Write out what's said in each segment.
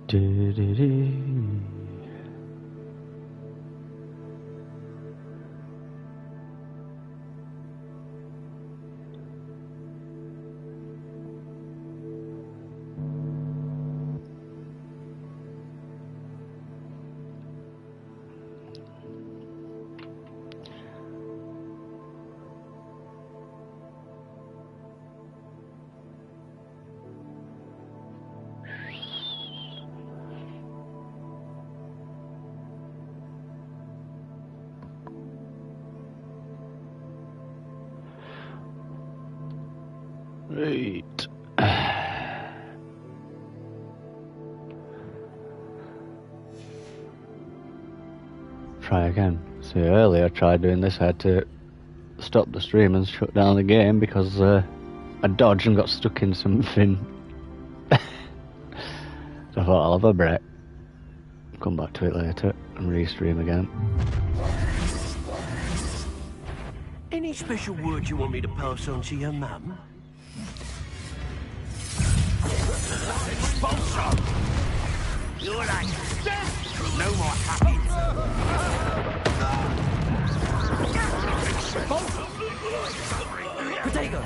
Do-do-do. Right. Try again. See, earlier I tried doing this, I had to stop the stream and shut down the game because I dodged and got stuck in something. So I thought I'll have a break, come back to it later and restream again. Any special word you want me to pass on to your mum? Sponsor! You're like no more happy. Potato!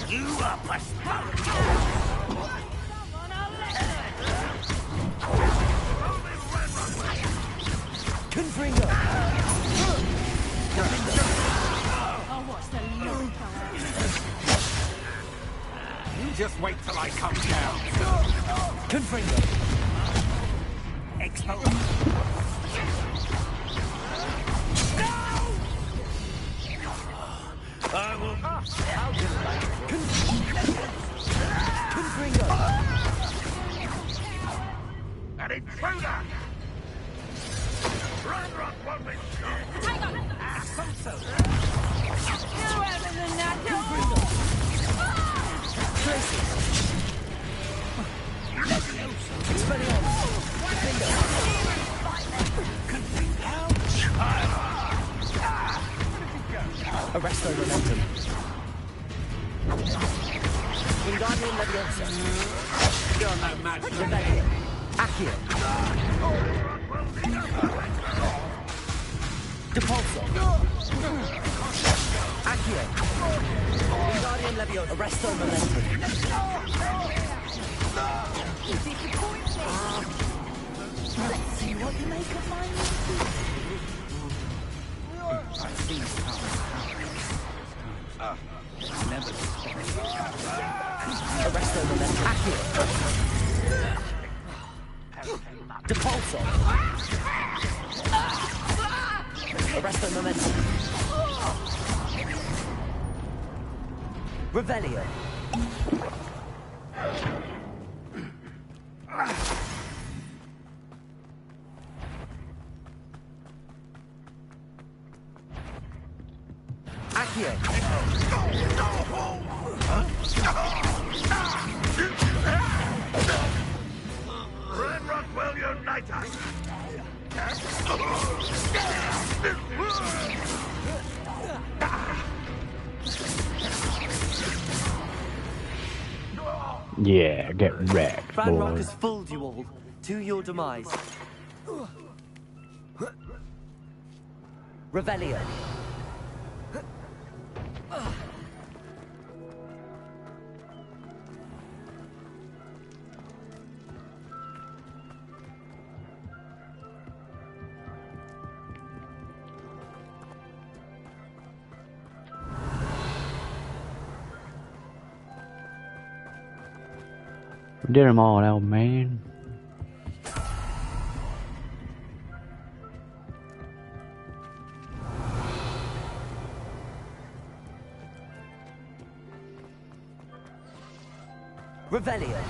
You are Confringo! Oh, what's the look? You just wait till I come down. Confringo! Expo! I will... Confringo! An intruder! Run, won't be stopped! Hang on! You're out of the net! Arresto momentum. Wingardium Leviosa. You're no match for me. Accio. Depulso. Accio. Wingardium Leviosa. Arresto momentum. Let's see what you make of my Never. Arresto momentum. Accio. Depulso. Arresto momentum. Revelio. Accio. Red Rockwell unite us. Yeah, get wrecked, Ranrock boy. has fooled you all to your demise. Revelio. We did them all, old man. Revelio.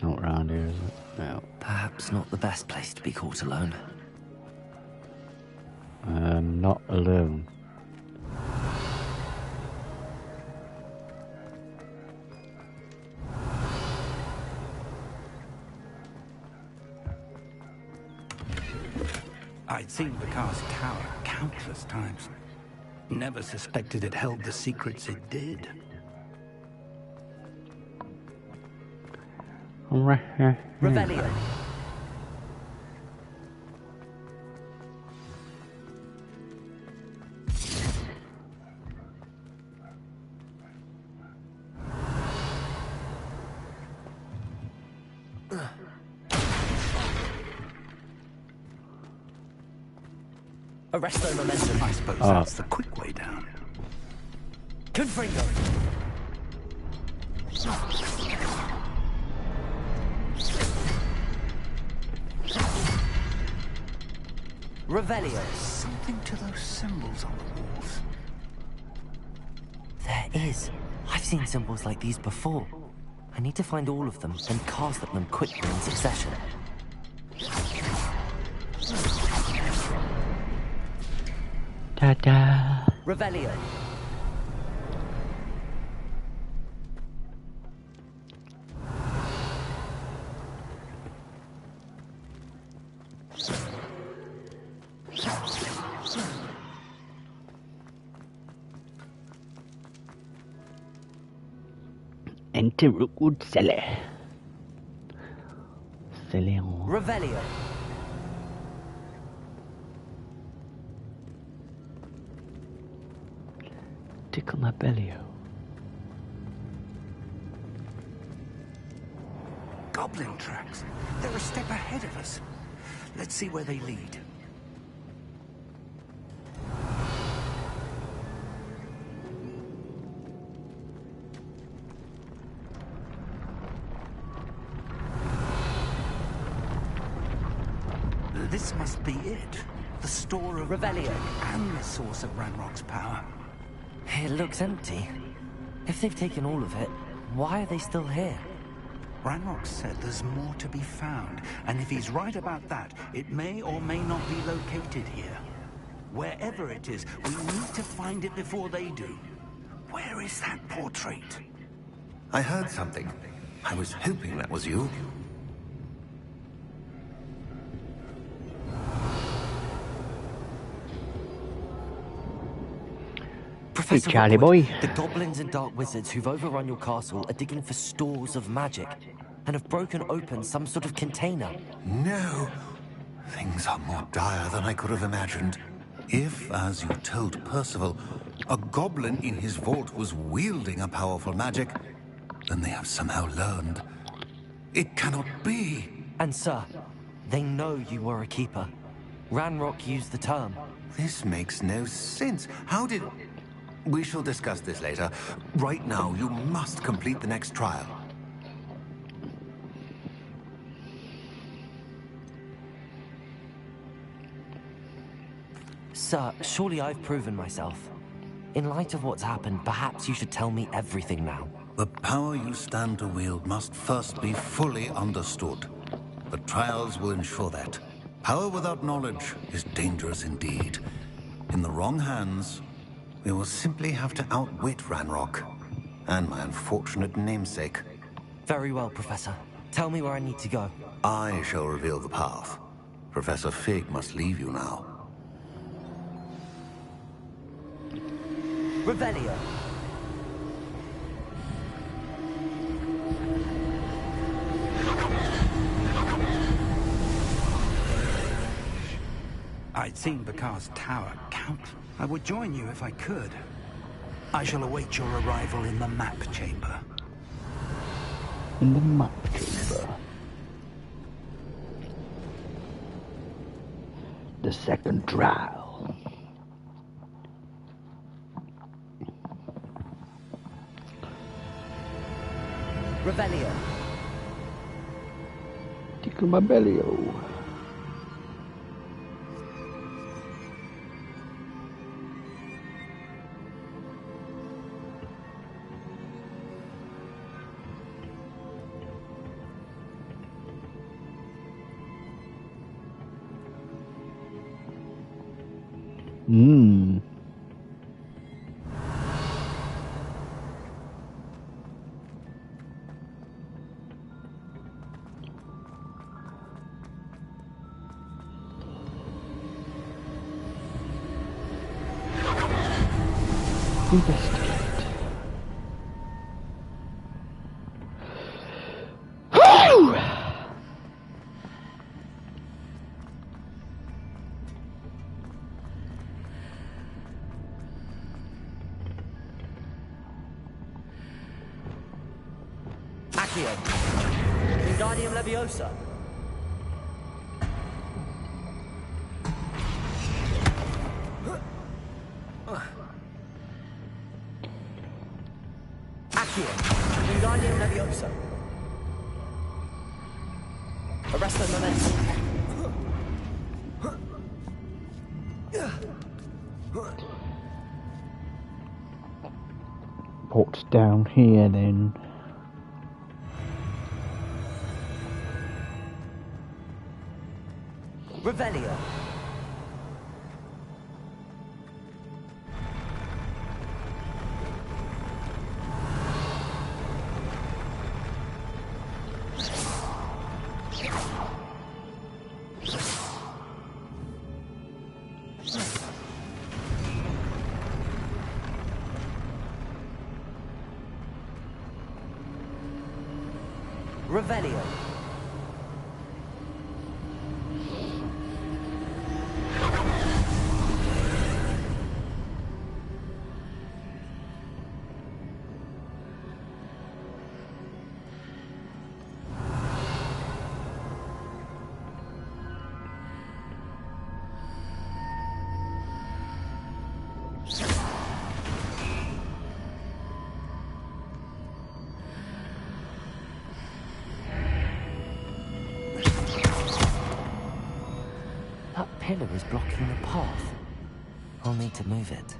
Not round here, is it? No. Perhaps not the best place to be caught alone. Not alone. I'd seen Bakar's tower countless times. Never suspected it held the secrets it did. Revelio. Arresto momentum. I suppose that's the quick way down. Confringo. Revelio. Something to those symbols on the walls. There is. I've seen symbols like these before. I need to find all of them and cast at them quickly in succession. Ta-da. Revelio. Enter Rookwood Cellar. Cellar. Revelio. Tickle my belly. Goblin tracks. They're a step ahead of us. Let's see where they lead. This must be it. The store of Revelio. and the source of Ranrock's power. It looks empty. If they've taken all of it, why are they still here? Ranrock said there's more to be found, and if he's right about that, it may or may not be located here. Wherever it is, we need to find it before they do. Where is that portrait? I heard something. I was hoping that was you. Professor Charlie Rookwood, boy. the goblins and dark wizards who've overrun your castle are digging for stores of magic and have broken open some sort of container. No. Things are more dire than I could have imagined. If, as you told Percival, a goblin in his vault was wielding a powerful magic, then they have somehow learned. It cannot be. And sir, they know you were a keeper. Ranrock used the term. This makes no sense. How did... We shall discuss this later. Right now, you must complete the next trial. Sir, surely I've proven myself. In light of what's happened, perhaps you should tell me everything now. The power you stand to wield must first be fully understood. The trials will ensure that. Power without knowledge is dangerous indeed. In the wrong hands, we will simply have to outwit Ranrock and my unfortunate namesake. Very well, Professor. Tell me where I need to go. I shall reveal the path. Professor Fig must leave you now. Revelio. I'd seen Bakar's tower count. I would join you if I could. I shall await your arrival in the map chamber. In the map chamber. The second trial. Revelio. Tickle my belly-o. Mmm. Investigate. Accio. Wingardium Leviosa. Accio. Wingardium Leviosa. Arresto Momentum. What's down here then? Revelio. Revelio. That pillar is blocking the path. I'll need to move it.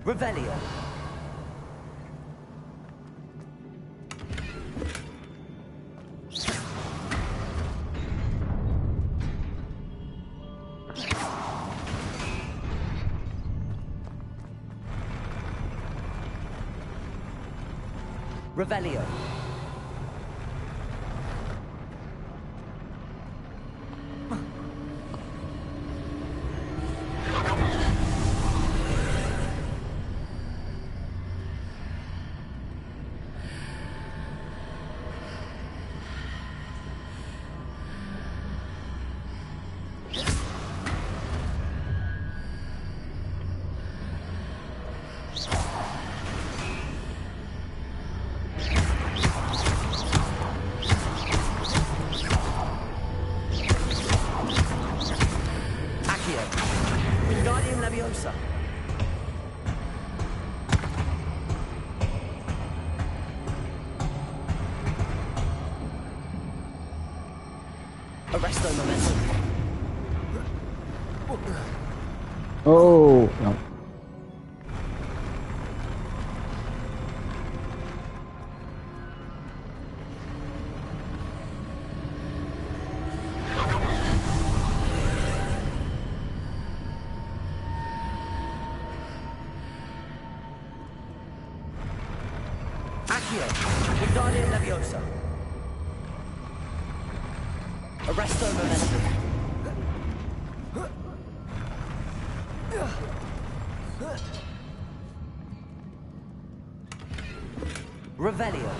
Revelio. Revelio. Wingardium Leviosa. Arresto Momentum. Oh, no. Accio. Wingardium Leviosa. Arresto Momentum. Revelio.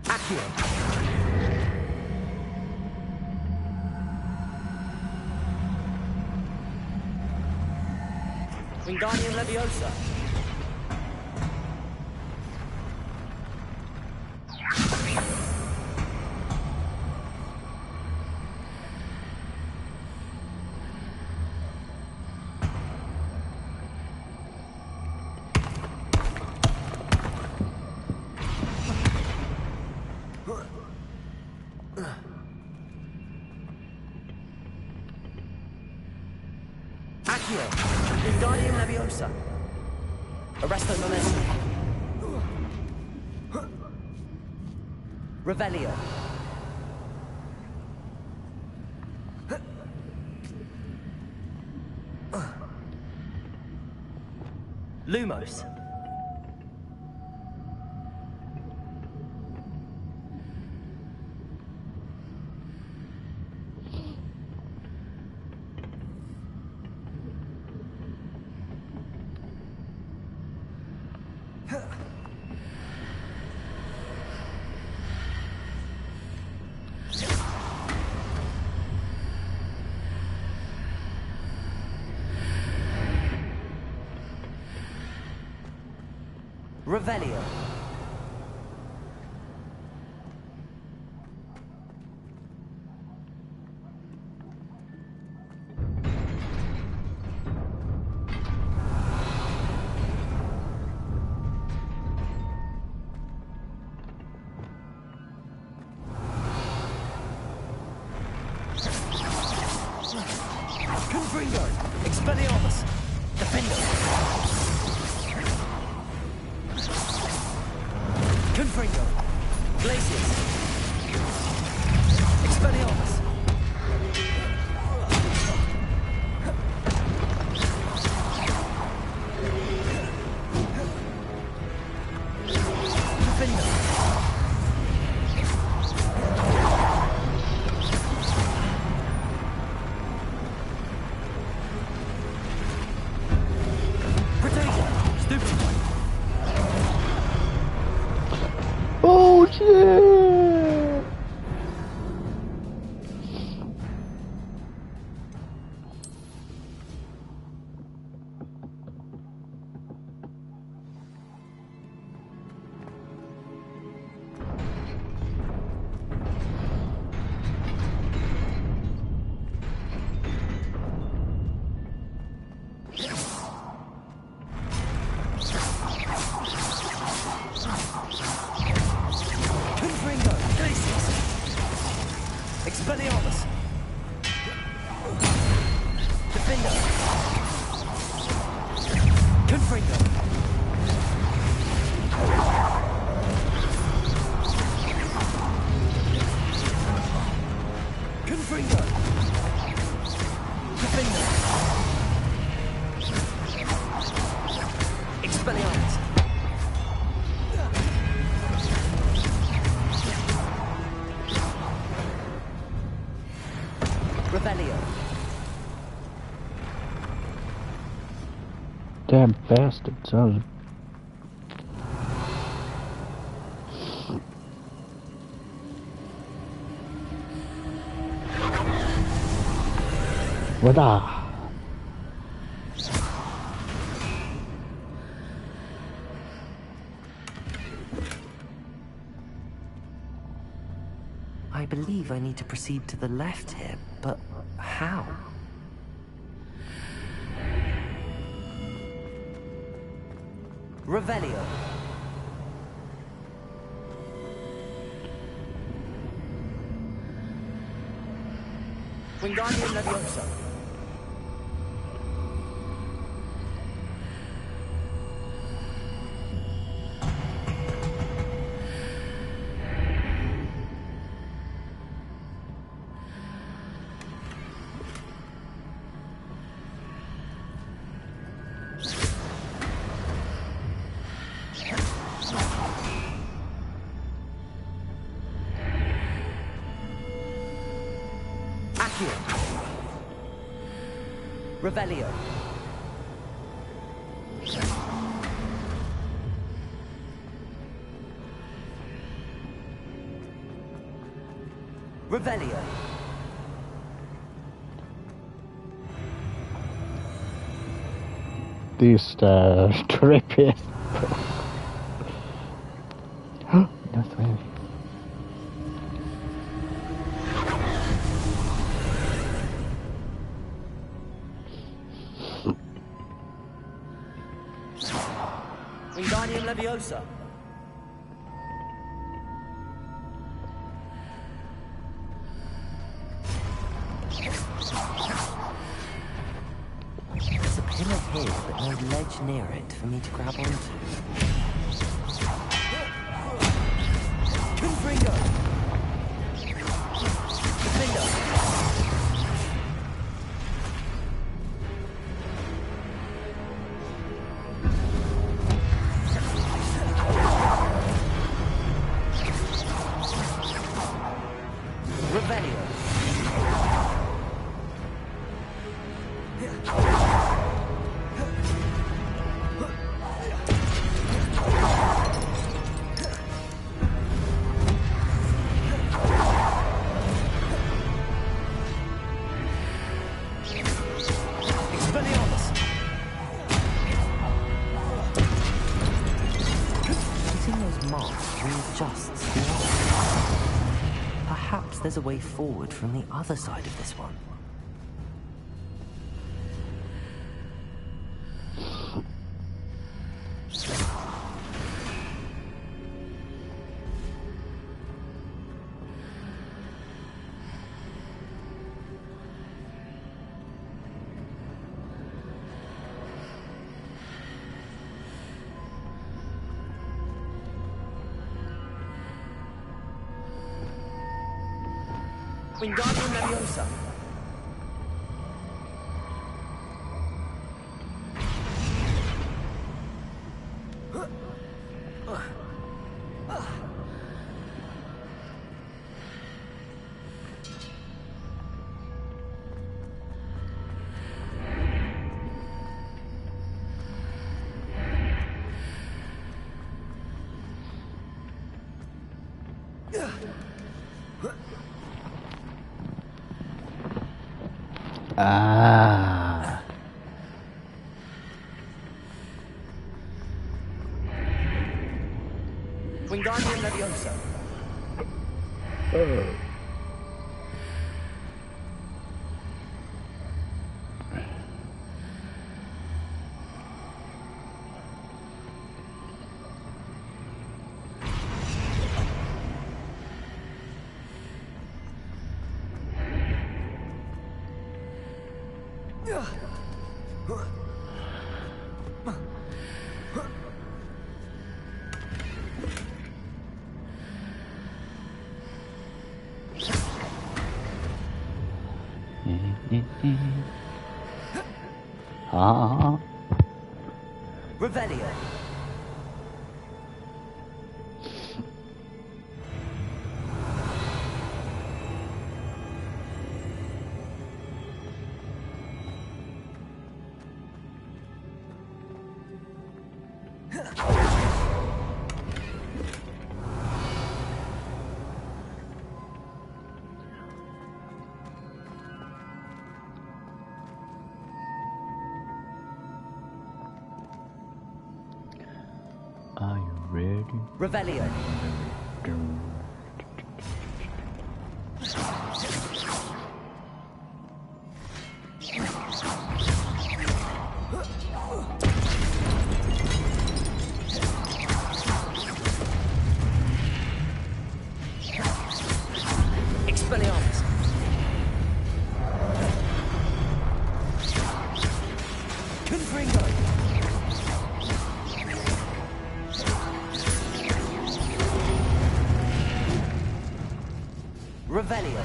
Accio. Wingardium Leviosa. Accio. Wingardium Leviosa. Arresto Momentum. Revelio. Lumos. Revelio. Confringo. Expelliarmus. Defendo. Confringo. Glacius. Expelliarmus. Defendo. Protego. Stupid. Oh shit! Confringo. Glacius. Expelliarmus. Defendo. Confringo. Confringo. Defendo. Expelliarmus. Revelio. Damn bastard, son. Wada. I believe I need to proceed to the left here, but how? Revelio. Wingardium Leviosa. Accio. Revelio. Revelio. These trippy. No way. Wingardium Leviosa. ledge near it for me to grab onto. Confringo! Defender! Perhaps there's a way forward from the other side of this one. Wingardium Leviosa. Ah. Wingardium Leviosa. Oh. Ah. Revelio. Are you ready? Revelio. Expelliarmus. Confringo. Revelio.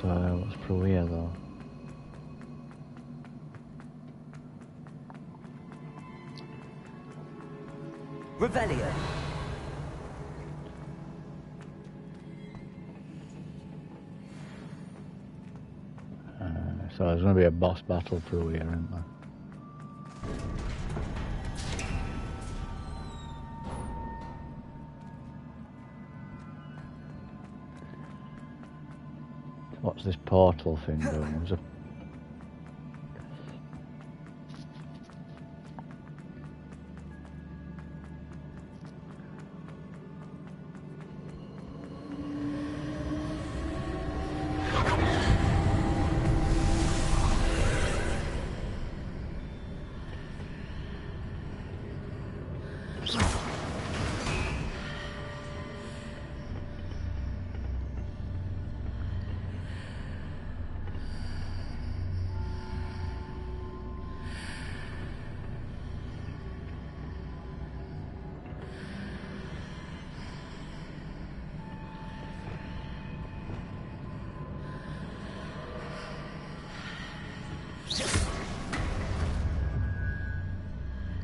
So what's through here though? Revelio. So there's going to be a boss battle through here, isn't there? What's this portal thing doing? There's a...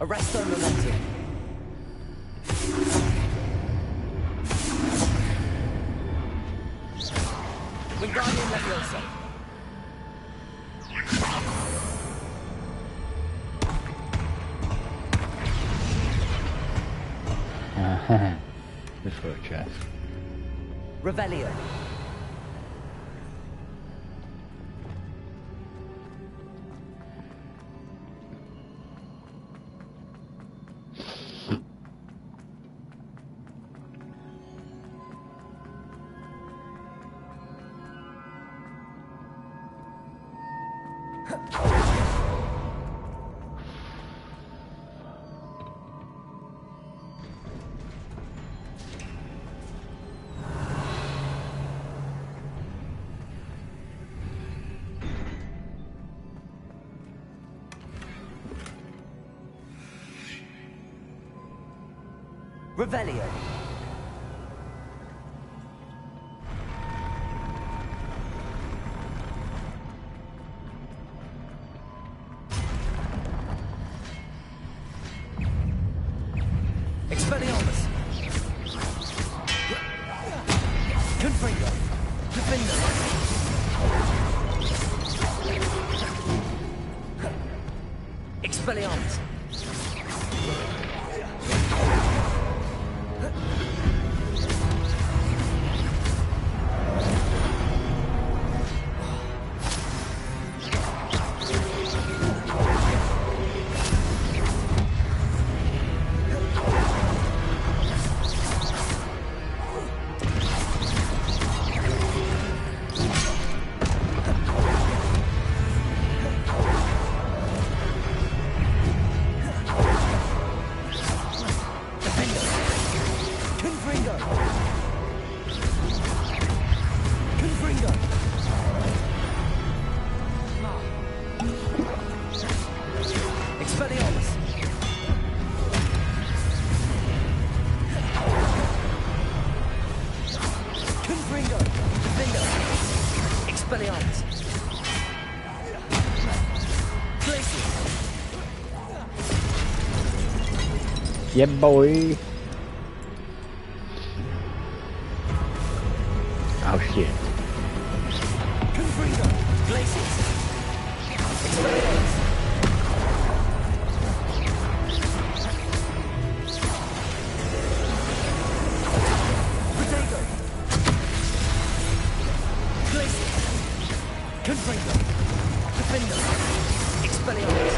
Arresto momentum. Wingardium Leviosa. Just for a chest. Revelio. Revelio. Expelliarmus. Confringo. Defender. Expelliarmus. Yeah, boy. Oh shit. Confringo. Glacius. Expelliarmus. Protego. Glacius. Confringo. Defender. Expelliarmus.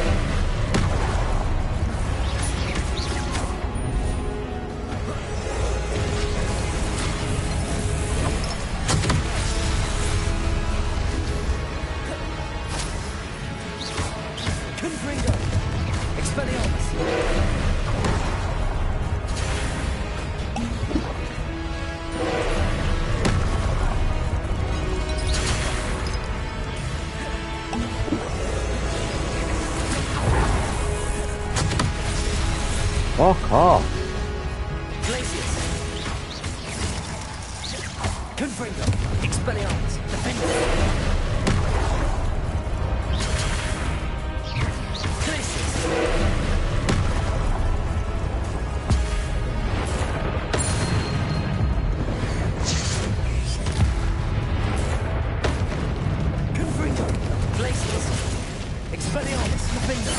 Confringo. Expelliarmus. Fuck off. Glacius. Confringo. Expelliarmus. Defender. Glacius. Confringo. Glacius. Expelliarmus. Defender.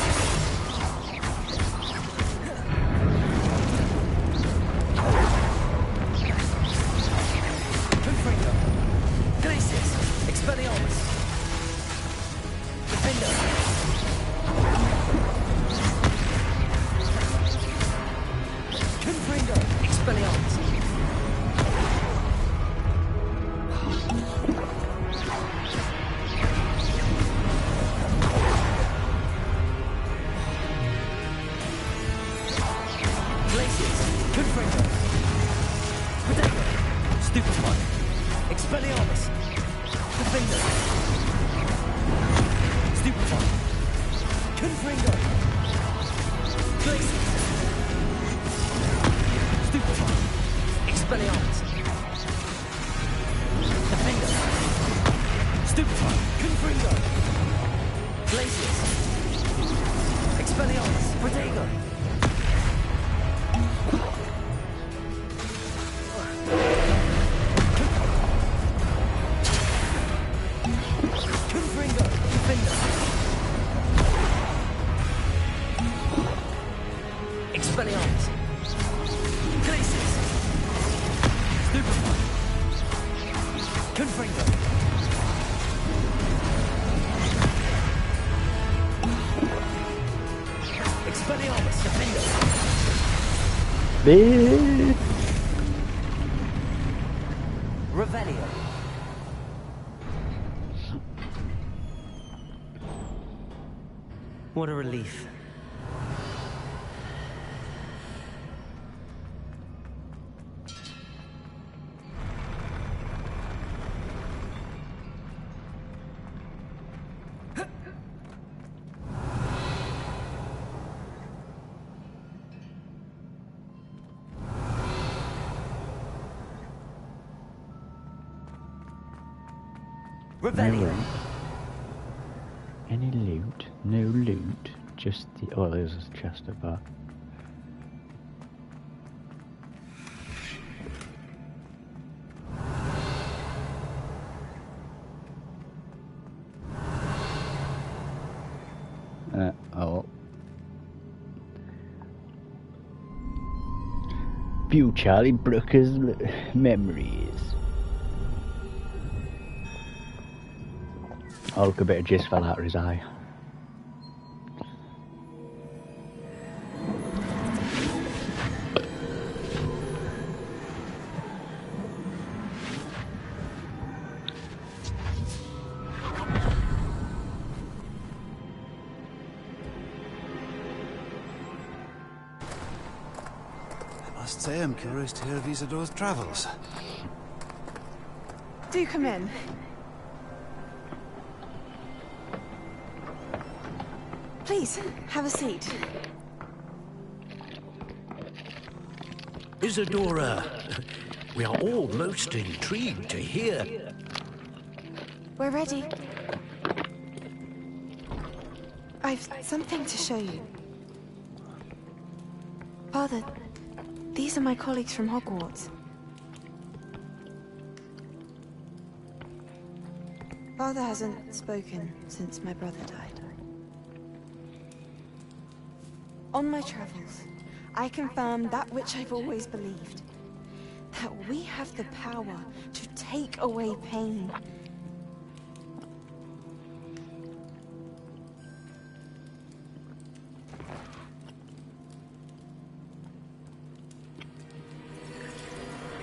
Confringo. Glacius. Expelliarmus. Defender. Confringo. Expelliarmus. Glacius. Confringo. Protego. Stupefy. Expelliarmus. Defender. Stupefy. Confringo. Glacius. Stupefy. Expelliarmus. Defender. Stupefy. Confringo. Glacius. Expelliarmus. Protego. Expelliarmus! Glacis! Stupefy! Confringo! Expelliarmus! Defendo! Revelio! What a relief. Revelio. Any loot? No loot. Just the... Oh, there's a chest up there. Oh. View Charlie Brooker's memories. Oh, look, a bit of jizz fell out of his eye. I must say I'm curious to hear of Isadora's travels. Do come in. Please, have a seat. Isadora, we are all most intrigued to hear. We're ready. I've something to show you. Father, these are my colleagues from Hogwarts. Father hasn't spoken since my brother died. On my travels, I confirmed that which I've always believed. That we have the power to take away pain.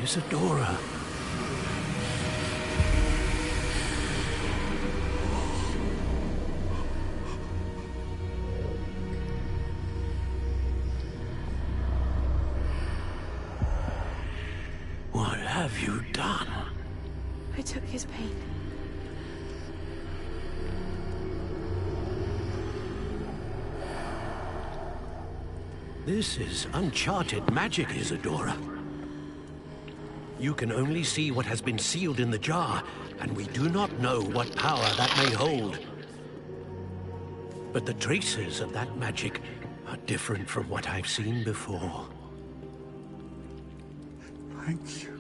Isadora. What have you done? I took his pain. This is uncharted magic, Isadora. You can only see what has been sealed in the jar, and we do not know what power that may hold. But the traces of that magic are different from what I've seen before. Thank you.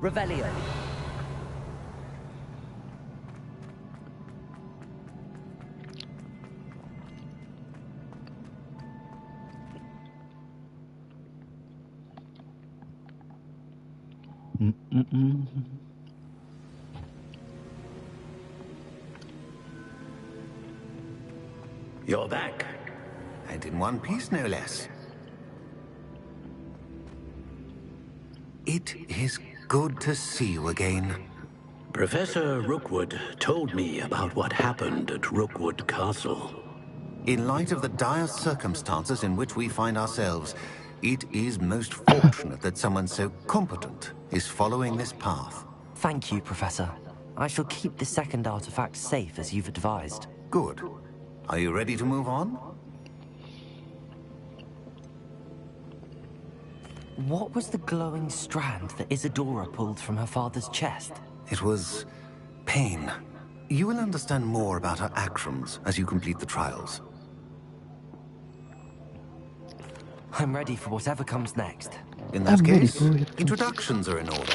Revelio. You're back. And in one piece, no less. It is good to see you again. Professor Rookwood told me about what happened at Rookwood Castle. In light of the dire circumstances in which we find ourselves, it is most fortunate that someone so competent is following this path. Thank you, Professor. I shall keep the second artifact safe as you've advised. Good. Are you ready to move on? What was the glowing strand that Isadora pulled from her father's chest? It was pain. You will understand more about her actions as you complete the trials. I'm ready for whatever comes next. In that I'm ready case, for you. introductions are in order.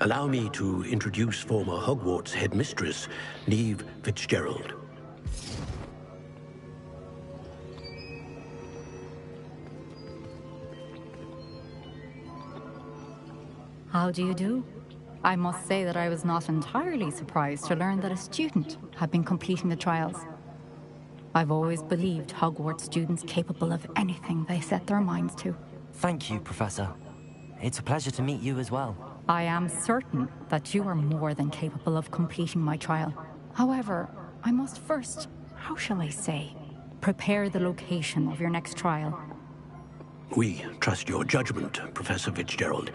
Allow me to introduce former Hogwarts headmistress, Neve Fitzgerald. How do you do? I must say that I was not entirely surprised to learn that a student had been completing the trials. I've always believed Hogwarts students capable of anything they set their minds to. Thank you, Professor. It's a pleasure to meet you as well. I am certain that you are more than capable of completing my trial. However, I must first, how shall I say, prepare the location of your next trial. We trust your judgment, Professor Fitzgerald.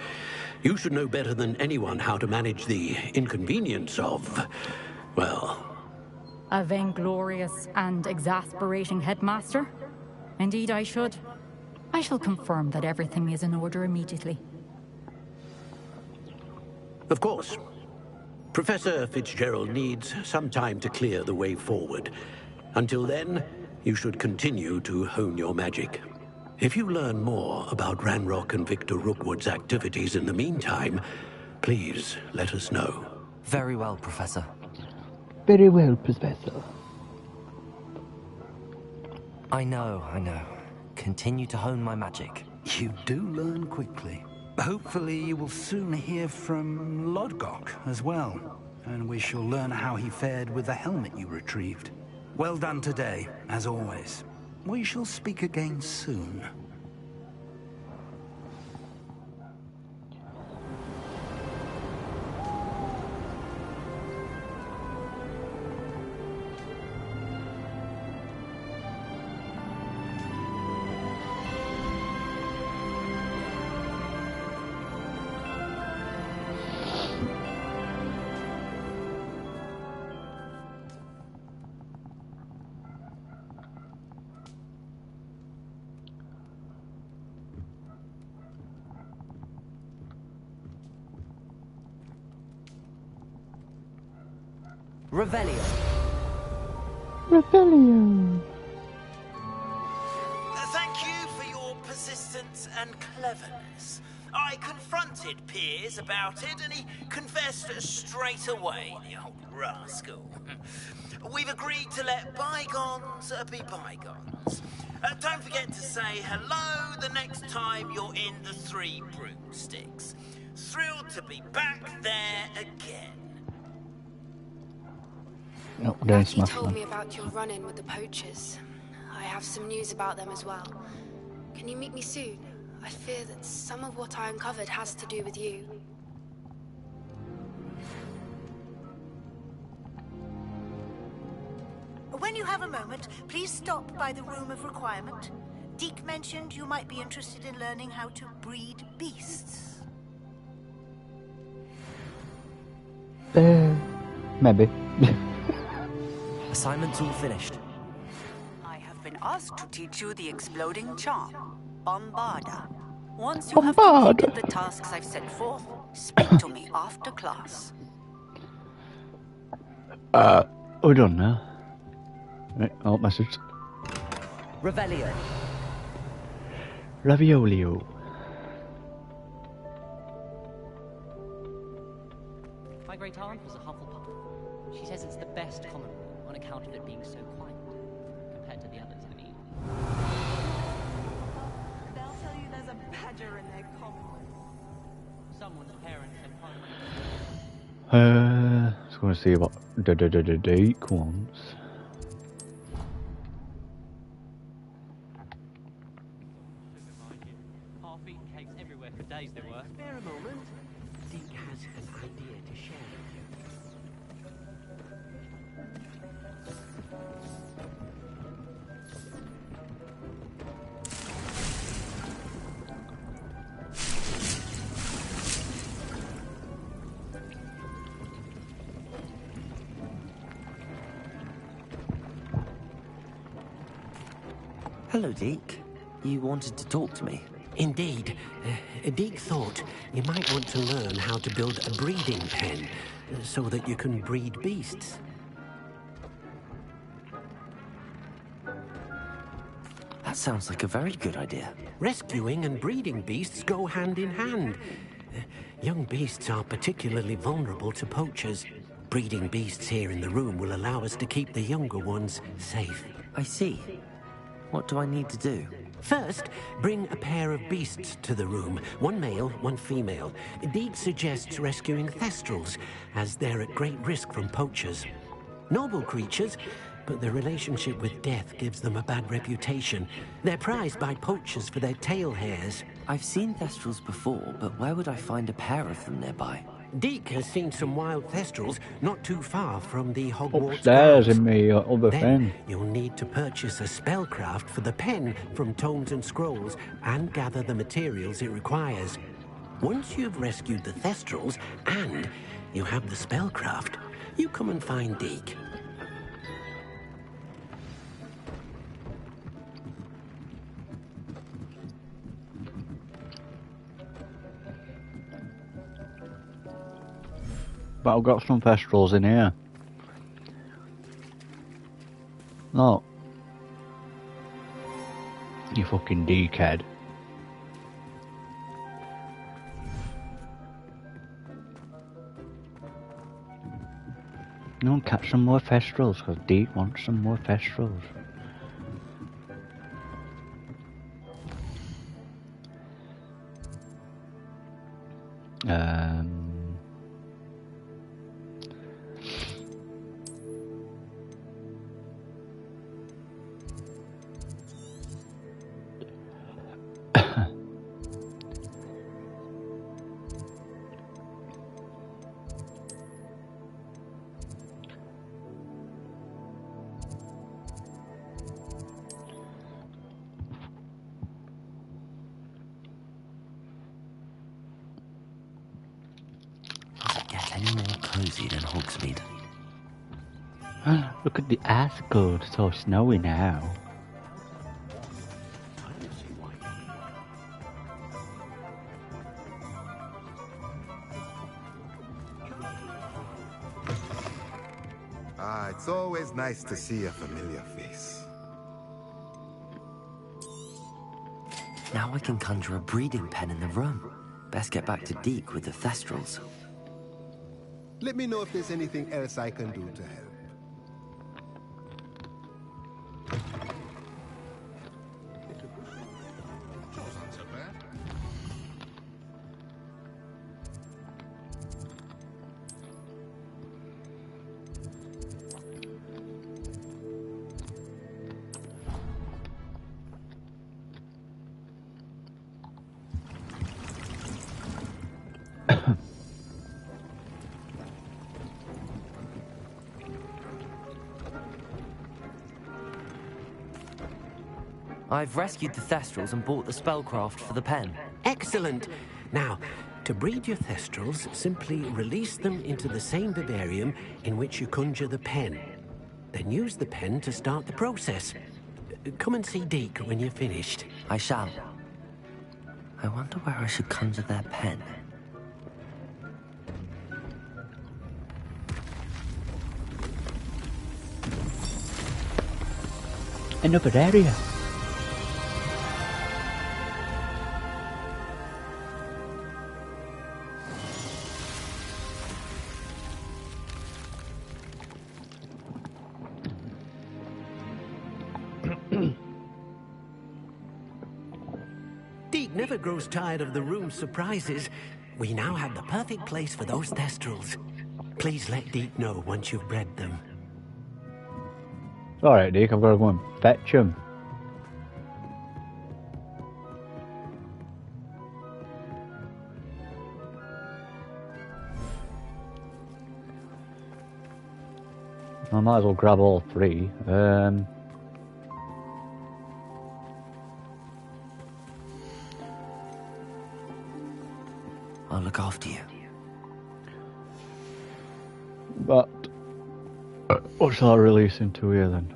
You should know better than anyone how to manage the inconvenience of, well... A vainglorious and exasperating headmaster? Indeed I should. I shall confirm that everything is in order immediately. Of course. Professor Fitzgerald needs some time to clear the way forward. Until then, you should continue to hone your magic. If you learn more about Ranrock and Victor Rookwood's activities in the meantime, please let us know. Very well, Professor. Very well, Professor. I know. Continue to hone my magic. You do learn quickly. Hopefully you will soon hear from Lodgok as well, and we shall learn how he fared with the helmet you retrieved. Well done today, as always. We shall speak again soon. Revelio. Rebellion. Thank you for your persistence and cleverness. I confronted Piers about it, and he confessed straight away, the old rascal. We've agreed to let bygones be bygones. Don't forget to say hello the next time you're in the Three Broomsticks. Thrilled to be back there again. No, don't Matthew smash told them. me about your run-in with the poachers. I have some news about them as well. Can you meet me soon? I fear that some of what I uncovered has to do with you. When you have a moment, please stop by the Room of Requirement. Deke mentioned you might be interested in learning how to breed beasts. Maybe. Assignment's all finished. I have been asked to teach you the exploding charm, Bombarda. Once you have Bombarda. completed the tasks I've set forth, speak to me after class. We're done now. Right, alt message. Revelio. Raviolio. My great aunt was a Hufflepuff. She says it's the best common room on account of it being so quiet, compared to the others, I mean. They'll tell you there's a badger in their common room. Someone's parents have Just gonna see what Deke wants. half-eaten cakes everywhere for days there were. Spare a moment. Deke has an idea to share with you. Hello, Deke. You wanted to talk to me? Indeed. Deke thought you might want to learn how to build a breeding pen so that you can breed beasts. That sounds like a very good idea. Rescuing and breeding beasts go hand in hand. Young beasts are particularly vulnerable to poachers. Breeding beasts here in the room will allow us to keep the younger ones safe. I see. What do I need to do? First, bring a pair of beasts to the room. One male, one female. Deed suggests rescuing thestrals, as they're at great risk from poachers. Noble creatures, but their relationship with death gives them a bad reputation. They're prized by poachers for their tail hairs. I've seen thestrals before, but where would I find a pair of them nearby? Deke has seen some wild thestrals not too far from the Hogwarts Upstairs grounds. in me other Then thing. you'll need to purchase a spellcraft for the pen from Tomes and Scrolls and gather the materials it requires. Once you've rescued the thestrals and you have the spellcraft, you come and find Deke. But I've got some thestrals in here. No. You fucking dickhead. No, catch some more thestrals, because Deke wants some more thestrals. Any more cozy than Hogsmeade? Look at the ice cold, it's so snowy now. Ah, it's always nice to see a familiar face. Now I can conjure a breeding pen in the room. Best get back to Deke with the thestrals. Let me know if there's anything else I can do to help. I've rescued the thestrals and bought the spellcraft for the pen. Excellent! Now, to breed your thestrals, simply release them into the same vivarium in which you conjure the pen. Then use the pen to start the process. Come and see Deke when you're finished. I shall. I wonder where I should conjure their pen. Another area. Deke never grows tired of the room's surprises. We now have the perfect place for those thestrals. Please let Deke know once you've bred them. Alright, Deke, I've got to go and fetch him. I might as well grab all three. I'll look after you. But what shall I release into here then?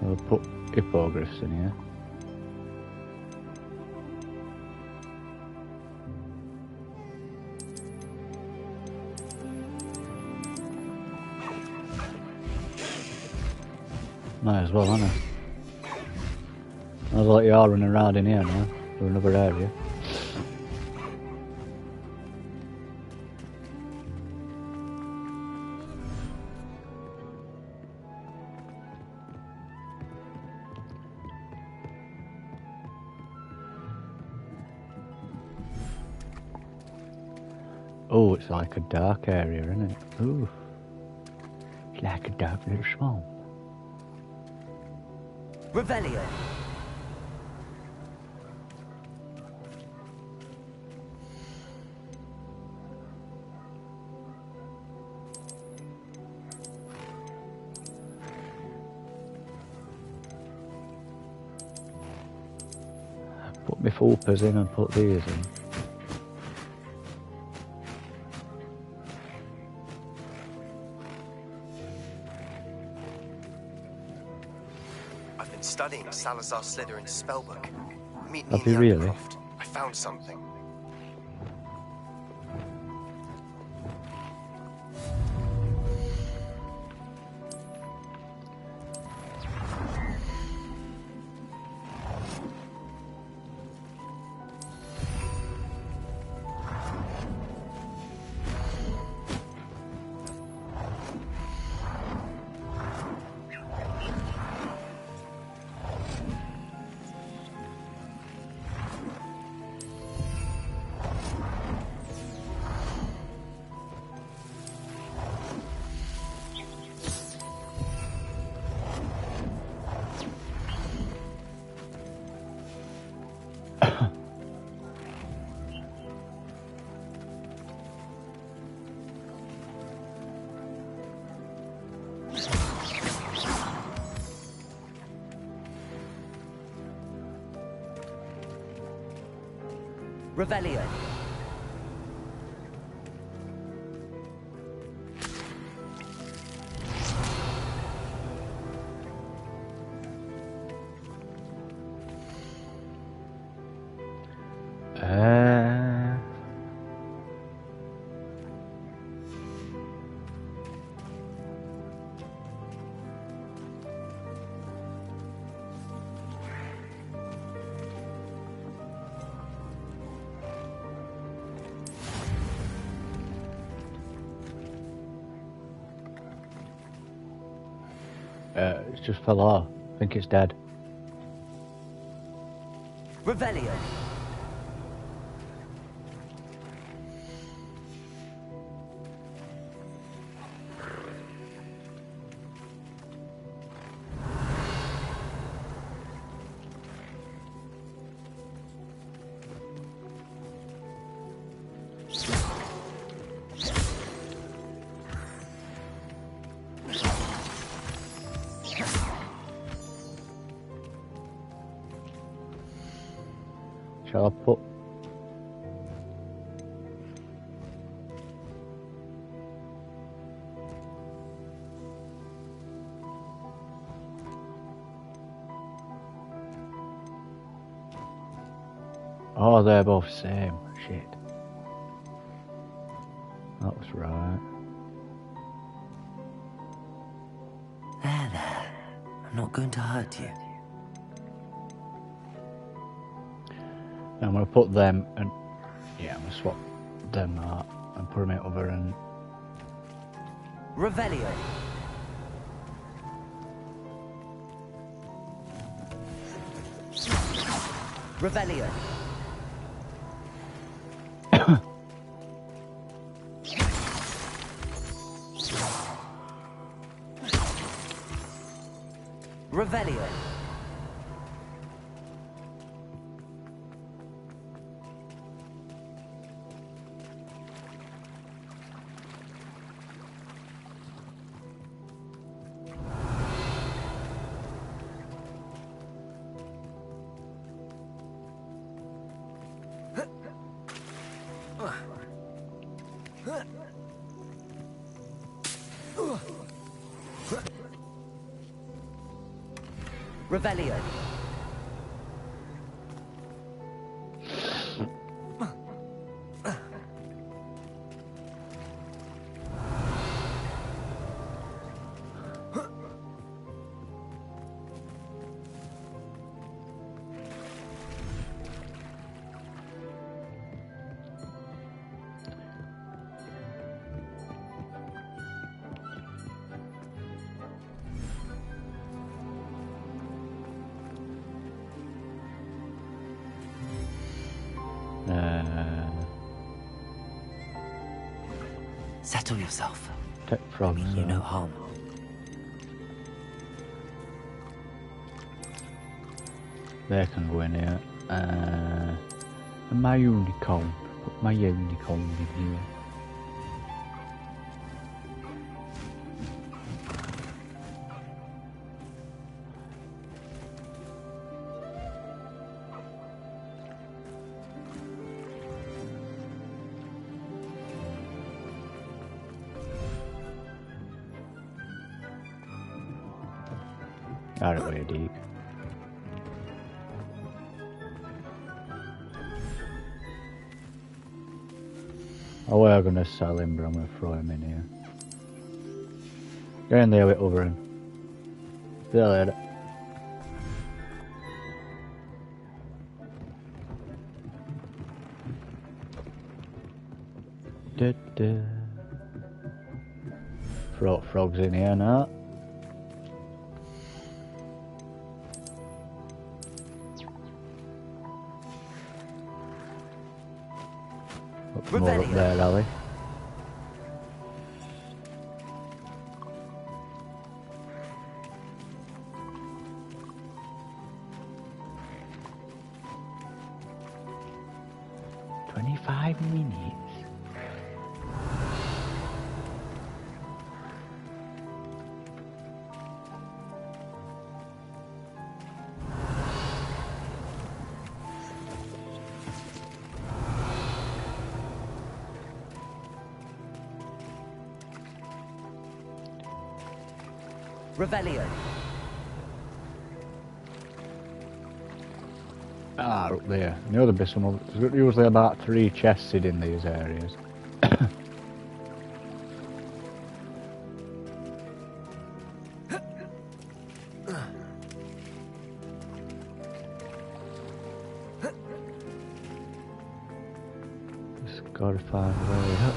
I'll put hippogriffs in here. Might as well, hasn't it? Might as well let you all running around in here now, to another area. Oh, it's like a dark area, isn't it? Ooh. It's like a dark little swamp. Revelio. Put my foopers in and put these in. I've been studying Salazar Slytherin's spellbook. Meet me Have in you the really? Undercroft. I found something. Revelio. It just fell off. I think it's dead. Revelio. Shall I put... Oh, they're both same. Shit. That was right. There. I'm not going to hurt you. Now I'm going to put them and... Yeah, I'm going to swap them out and put them in over and... Revelio. Revelio. Revelio. Revelio. Settle yourself. Tech frogs. I mean you no harm. They can go in here. And my unicorn. Put my unicorn in here. Out of the way, Deke. Oh, we're gonna sell him, but I'm gonna throw him in here. Get in there with over him. See you later. Throw frogs in here now. More up there, Ali. $25 Revelio. Ah, up there. I know there'll be some. There's usually about 3 chests in these areas. Just gotta find a way up.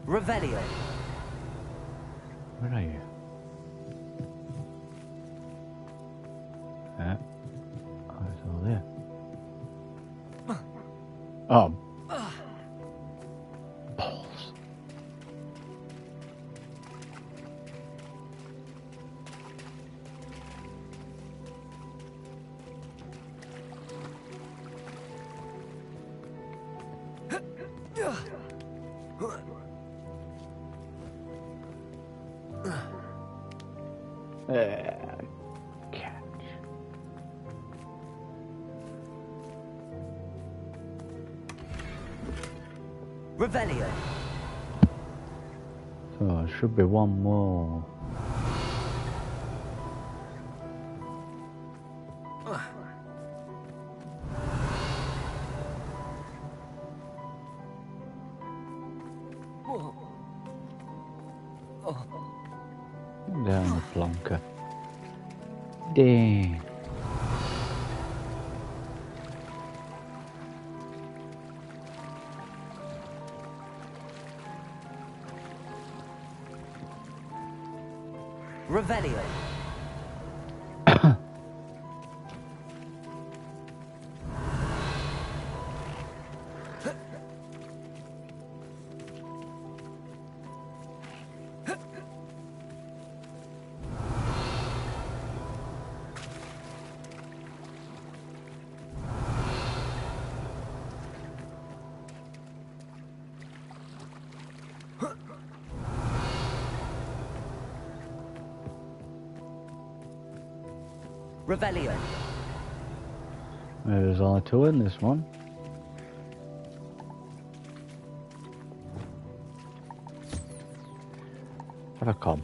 Revelio. Where are you? Oh, it's all there. Oh. Balls. Catch. Revelio. So there should be one more. Down the plonker. Dang. Revelio. Revelio. There's only 2 in this one. Have a come.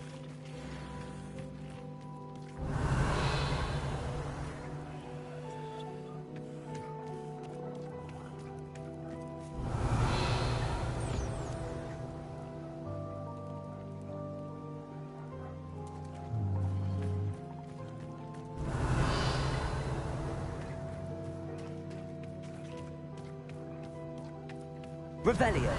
Revelio.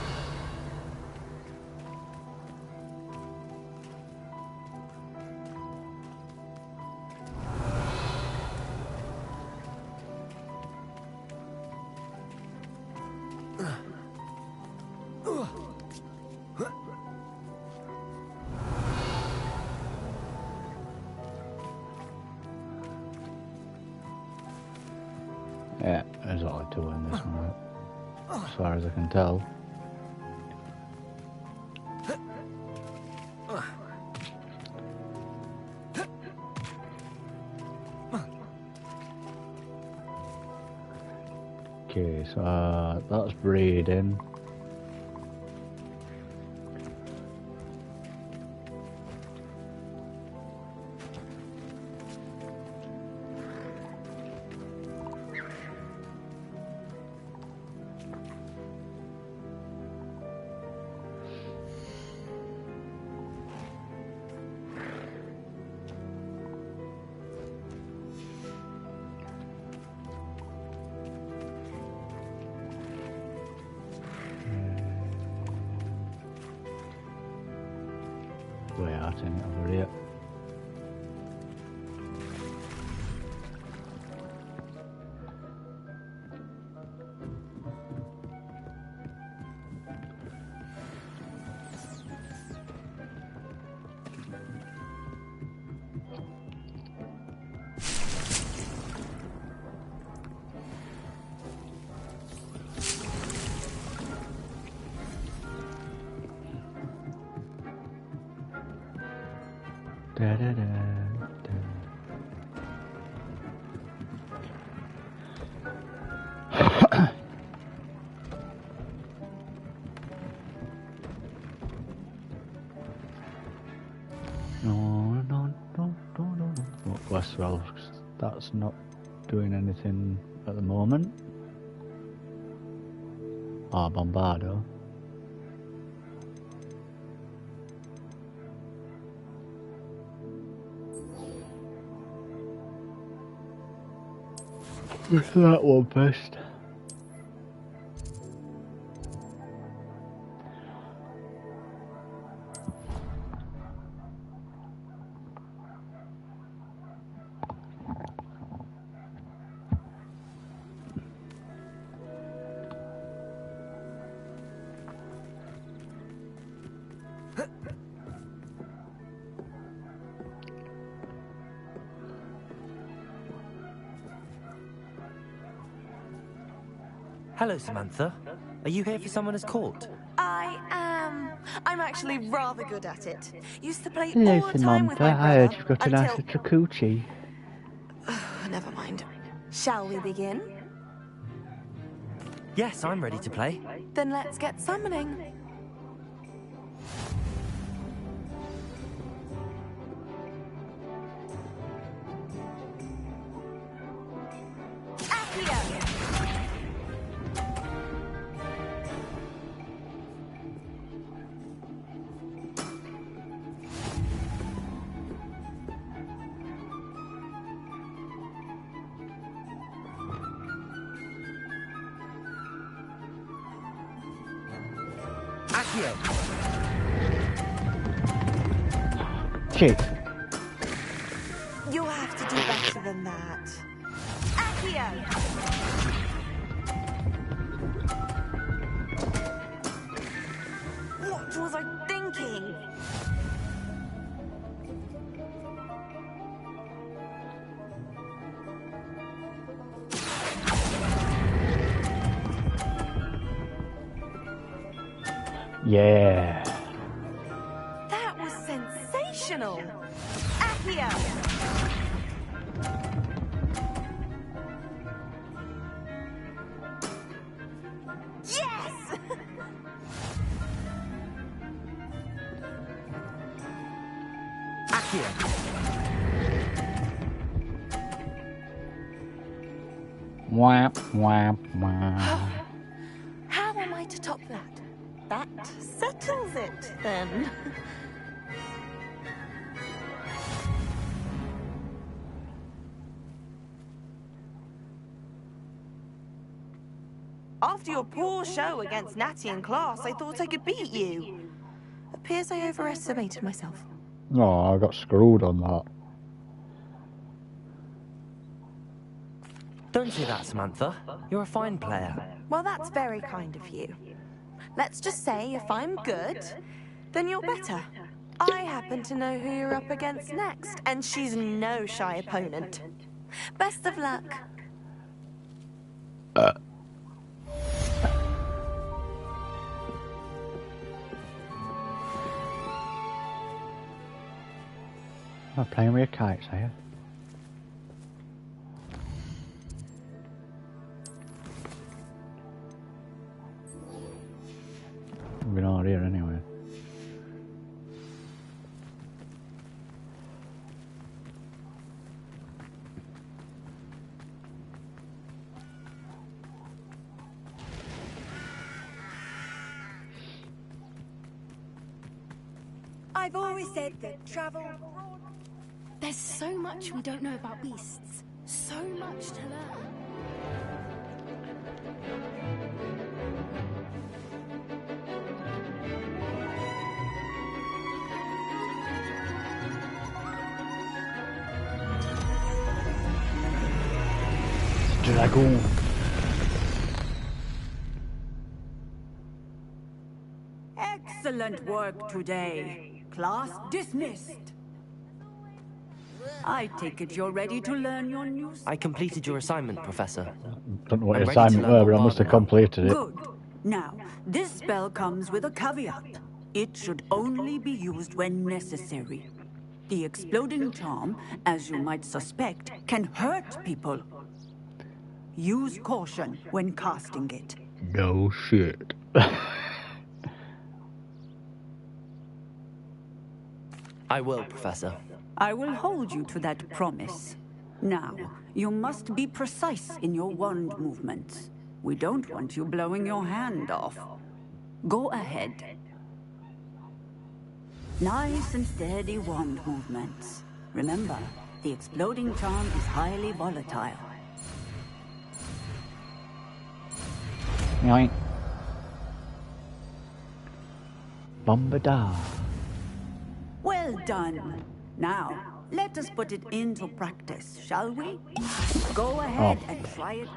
Yeah, there's only two in this one, right? As far as I can tell. Okay, so that's breeding. Way out in over here. Da, da, da, da. No. Westwell, that's not doing anything at the moment. Ah, Bombardo. That one first. Hello, Samantha. Are you here for Summoner's Court? I am. I'm actually rather good at it. Used to play Hello, all the time with Samantha. my I brother. heard you've got a nice little coochie. Never mind. Shall we begin? Yes, I'm ready to play. Then let's get summoning. Shit. You'll have to do better than that. Accio! What was I thinking? Yeah. That was sensational. Accio! Yes! Accio! Whap, whap, whap. How am I to top that? That settles it, then. After your poor show against Natty in class, I thought I could beat you. Appears I overestimated myself. Oh, I got screwed on that. Don't say that, Samantha. You're a fine player. Well, that's very kind of you. Let's just say if I'm good, then you're better. I happen to know who you're up against next, and she's no shy opponent. Best of luck. I'm playing with your kites, are you? We're not here anyway. I've always said that travel... There's so much we don't know about beasts. So much to learn. Dragon. Excellent work today. Class dismissed. I take it you're ready to learn your new... I completed your assignment, Professor. Don't know what I'm your ready to assignment learn were, but I must have completed it. Good. Now, this spell comes with a caveat. It should only be used when necessary. The exploding charm, as you might suspect, can hurt people. Use caution when casting it. No shit. I will, Professor. I will hold you to that promise. Now, you must be precise in your wand movements. We don't want you blowing your hand off. Go ahead. Nice and steady wand movements. Remember, the exploding charm is highly volatile. Yoink. Bombadar. Well done. Now, let us put it into practice, shall we? Go ahead and try it.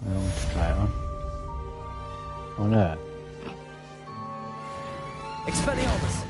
I want to try it on. On there. Expelliarmus!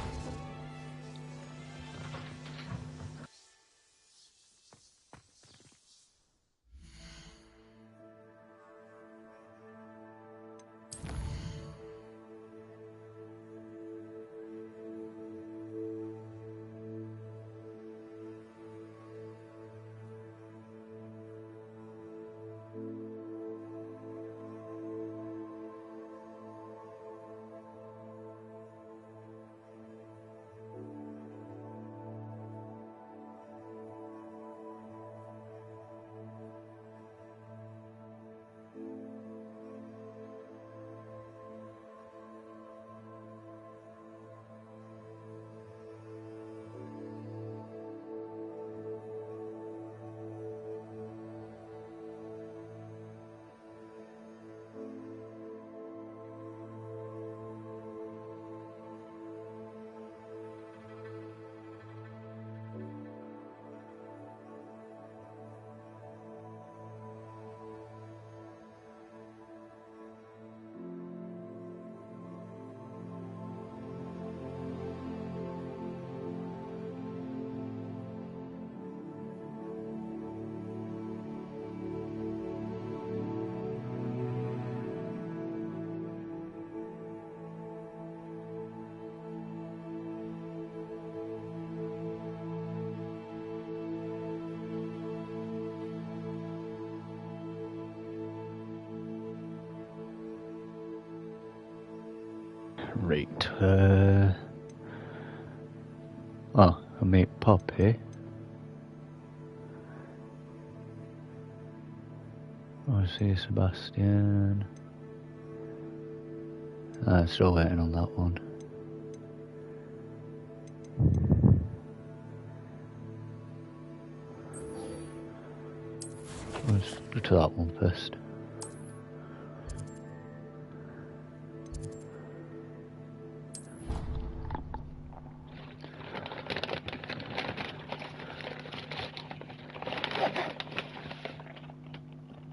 Right. Oh, I meet Poppy. Oh, I see Sebastian. Still waiting on that one. Go to that one first.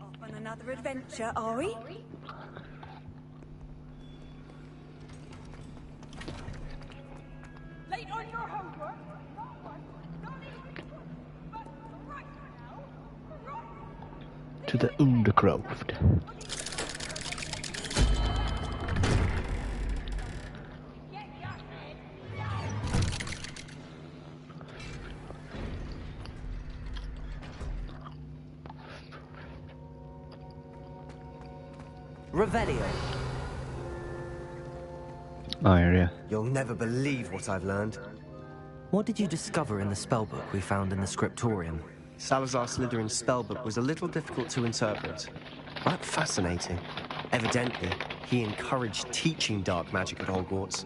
Off on another adventure, are we? Late on your homework? To the Undercroft. Revelio. Oh, yeah. You'll never believe what I've learned. What did you discover in the spellbook we found in the scriptorium? Salazar Slytherin's spellbook was a little difficult to interpret, but fascinating. Evidently, he encouraged teaching dark magic at Hogwarts.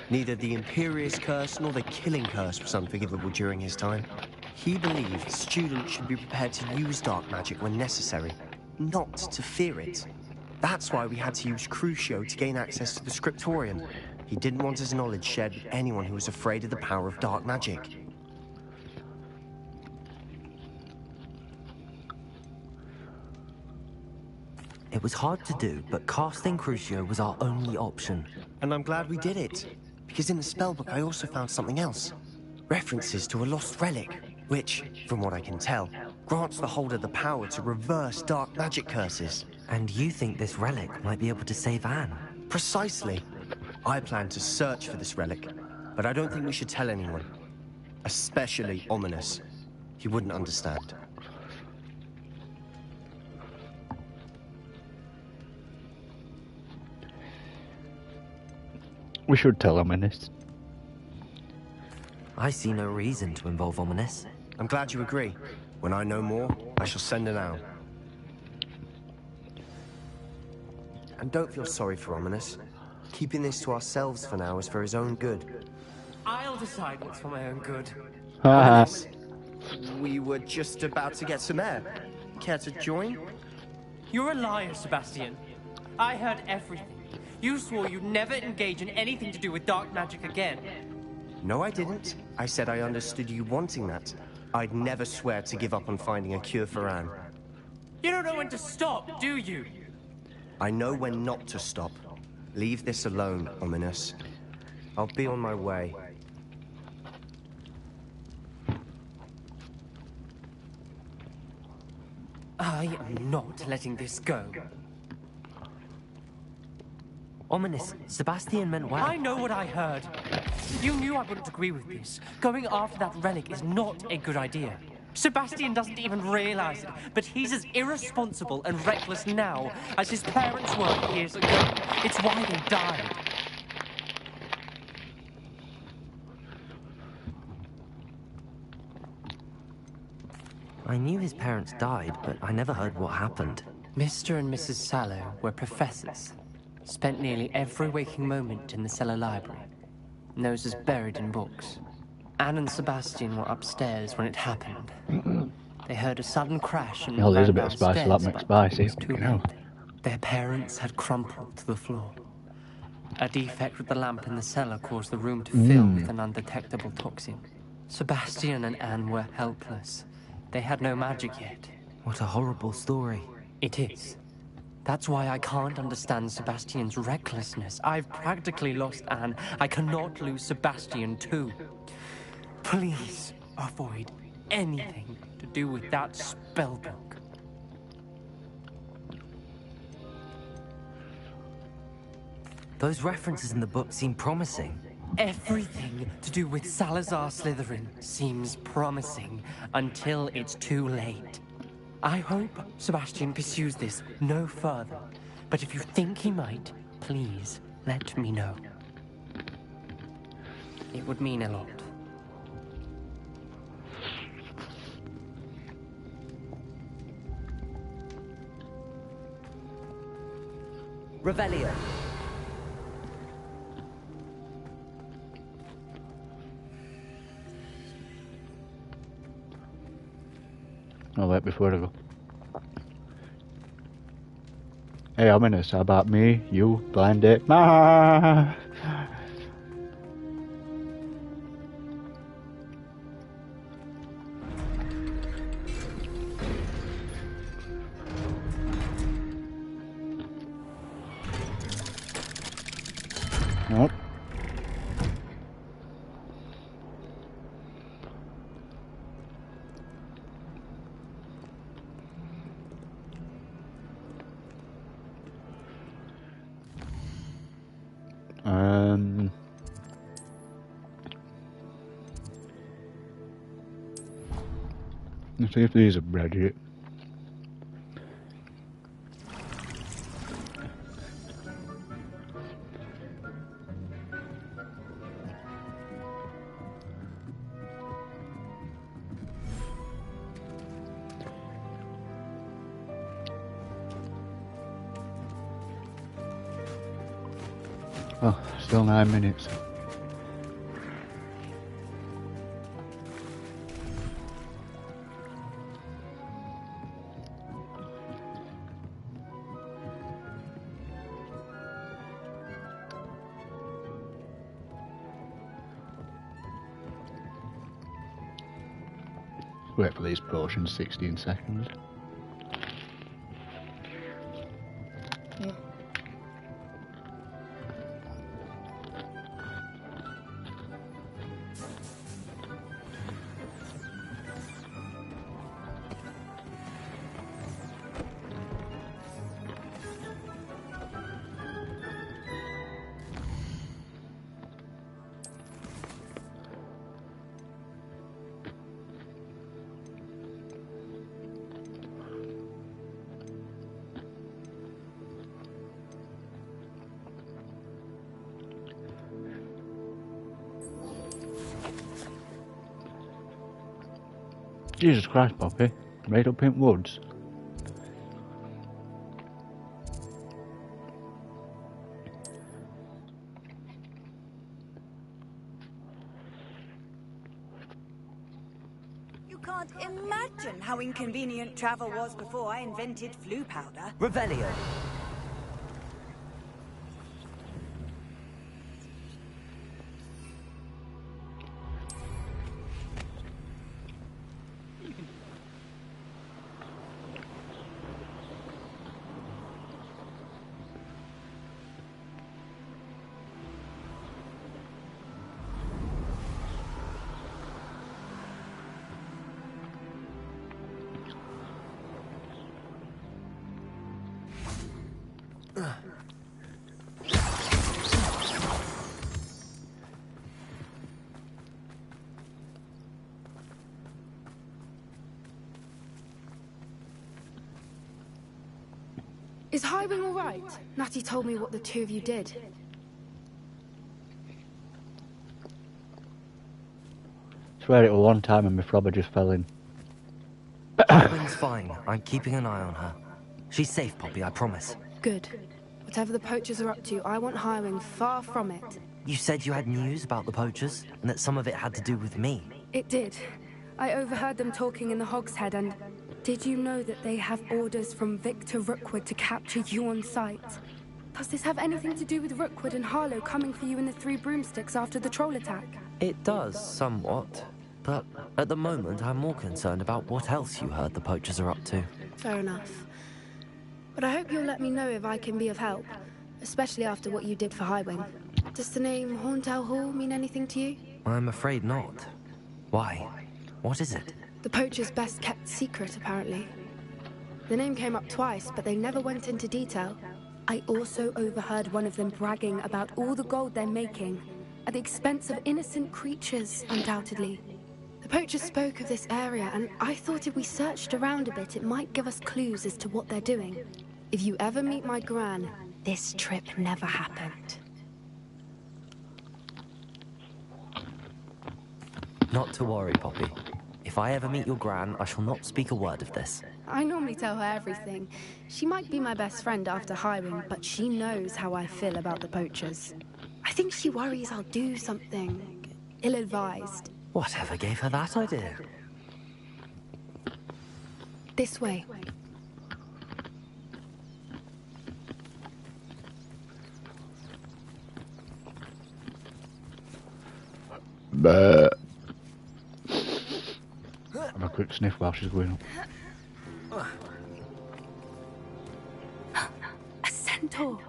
Neither the Imperious Curse nor the Killing Curse was unforgivable during his time. He believed students should be prepared to use dark magic when necessary, not to fear it. That's why we had to use Crucio to gain access to the scriptorium. He didn't want his knowledge shared with anyone who was afraid of the power of dark magic. It was hard to do, but casting Crucio was our only option. And I'm glad we did it, because in the spellbook I also found something else. References to a lost relic, which, from what I can tell, grants the holder the power to reverse dark magic curses. And you think this relic might be able to save Anne? Precisely. I plan to search for this relic, but I don't think we should tell anyone. Especially Ominous. He wouldn't understand. We should tell Ominous. I see no reason to involve Ominous. I'm glad you agree. When I know more, I shall send an owl. And don't feel sorry for Ominous. Keeping this to ourselves for now is for his own good. I'll decide what's for my own good. Ominous, we were just about to get some air. Care to join? You're a liar, Sebastian. I heard everything. You swore you'd never engage in anything to do with dark magic again. No, I didn't. I said I understood you wanting that. I'd never swear to give up on finding a cure for Anne. You don't know when to stop, do you? I know when not to stop. Leave this alone, Ominous. I'll be on my way. I am not letting this go. Ominous, Sebastian meant well. I know what I heard. You knew I wouldn't agree with this. Going after that relic is not a good idea. Sebastian doesn't even realize it, but he's as irresponsible and reckless now as his parents were years ago. It's why they died. I knew his parents died, but I never heard what happened. Mr. and Mrs. Sallow were professors. Spent nearly every waking moment in the cellar library. Noses buried in books. Anne and Sebastian were upstairs when it happened. They heard a sudden crash and Oh, there's a ran bit of spice, downstairs, that makes but spicy. it was too You know. late. Their parents had crumpled to the floor. A defect with the lamp in the cellar caused the room to fill with an undetectable toxin. Sebastian and Anne were helpless. They had no magic yet. What a horrible story. It is. That's why I can't understand Sebastian's recklessness. I've practically lost Anne. I cannot lose Sebastian too. Please avoid anything to do with that spellbook. Those references in the book seem promising. Everything to do with Salazar Slytherin seems promising until it's too late. I hope Sebastian pursues this no further, but if you think he might, please let me know. It would mean a lot. Revelio. I'll wait before I go. Hey, ominous. How about me? You, blind date? Ah! Nope. Let's see if these are bread yet. Oh, still 9 minutes. Wait for these potions, 16 seconds. Jesus Christ, Poppy. Made up in woods. You can't imagine how inconvenient travel was before I invented flu powder. Revelio. Is Highwing all right? Natty told me what the two of you did. Swear it was one time and my frobber just fell in. Highwing's fine. I'm keeping an eye on her. She's safe, Poppy, I promise. Good. Whatever the poachers are up to, I want Highwing far from it. You said you had news about the poachers, and that some of it had to do with me. It did. I overheard them talking in the Hogshead, and did you know that they have orders from Victor Rookwood to capture you on sight? Does this have anything to do with Rookwood and Harlow coming for you in the Three Broomsticks after the troll attack? It does, somewhat. But at the moment, I'm more concerned about what else you heard the poachers are up to. Fair enough. But I hope you'll let me know if I can be of help, especially after what you did for Highwing. Does the name Horntail Hall mean anything to you? I'm afraid not. Why? What is it? The poacher's best kept secret, apparently. The name came up twice, but they never went into detail. I also overheard one of them bragging about all the gold they're making, at the expense of innocent creatures, undoubtedly. The poacher spoke of this area, and I thought if we searched around a bit, it might give us clues as to what they're doing. If you ever meet my gran, this trip never happened. Not to worry, Poppy. If I ever meet your gran, I shall not speak a word of this. I normally tell her everything. She might be my best friend after Highwing, but she knows how I feel about the poachers. I think she worries I'll do something ill-advised. Whatever gave her that idea? This way. Have a quick sniff while she's going up. A centaur.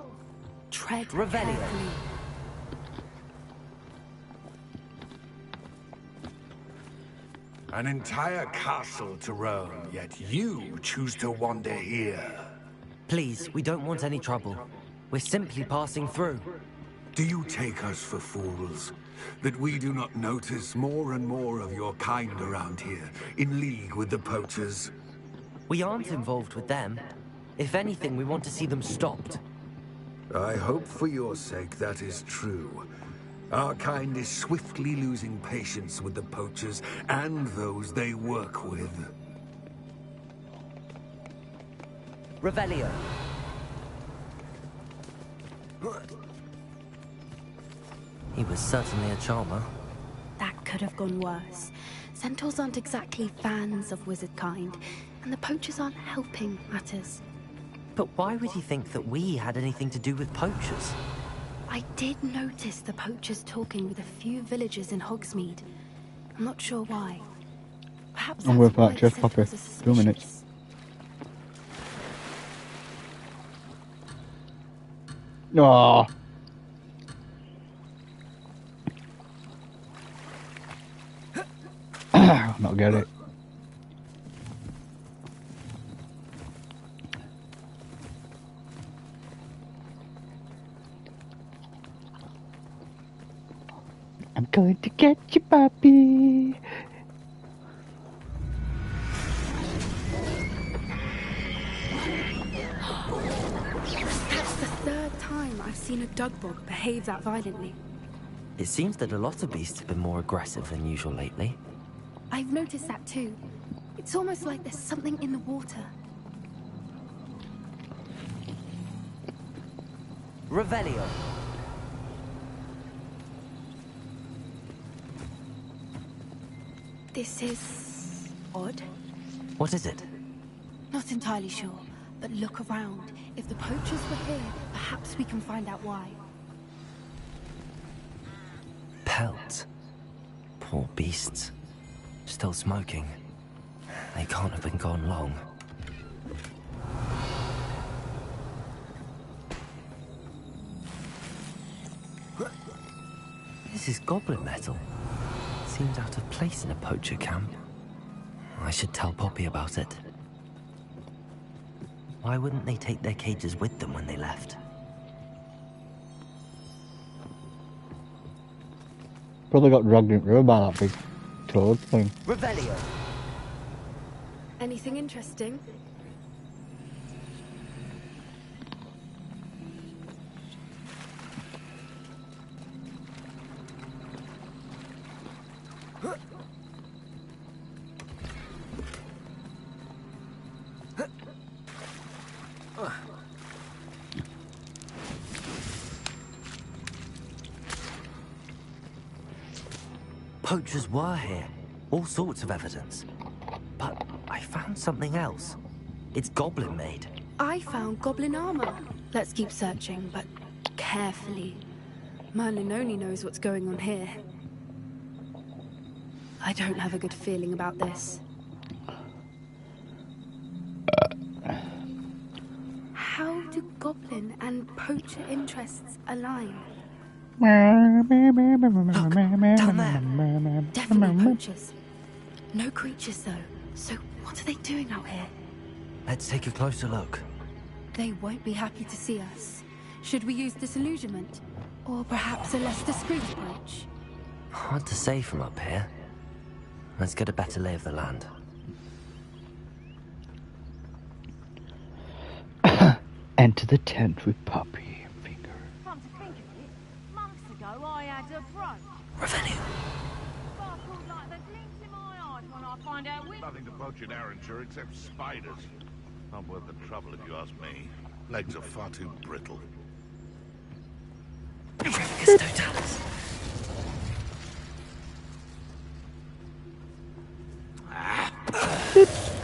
Tread Revelio. carefully. An entire castle to roam, yet you choose to wander here. Please, we don't want any trouble. We're simply passing through. Do you take us for fools? That we do not notice more and more of your kind around here, in league with the poachers? We aren't involved with them. If anything, we want to see them stopped. I hope for your sake that is true. Our kind is swiftly losing patience with the poachers and those they work with. Revelio. He was certainly a charmer. That could have gone worse. Centaurs aren't exactly fans of wizard kind, and the poachers aren't helping matters. But why would he think that we had anything to do with poachers? I did notice the poachers talking with a few villagers in Hogsmeade. I'm not sure why. Perhaps I'm that's with why that, Jeff the Poppy. Centaurs are 2 minutes. No. Not get it. I'm going to get you, puppy. That's the third time I've seen a dugbog behave that violently. It seems that a lot of beasts have been more aggressive than usual lately. I've noticed that too. It's almost like there's something in the water. Revelio. This is odd. What is it? Not entirely sure, but look around. If the poachers were here, perhaps we can find out why. Pelts. Poor beasts. Still smoking. They can't have been gone long. This is goblin metal. Seems out of place in a poacher camp. I should tell Poppy about it. Why wouldn't they take their cages with them when they left? Probably got dragged into the river by that big toad thing. Revelio. Anything interesting? Poachers were here. All sorts of evidence. But I found something else. It's goblin made. I found goblin armor. Let's keep searching, but carefully. Merlin only knows what's going on here. I don't have a good feeling about this. How do goblin and poacher interests align? Definitely poachers. No creatures though. So what are they doing out here? Let's take a closer look. They won't be happy to see us. Should we use disillusionment? Or perhaps a less discreet approach? Hard to say from up here. Let's get a better lay of the land. Enter the tent with Poppy and Finger. Come to think of it, months ago I had a brooch. Revenue. Sparkled like the glint in my eyes when I find out which... Nothing to poach in Arranshire except spiders. Not worth the trouble if you ask me. Legs are far too brittle. Totalis.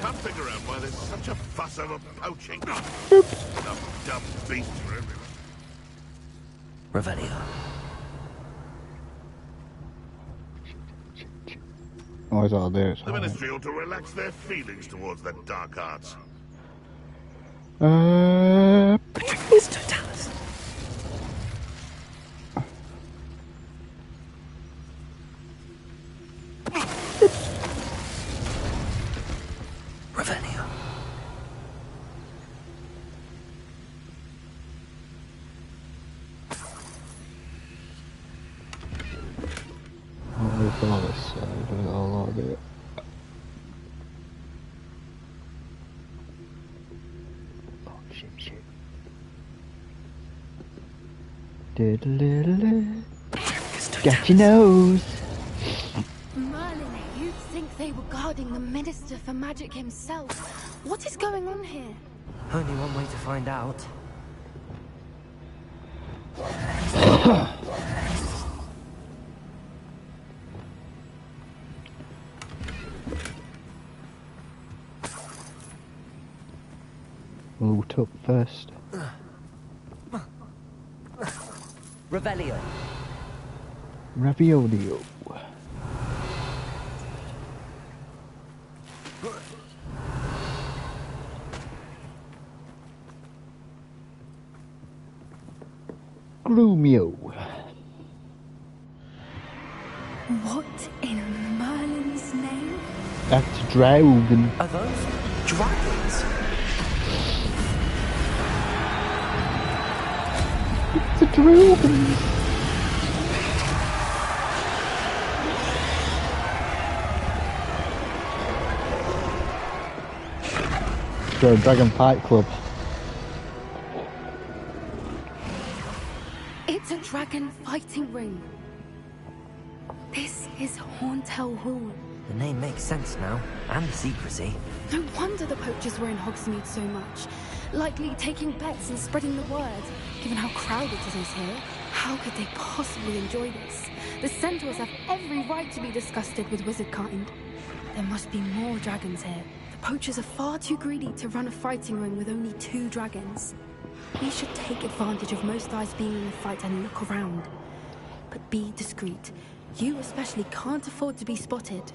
Can't figure out why there's such a fuss over poaching. Some dumb beasts for everyone. Revelio. Oh, it's all there. It's The all Ministry ought to relax their feelings towards the dark arts. there. Revelio. I'll move on this side and I'll load it. Oh, shit. Diddle-diddle-diddle. Got your nose. Merlin, you'd think they were guarding the Minister for Magic himself. What is going on here? Only one way to find out. Loot up first. Revelio. Raviolio. Gloomio. What in Merlin's name? That's Dragon. Are those dragons? It's a dragon. The Dragon Fight Club. It's a dragon fighting ring. This is Hauntel Hall. The name makes sense now, and the secrecy. No wonder the poachers were in Hogsmeade so much. Likely taking bets and spreading the word. Given how crowded it is here, how could they possibly enjoy this? The centaurs have every right to be disgusted with wizard kind. There must be more dragons here. The poachers are far too greedy to run a fighting ring with only 2 dragons. We should take advantage of most eyes being in the fight and look around. But be discreet. You especially can't afford to be spotted.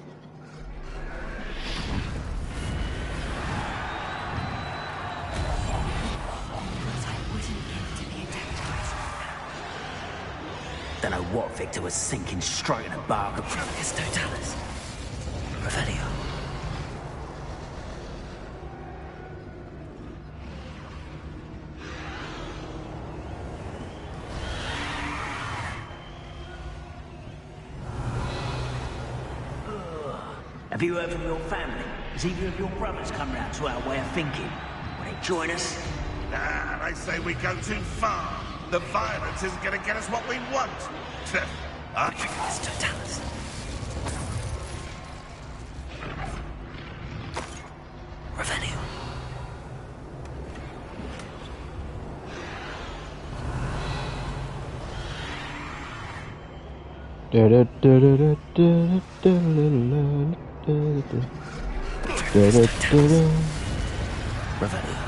Don't know what Victor was sinking straight in a bargain. It's Totalis. Revelio. Have you heard from your family? Has either of your brothers come round to our way of thinking? Will they join us? Nah, I say we go too far. The violence isn't going to get us what we want. It's Totalis. Revelio. Revelio.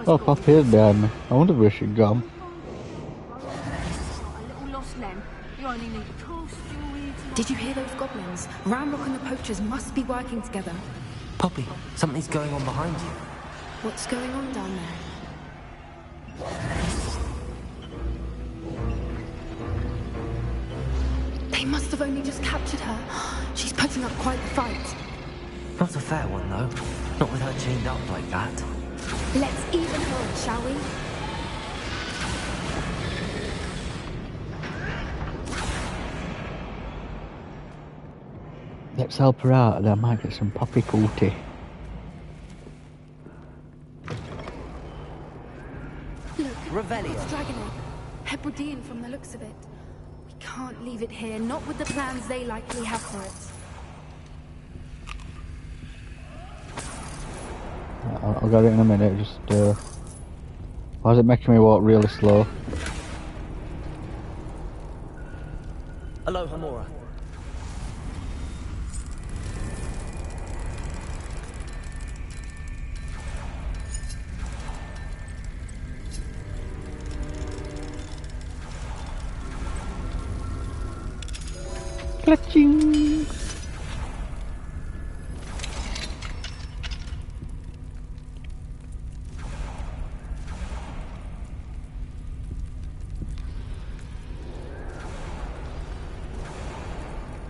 Oh, Poppy is behind me. I wonder where she'd gone. Did you hear those goblins? Ramrock and the poachers must be working together. Poppy, something's going on behind you. What's going on down there? They must have only just captured her. She's putting up quite the fight. Not a fair one, though. Not with her chained up like that. Let's even her, shall we? Let's help her out and I might get some poppy cootie. Look, Revelio. it's Dragonite. Hebridean from the looks of it. We can't leave it here, not with the plans they likely have for it. I'll get it in a minute, just why is it making me walk really slow? Aloha, Mora. Clutching.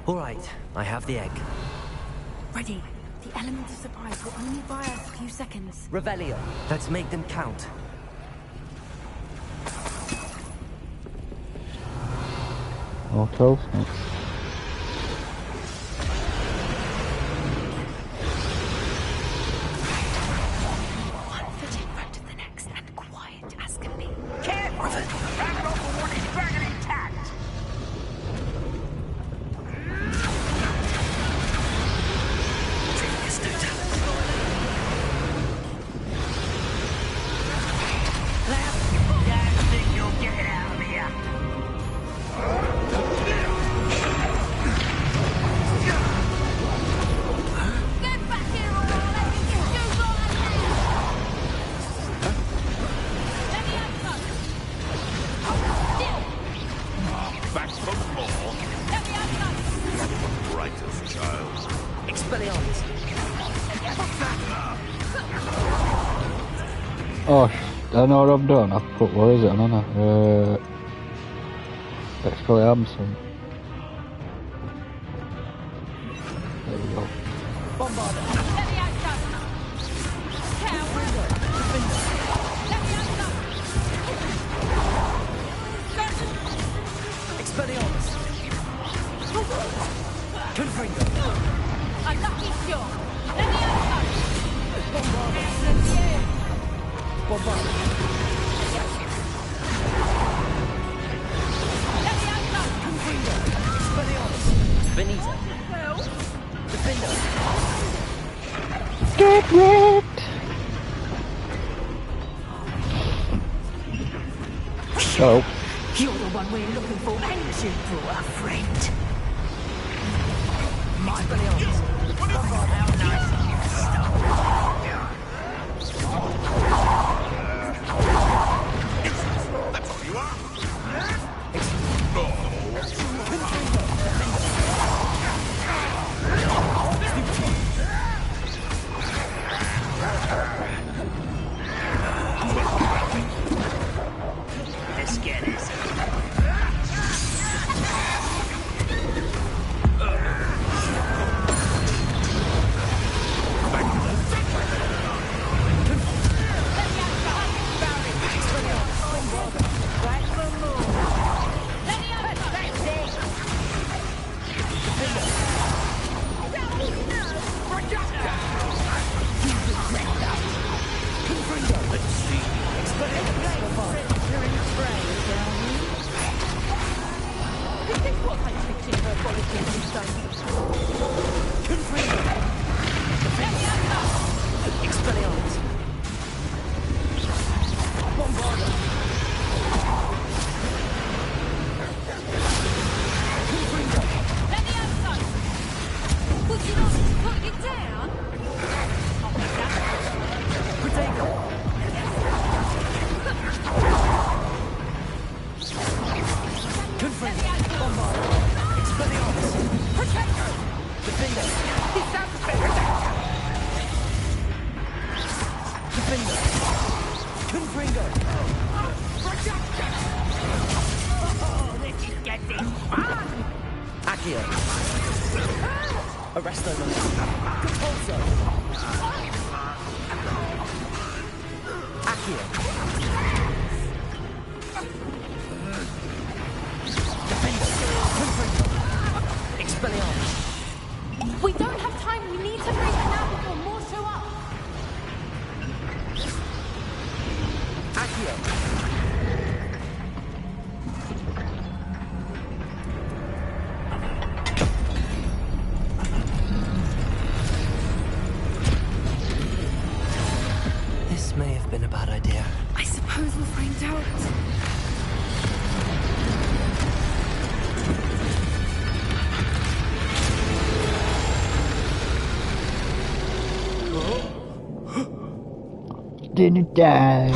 All right, I have the egg. Ready. The element of surprise will only buy us a few seconds. Revelio. Let's make them count. Oh, 12. Nice. One foot in front of the next and quiet as can be. Careful! Back off for one is dragon intact! I think you'll get out of here. Get back here or I'll let you get you right now! Let me have some! Back for more. Let me have some! Righteous child. Expelliarmus. Oh, I know what I've done. I've put, where is it? I don't know. Expelliarmus. There we go. Bombarder! Let me have some! Coward! Let me have some! Expelliarmus. Confringo. A lucky shot! Let me have some! Bombarder. Bombarder. Let me have some! Confringo. Expelliarmus. Benito. Defender. Get wrecked! Oh. You're the one we're looking for, ain't you, poor friend? My Expelliarmus. Bombarder. How nice of you to stop. That's all you are. Let's get this. Expelliarmus. Bombarder. Confringo. Let me have some! Would you not put it down? Protego. Confringo. Bombarder. Expelliarmus. Protector! Defender. He sounds better! Defender. Confringo. Oh, this is getting fun! Accio. Arresto Compulso. Accio. Defender. Confringo. Expelliarmus. We don't have time. We need to break it now before more show up. Accio. This may have been a bad idea. I suppose we'll find out. dinner time.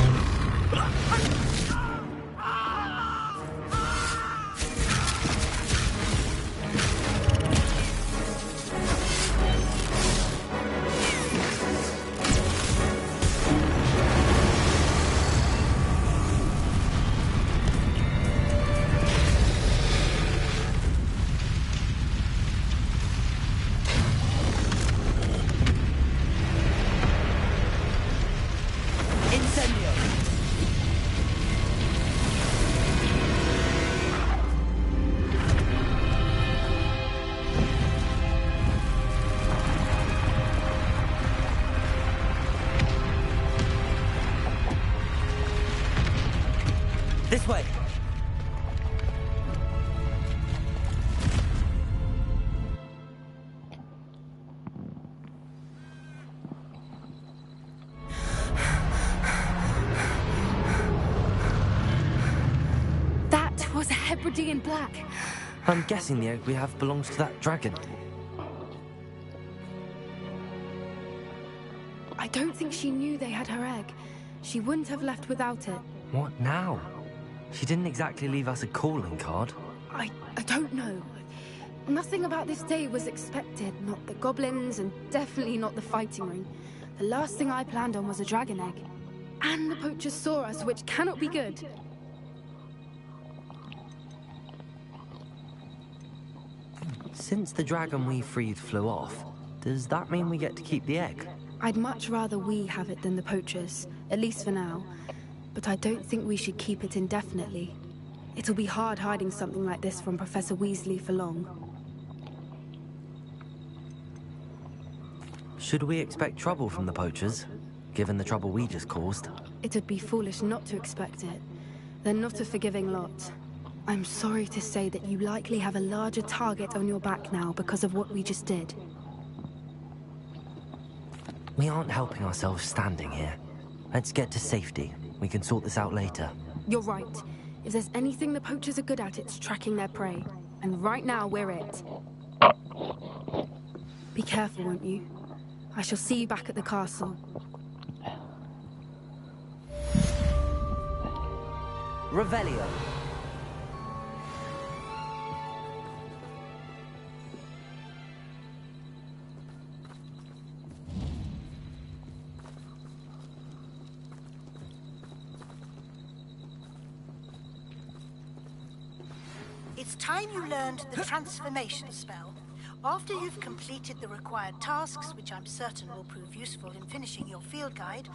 This way. That was a Hebridean black. I'm guessing the egg we have belongs to that dragon. I don't think she knew they had her egg. She wouldn't have left without it. What now? She didn't exactly leave us a calling card. I don't know. Nothing about this day was expected. Not the goblins, and definitely not the fighting ring. The last thing I planned on was a dragon egg. And the poachers saw us, which cannot be good. Since the dragon we freed flew off, does that mean we get to keep the egg? I'd much rather we have it than the poachers, at least for now. But I don't think we should keep it indefinitely. It'll be hard hiding something like this from Professor Weasley for long. Should we expect trouble from the poachers, given the trouble we just caused? It'd be foolish not to expect it. They're not a forgiving lot. I'm sorry to say that you likely have a larger target on your back now because of what we just did. We aren't helping ourselves standing here. Let's get to safety. We can sort this out later. You're right. If there's anything the poachers are good at, it's tracking their prey. And right now, we're it. Be careful, won't you? I shall see you back at the castle. Revelio. It's time you learned the transformation spell. After you've completed the required tasks, which I'm certain will prove useful in finishing your field guide,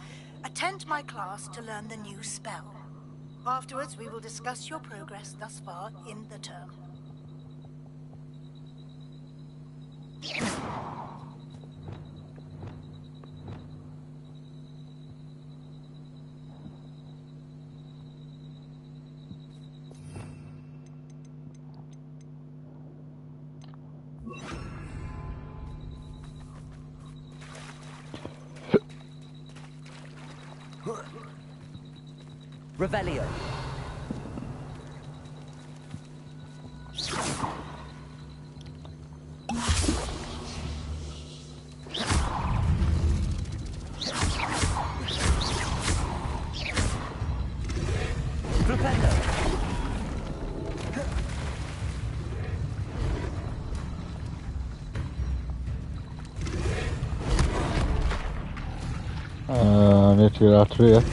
attend my class to learn the new spell. Afterwards, we will discuss your progress thus far in the term. Revelio. I need to get out of here.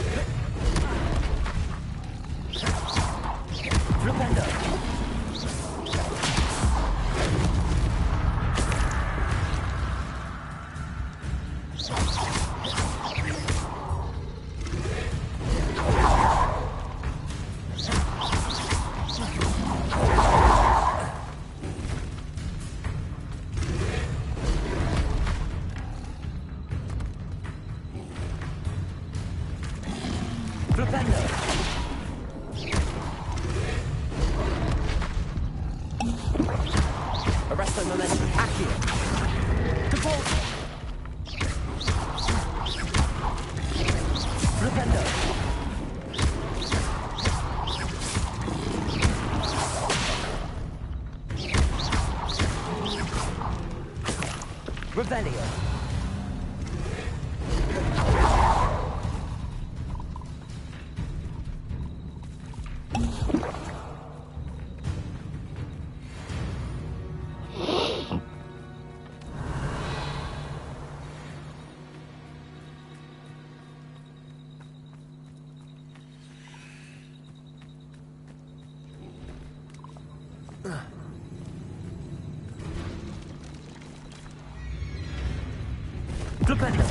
Arresto momentum. Accio. Default. Flipendo. Revelio. Flipendo.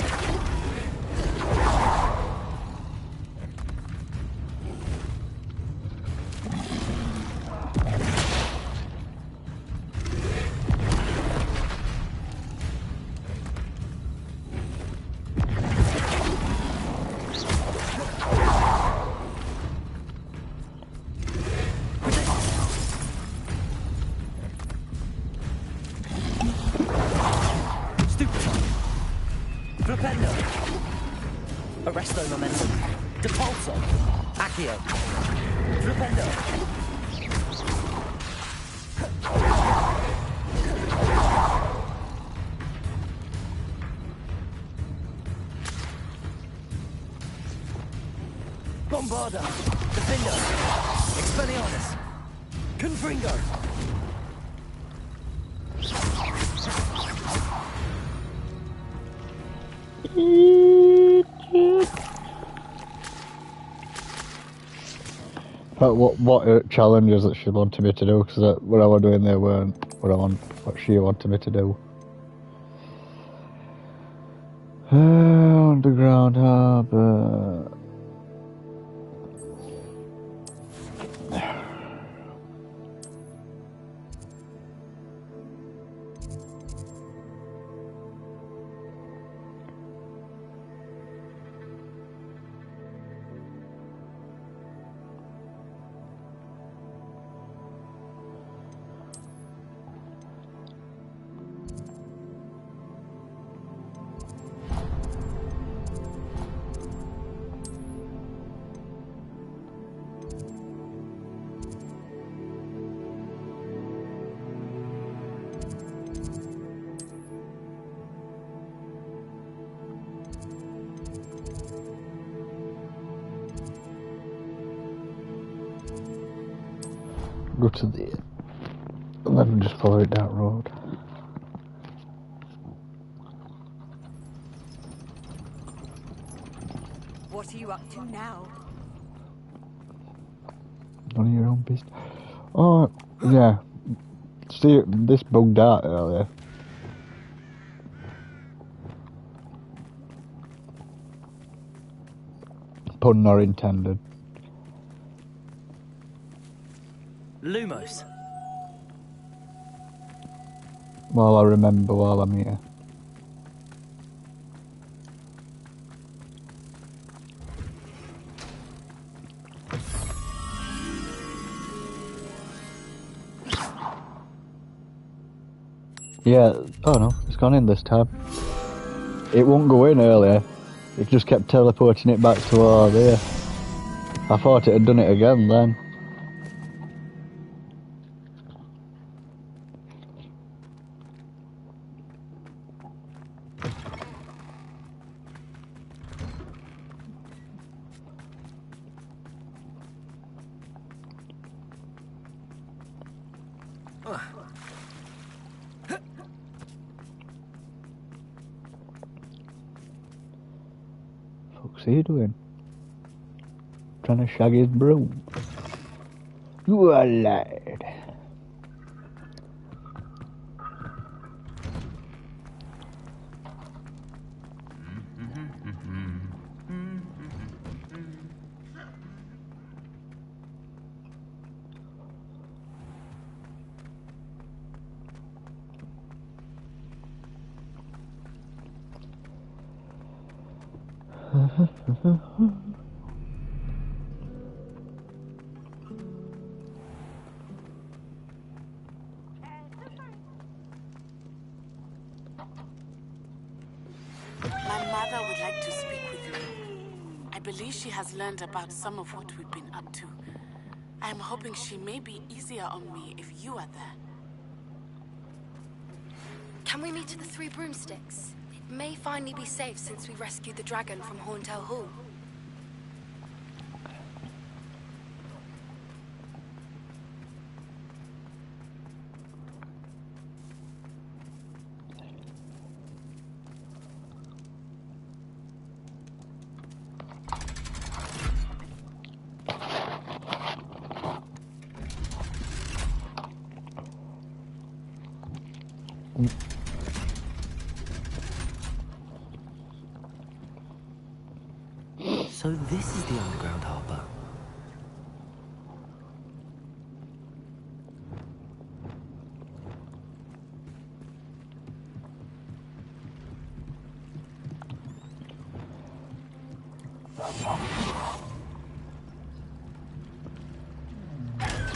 Flipendo. Arresto momentum. Depulso. Accio. Flipendo. Bombarda. Defendo. Expelliarmus. Confringo. But what challenges that she wanted me to do, because what I was doing there weren't what she wanted me to do. Underground harbour. Go to the, and then just follow it down road. What are you up to now? None of your own business. Oh, yeah. See, this bugged out earlier. Pun not intended. Lumos. While I remember while I'm here. Yeah, oh no, it's gone in this time. It won't go in earlier. It just kept teleporting it back to there. I thought it had done it again then. What's he doing? Trying to shag his broom. You are lad. My mother would like to speak with you. I believe she has learned about some of what we've been up to. I am hoping she may be easier on me if you are there. Can we meet at the Three Broomsticks? It may finally be safe since we rescued the dragon from Horntail Hall. So this is the underground harbour.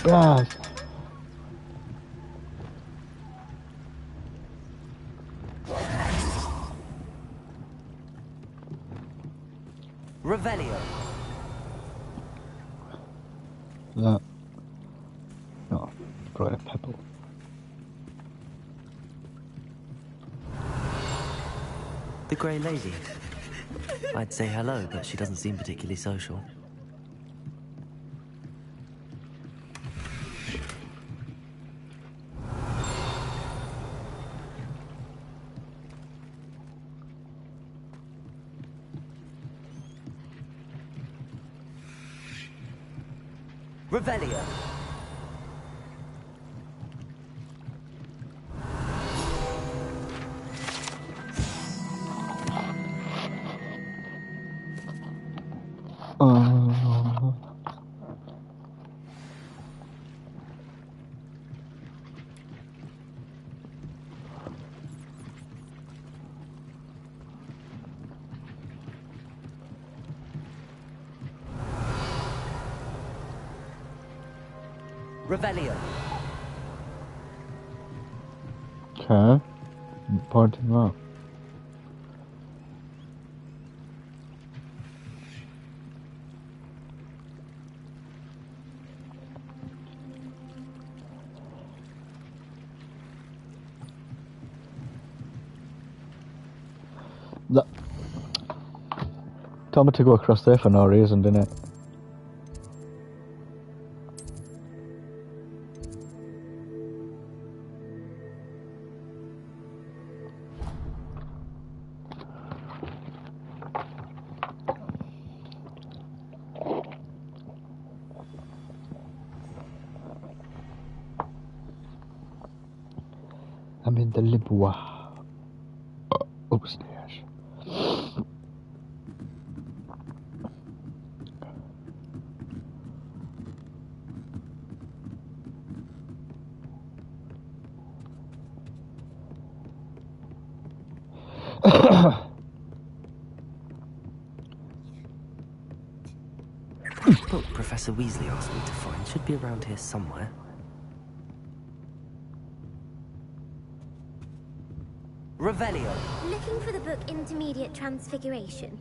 God. Revelio. That. No, got a pebble. The Grey Lady. I'd say hello, but she doesn't seem particularly social. Revelio. Revelio. Okay. Pointing up. That told me to go across there for no reason, didn't it? I'm in the Libwa. Upstairs. That book Professor Weasley asked me to find should be around here somewhere. Revelio. Looking for the book Intermediate Transfiguration?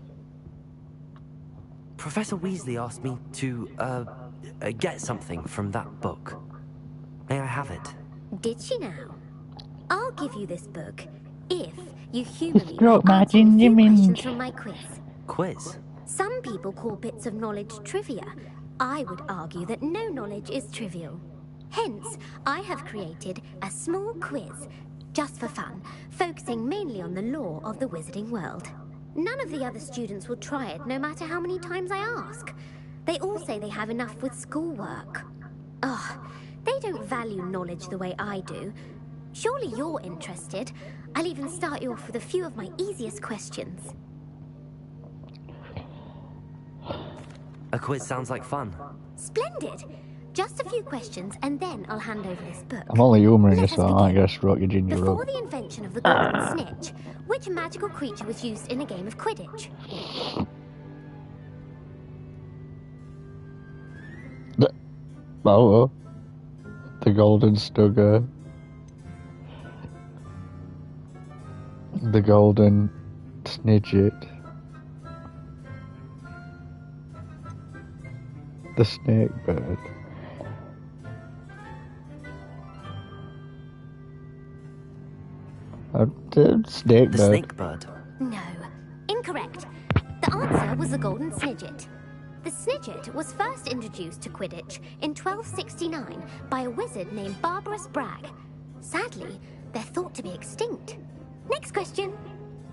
Professor Weasley asked me to, get something from that book. May I have it? Did she now? I'll give you this book if you humor me Stroke by my answering a few ginger questions minge. from my quiz. Quiz? Some people call bits of knowledge trivia. I would argue that no knowledge is trivial. Hence, I have created a small quiz, just for fun, focusing mainly on the lore of the wizarding world. None of the other students will try it, no matter how many times I ask. They all say they have enough with schoolwork. Ugh, they don't value knowledge the way I do. Surely you're interested. I'll even start you off with a few of my easiest questions. A quiz sounds like fun. Splendid! Just a few questions, and then I'll hand over this book. I'm only humouring you, so I guess stroke your ginger Before up. the invention of the golden snitch, which magical creature was used in a game of Quidditch? Oh, the golden stugger. The golden snidget. The snake bird. The snake The bird. snake bird. No, incorrect. The answer was the golden snidget. The snidget was first introduced to Quidditch in 1269 by a wizard named Barbarous Bragg. Sadly, they're thought to be extinct. Next question.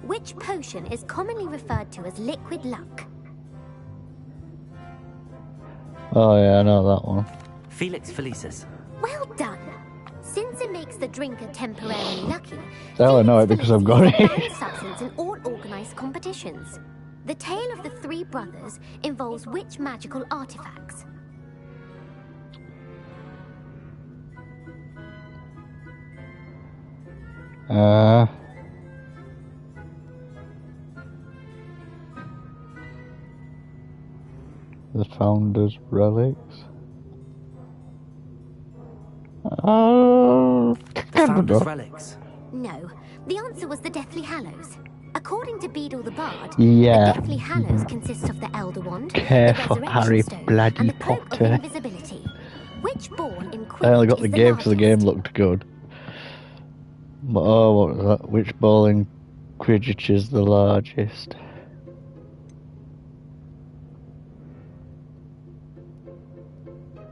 Which potion is commonly referred to as liquid luck? Oh yeah, I know that one. Felix Felicis. Well done. Since it makes the drinker temporarily lucky, Hell, I know it because I've got it's a it. banned substance in all organized competitions. The tale of the three brothers involves which magical artifacts? The Founder's Relics. The Founder's Relics? No, the answer was the Deathly Hallows. According to Beedle the Bard, Yeah. the Deathly Hallows consist of the Elder Wand, the Careful, Resurrection Harry Stone, bloody and the Cloak of Potter. Invisibility. Which ball in I only Quidditch got is the the game because the game largest? looked good. But, oh, what was that? Which ball in Quidditch is the largest?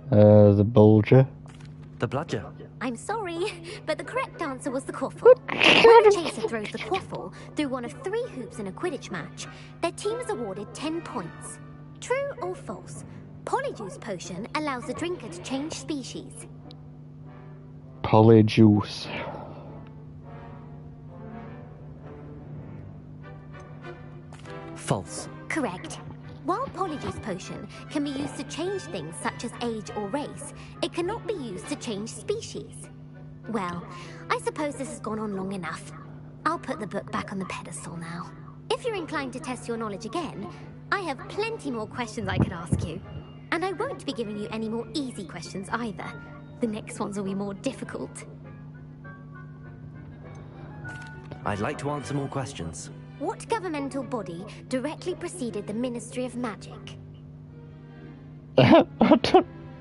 The Bulger. The Bludger. I'm sorry, but the correct answer was the Quaffle. When a chaser throws the Quaffle through one of 3 hoops in a Quidditch match, their team is awarded 10 points. True or false? Polyjuice Potion allows the drinker to change species. Polyjuice. False. Correct. While Polyjuice Potion can be used to change things such as age or race, it cannot be used to change species. Well, I suppose this has gone on long enough. I'll put the book back on the pedestal now. If you're inclined to test your knowledge again, I have plenty more questions I could ask you. And I won't be giving you any more easy questions either. The next ones will be more difficult. I'd like to answer more questions. What governmental body directly preceded the Ministry of Magic? I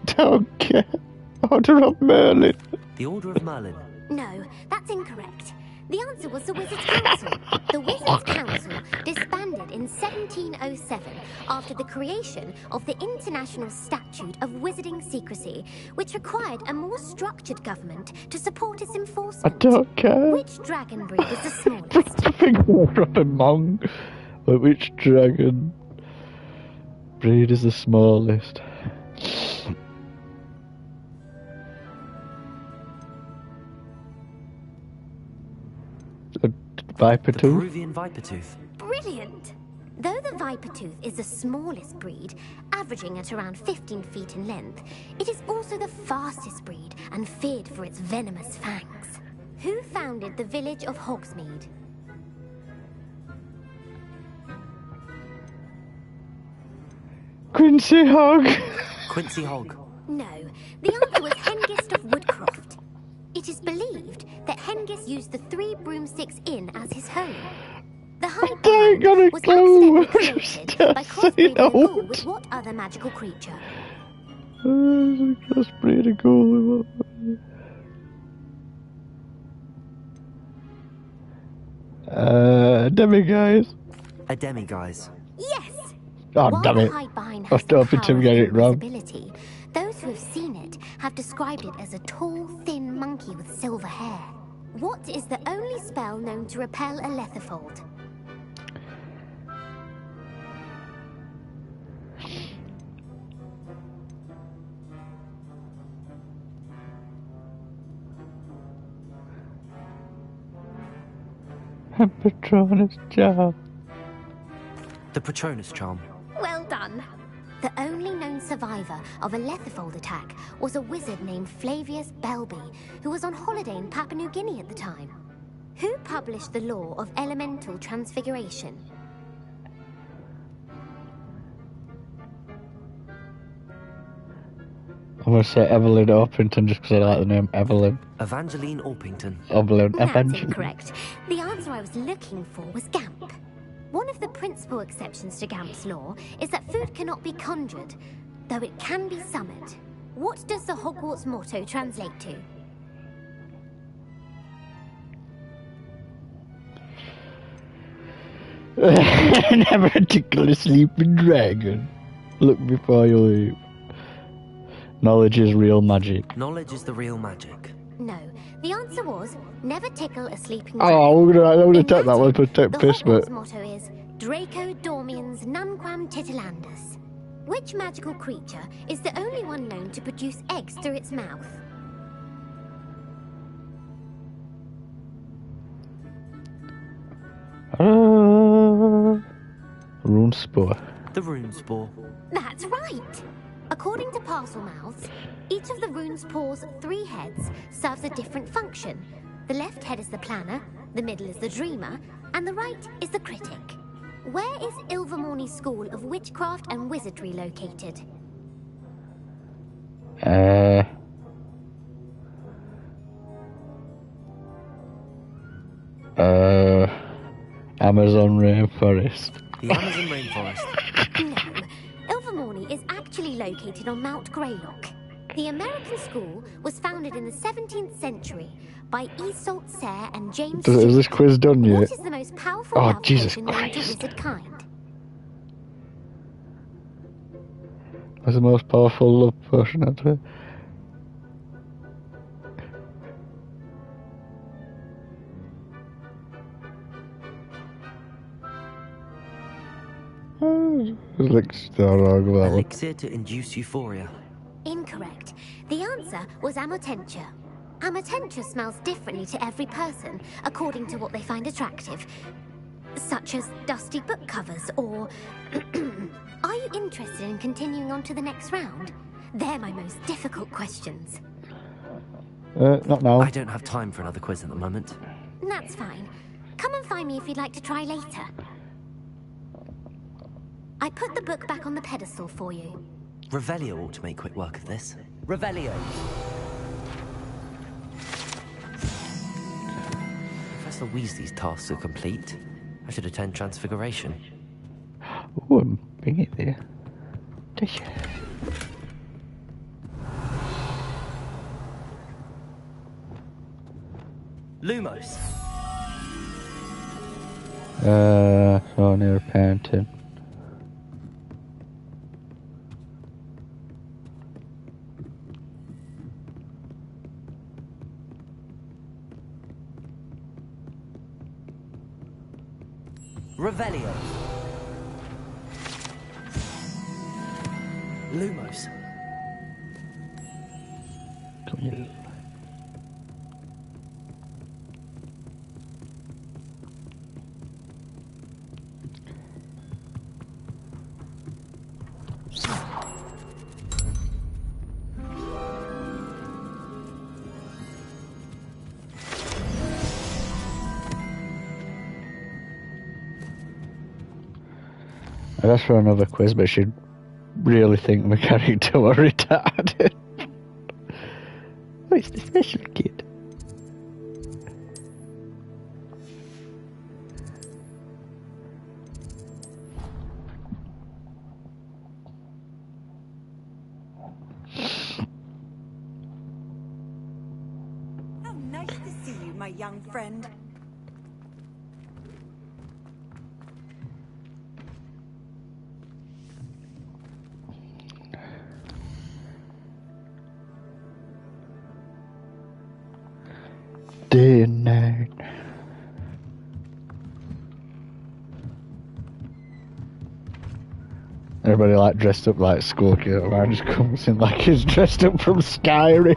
don't care. Order of Merlin. The Order of Merlin. No, that's incorrect. The answer was the Wizards' Council. The Wizards' Council disbanded in 1707 after the creation of the International Statute of Wizarding Secrecy, which required a more structured government to support its enforcement. I don't care. Which dragon breed is the smallest? I think Order of Among. But which dragon breed is the smallest? Viper The tooth? Peruvian Viper Tooth. Brilliant! Though the Viper Tooth is the smallest breed, averaging at around 15 feet in length, it is also the fastest breed and feared for its venomous fangs. Who founded the village of Hogsmeade? Quincy Hogg. Quincy Hogg. No, the answer was Hengist of Woodcroft. It is believed that Hengist used the 3 Broomsticks Inn as his home. The High Ground was accidentally created by crossbreeding a ghoul with what other magical creature? Crossbreed a ghoul with what? Demiguise. A Demiguise. Yes! Oh, While damn the it. Highbind I has was the hoping to power get of it wrong. invisibility, those who have seen it have described it as a tall, thin monkey with silver hair. What is the only spell known to repel a letherfold? Patronus Charm. The Patronus Charm. Well done. The only known survivor of a letherfold attack was a wizard named Flavius Belby, who was on holiday in Papua New Guinea at the time. Who published the law of elemental transfiguration? I'm going to say Evelyn Orpington just because I like the name Evelyn. Evangeline Orpington. Evelyn. That's Evangeline. incorrect. The answer I was looking for was Gamp. One of the principal exceptions to Gamp's law is that food cannot be conjured, though it can be summoned. What does the Hogwarts motto translate to? Never tickle a sleeping dragon. Look before you leap. Knowledge is real magic. Knowledge is the real magic. No, the answer was never tickle a sleeping Oh, dragon. I'm gonna In take that one for take The piss, Hogwarts but motto is Draco Dormiens Nunquam Titilandus. Which magical creature is the only one known to produce eggs through its mouth? rune spore. The rune spore. That's right! According to parcel mouths, each of the rune spore's 3 heads serves a different function. The left head is the planner, the middle is the dreamer, and the right is the critic. Where is Ilvermorny's School of Witchcraft and Wizardry located? Amazon rainforest. The Amazon rainforest. No, Ilvermorny is actually located on Mount Greylock. The American school was founded in the 17th century by Isolde Sayre and James Is this quiz done yet? What is the most powerful love Jesus potion known to Christ. wizard kind? What's the most powerful love potion out there? Elixir to induce euphoria. Incorrect. The answer was Amotentia. Amotentia smells differently to every person, according to what they find attractive. Such as dusty book covers, or... Are you interested in continuing on to the next round? They're my most difficult questions. Not now. I don't have time for another quiz at the moment. That's fine. Come and find me if you'd like to try later. I put the book back on the pedestal for you. Revelio ought to make quick work of this. Revelio. Professor Weasley's tasks are complete. I should attend Transfiguration. Oh, bring it there. Lumos. So near parenting. Revelio. Lumos. I asked for another quiz, but she'd really think my character were retarded. Oh, it's the special kid. How nice to see you, my young friend. Day and night. Everybody like dressed up like school kid. Man just comes in like he's dressed up from Skyrim.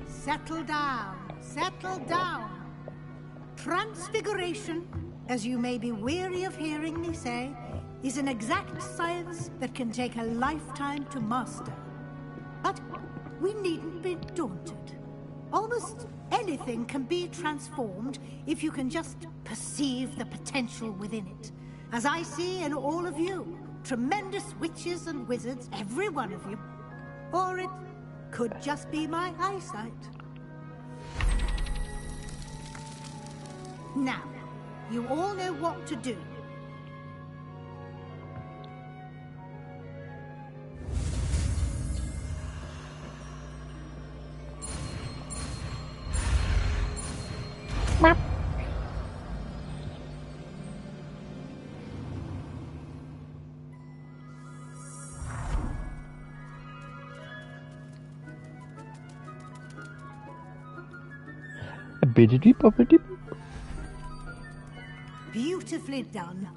Settle down, settle down. Transfiguration, as you may be weary of hearing me say, is an exact science that can take a lifetime to master. But we needn't be daunted. Almost anything can be transformed if you can just perceive the potential within it. As I see in all of you, tremendous witches and wizards, every one of you. Or it could just be my eyesight. Now, you all know what to do. Beautifully done.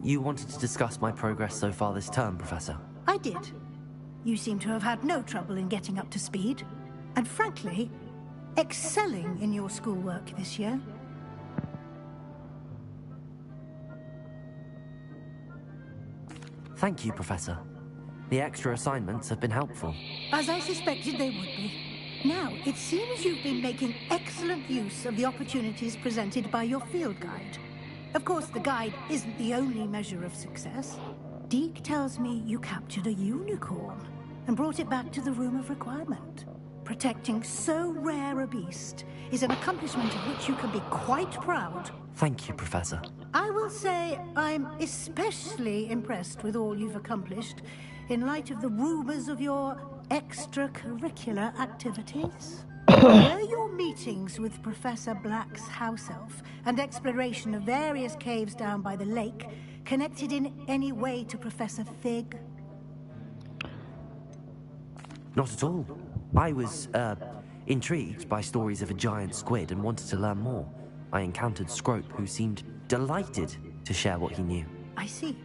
You wanted to discuss my progress so far this term, Professor? I did. You seem to have had no trouble in getting up to speed. And frankly, excelling in your schoolwork this year. Thank you, Professor. The extra assignments have been helpful. As I suspected they would be. Now, it seems you've been making excellent use of the opportunities presented by your field guide. Of course, the guide isn't the only measure of success. Deke tells me you captured a unicorn and brought it back to the Room of Requirement. Protecting so rare a beast is an accomplishment of which you can be quite proud. Thank you, Professor. I will say I'm especially impressed with all you've accomplished in light of the rumors of your extracurricular activities. Were your meetings with Professor Black's house elf and exploration of various caves down by the lake connected in any way to Professor Fig? Not at all. I was, intrigued by stories of a giant squid and wanted to learn more. I encountered Scrope, who seemed delighted to share what he knew. I see.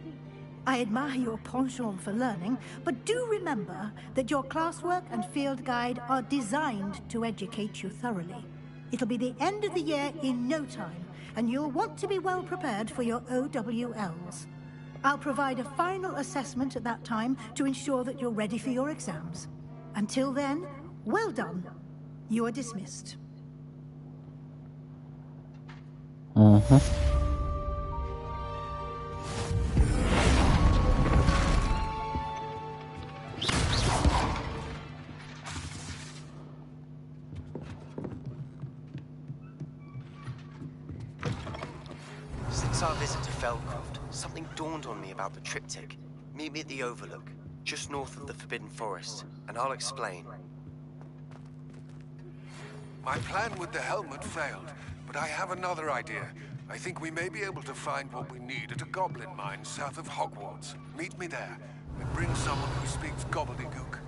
I admire your penchant for learning, but do remember that your classwork and field guide are designed to educate you thoroughly. It'll be the end of the year in no time, and you'll want to be well prepared for your OWLs. I'll provide a final assessment at that time to ensure that you're ready for your exams. Until then, well done. You are dismissed. Uh-huh. Since our visit to Feldcroft, something dawned on me about the triptych. Meet me at the Overlook, just north of the Forbidden Forest, and I'll explain. My plan with the helmet failed, but I have another idea. I think we may be able to find what we need at a goblin mine south of Hogwarts. Meet me there, and bring someone who speaks gobbledygook.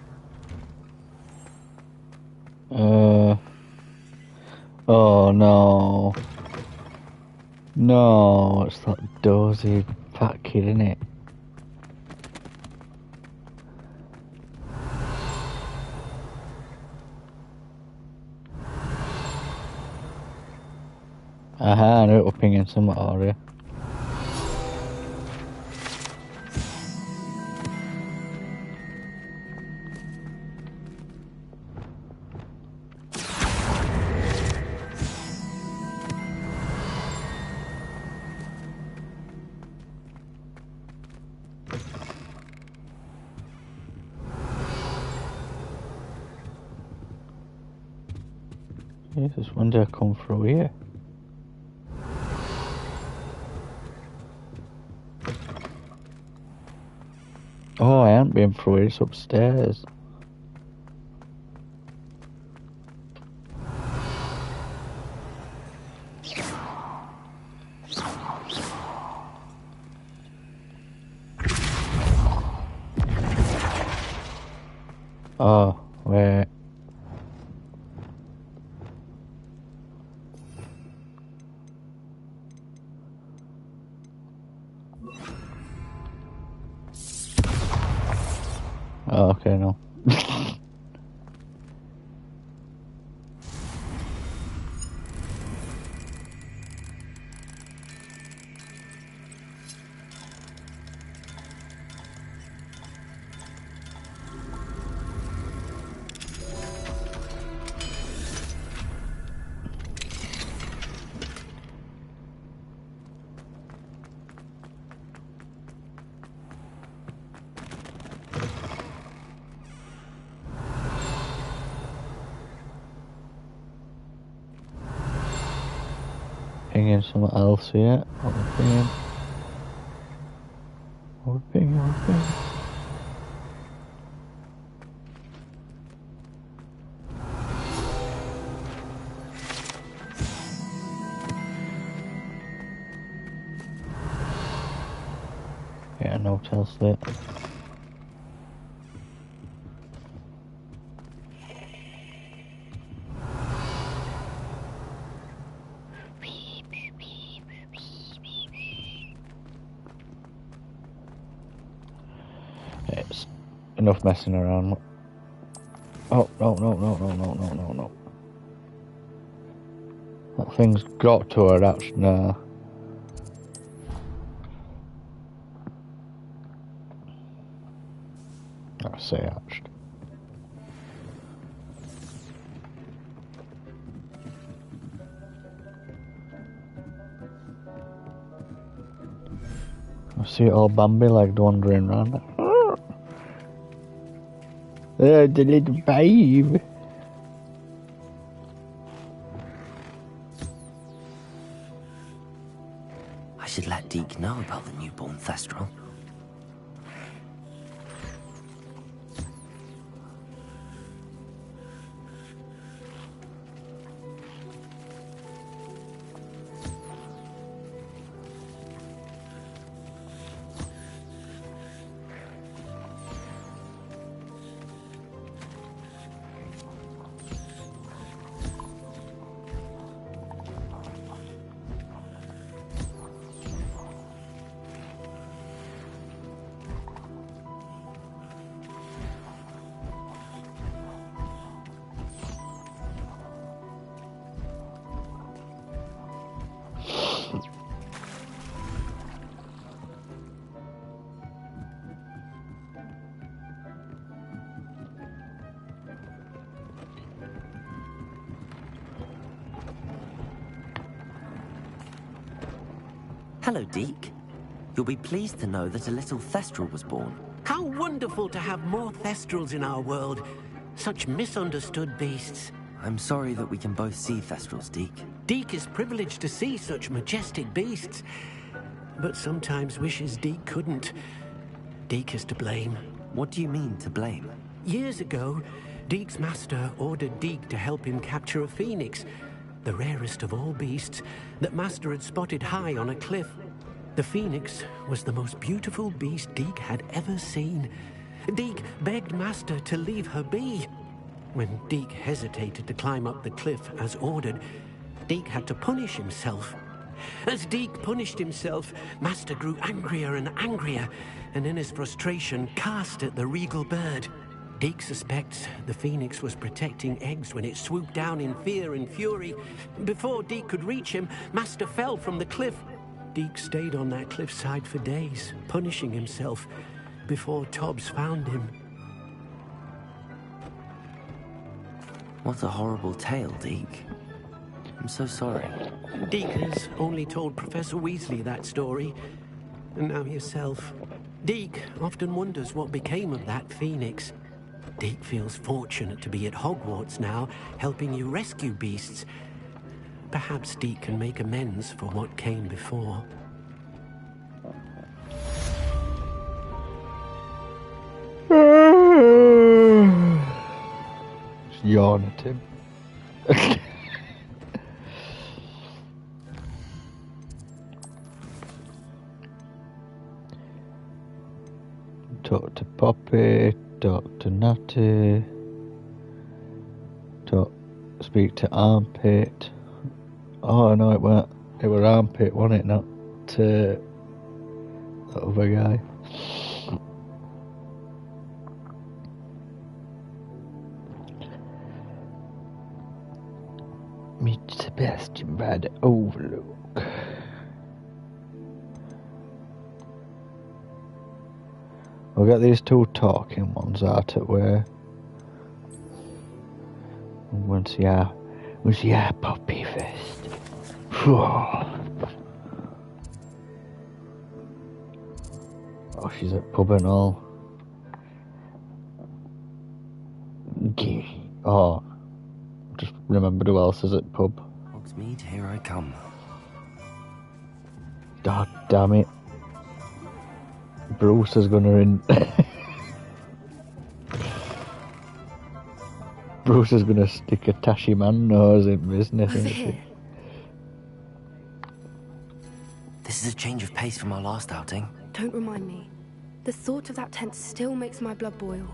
Oh no. No, it's that dozy fat kid, isn't it? Aha, I knew it was pinging somewhere already. Jesus, when did I come through here? Oh, I haven't been through it, it's upstairs. Oh, wait. Oh, okay, no. Pinging something else here. What am I pinging? Yeah, no tell slate. It's enough messing around. Oh, no. That thing's got to her, that's now. I say hatched. I see it all Bambi-legged wandering around. Oh, the little babe. I should let Deke know about the newborn Thestral. Hello, Deke. You'll be pleased to know that a little Thestral was born. How wonderful to have more Thestrals in our world. Such misunderstood beasts. I'm sorry that we can both see Thestrals, Deke. Deke is privileged to see such majestic beasts, but sometimes wishes Deke couldn't. Deke is to blame. What do you mean, to blame? Years ago, Deke's master ordered Deke to help him capture a phoenix, the rarest of all beasts, that Master had spotted high on a cliff. The phoenix was the most beautiful beast Deke had ever seen. Deke begged Master to leave her be. When Deke hesitated to climb up the cliff as ordered, Deke had to punish himself. As Deke punished himself, Master grew angrier and angrier, and in his frustration cast at the regal bird. Deke suspects the phoenix was protecting eggs when it swooped down in fear and fury. Before Deke could reach him, Master fell from the cliff. Deke stayed on that cliffside for days, punishing himself, before Tobbs found him. What a horrible tale, Deke. I'm so sorry. Deke has only told Professor Weasley that story, and now yourself. Deke often wonders what became of that phoenix. Deke feels fortunate to be at Hogwarts now, helping you rescue beasts. Perhaps Deke can make amends for what came before. Just yawn at him. Talk to Poppy, talk to Natty, speak to Armpit. Oh no, it was Armpit, wasn't it? Not that other guy. Meet Sebastian by the Overlook. We'll get these two talking ones out of where. We'll see our Poppy first. Oh, she's at pub and all. Oh, just remembered who else is at pub. Hogsmeade, here I come. God damn it. Bruce is gonna Bruce is gonna stick a Tashi man nose in business, Over isn't here. he? This is a change of pace from our last outing. Don't remind me. The thought of that tent still makes my blood boil.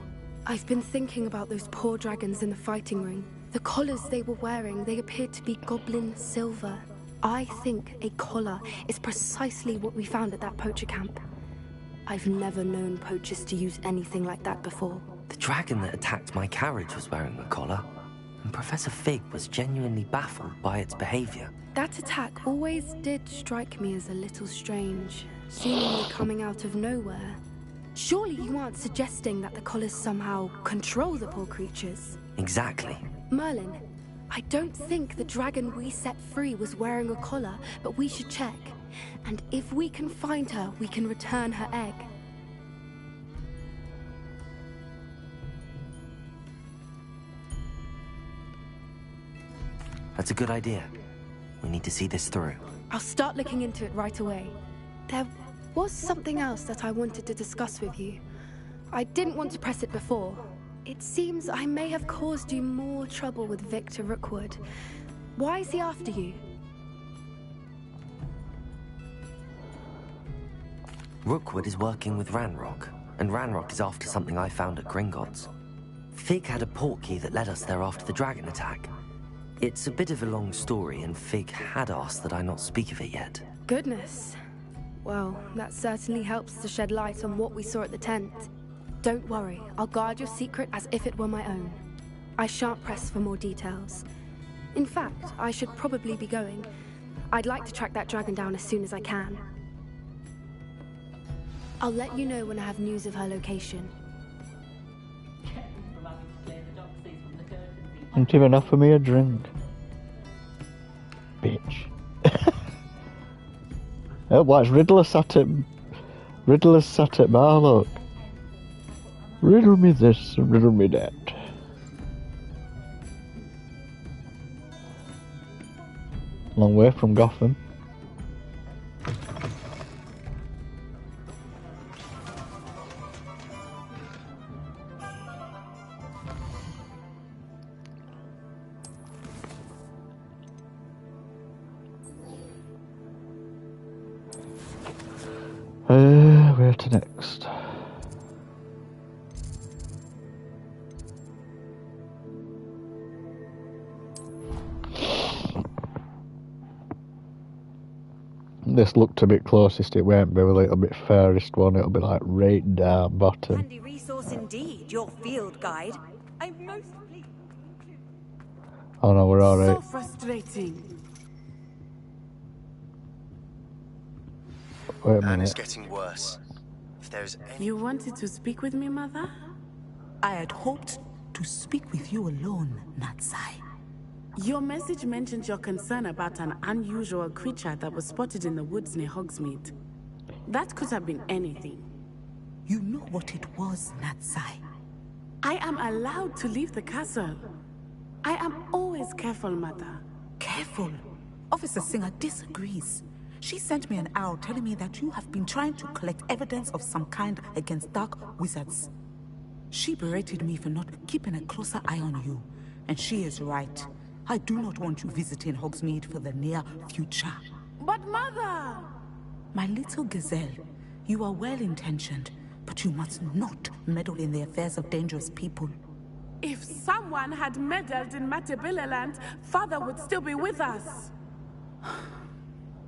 I've been thinking about those poor dragons in the fighting ring. The collars they were wearing, they appeared to be goblin silver. I think a collar is precisely what we found at that poacher camp. I've never known poachers to use anything like that before. The dragon that attacked my carriage was wearing a collar, and Professor Fig was genuinely baffled by its behavior. That attack always did strike me as a little strange, seemingly coming out of nowhere. Surely you aren't suggesting that the collars somehow control the poor creatures? Exactly. Merlin, I don't think the dragon we set free was wearing a collar, but we should check. And if we can find her, we can return her egg. That's a good idea. We need to see this through. I'll start looking into it right away. There was something else that I wanted to discuss with you. I didn't want to press it before. It seems I may have caused you more trouble with Victor Rookwood. Why is he after you? Rookwood is working with Ranrock, and Ranrock is after something I found at Gringotts. Fig had a port key that led us there after the dragon attack. It's a bit of a long story, and Fig had asked that I not speak of it yet. Goodness. Well, that certainly helps to shed light on what we saw at the tent. Don't worry, I'll guard your secret as if it were my own. I shan't press for more details. In fact, I should probably be going. I'd like to track that dragon down as soon as I can. I'll let you know when I have news of her location. Didn't even offer me a drink. Bitch. Oh, watch Riddler sat at bar, look. Riddle me this and riddle me that. Long way from Gotham. Where to next? This looked a bit closest, it won't be a little bit furthest one, it'll be like right down bottom. Handy resource indeed, your field guide. I'm most pleased. Oh no, we're alright. So frustrating. Wait a And it's minute. getting worse. If there's any... You wanted to speak with me, Mother? I had hoped to speak with you alone, Natsai. Your message mentioned your concern about an unusual creature that was spotted in the woods near Hogsmeade. That could have been anything. You know what it was, Natsai. I am allowed to leave the castle. I am always careful, Mother. Careful. Officer Singer disagrees. She sent me an owl telling me that you have been trying to collect evidence of some kind against dark wizards. She berated me for not keeping a closer eye on you. And she is right. I do not want you visiting Hogsmeade for the near future. But Mother! My little gazelle, you are well-intentioned, but you must not meddle in the affairs of dangerous people. If someone had meddled in Matabeleland, Father would still be with us.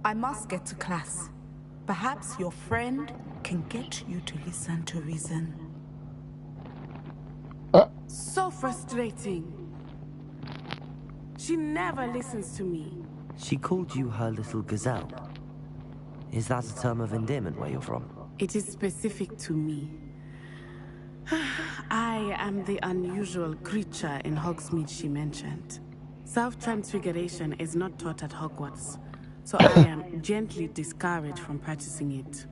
I must get to class. Perhaps your friend can get you to listen to reason. So frustrating. She never listens to me. She called you her little gazelle. Is that a term of endearment where you're from? It is specific to me. I am the unusual creature in Hogsmeade she mentioned. Self-transfiguration is not taught at Hogwarts, so I am gently discouraged from practicing it.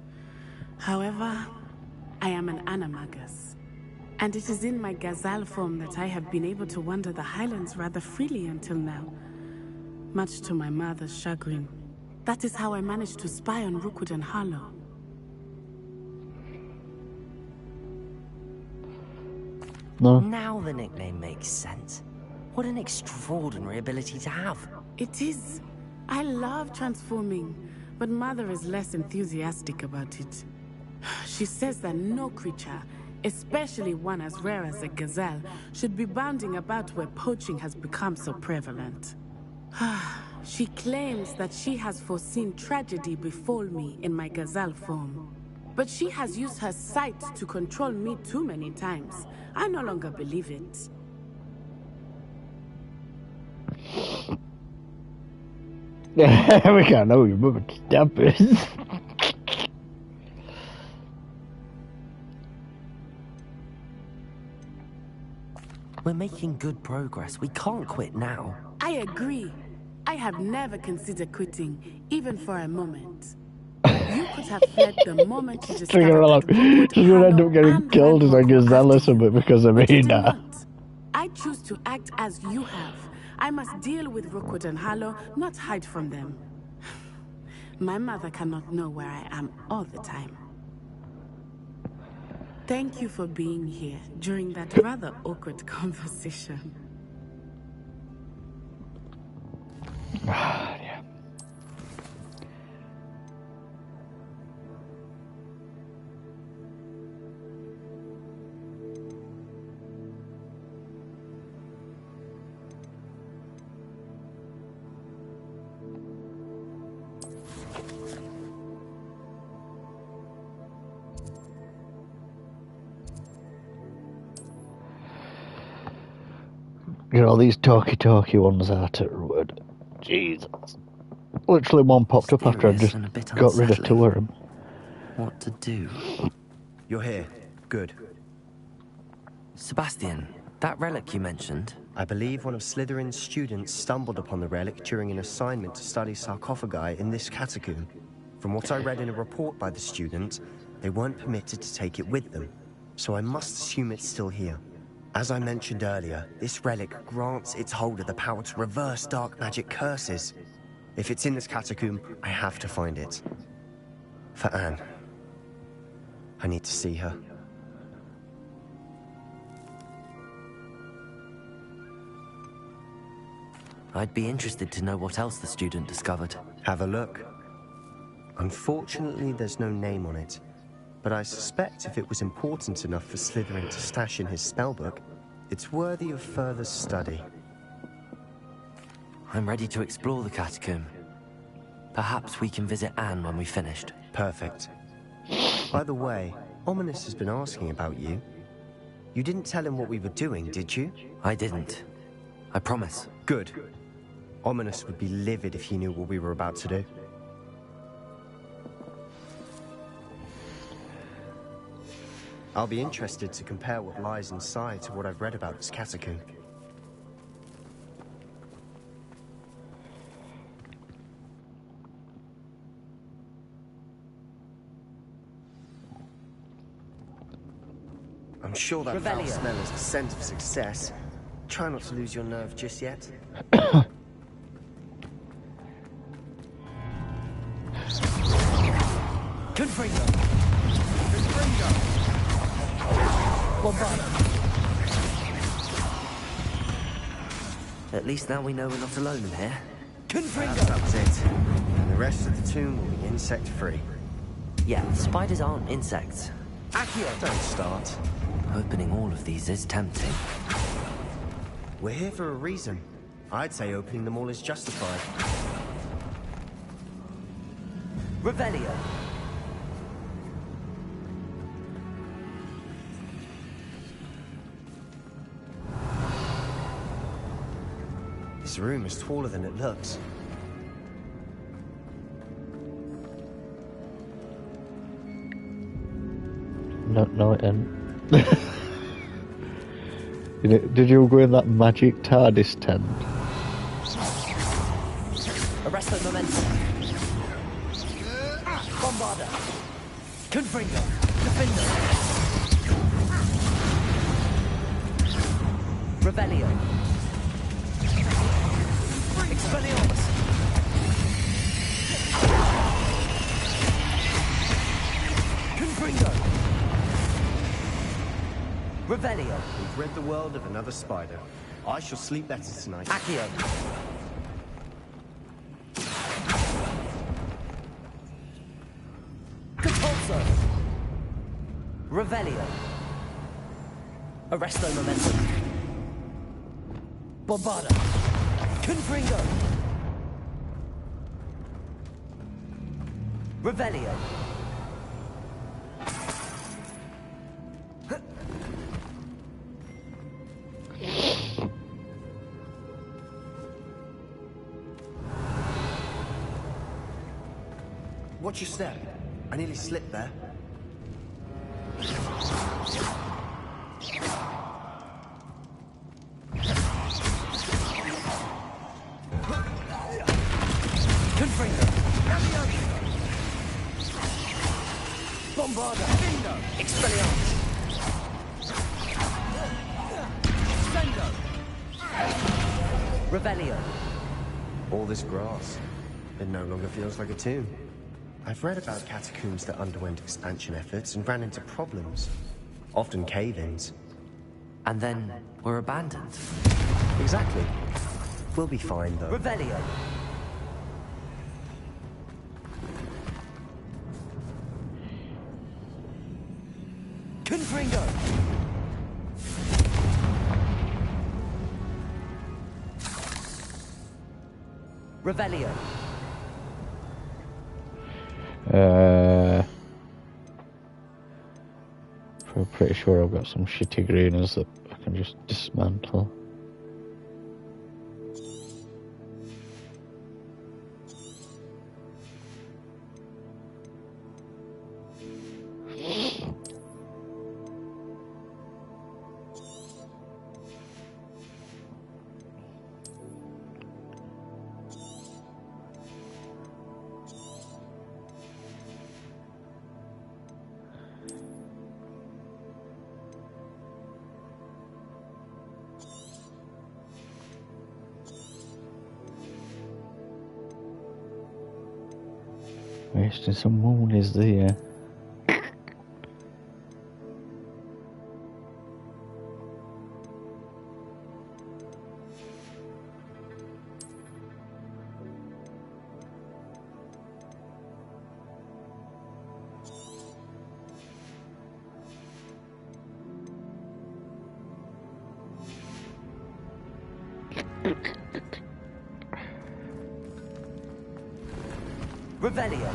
However, I am an animagus, and it is in my gazelle form that I have been able to wander the Highlands rather freely until now, much to my mother's chagrin. That is how I managed to spy on Rookwood and Harlow. No. Now the nickname makes sense. What an extraordinary ability to have. It is. I love transforming, but Mother is less enthusiastic about it. She says that no creature, especially one as rare as a gazelle, should be bounding about where poaching has become so prevalent. She claims that she has foreseen tragedy befall me in my gazelle form. But she has used her sight to control me too many times. I no longer believe it. We can't know your mother stamp is. We're making good progress. We can't quit now. I agree. I have never considered quitting, even for a moment. You could have fled the moment you discovered that She's gonna end up getting killed as a gazelle or something because of me now. I choose to act as you have. I must deal with Rookwood and Harlow, not hide from them. My mother cannot know where I am all the time. Thank you for being here during that rather awkward conversation. Yeah. You know, these talky ones are to word. Jesus. Literally one popped up after I just got rid of two of them. What to do? You're here. Good. Sebastian, that relic you mentioned. I believe one of Slytherin's students stumbled upon the relic during an assignment to study sarcophagi in this catacomb. From what I read in a report by the student, they weren't permitted to take it with them, so I must assume it's still here. As I mentioned earlier, this relic grants its holder the power to reverse dark magic curses. If it's in this catacomb, I have to find it. For Anne. I need to see her. I'd be interested to know what else the student discovered. Have a look. Unfortunately, there's no name on it. But I suspect if it was important enough for Slytherin to stash in his spellbook, it's worthy of further study. I'm ready to explore the catacomb. Perhaps we can visit Anne when we've finished. Perfect. By the way, Ominous has been asking about you. You didn't tell him what we were doing, did you? I didn't. I promise. Good. Ominous would be livid if he knew what we were about to do. I'll be interested to compare what lies inside to what I've read about this catacomb. I'm sure that foul smell is the scent of success. Try not to lose your nerve just yet. Confringo! At least now we know we're not alone in here. That's it. And the rest of the tomb will be insect-free. Yeah, spiders aren't insects. Accio! Don't start. Opening all of these is tempting. We're here for a reason. I'd say opening them all is justified. Revelio. This room is taller than it looks. No, it ain't. Did you go in that magic TARDIS tent? Arresto momentum. Bombarda. Confringo. Defender. Revelio. Expelliarmus. Confringo. Revelio. We've rid the world of another spider. I shall sleep better tonight. Accio. Capulso. Revelio. Arresto Momentum. Bombarda. Confringo. Revelio. Watch your step. I nearly slipped there. Confringo. Bombarda. Expelliarmus. Sendo. Revelio. All this grass. It no longer feels like a tomb. I've read about catacombs that underwent expansion efforts and ran into problems. Often cave-ins. And then were abandoned. Exactly. We'll be fine, though. Revelio. Confringo. Revelio. I'm pretty sure I've got some shitty greeners that I can just dismantle. Wasting some moonies there. Revelio.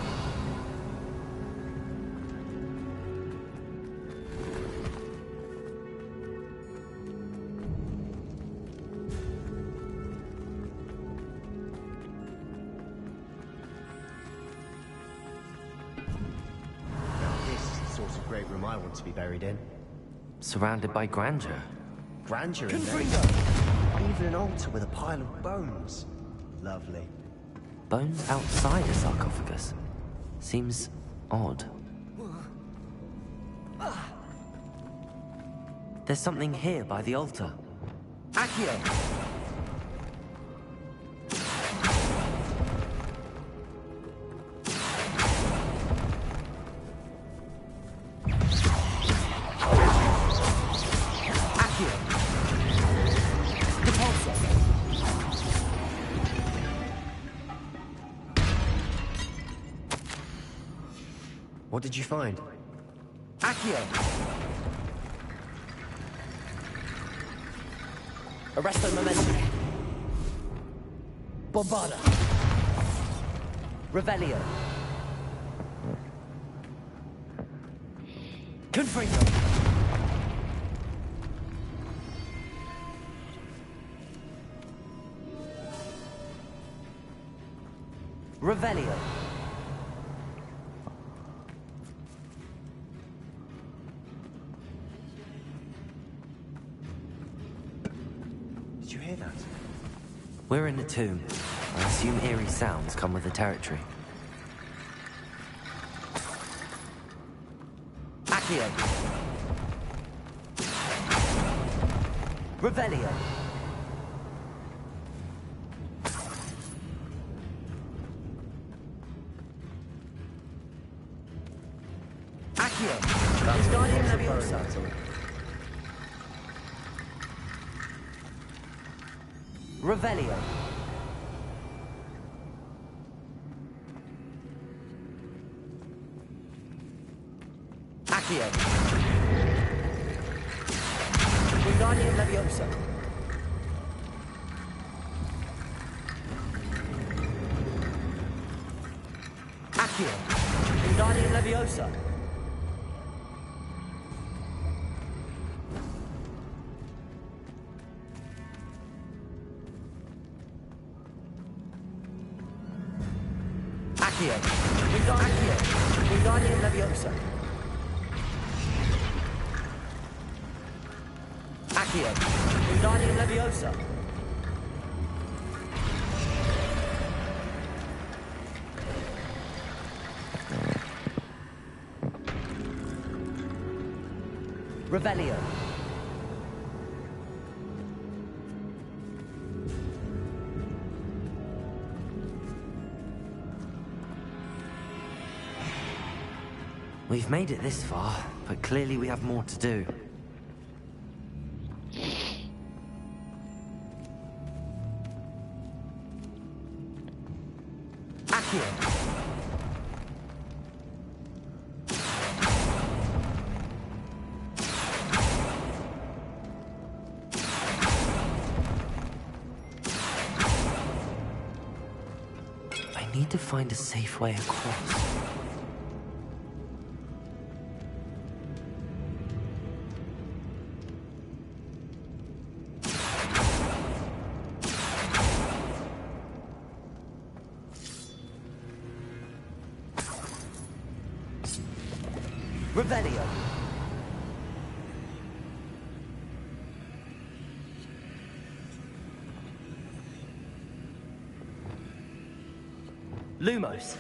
Now this is the sort of great room I want to be buried in. Surrounded by grandeur. Grandeur and even an altar with a pile of bones. Lovely. Bones outside a sarcophagus. Seems odd. There's something here by the altar. Accio! What did you find? Accio! Arresto Momentum. Bombarda. Revelio. Confringo. Revelio. Did you hear that? We're in the tomb. I assume eerie sounds come with the territory. Accio. Revelio. Accio. Guardian Leviosa. Revelio. Accio. Wingardium Leviosa. Accio. Wingardium Leviosa. Accio. Wingardium Leviosa. Accio. Wingardium Leviosa. Revelio. We've made it this far, but clearly we have more to do. Accio. I need to find a safe way across. Revelio. Lumos.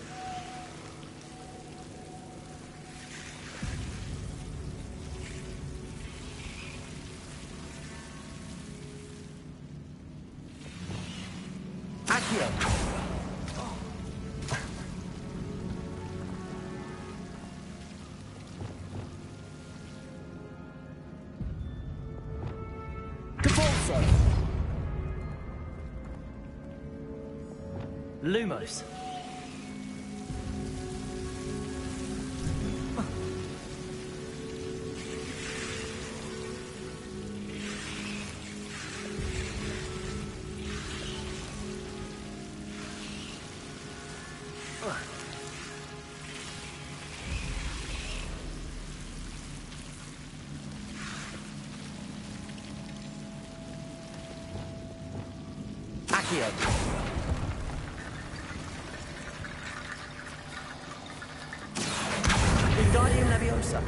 Accio. Lumos. Accio. Wingardium Leviosa.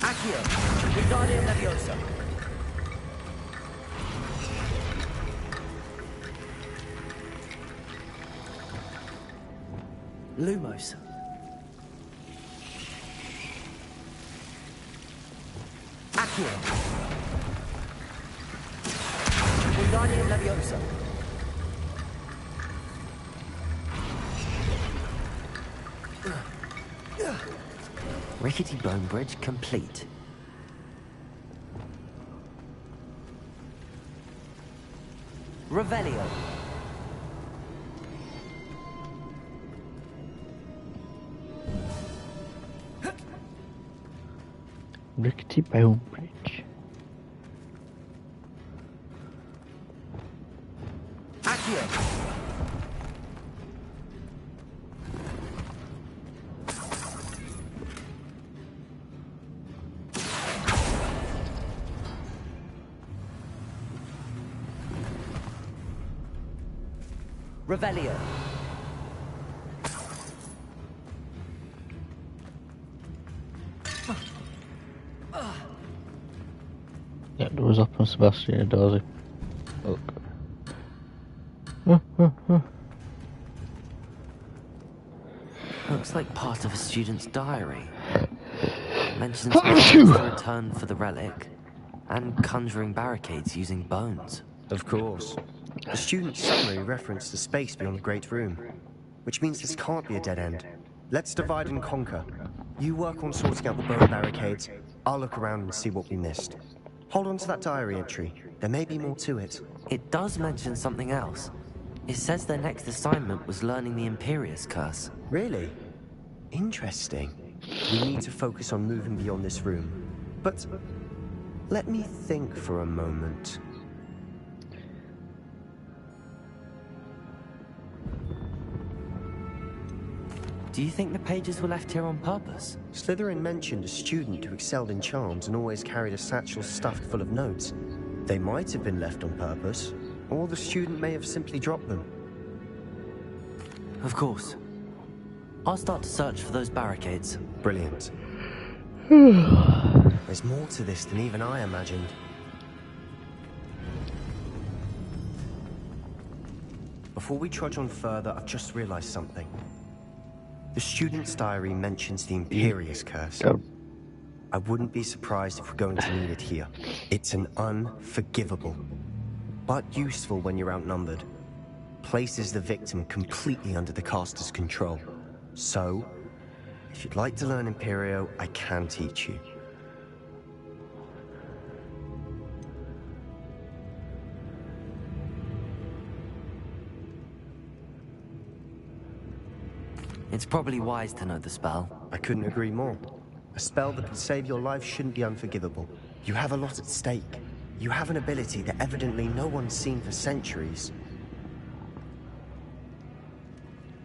Accio. Wingardium Leviosa. Lumos. Accio. Wingardium Leviosa. Rickety bone bridge complete. Revelio. Rickety bone bridge. Accio. Revelio. Yeah, doors up on Sebastian and Daisy. Look. Looks like part of a student's diary. Mentions to return for the relic and conjuring barricades using bones. Of course. The student's summary referenced the space beyond the Great Room, which means this can't be a dead end. Let's divide and conquer. You work on sorting out the bone barricades. I'll look around and see what we missed. Hold on to that diary entry. There may be more to it. It does mention something else. It says their next assignment was learning the Imperius Curse. Really? Interesting. We need to focus on moving beyond this room. But let me think for a moment. Do you think the pages were left here on purpose? Slytherin mentioned a student who excelled in charms and always carried a satchel stuffed full of notes. They might have been left on purpose, or the student may have simply dropped them. Of course. I'll start to search for those barricades. Brilliant. There's more to this than even I imagined. Before we trudge on further, I've just realized something. The student's diary mentions the Imperius Curse. I wouldn't be surprised if we're going to need it here. It's an unforgivable, but useful when you're outnumbered. Places the victim completely under the caster's control. So, if you'd like to learn Imperio, I can teach you. It's probably wise to know the spell. I couldn't agree more. A spell that could save your life shouldn't be unforgivable. You have a lot at stake. You have an ability that evidently no one's seen for centuries.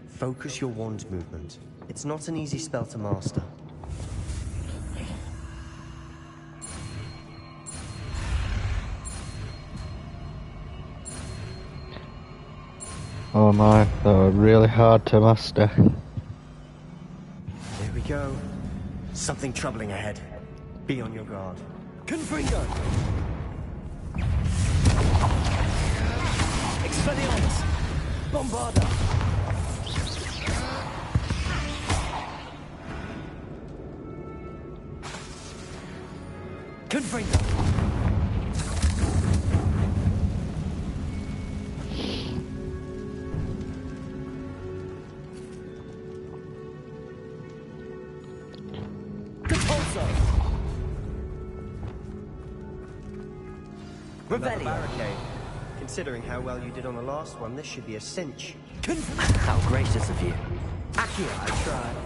Focus your wand movement. It's not an easy spell to master. Oh my, that was really hard to master. Here we go. Something troubling ahead. Be on your guard. Confringo! Expelliarmus! Bombarda! Confringo! Another barricade. Considering how well you did on the last one, this should be a cinch. How gracious of you. Accio, I tried.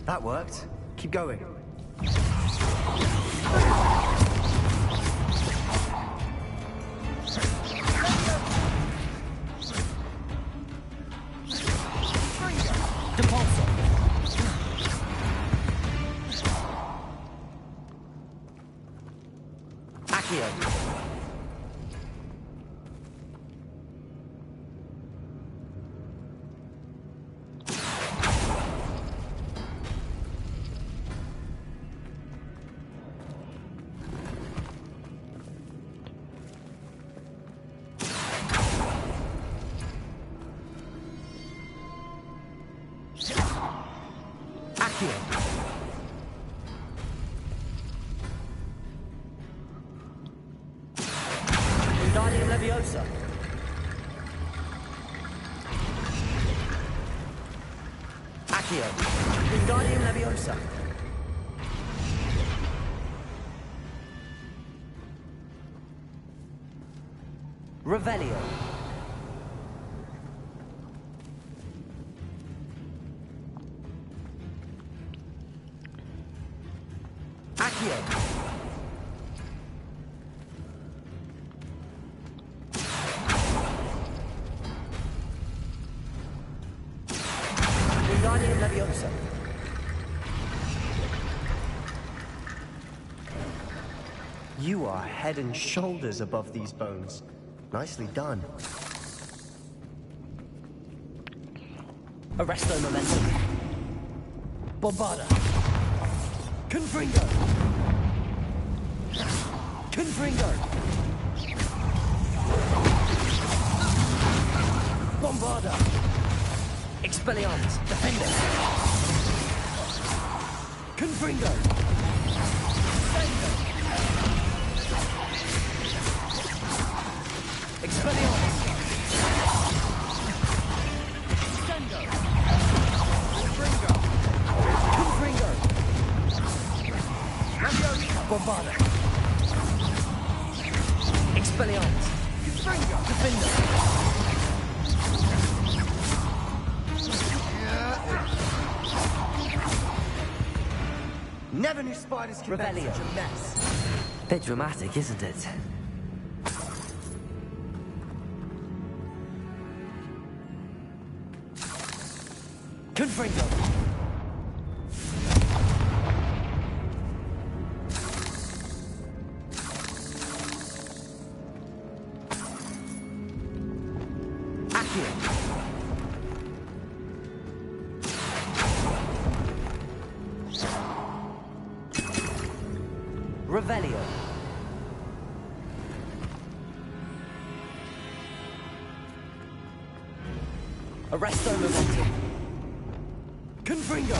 That worked. Keep going. Wingardium Leviosa. Accio. Wingardium Leviosa. Revelio. Accio. Wingardium Leviosa. You are head and shoulders above these bones. Nicely done. Arresto Momentum. Bombarda. Confringo. Confringo. Bombarda. Expelliarmus, Defender. Confringo. Expelliarmus. Sendo. Confringo. Confringo. Bombarda. Expelliarmus. Confringo. Defender. Never knew spiders could make such a mess. Bit dramatic, isn't it? Confringo. Accio. Revelio. Arresto Momentum. Confringo.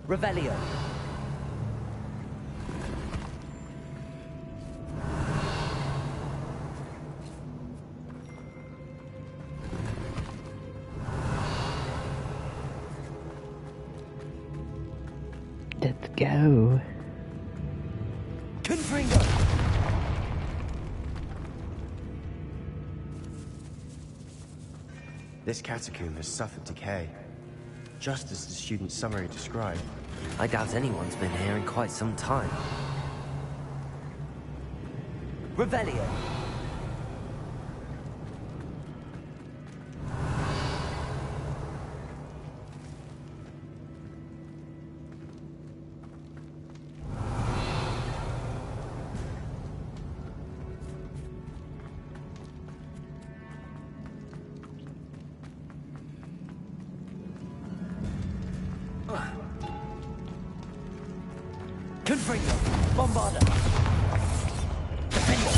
Revelio. Let's go. Confringo. This catacomb has suffered decay, just as the student's summary described. I doubt anyone's been here in quite some time. Revelio. Confringo. Bombarda. Defender.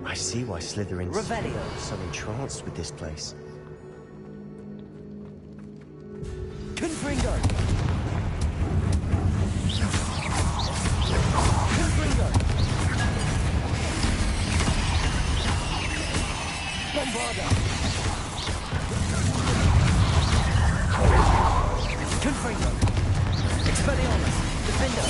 I see why Slytherin's Revelio. so entranced with this place. Confringo. Confringo. Bombarda. Confringo. Expelliarmus. Defender.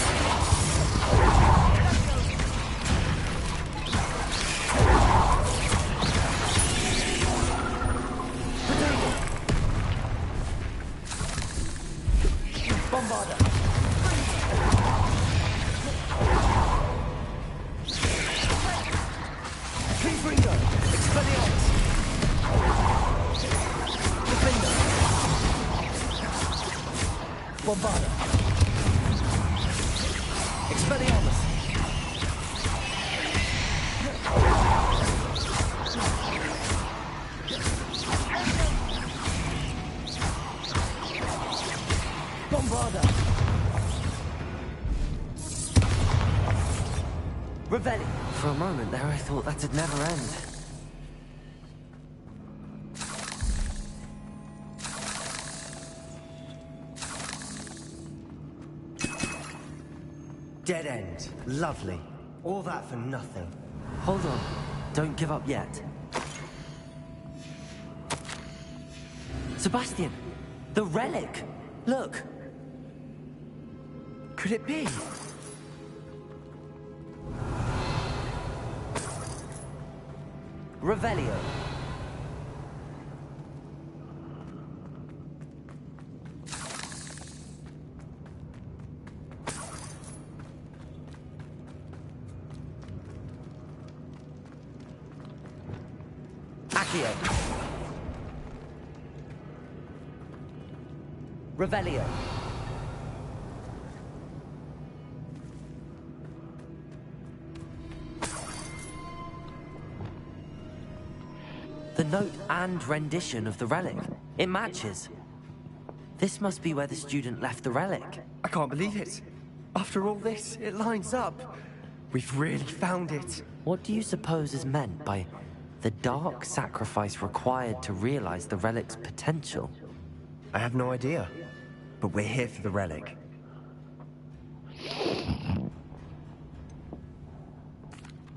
Bombarda. Confringo. Expelliarmus. Defender. Bombarda. Expelliarmus. Bombarda. Revelli. For a moment there, I thought that'd never end. Dead end. Lovely. All that for nothing. Hold on. Don't give up yet. Sebastian! The relic! Look! Could it be? Revelio. Accio. Revelio. The note and rendition of the relic. It matches. This must be where the student left the relic. I can't believe it. After all this, it lines up. We've really found it. What do you suppose is meant by the dark sacrifice required to realize the relic's potential? I have no idea, but we're here for the relic.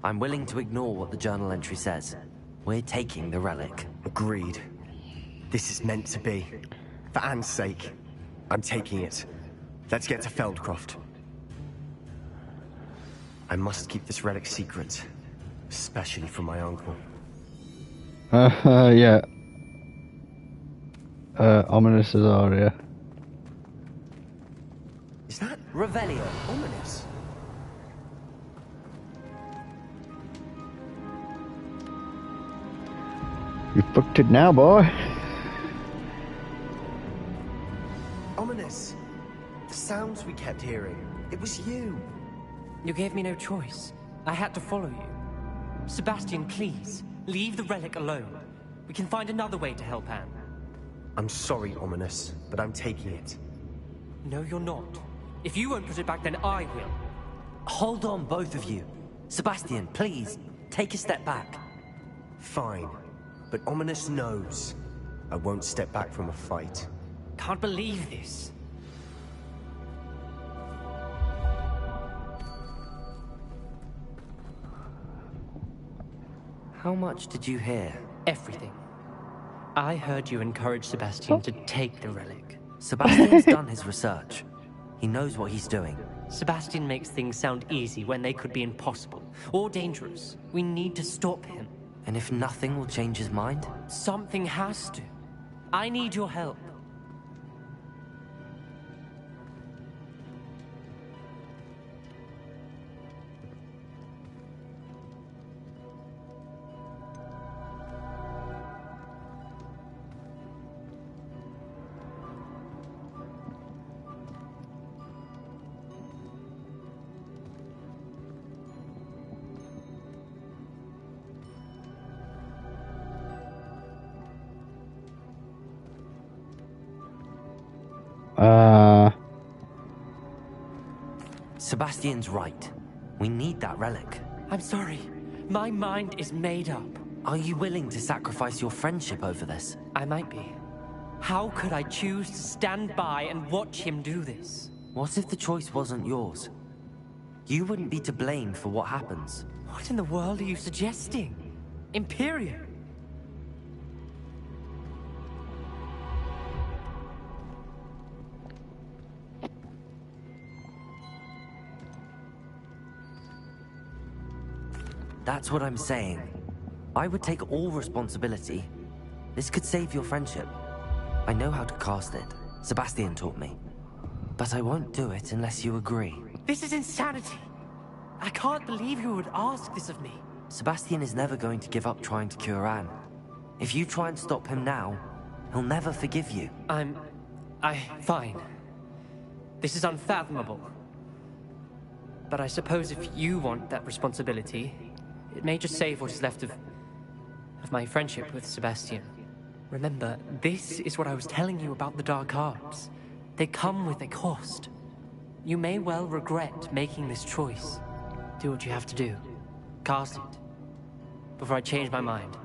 I'm willing to ignore what the journal entry says. We're taking the relic. Agreed. This is meant to be. For Anne's sake, I'm taking it. Let's get to Feldcroft. I must keep this relic secret, especially from my uncle. Yeah. Ominous Azaria. Is that Revelio? Ominous? You fucked it now, boy. Ominous. The sounds we kept hearing. It was you. You gave me no choice. I had to follow you. Sebastian, please, leave the relic alone. We can find another way to help Anne. I'm sorry, Ominous, but I'm taking it. No, you're not. If you won't put it back, then I will. Hold on, both of you. Sebastian, please, take a step back. Fine, but Ominous knows I won't step back from a fight. Can't believe this. How much did you hear? Everything. I heard you encourage Sebastian to take the relic. Sebastian's done his research. He knows what he's doing. Sebastian makes things sound easy when they could be impossible or dangerous. We need to stop him. And if nothing will change his mind? Something has to. I need your help. Sebastian's right. We need that relic. I'm sorry. My mind is made up. Are you willing to sacrifice your friendship over this? I might be. How could I choose to stand by and watch him do this? What if the choice wasn't yours? You wouldn't be to blame for what happens. What in the world are you suggesting? Imperium? That's what I'm saying. I would take all responsibility. This could save your friendship. I know how to cast it. Sebastian taught me. But I won't do it unless you agree. This is insanity. I can't believe you would ask this of me. Sebastian is never going to give up trying to cure Anne. If you try and stop him now, he'll never forgive you. Fine. This is unfathomable. But I suppose if you want that responsibility, it may just save what is left of my friendship with Sebastian. Remember, this is what I was telling you about the dark arts. They come with a cost. You may well regret making this choice. Do what you have to do. Cast it. Before I change my mind.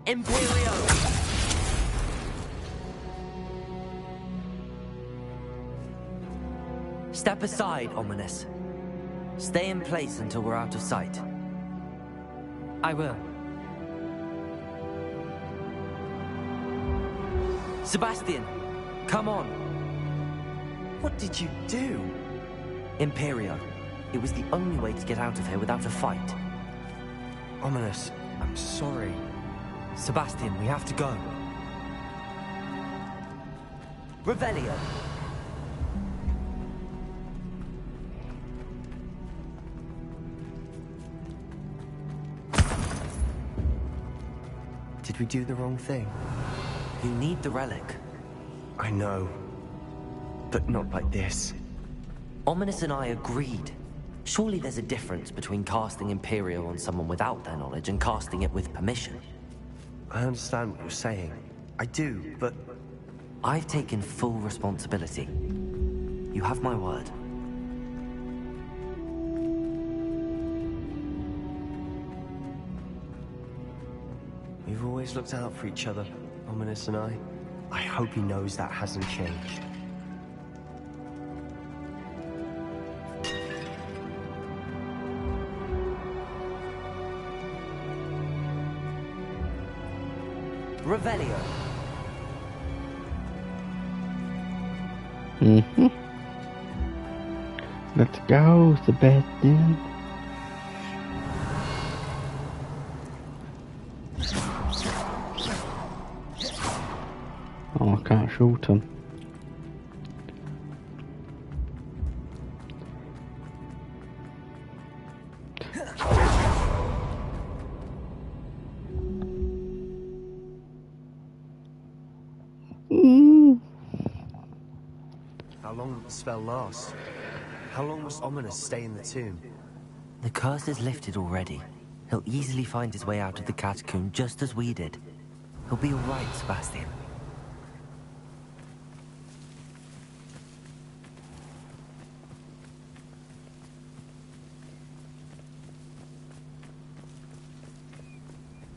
Imperio! Step aside, Ominous. Stay in place until we're out of sight. I will. Sebastian, come on. What did you do? Imperio. It was the only way to get out of here without a fight. Ominous, I'm sorry. Sebastian, we have to go. Revelio. Did we do the wrong thing? You need the relic. I know. But not like this. Ominous and I agreed. Surely there's a difference between casting Imperial on someone without their knowledge and casting it with permission. I understand what you're saying. I do, but... I've taken full responsibility. You have my word. We've always looked out for each other, Ominous and I. I hope he knows that hasn't changed. Revelio. Let's go to bed then. Oh, I can't shoot him. How long will the spell last? How long must Ominous stay in the tomb? The curse is lifted already. He'll easily find his way out of the catacomb just as we did. He'll be all right, Sebastian.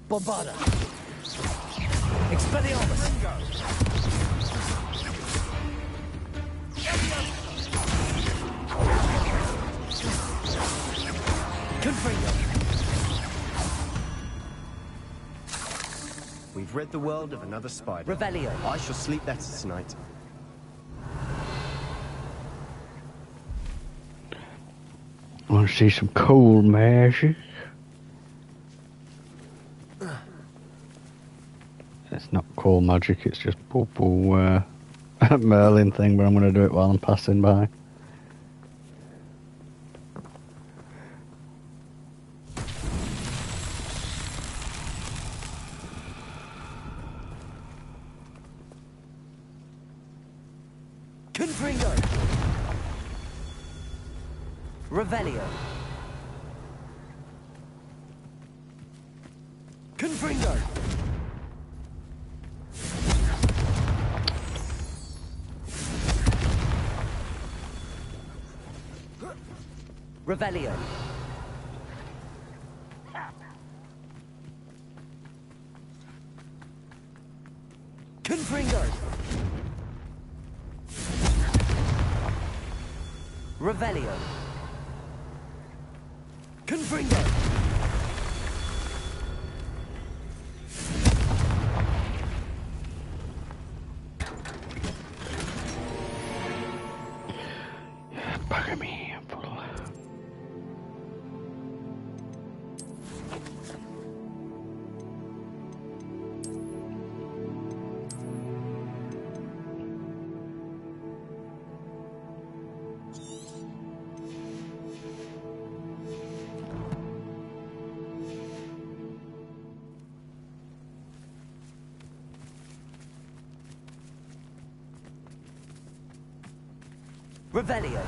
Bombarda! Expelliarmus! Confringo! We've rid the world of another spider. Revelio. I shall sleep better tonight. I want to see some cool magic. It's not cool magic, it's just purple Merlin thing, but I'm going to do it while I'm passing by. Confringo. Revelio. Confringo. Revelio. Confringo. Revelio. Confringo. Bugger me, full. Revelio.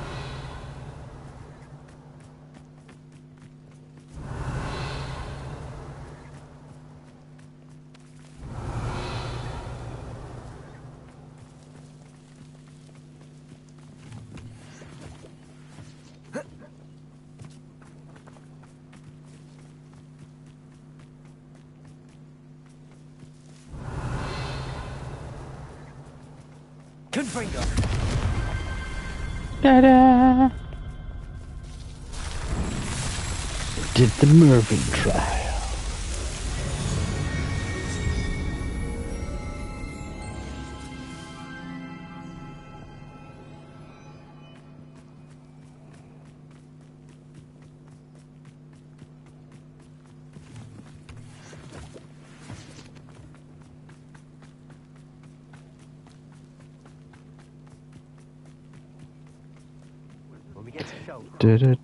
Confringo. Ta-da! Did the Mervyn trial.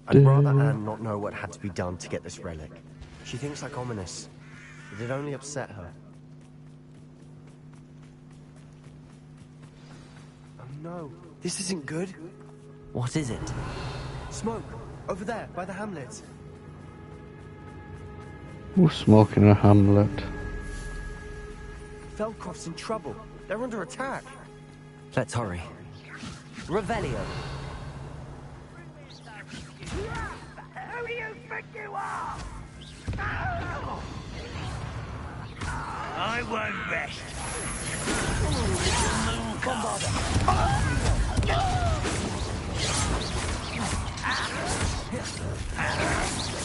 I'd rather Anne not know what had to be done to get this relic. She thinks like Ominous, but it only upset her. Oh no, this isn't good. What is it? Smoke, Over there, by the hamlet. Who's smoking a hamlet? Velcroft's in trouble. They're under attack. Let's hurry. Revelio. Who do you think you are? I won't rest.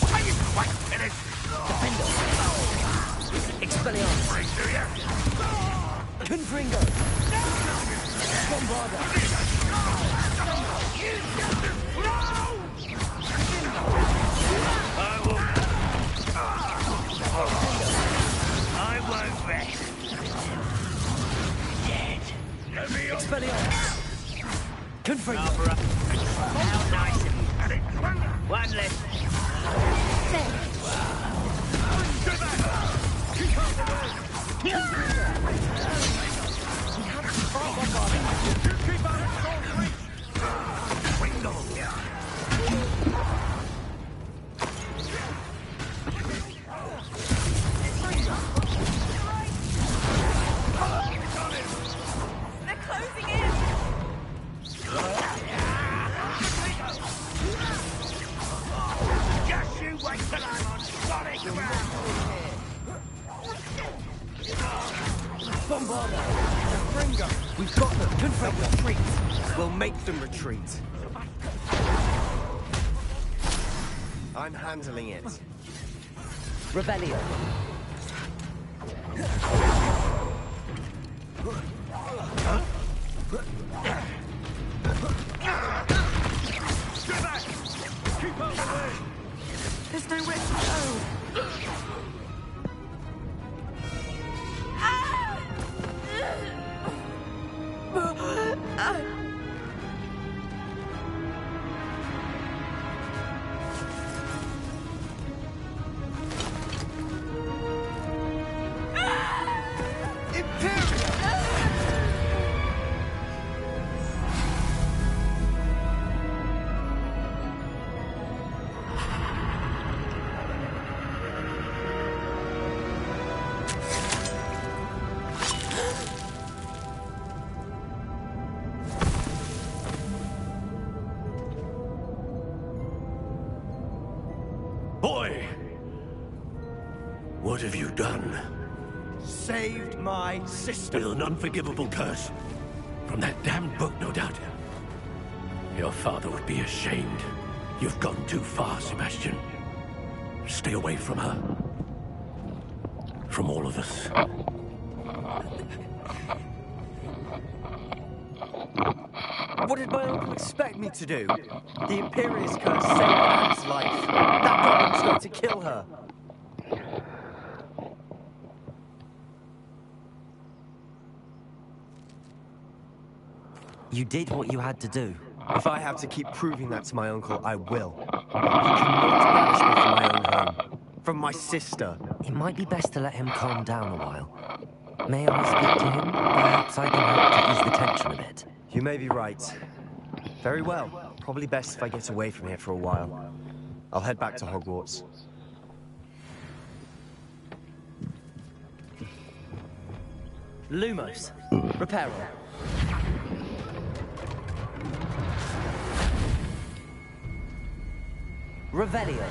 Are you quite finished? Expelliarmus. Confringo. Bombarda. I won't rest. Dead. Expelliarmus. Confringo. How nice of you. One less. They're closing in. Just you wait till I'm on solid ground. Bombarda! Confringo! We've got them! Confringo! Retreat! We'll make them retreat. I'm handling it. Revelio. Get back! Keep out of the way! There's nowhere to go. Boy! What have you done? Saved my sister. With an unforgivable curse. From that damned book, no doubt. Your father would be ashamed. You've gone too far, Sebastian. Stay away from her. From all of us. What did my uncle expect me to do? The Imperious curse saved Anne's life. That goblin's going to kill her. You did what you had to do. If I have to keep proving that to my uncle, I will. He cannot banish me from my own home. From my sister. It might be best to let him calm down a while. May I speak to him? Perhaps I can help to ease the tension a bit. You may be right. Very well. Probably best if I get away from here for a while. I'll head back to Hogwarts. Lumos. Reparo. Revelio.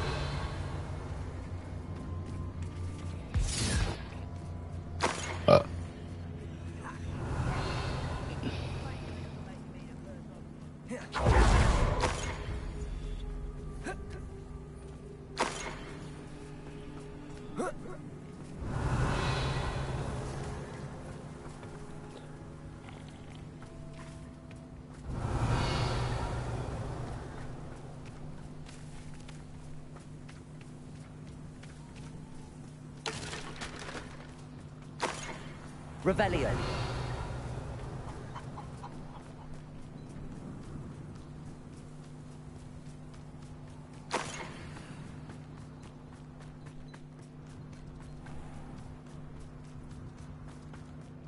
Revelio.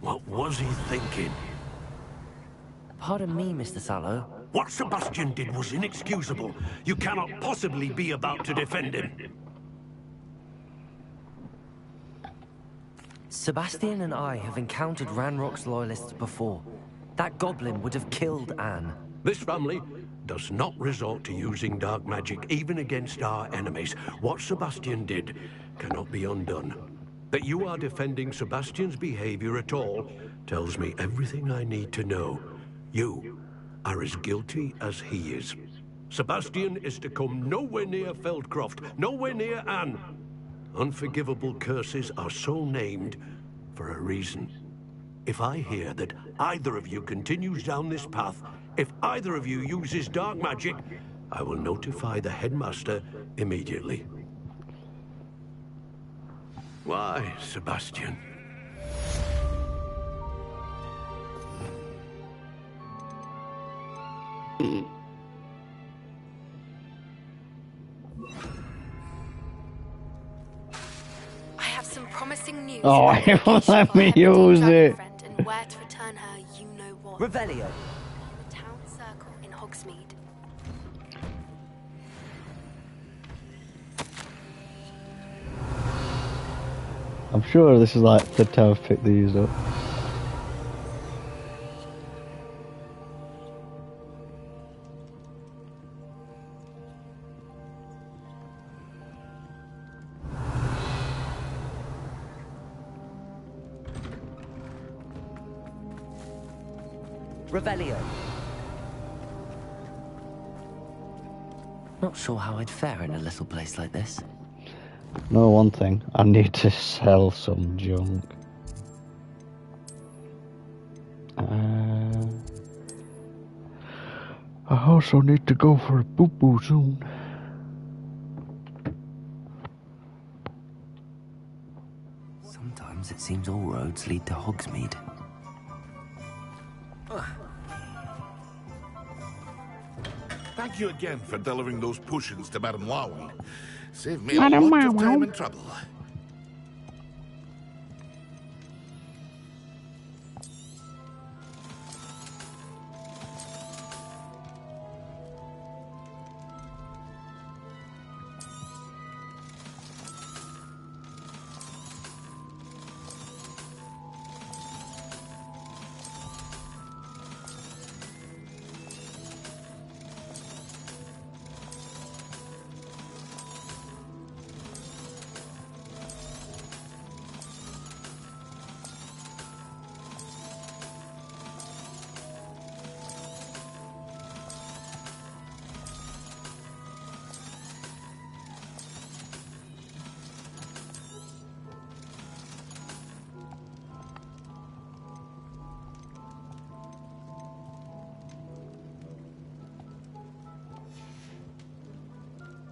What was he thinking? Pardon me, Mr. Sallow. What Sebastian did was inexcusable. You cannot possibly be about to defend him. Sebastian and I have encountered Ranrock's loyalists before. That goblin would have killed Anne. This family does not resort to using dark magic even against our enemies. What Sebastian did cannot be undone. That you are defending Sebastian's behavior at all tells me everything I need to know. You are as guilty as he is. Sebastian is to come nowhere near Feldcroft, nowhere near Anne. Unforgivable curses are so named for a reason. If I hear that either of you continues down this path, if either of you uses dark magic, I will notify the headmaster immediately. Why, Sebastian? I have some promising news. Oh, it won't let me use it. And where to return her, you know what. Revelio. The town circle in Hogsmeade. I'm sure this is like the time I've picked these up. Revelio. Not sure how I'd fare in a little place like this. No, one thing, I need to sell some junk. I also need to go for a boo-boo soon. Sometimes it seems all roads lead to Hogsmeade. Thank you again for delivering those potions to Madame Lowen. Saved me a lot of time and trouble.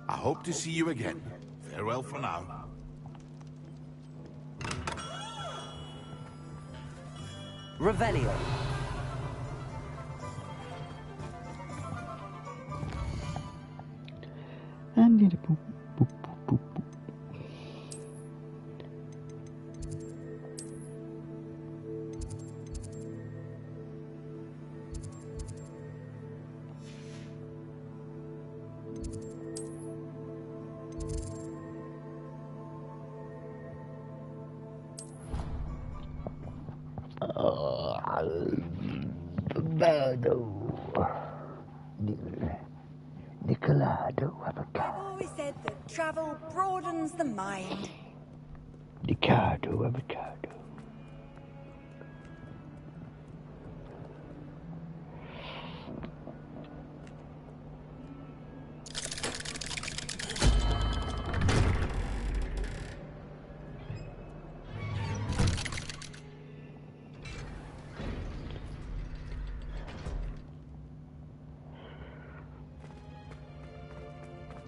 I hope to see you again. Farewell for now. Revelio. I need a poop, poop, poop, poop, poop. Nicolado, I've always said that travel broadens the mind. Ricardo, avocado.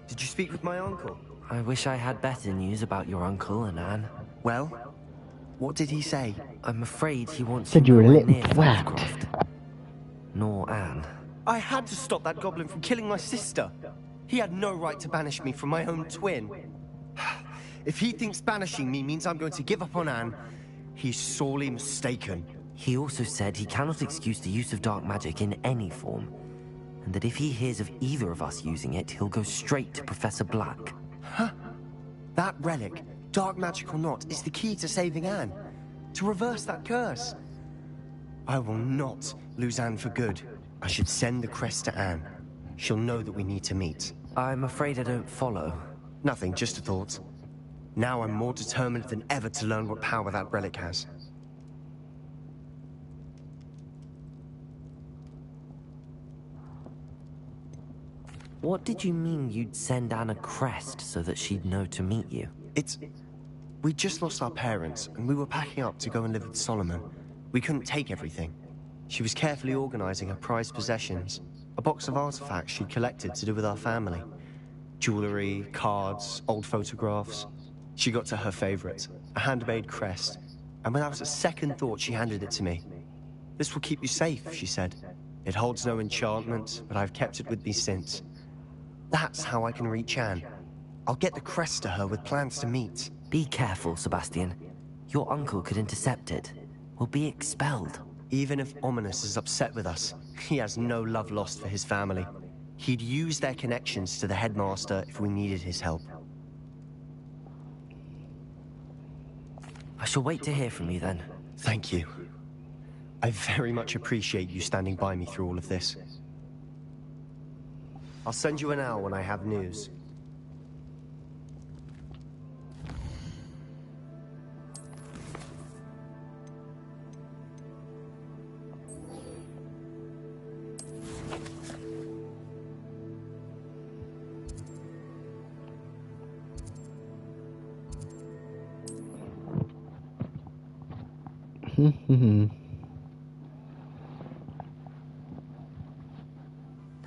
Did you speak with my uncle? I wish I had better news about your uncle and Anne. Well, what did he say? I'm afraid he wants Said you you were a nowhere little near twat. Feldcroft. Nor Anne. I had to stop that goblin from killing my sister. He had no right to banish me from my own twin. If he thinks banishing me means I'm going to give up on Anne, he's sorely mistaken. He also said he cannot excuse the use of dark magic in any form, and that if he hears of either of us using it, he'll go straight to Professor Black. Huh? That relic, dark magic or not, is the key to saving Anne. To reverse that curse. I will not lose Anne for good. I should send the crest to Anne. She'll know that we need to meet. I'm afraid I don't follow. Nothing, just a thought. Now I'm more determined than ever to learn what power that relic has. What did you mean you'd send Anne a crest so that she'd know to meet you? We just lost our parents, and we were packing up to go and live with Solomon. We couldn't take everything. She was carefully organizing her prized possessions, a box of artifacts she'd collected to do with our family. Jewelry, cards, old photographs. She got to her favorite, a handmade crest, and without a second thought she handed it to me. "This will keep you safe," she said. "It holds no enchantment, but I've kept it with me since. That's how I can reach Anne. I'll get the crest to her with plans to meet." Be careful, Sebastian. Your uncle could intercept it. We'll be expelled. Even if Ominous is upset with us, he has no love lost for his family. He'd use their connections to the headmaster if we needed his help. I shall wait to hear from you then. Thank you. I very much appreciate you standing by me through all of this. I'll send you an owl when I have news.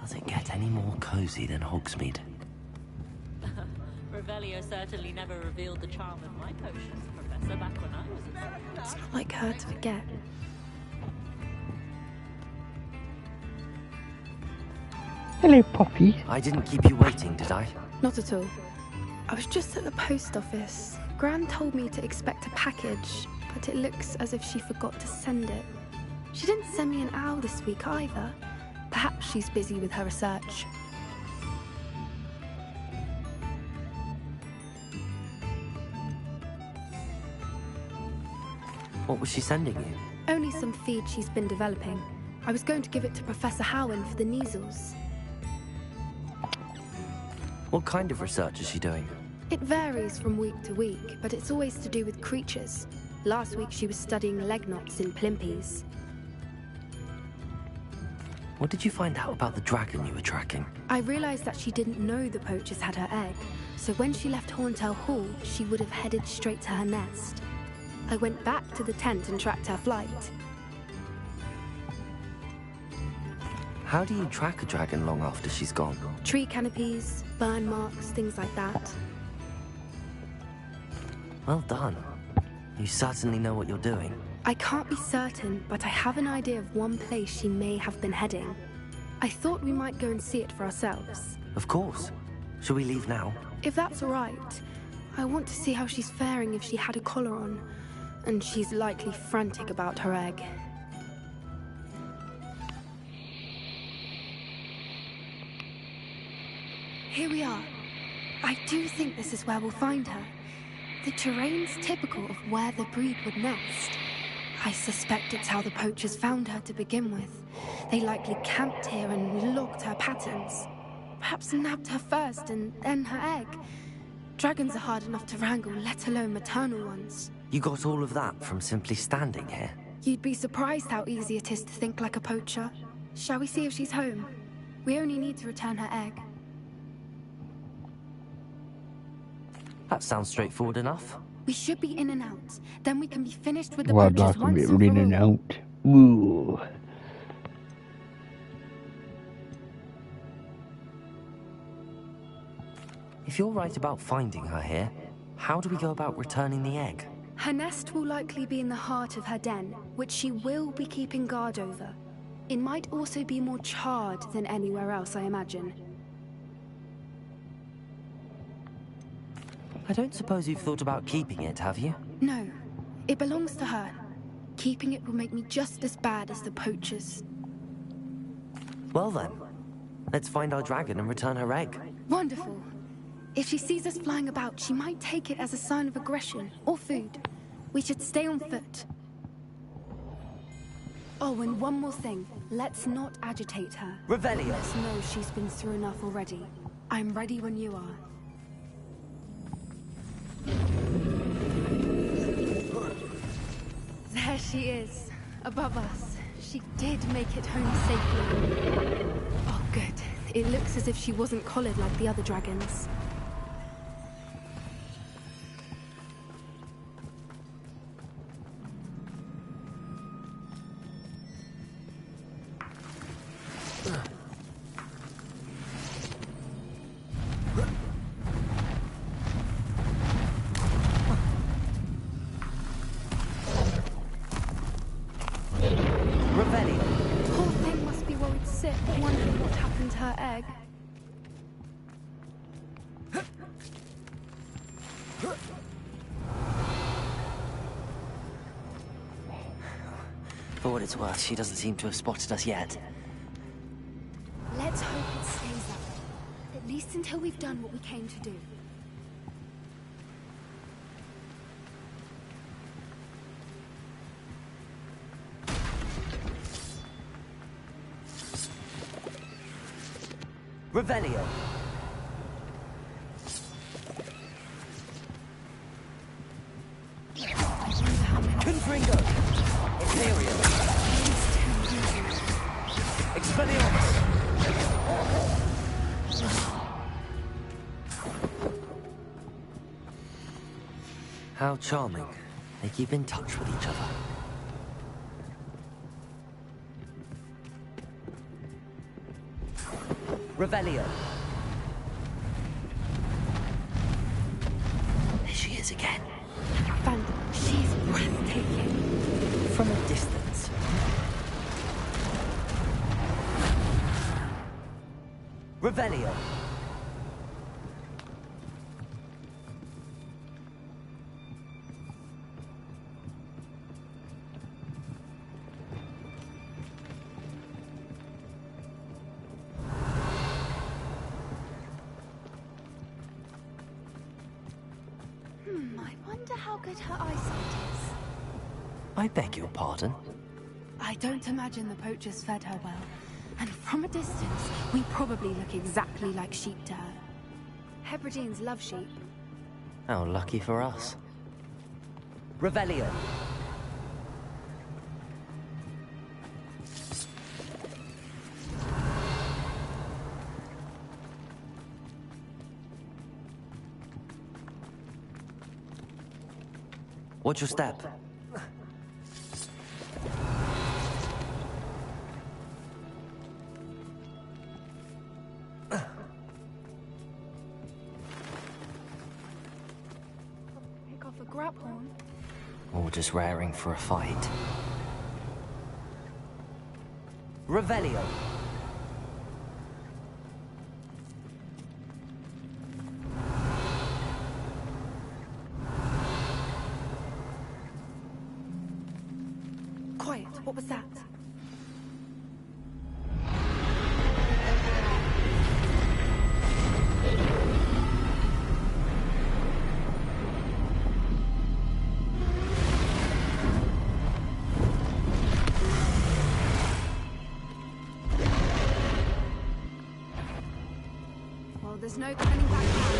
Does it get any more cozy than Hogsmeade? Revelio certainly never revealed the charm of my potions, Professor, back when I was a... It's not like her to forget. Hello, Poppy. I didn't keep you waiting, did I? Not at all. I was just at the post office. Gran told me to expect a package, but it looks as if she forgot to send it. She didn't send me an owl this week either. Perhaps she's busy with her research. What was she sending you? Only some feed she's been developing. I was going to give it to Professor Howin for the measles. What kind of research is she doing? It varies from week to week, but it's always to do with creatures. Last week she was studying leg knots in Plimpies. What did you find out about the dragon you were tracking? I realized that she didn't know the poachers had her egg, so when she left Horntail Hall, she would have headed straight to her nest. I went back to the tent and tracked her flight. How do you track a dragon long after she's gone? Tree canopies, burn marks, things like that. Well done. You certainly know what you're doing. I can't be certain, but I have an idea of one place she may have been heading. I thought we might go and see it for ourselves. Of course. Shall we leave now? If that's all right. I want to see how she's faring if she had a collar on. And she's likely frantic about her egg. Here we are. I do think this is where we'll find her. The terrain's typical of where the breed would nest. I suspect it's how the poachers found her to begin with. They likely camped here and logged her patterns. Perhaps nabbed her first and then her egg. Dragons are hard enough to wrangle, let alone maternal ones. You got all of that from simply standing here? You'd be surprised how easy it is to think like a poacher. Shall we see if she's home? We only need to return her egg. That sounds straightforward enough. We should be in and out. Then we can be finished with the Well, poachers I'd like a once bit and in for and all. out. Ooh. If you're right about finding her here, how do we go about returning the egg? Her nest will likely be in the heart of her den, which she will be keeping guard over. It might also be more charred than anywhere else, I imagine. I don't suppose you've thought about keeping it, have you? No, it belongs to her. Keeping it will make me just as bad as the poachers. Well then, let's find our dragon and return her egg. Wonderful. If she sees us flying about, she might take it as a sign of aggression or food. We should stay on foot. Oh, and one more thing. Let's not agitate her. Revelio. Let's know she's been through enough already. I'm ready when you are. There she is, above us. She did make it home safely. Oh, good. It looks as if she wasn't collared like the other dragons. For what it's worth, she doesn't seem to have spotted us yet. Let's hope it stays up. At least until we've done what we came to do. Revelio. Confringo. Imperium. Expelliarmus. How charming. They keep in touch with each other. Revelio. There she is again. And she's breathtaking. From a distance. Revelio. I wonder how good her eyesight is. I beg your pardon? I don't imagine the poachers fed her well. And from a distance, we probably look exactly like sheep to her. Hebrideans love sheep. How lucky for us. Revelio. Watch your step. Pick off a grab horn. Or just raring for a fight. Revelio. Quiet, what was that? Well, there's no turning back now.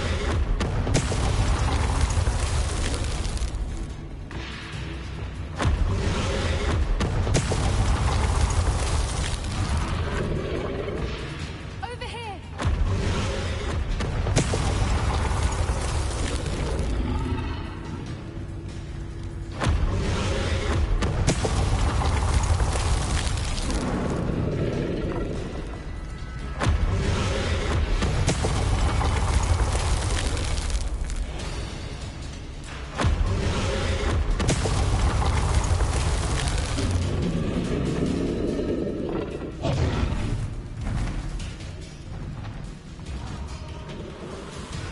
Over here!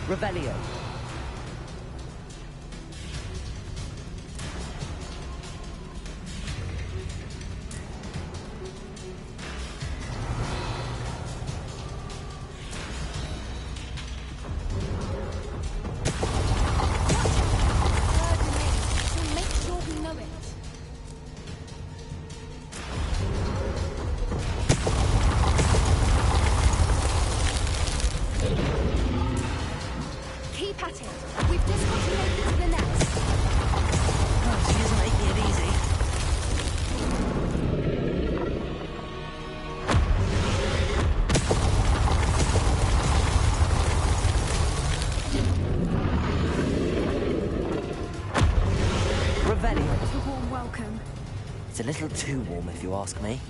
Revelio. little too warm, if you ask me.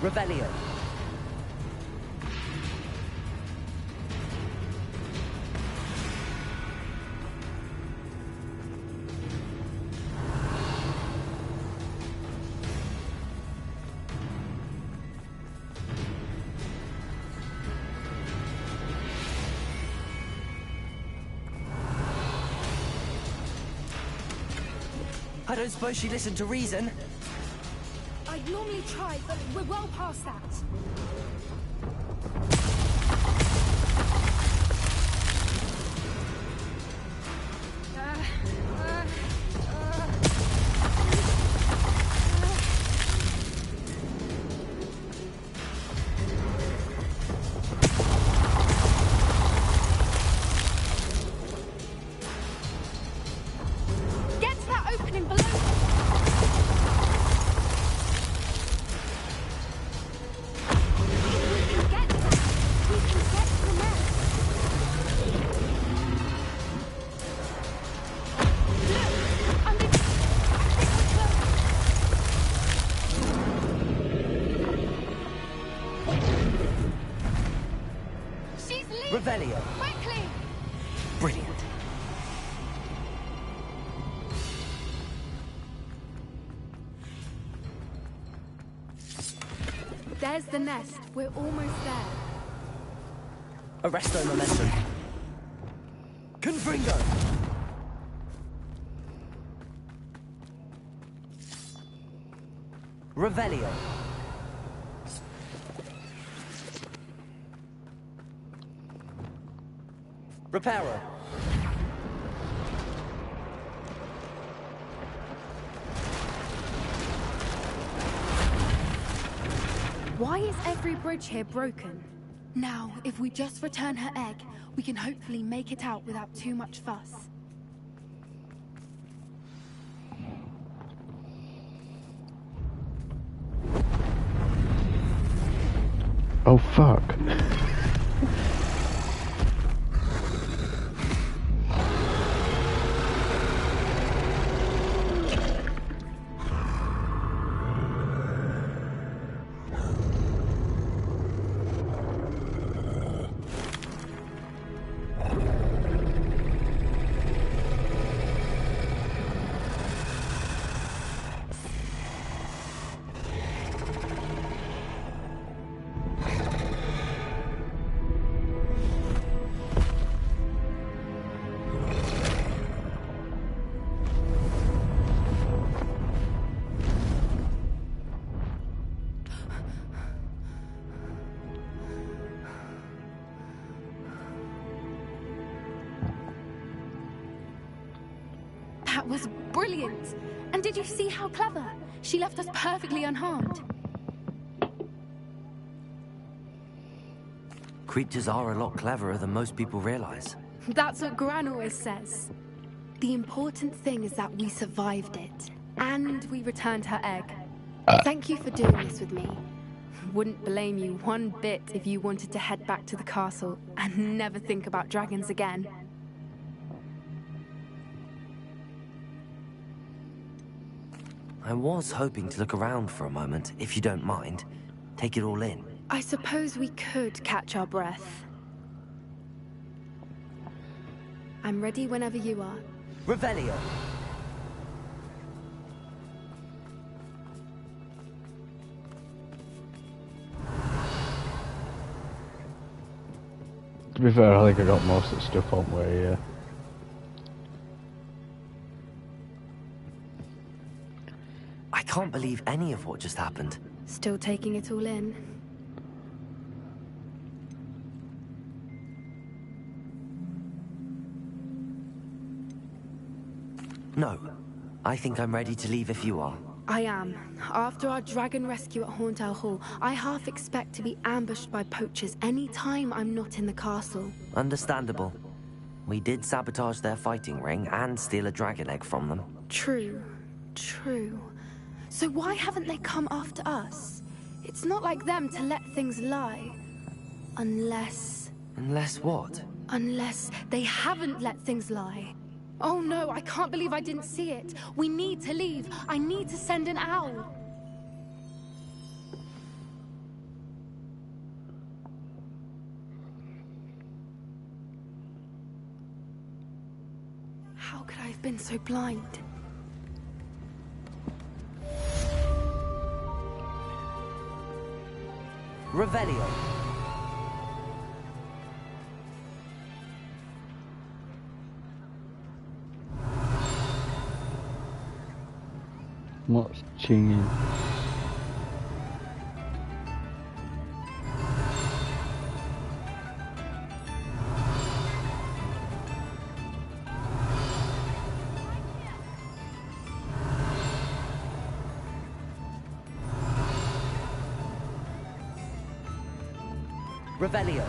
Rebellion. I don't suppose she listened to reason. I'd normally try, but we're well past that. Get to that opening below. Revelio. Quickly! Brilliant. There's the nest. We're almost there. Arresto momentum. Confringo. Revelio. Reparo. Why is every bridge here broken? Now, if we just return her egg, we can hopefully make it out without too much fuss. Oh fuck. That was brilliant! And did you see how clever? She left us perfectly unharmed. Creatures are a lot cleverer than most people realize. That's what Gran always says. The important thing is that we survived it. And we returned her egg. Thank you for doing this with me. Wouldn't blame you one bit if you wanted to head back to the castle and never think about dragons again. I was hoping to look around for a moment, if you don't mind. Take it all in. I suppose we could catch our breath. I'm ready whenever you are. Revelio. To be fair, I think I got most of the stuff on way, yeah. I can't believe any of what just happened. Still taking it all in. No. I think I'm ready to leave if you are. I am. After our dragon rescue at Hauntel Hall, I half expect to be ambushed by poachers any time I'm not in the castle. Understandable. We did sabotage their fighting ring and steal a dragon egg from them. True. True. So why haven't they come after us? It's not like them to let things lie. Unless... Unless what? Unless they haven't let things lie. Oh no, I can't believe I didn't see it. We need to leave. I need to send an owl. How could I have been so blind? Revelio. What's chinging? Revelio.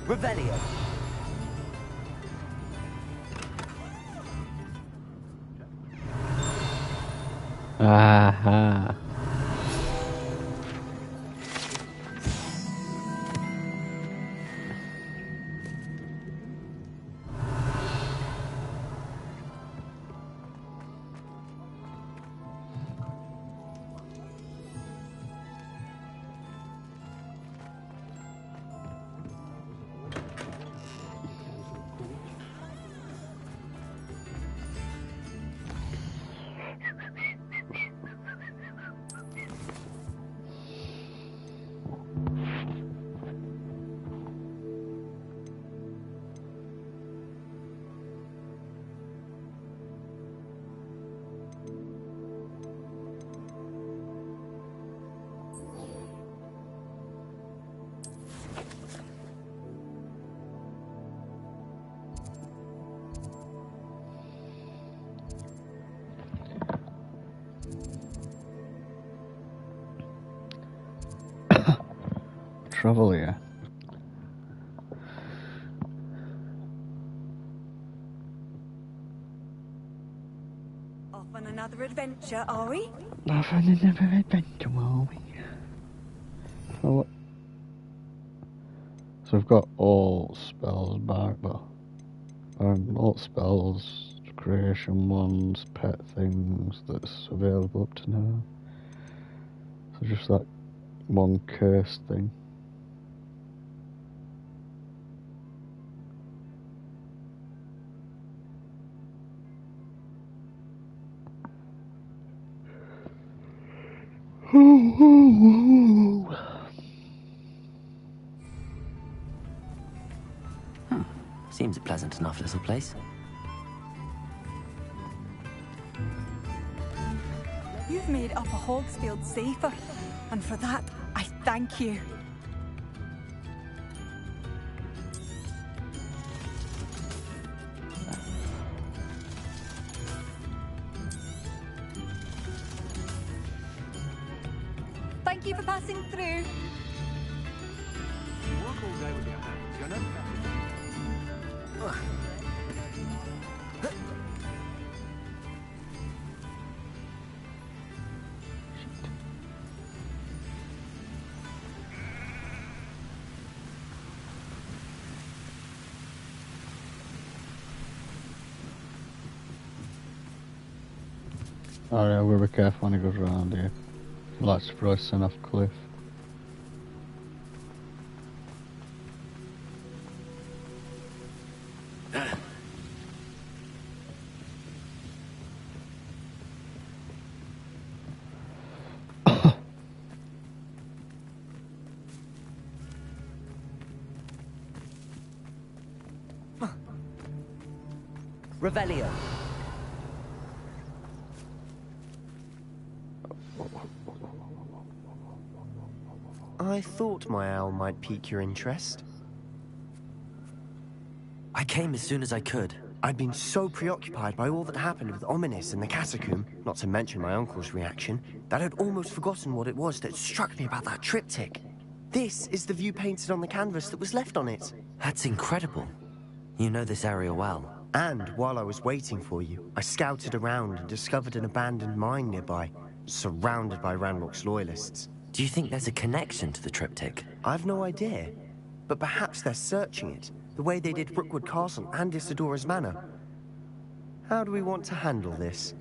Revelio. Aha. Trouble here. Off on another adventure, are we? Off on another adventure, are we? Oh, so we've got all spells back, but all spells, creation ones, pet things that's available up to now. So just that one curse thing. Seems a pleasant enough little place. You've made Upper Hogsfield safer, and for that, I thank you. Thank you for passing through. Work all day with your hands, you're no Oh yeah, we'll be careful when he goes around here. He likes to throw his son off a cliff. Revelio. I thought my owl might pique your interest. I came as soon as I could. I'd been so preoccupied by all that happened with Ominis and the catacomb, not to mention my uncle's reaction, that I'd almost forgotten what it was that struck me about that triptych. This is the view painted on the canvas that was left on it. That's incredible. You know this area well. And while I was waiting for you, I scouted around and discovered an abandoned mine nearby, surrounded by Ranrock's loyalists. Do you think there's a connection to the triptych? I've no idea, but perhaps they're searching it, the way they did Rookwood Castle and Isidora's Manor. How do we want to handle this?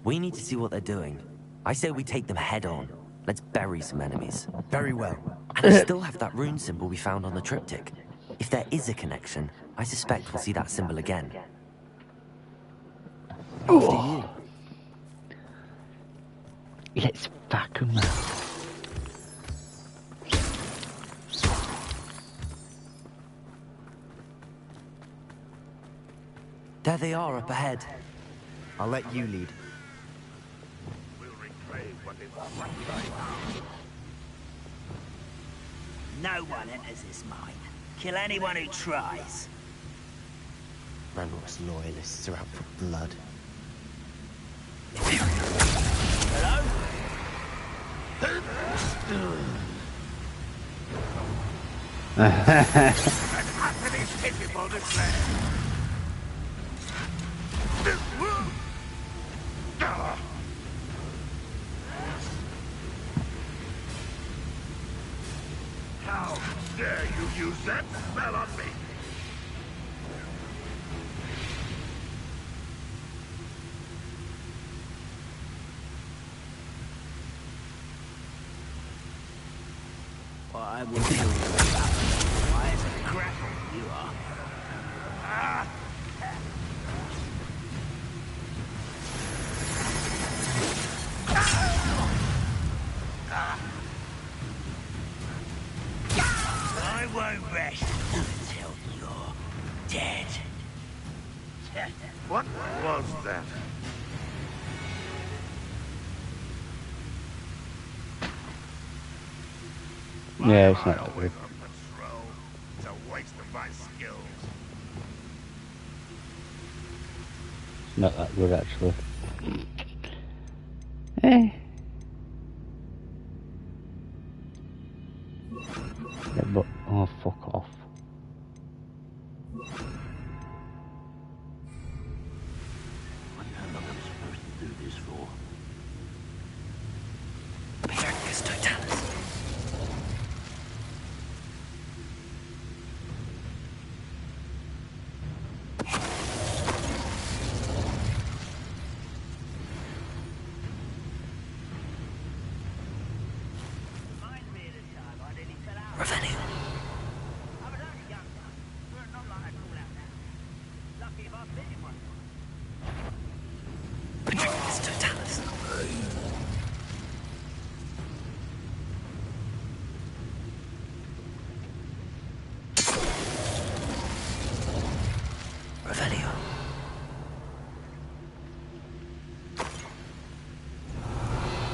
We need to see what they're doing. I say we take them head on. Let's bury some enemies. Very well. And I still have that rune symbol we found on the triptych. If there is a connection, I suspect we'll see that symbol again. After you. Let's fuck 'em up. There they are up ahead. I'll let you lead. No one enters this mine. Kill anyone who tries. Ranrock's loyalists are out for blood. Hello? Anthony's pitiful declare. How dare you use that spell on me? I will kill you. Why is it grapple you are? I won't rest until you're dead. What was that? Yeah, it's not that good. It's a waste of my skills. It's not that good, actually. Eh. Yeah, but, oh, fuck off. Wonder how long I'm supposed to do this for.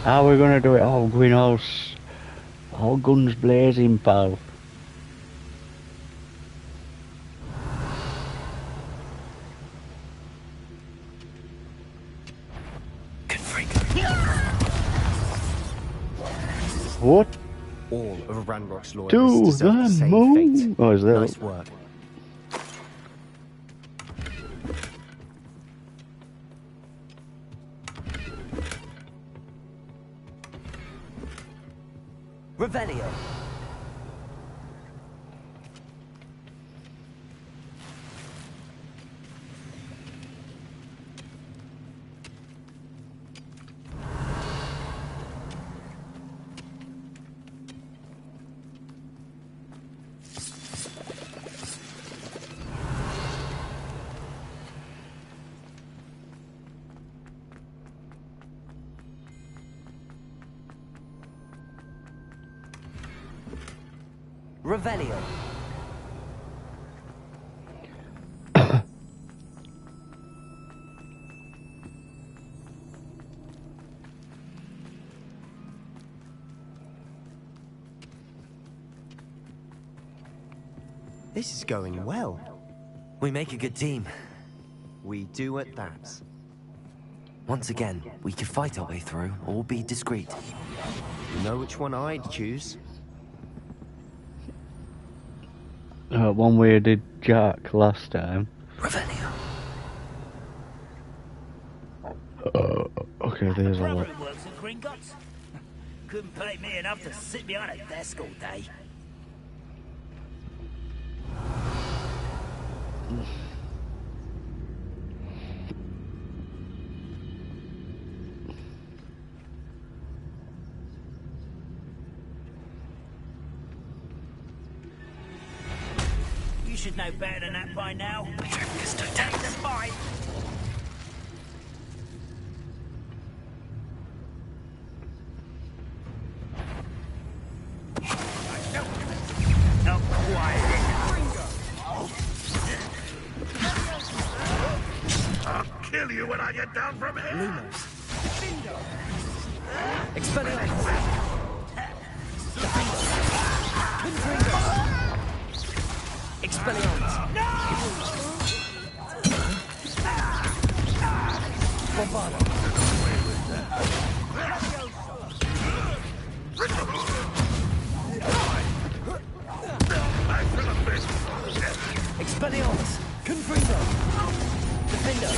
How are we gonna do it all going all guns blazing, pal? What? All of Ranrock's loyalists To deserve the the same moon. fate. Oh, is that Nice work. Revelio. Revelio. This is going well. We make a good team. We do at that. Once again, we could fight our way through, or be discreet. You know which one I'd choose? One way I did Jack last time. Revelio. Okay, there's a lot. Brother who works at Gringotts. Couldn't pay me enough to sit behind a desk all day. You should know better than that by now. Take the fight. Not quiet. I'll kill you when I get down from here. Lumos. Expelliarmus. Expelliarmus. Bombardo. Expelliarmus. Confringo. Defender.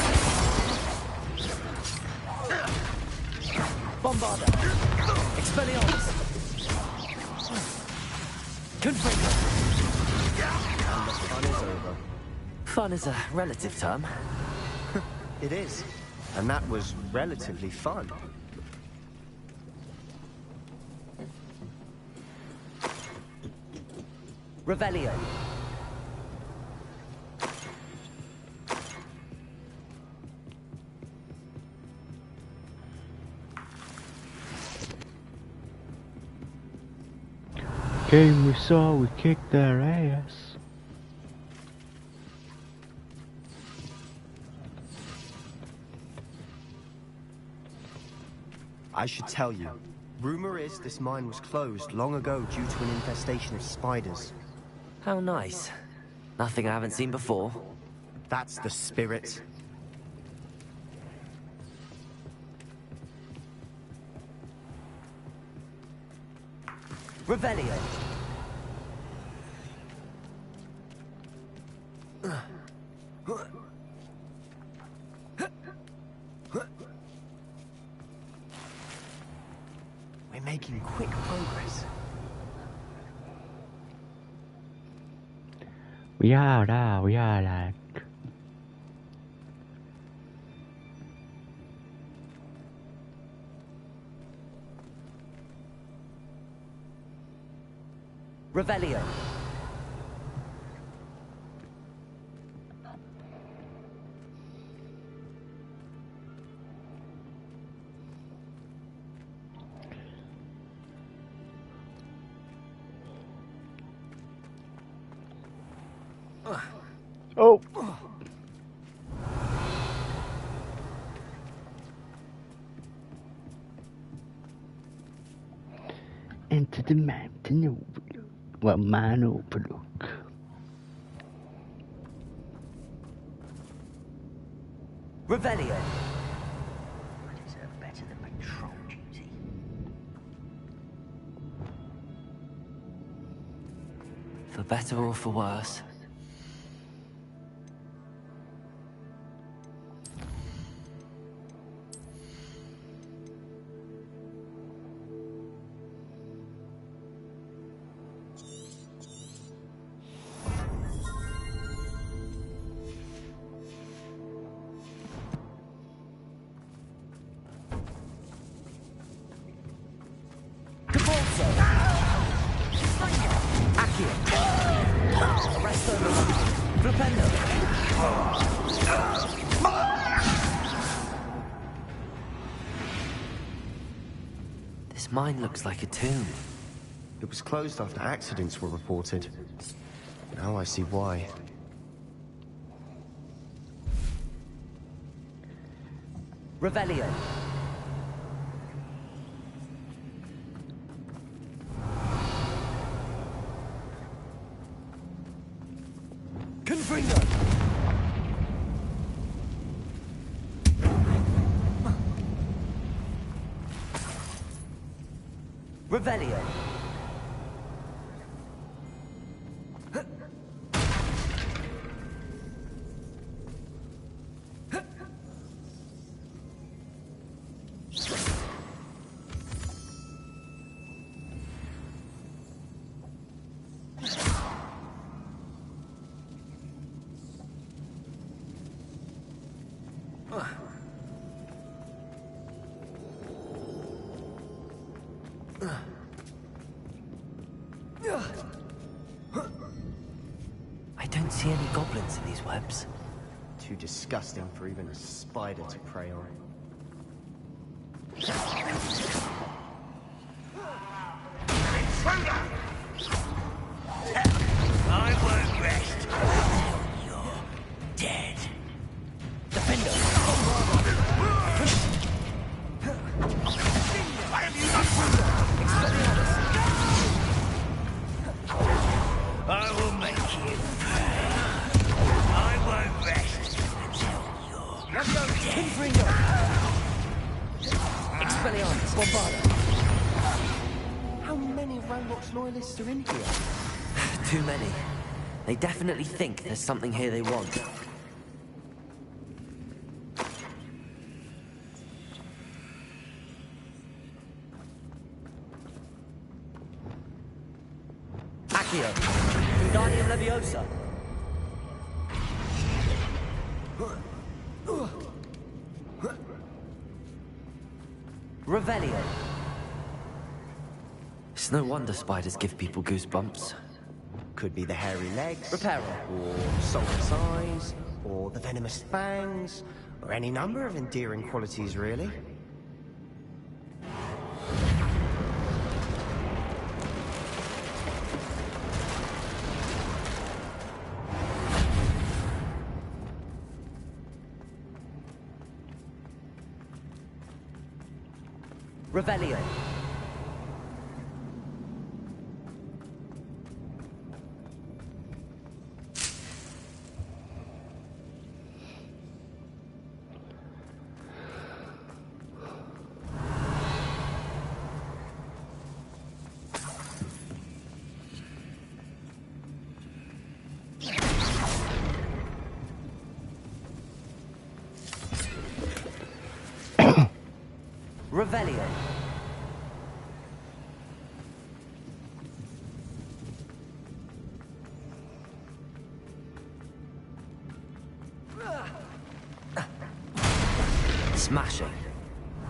Bombardo. Expelliarmus. Confringo. And the fun is over. Fun is a relative term. It is. And that was relatively fun. Revelio. Game we saw, we kicked their ass. I should tell you. Rumor is this mine was closed long ago due to an infestation of spiders. How nice. Nothing I haven't seen before. That's the spirit. Revelio. We're making quick progress. We are like. Revelio. Oh! Into the mountain overlook. Well, mine overlook. Revelio. I deserve better than patrol duty. For better or for worse. This mine looks like a tomb. It was closed after accidents were reported. Now I see why. Revelio. Confringo! Revelio. I don't see any goblins in these webs. Too disgusting for even a spider to prey on. I won't rest until you're dead. Defender! Why have you not I will make you pay. I won't rest until you're Let's go! dead. Confringo! Expelliarmus! Bombarda! How many Ranrock's loyalists are in here? Too many. They definitely think there's something here they want. Accio. Wingardium Leviosa. Revelio. It's no wonder spiders give people goosebumps. Could be the hairy legs, Reparo. or sulphurous eyes, or the venomous fangs, or any number of endearing qualities, really. Revelio. Revelio. Smashing.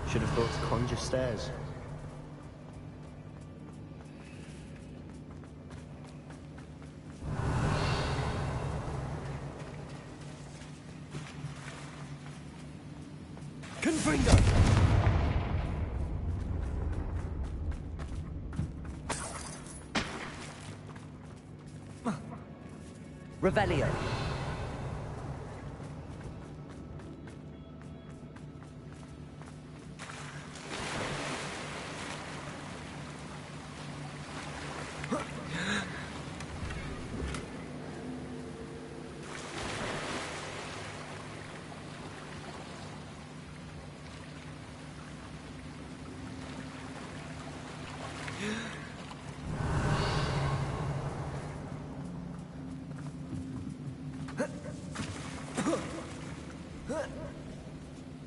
Should have thought to conjure stairs. Confringo! Revelio.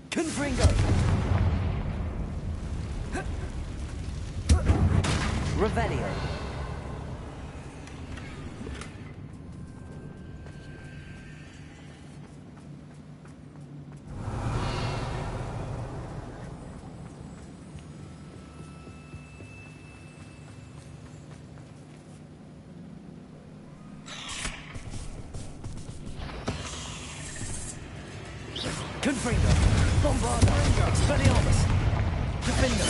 Confringo! Revelio. Confringo! Bombarda! Expelliarmus! Defender!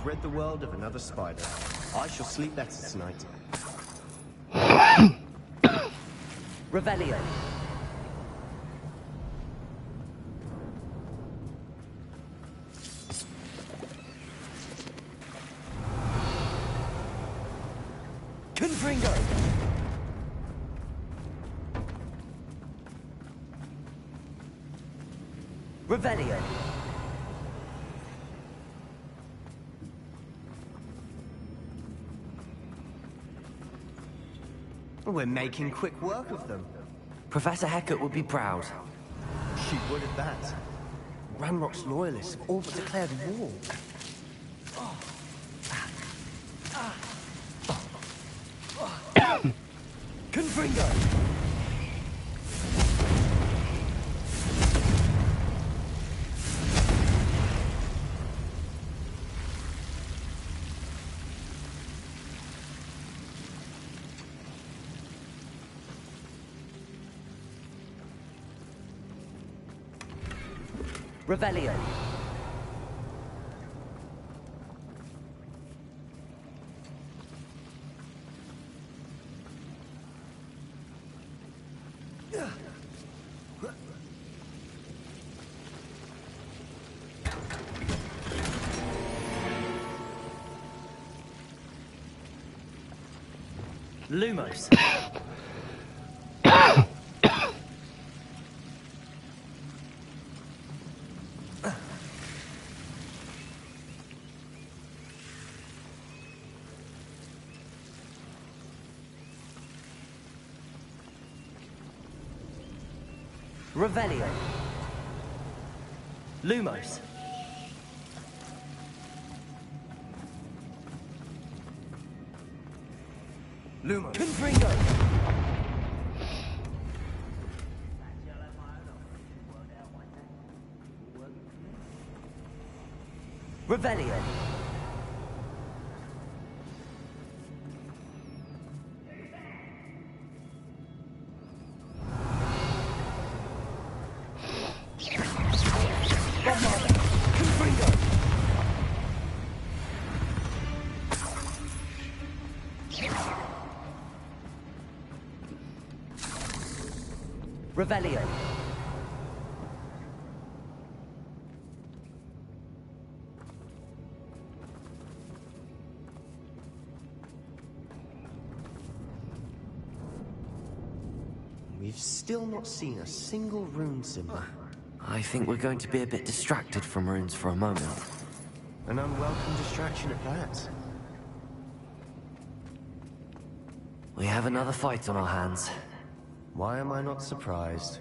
I've rid the world of another spider. I shall sleep better tonight. Revelio. Confringo. Revelio. We're making quick work of them. Professor Hecat would be proud. She would at that. Ranrock's loyalists have all but declared war. Confringo. Revelio. Lumos. Revelio. Lumos. Lumos. Confringo. Revelio. Revelio. We've still not seen a single rune symbol. I think we're going to be a bit distracted from runes for a moment. An unwelcome distraction at that. We have another fight on our hands. Why am I not surprised?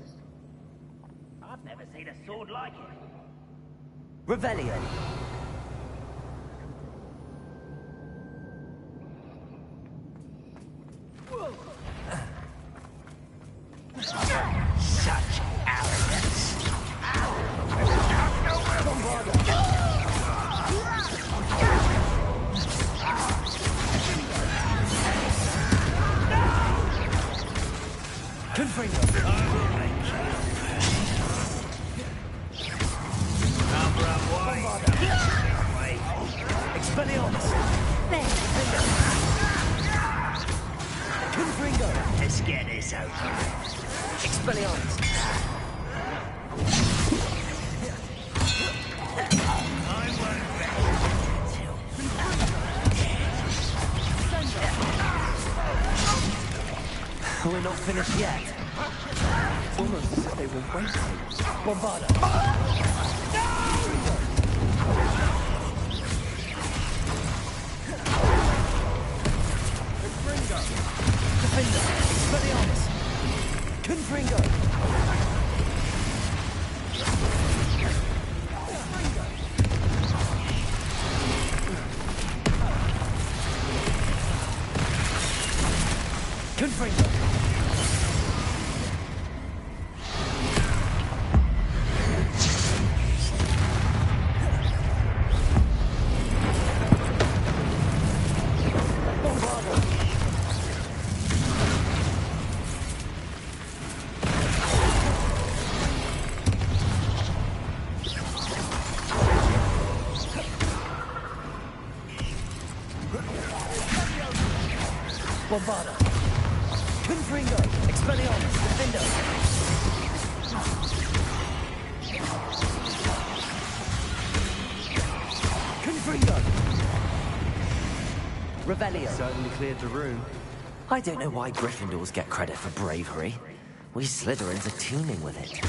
I've never seen a sword like it. Revelio. Such arrogance. Confringo. Expelliarmus. Confringo. Let's get this over. Expelliarmus. We're not finished yet. It's almost as if they were waiting. Bombarda. Defender. Expelliarmus. Confringo. Confringo. Bombarda! Confringo! Expelliarmus! Defendo! Confringo! Revelio! Certainly cleared the room. I don't know why Gryffindors get credit for bravery. We Slytherins are teeming with it.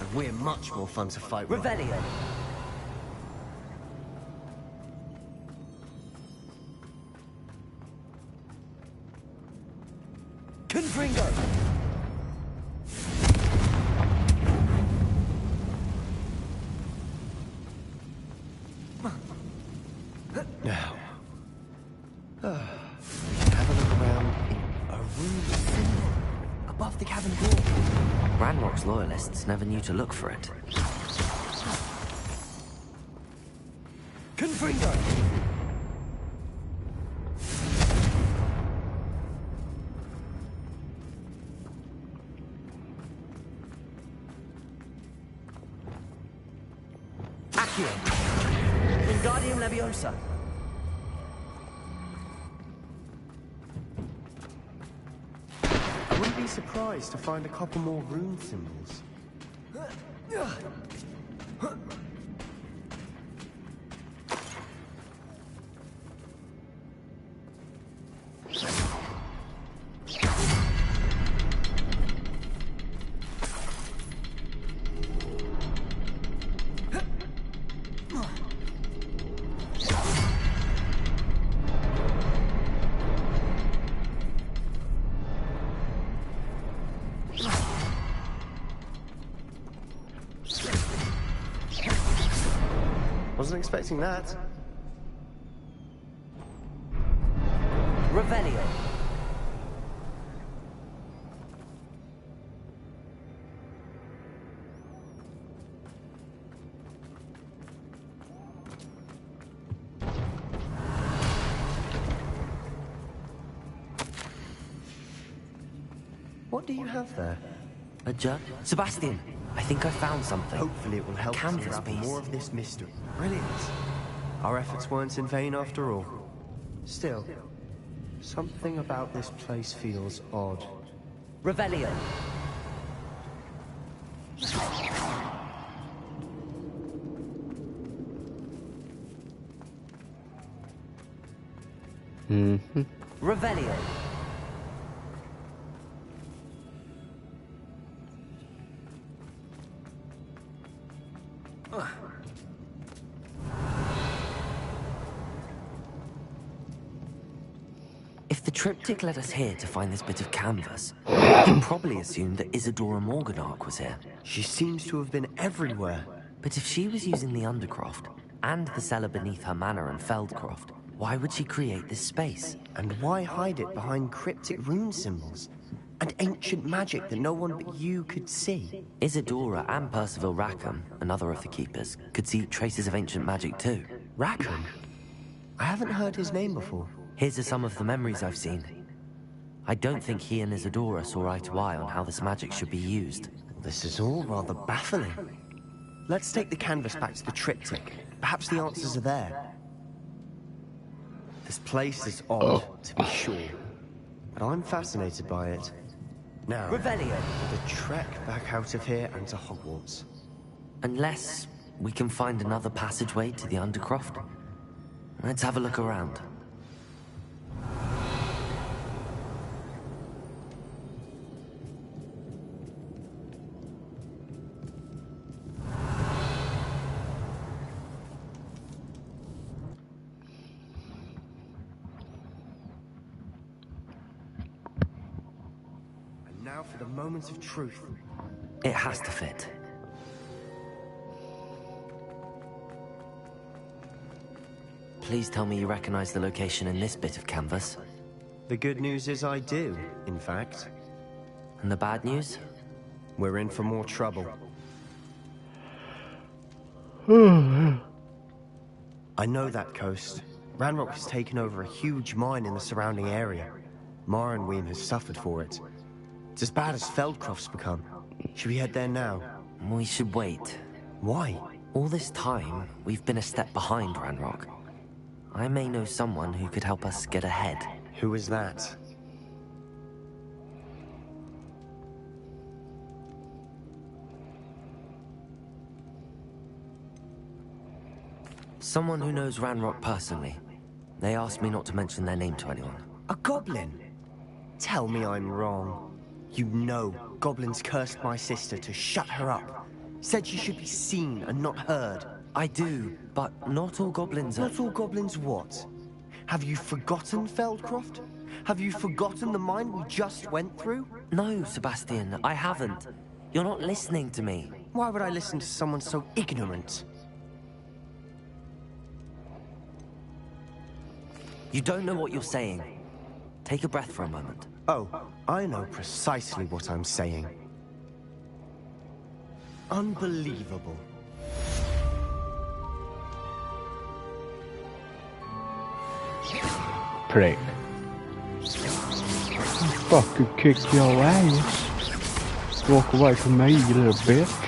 And we're much more fun to fight with. Revelio! Confringo! Now, we can have a look around in a room symbol above the cavern door. Ranrock's loyalists never knew to look for it. Confringo! Accio! Wingardium Leviosa! I wouldn't be surprised to find a couple more rune symbols. Wasn't expecting that. Revelio! What do you have there? A jug? Sebastian, I think I found something. Hopefully it will help us Canvas unravel piece. more of this mystery. Brilliant. Our efforts weren't in vain after all. Still, something about this place feels odd. Revelio! Mm-hmm. Revelio! If the triptych led us here to find this bit of canvas, we can probably assume that Isadora Morganark was here. She seems to have been everywhere. But if she was using the Undercroft, and the cellar beneath her manor in Feldcroft, why would she create this space? And why hide it behind cryptic rune symbols? And ancient magic that no one but you could see? Isadora and Percival Rackham, another of the Keepers, could see traces of ancient magic too. Rackham? I haven't heard his name before. Here's some of the memories I've seen. I don't think he and Isadora saw eye to eye on how this magic should be used. This is all rather baffling. Let's take the canvas back to the triptych. Perhaps the answers are there. This place is odd, to be sure, but I'm fascinated by it. Now, Revelio! for the trek back out of here and to Hogwarts. Unless we can find another passageway to the Undercroft. Let's have a look around. Now for the moment of truth. It has to fit. Please tell me you recognize the location in this bit of canvas. The good news is I do, in fact. And the bad news? We're in for more trouble. I know that coast. Ranrock has taken over a huge mine in the surrounding area. Mornweem has suffered for it. It's as bad as Feldcroft's become. Should we head there now? We should wait. Why? All this time, we've been a step behind Ranrock. I may know someone who could help us get ahead. Who is that? Someone who knows Ranrock personally. They asked me not to mention their name to anyone. A goblin? Tell me I'm wrong. You know, goblins cursed my sister to shut her up. Said she should be seen and not heard. I do, but not all goblins are... Not all goblins what? Have you forgotten, Feldcroft? Have you forgotten the mine we just went through? No, Sebastian, I haven't. You're not listening to me. Why would I listen to someone so ignorant? You don't know what you're saying. Take a breath for a moment. Oh, I know precisely what I'm saying. Unbelievable. Prick. I'll fucking kick your ass. Walk away from me, you little bitch.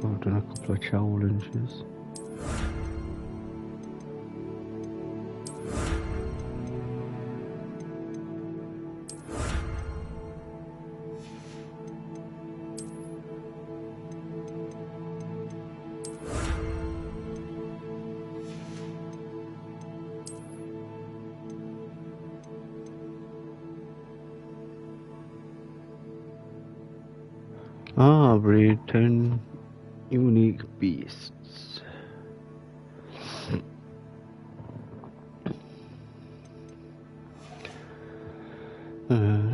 I've done a couple of challenges. Breed 10 unique beasts. Oh.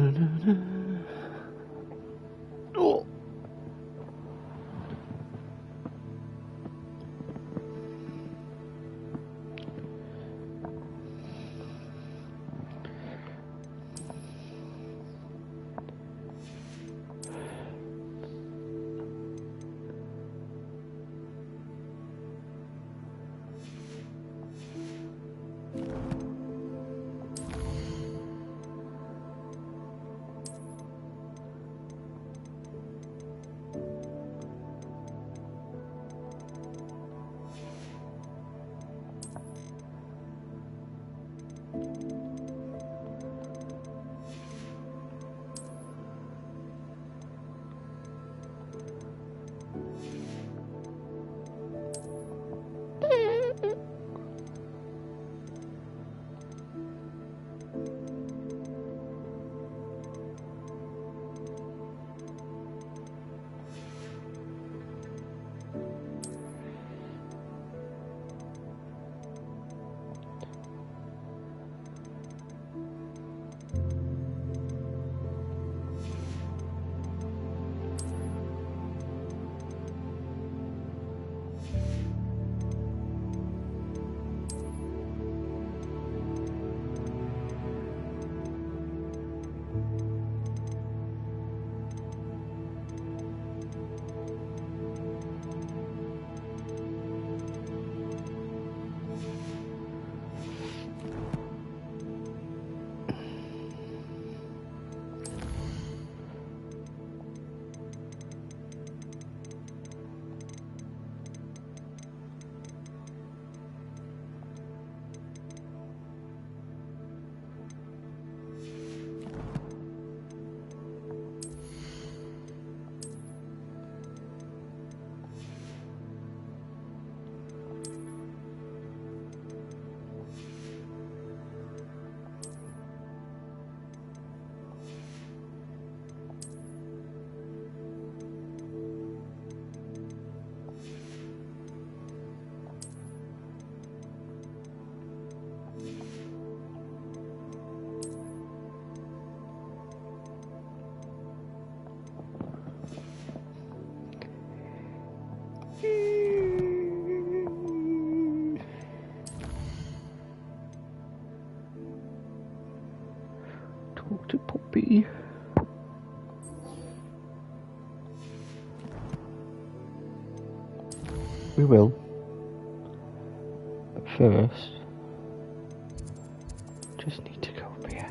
Talk to Poppy. We will. But first, just need to go over here.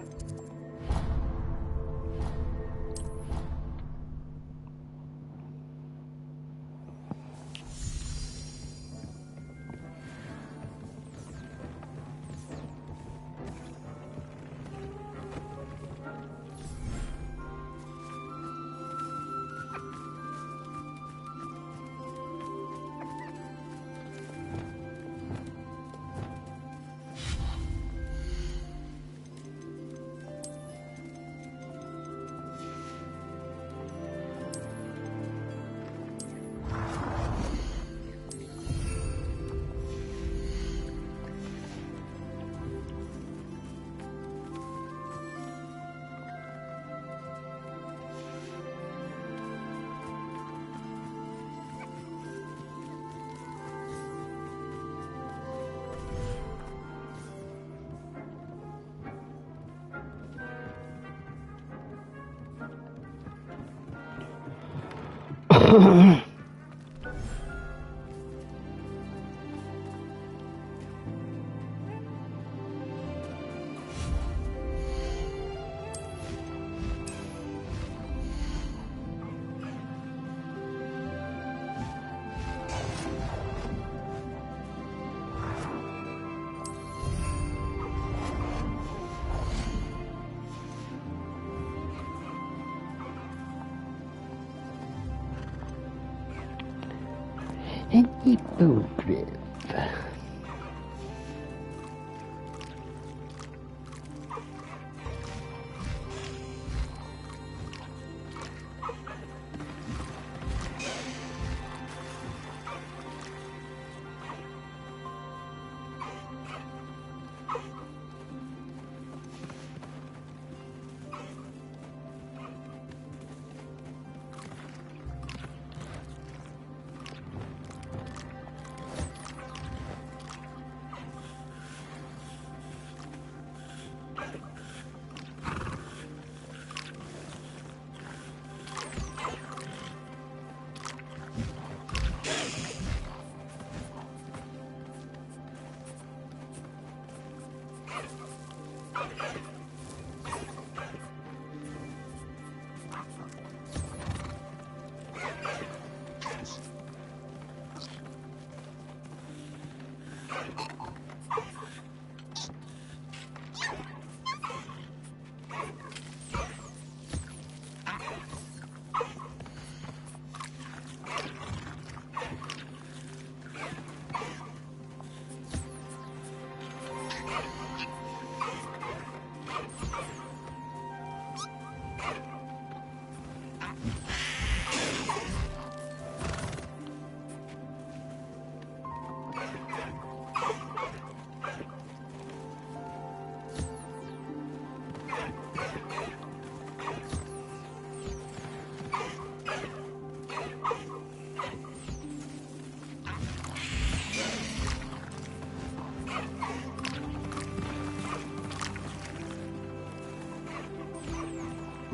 An hippogriff.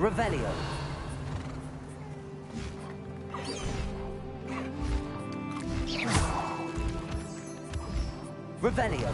Revelio. Revelio.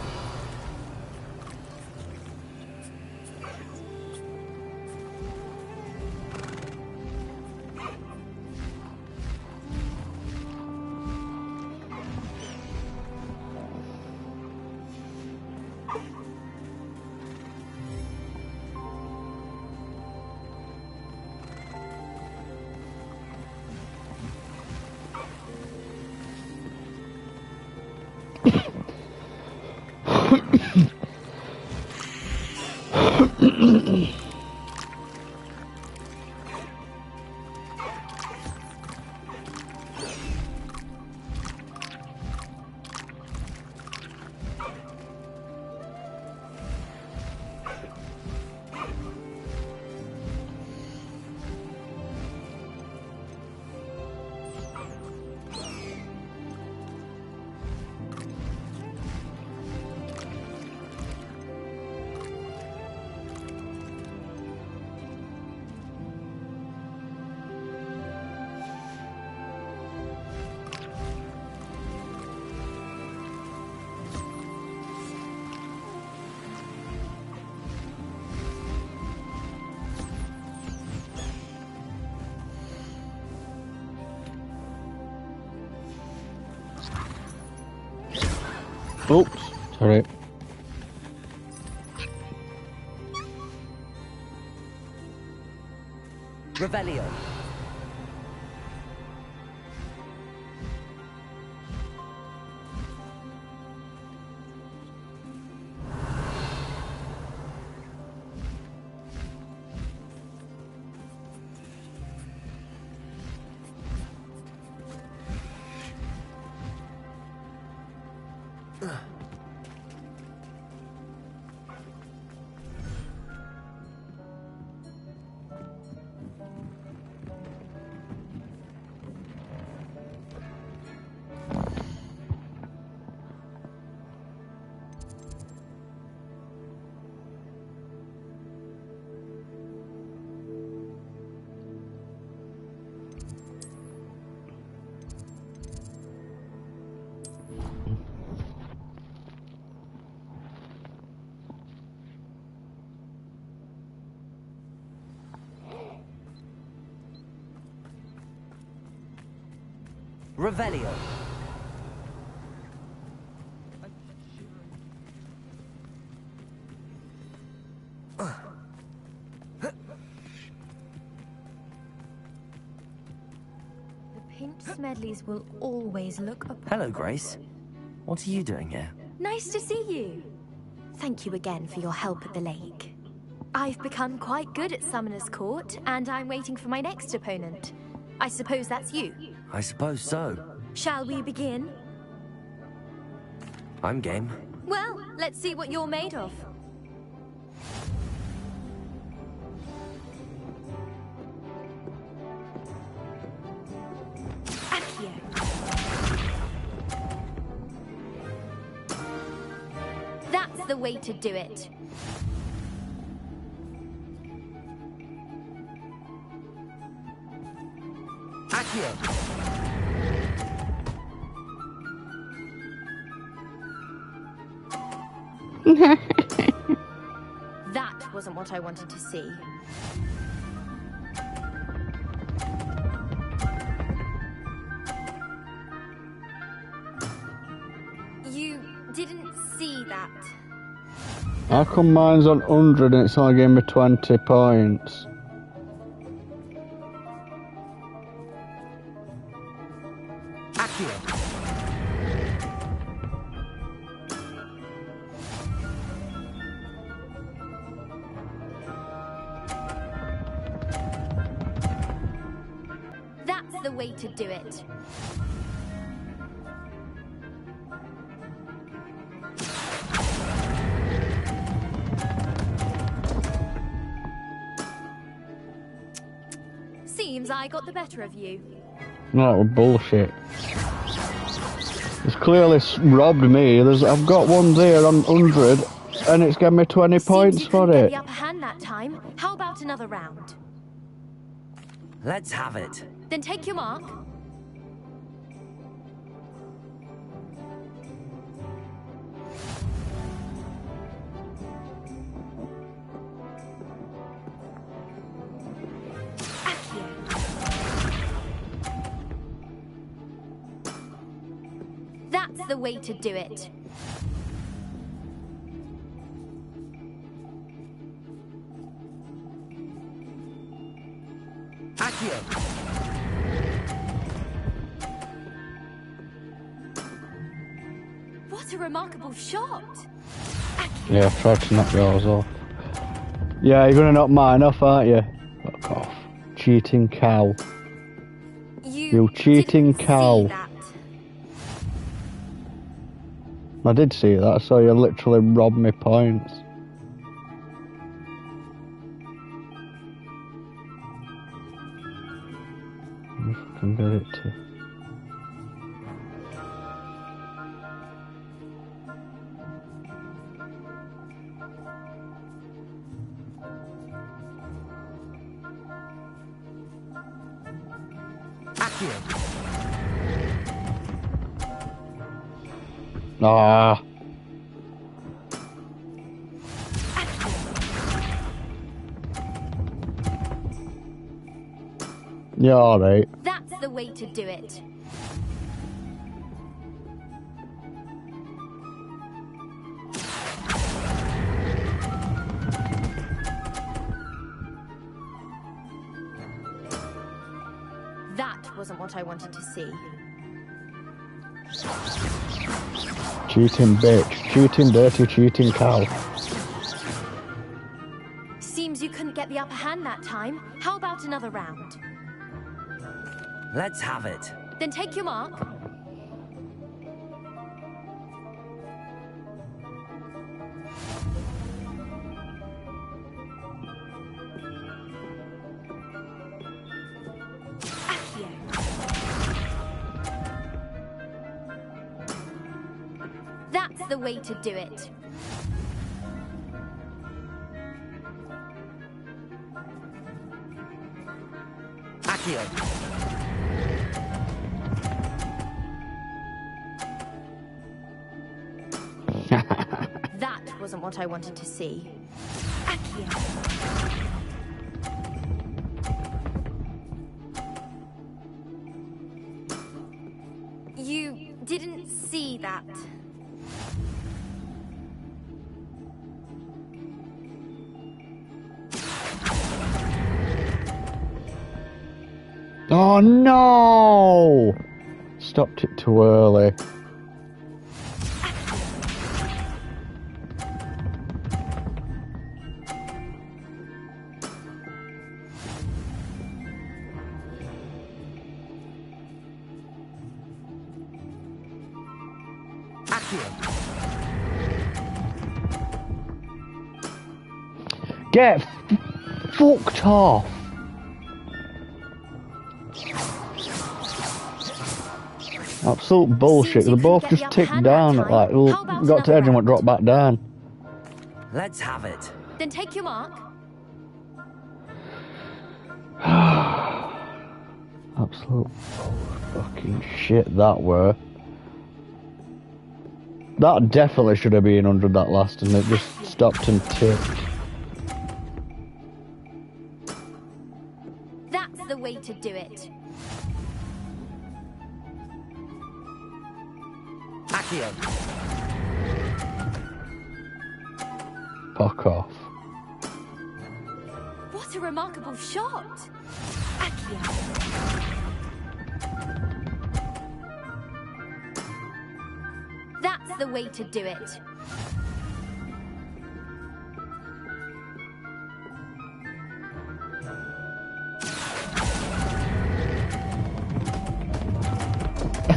Oops, sorry. Revelio. Revelio. The pink Smedleys will always look up. Hello, Grace. What are you doing here? Nice to see you. Thank you again for your help at the lake. I've become quite good at Summoner's Court, and I'm waiting for my next opponent. I suppose that's you. I suppose so. Shall we begin? I'm game. Well, let's see what you're made of. Accio. That's the way to do it. Accio. That wasn't what I wanted to see. You didn't see that. How come mine's on 100 and it's only giving me 20 points? Accio. That's the way to do it. Seems I got the better of you. No, that was bullshit. It's clearly robbed me. I've got one there on 100 and it's given me 20 points for Get it. the upper hand that time. How about another round? Let's have it. Then take your mark. That's the way to do it. Accio. What a remarkable shot! Yeah, I've tried to knock yours off. Yeah, you're gonna knock mine off, aren't you? Fuck off. Cheating cow. You cheating cow. I did see that, so you literally robbed me points. If I can get it to... Ah. Yeah, alright. That's the way to do it. wasn't what I wanted to see. Cheating bitch. Cheating dirty, cheating cow. Seems you couldn't get the upper hand that time. How about another round? Let's have it. Then take your mark. That's the way to do it. Accio. That wasn't what I wanted to see. Accio. You didn't see that. Oh no! Stopped it too early. Get fucked off! Absolute bullshit. They both just ticked down at like, got to edge and went drop back down. Let's have it. Then take your mark. Absolute fucking shit that were. That definitely should have been 100 that last, and it just stopped and tipped. That's the way to do it. Accio. Fuck off. What a remarkable shot! Accio. That's the way to do it.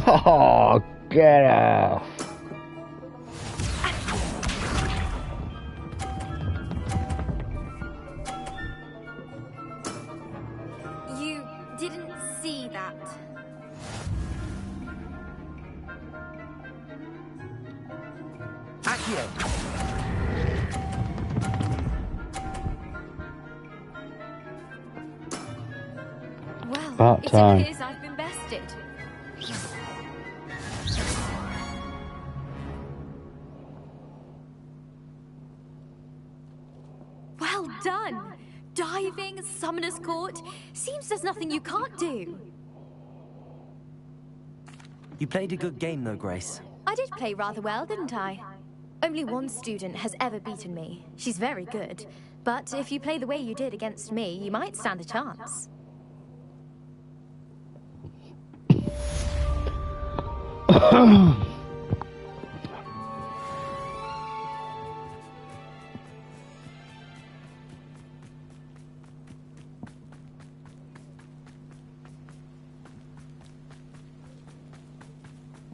Oh, get off. You didn't see that. Accio. Well, About it time. appears I've been bested. Well done! Diving, summoner's court. Seems there's nothing you can't do. You played a good game though, Grace. I did play rather well, didn't I? Only one student has ever beaten me. She's very good. But if you play the way you did against me, you might stand a chance.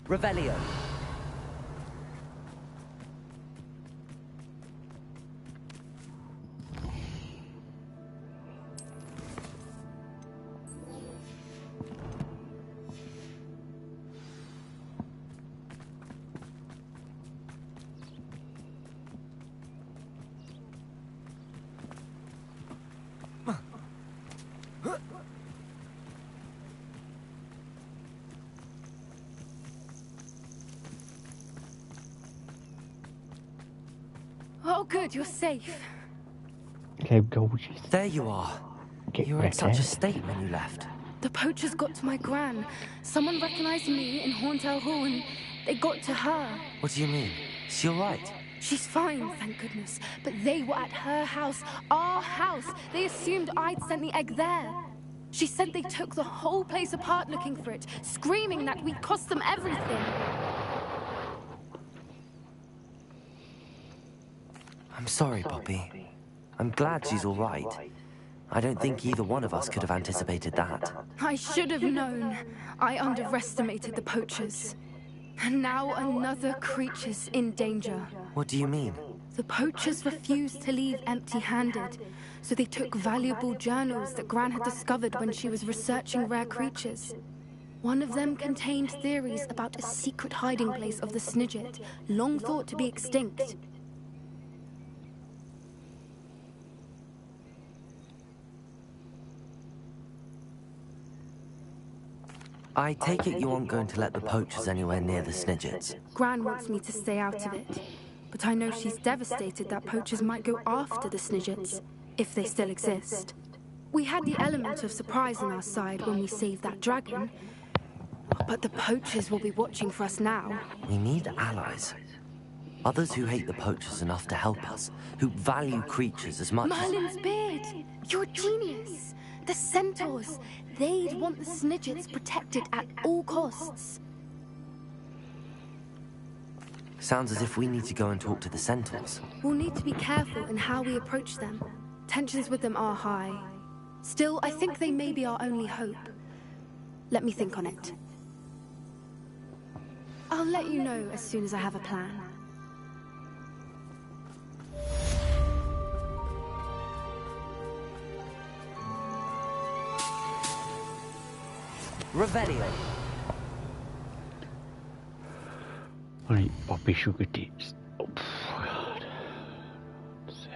Revelio. Oh, good, you're safe. Okay, gorgeous. There you are. You were in such a state when you left. The poachers got to my gran. Someone recognized me in Hauntel Hall and they got to her. What do you mean? Is she alright? She's fine, thank goodness. But they were at her house, our house. They assumed I'd sent the egg there. She said they took the whole place apart looking for it, screaming that we'd cost them everything. I'm sorry, Poppy. I'm glad she's all right. I don't think either one of us could have anticipated that. I should have known. I underestimated the poachers. And now another creature's in danger. What do you mean? The poachers refused to leave empty-handed, so they took valuable journals that Gran had discovered when she was researching rare creatures. One of them contained theories about a secret hiding place of the Snidget, long thought to be extinct. I take it you aren't going to let the poachers anywhere near the Snidgets. Gran wants me to stay out of it, but I know she's devastated that poachers might go after the Snidgets, if they still exist. We had the element of surprise on our side when we saved that dragon, but the poachers will be watching for us now. We need allies. Others who hate the poachers enough to help us, who value creatures as much as... Merlin's beard! You're a genius! The centaurs! They'd want the Snidgets protected at all costs. Sounds as if we need to go and talk to the centaurs. We'll need to be careful in how we approach them. Tensions with them are high. Still, I think they may be our only hope. Let me think on it. I'll let you know as soon as I have a plan. Revelio. Right, Poppy Sugar Tits. Oh, God. Let's see.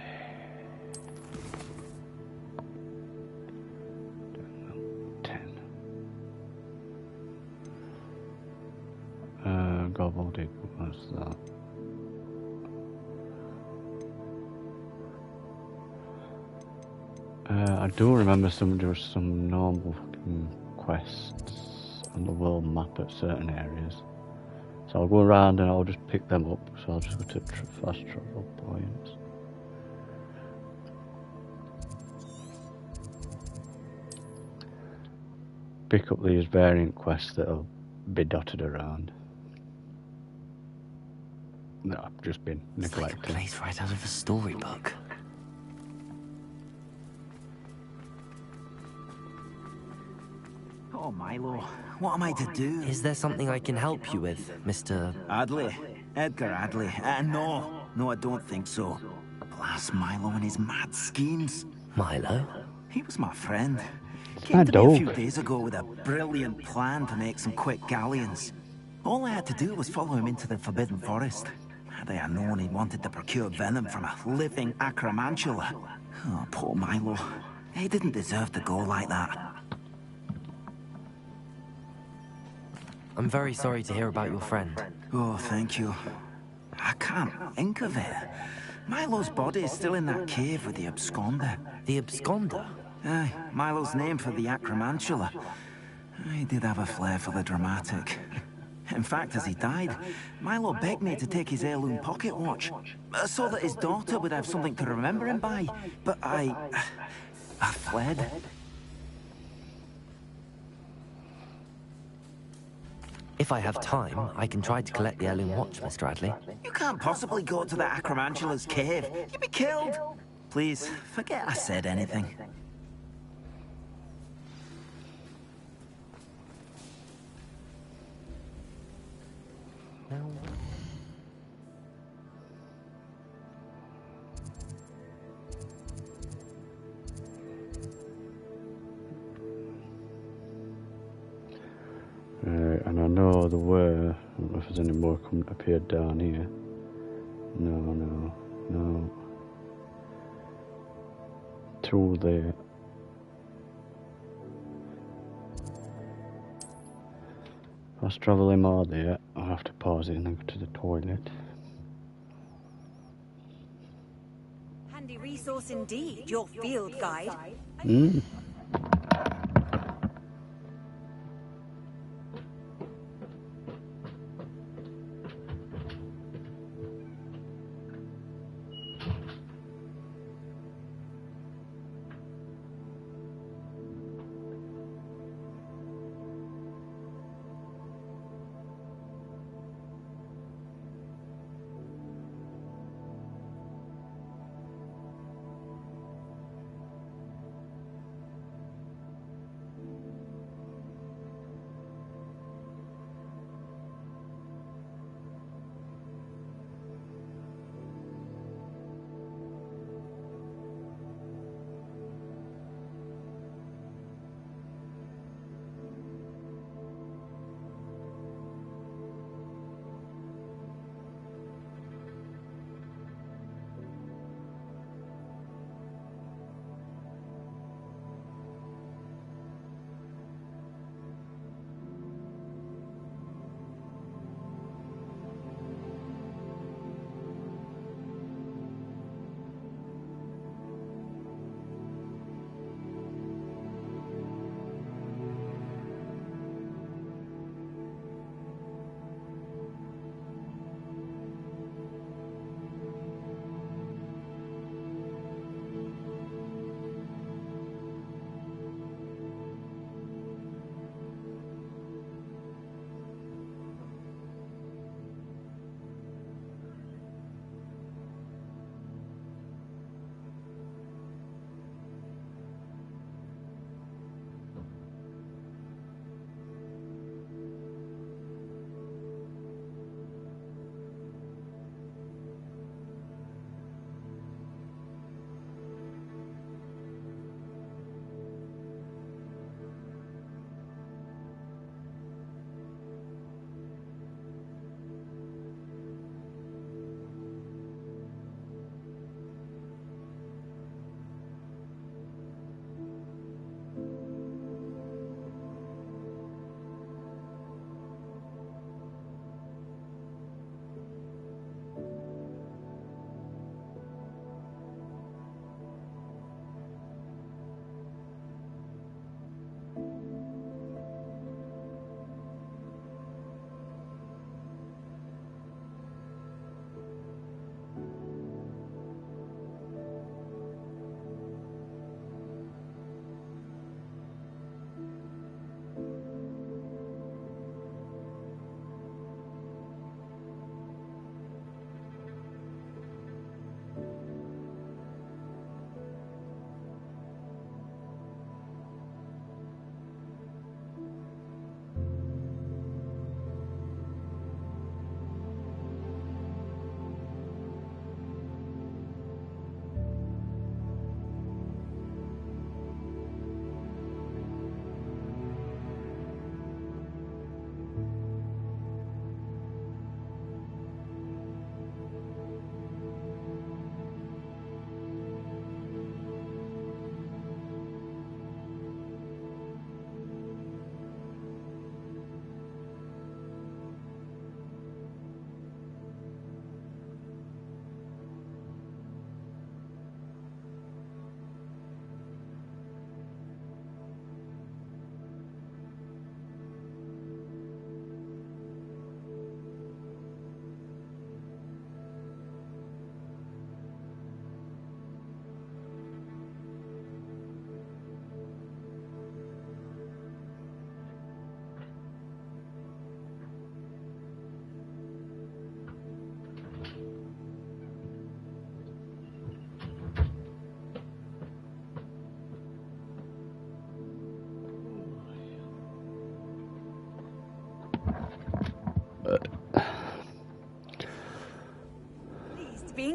Gobbledygook, what's that? I do remember there was some normal fucking quests on the world map at certain areas. So I'll go around and I'll just pick them up. So I'll just go to fast travel points. Pick up these variant quests that'll be dotted around. No, I've just been neglecting. It's like a place right out of a storybook. Oh, Milo, what am I to do? Is there something I can help you with, Mr... Adley? Edgar Adley? No, I don't think so. Blast Milo and his mad schemes. Milo? He was my friend. It's Came my to me a dog. few days ago with a brilliant plan to make some quick galleons. All I had to do was follow him into the Forbidden Forest. Had I known he wanted to procure venom from a living acromantula. Oh, poor Milo. He didn't deserve to go like that. I'm very sorry to hear about your friend. Oh, thank you. I can't think of it. Milo's body is still in that cave with the absconder. The absconder? Aye, Milo's name for the acromantula. He did have a flair for the dramatic. In fact, as he died, Milo begged me to take his heirloom pocket watch, so that his daughter would have something to remember him by. But I fled. If I have time, I can try to collect the heirloom watch, Mr. Adley. You can't possibly go to the acromantula's cave. You'd be killed. Please, forget I said anything. And I know there were, I don't know if there's any more appeared down here. No. Through there. Fast travelling more there, I'll have to pause it and then go to the toilet. Handy resource indeed, your field guide.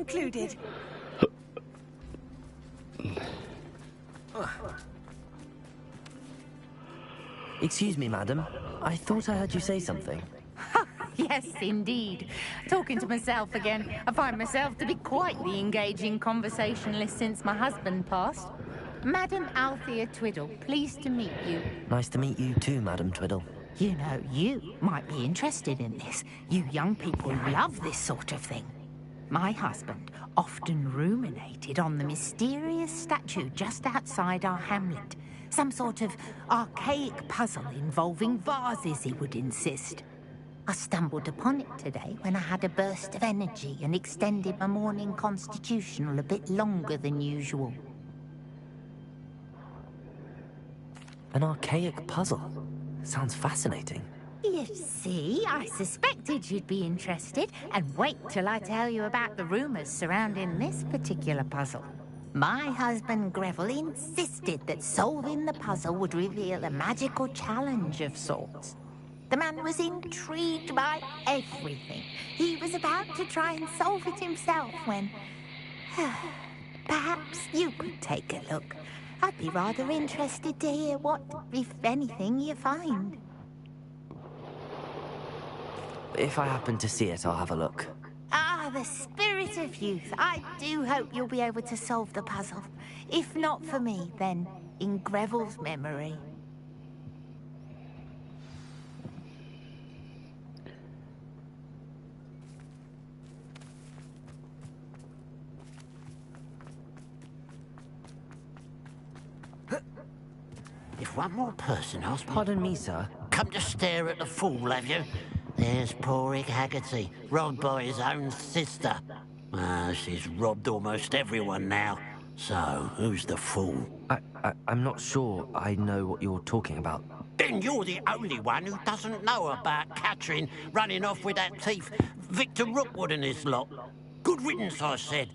included. Excuse me, madam. I thought I heard you say something. Yes, indeed. Talking to myself again. I find myself to be quite the engaging conversationalist since my husband passed. Madam Althea Twiddle, pleased to meet you. Nice to meet you too, Madam Twiddle. You know, you might be interested in this. You young people love this sort of thing. My husband often ruminated on the mysterious statue just outside our hamlet. Some sort of archaic puzzle involving vases, he would insist. I stumbled upon it today when I had a burst of energy and extended my morning constitutional a bit longer than usual. An archaic puzzle. Sounds fascinating. You see, I suspected you'd be interested, and wait till I tell you about the rumours surrounding this particular puzzle. My husband Greville insisted that solving the puzzle would reveal a magical challenge of sorts. The man was intrigued by everything. He was about to try and solve it himself when... Perhaps you could take a look. I'd be rather interested to hear what, if anything, you find. If I happen to see it, I'll have a look. Ah, the spirit of youth. I do hope you'll be able to solve the puzzle. If not for me, then in Greville's memory. If one more person asks me... Pardon me, sir. Come to stare at the fool, have you? There's poor Ig Haggerty, robbed by his own sister. She's robbed almost everyone now. So, who's the fool? I'm not sure I know what you're talking about. Then you're the only one who doesn't know about Catherine running off with that thief, Victor Rookwood and his lot. Good riddance, I said.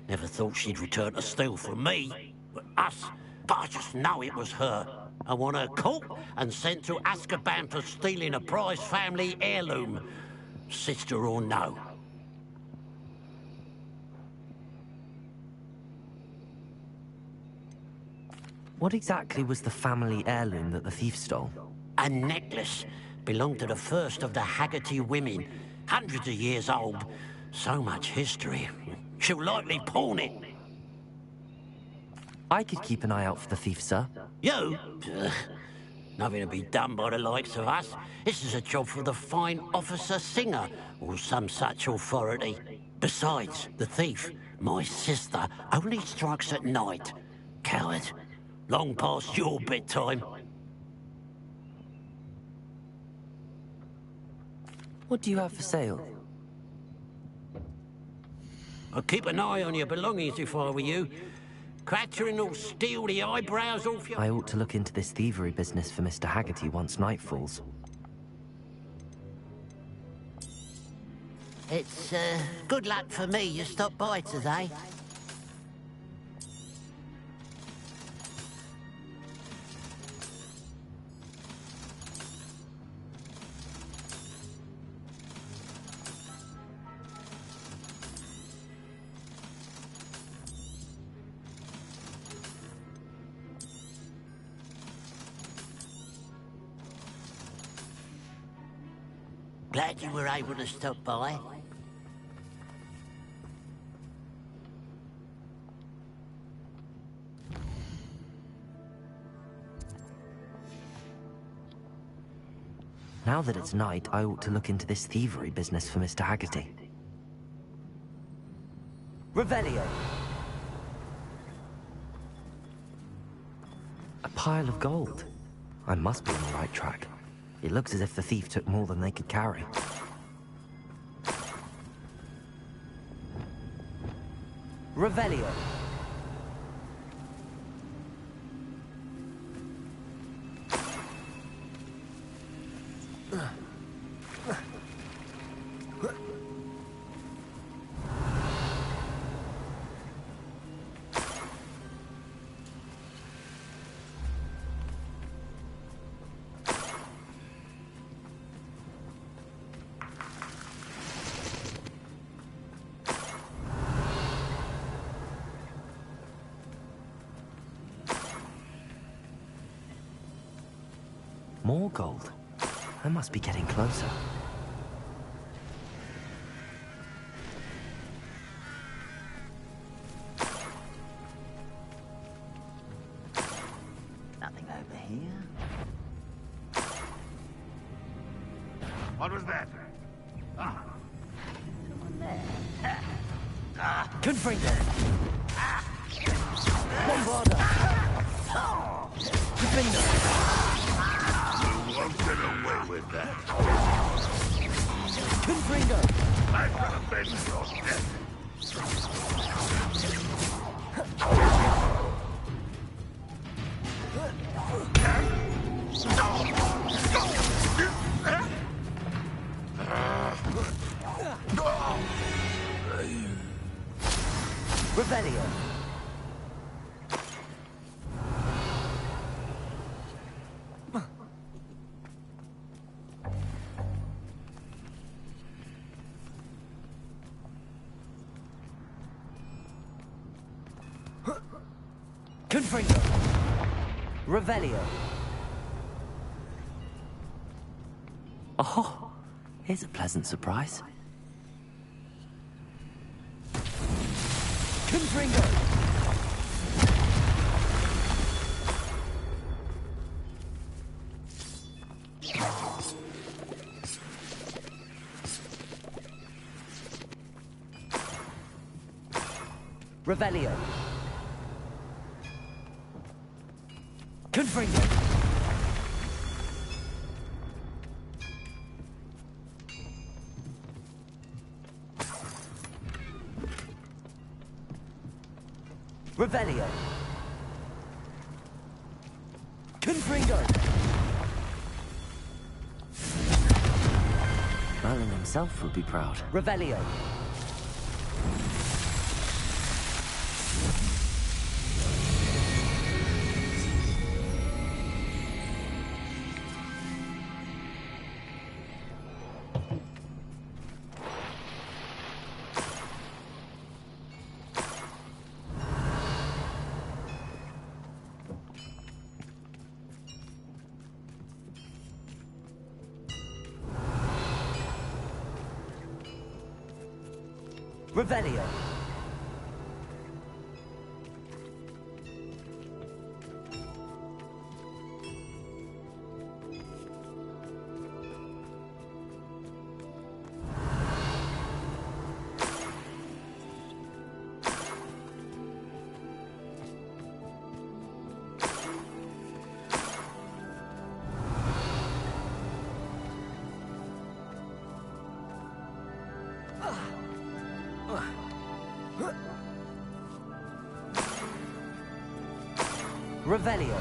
Never thought she'd return to steal from me. Us. But I just know it was her. I want her caught and sent to Azkaban for stealing a prized family heirloom. Sister or no. What exactly was the family heirloom that the thief stole? A necklace. Belonged to the first of the Haggerty women. Hundreds of years old. So much history. She'll likely pawn it. I could keep an eye out for the thief, sir. You? Nothing to be done by the likes of us. This is a job for the fine officer Singer, or some such authority. Besides, the thief, my sister, only strikes at night. Coward. Long past your bedtime. What do you have for sale? I'd keep an eye on your belongings if I were you. Catherine will steal the eyebrows off your... I ought to look into this thievery business for Mr. Haggerty once night falls. It's, good luck for me you stopped by today. Glad you were able to stop by. Now that it's night, I ought to look into this thievery business for Mr. Haggerty. Revelio! A pile of gold. I must be on the right track. It looks as if the thief took more than they could carry. Revelio! More gold. I must be getting closer. Nothing over here. What was that? Ah. Confringo! Bombarda! Confringo! You won't get away with that. Confringo! I'm gonna avenge your death. Revelio! Confringo! Revelio! Oh, here's a pleasant surprise. Confringo! Revelio! Confringo! Revelio! Confringo! Merlin himself would be proud. Revelio! Revelio! Revelio!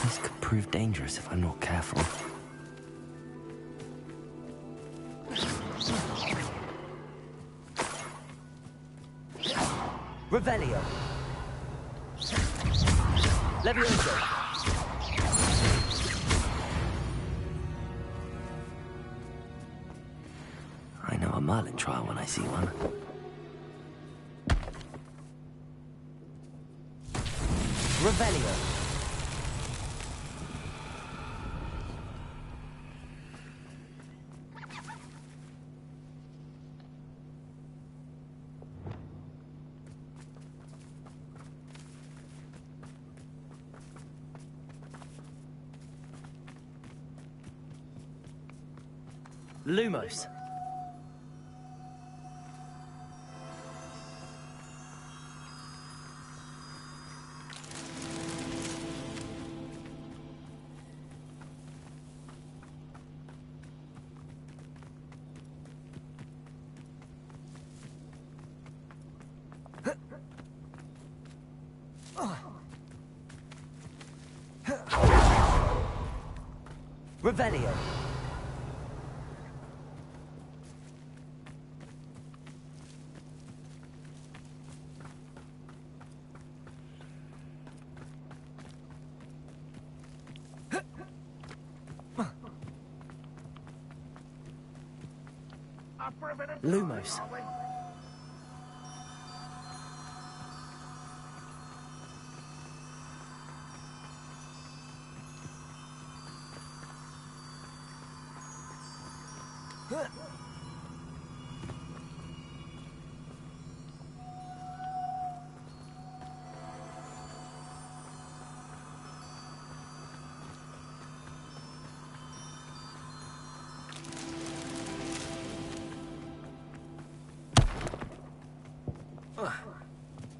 This could prove dangerous if I'm not careful. Revelio! Levioso! I know a Merlin trial when I see one. Revelio! Lumos. Revelio. Lumos.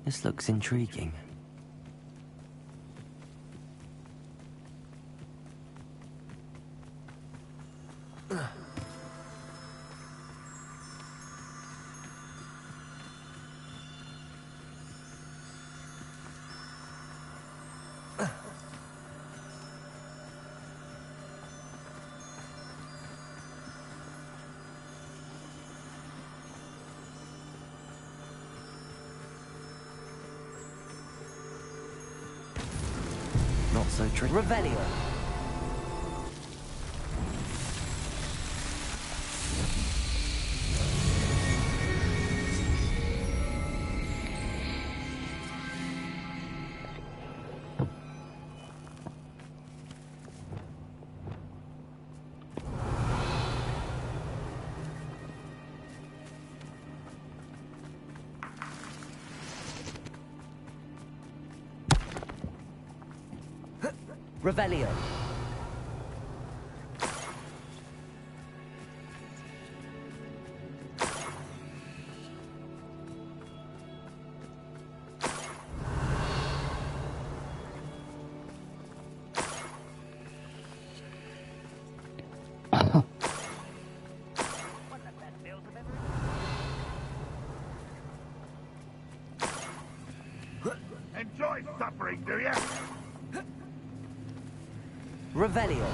This looks intriguing. Not so tricky. Revelio. Revelio. Enjoy suffering, do you? Revelio.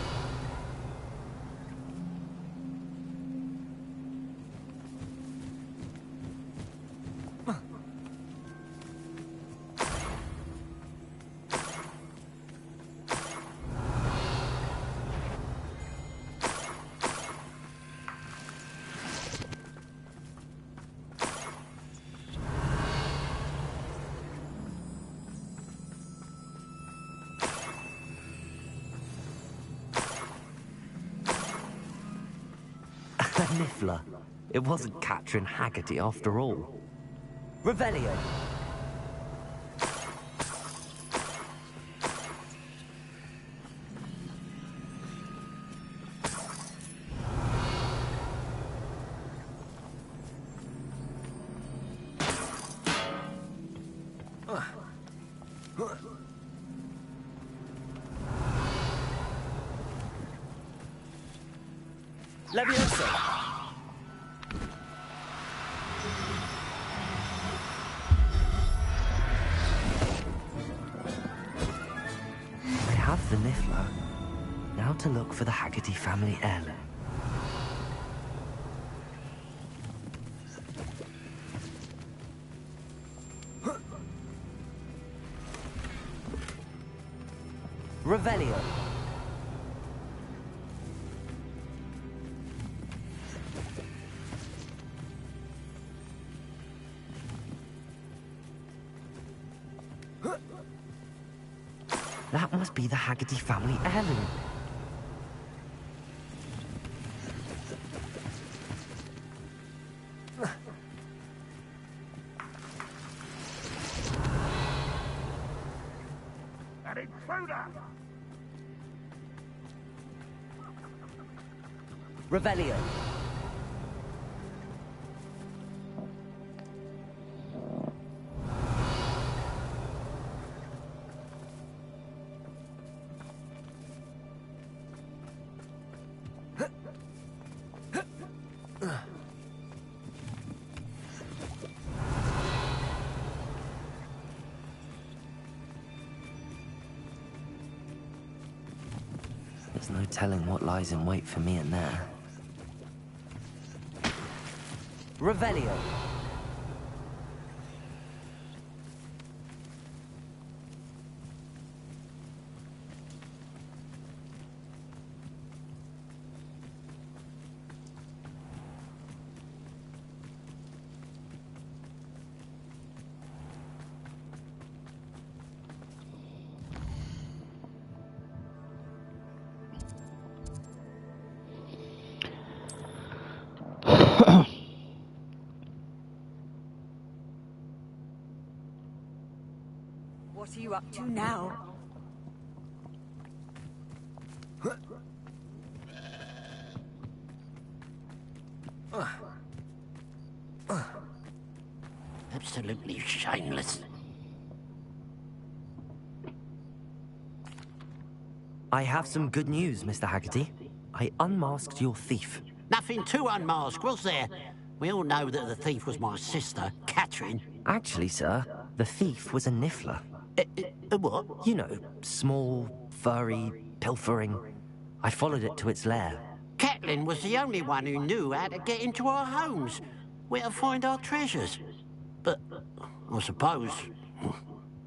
Niffler. It wasn't Catherine Haggerty after all. Revelio. Leviosa. I have the Niffler. Now to look for the Haggerty family heirloom. Revelio. That must be the Haggerty family heirloom. An intruder! Revelio. There's no telling what lies in wait for me in there. Revelio. you up to now? Absolutely shameless. I have some good news, Mr. Haggerty. I unmasked your thief. Nothing to unmask, was there? We all know that the thief was my sister, Catherine. Actually, sir, the thief was a niffler. A what? You know, small, furry, pilfering. I followed it to its lair. Catelyn was the only one who knew how to get into our homes, where to find our treasures. But I suppose,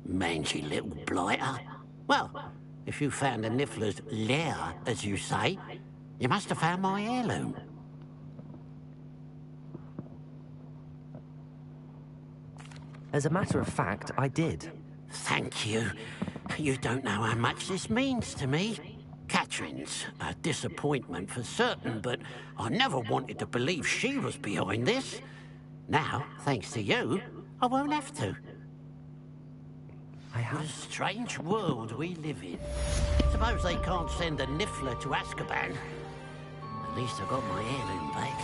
mangy little blighter. Well, if you found the niffler's lair, as you say, you must have found my heirloom. As a matter of fact, I did. Thank you. You don't know how much this means to me. Catherine's a disappointment for certain, but I never wanted to believe she was behind this. Now, thanks to you, I won't have to. What a strange world we live in. Suppose they can't send a niffler to Azkaban. At least I got my heirloom back.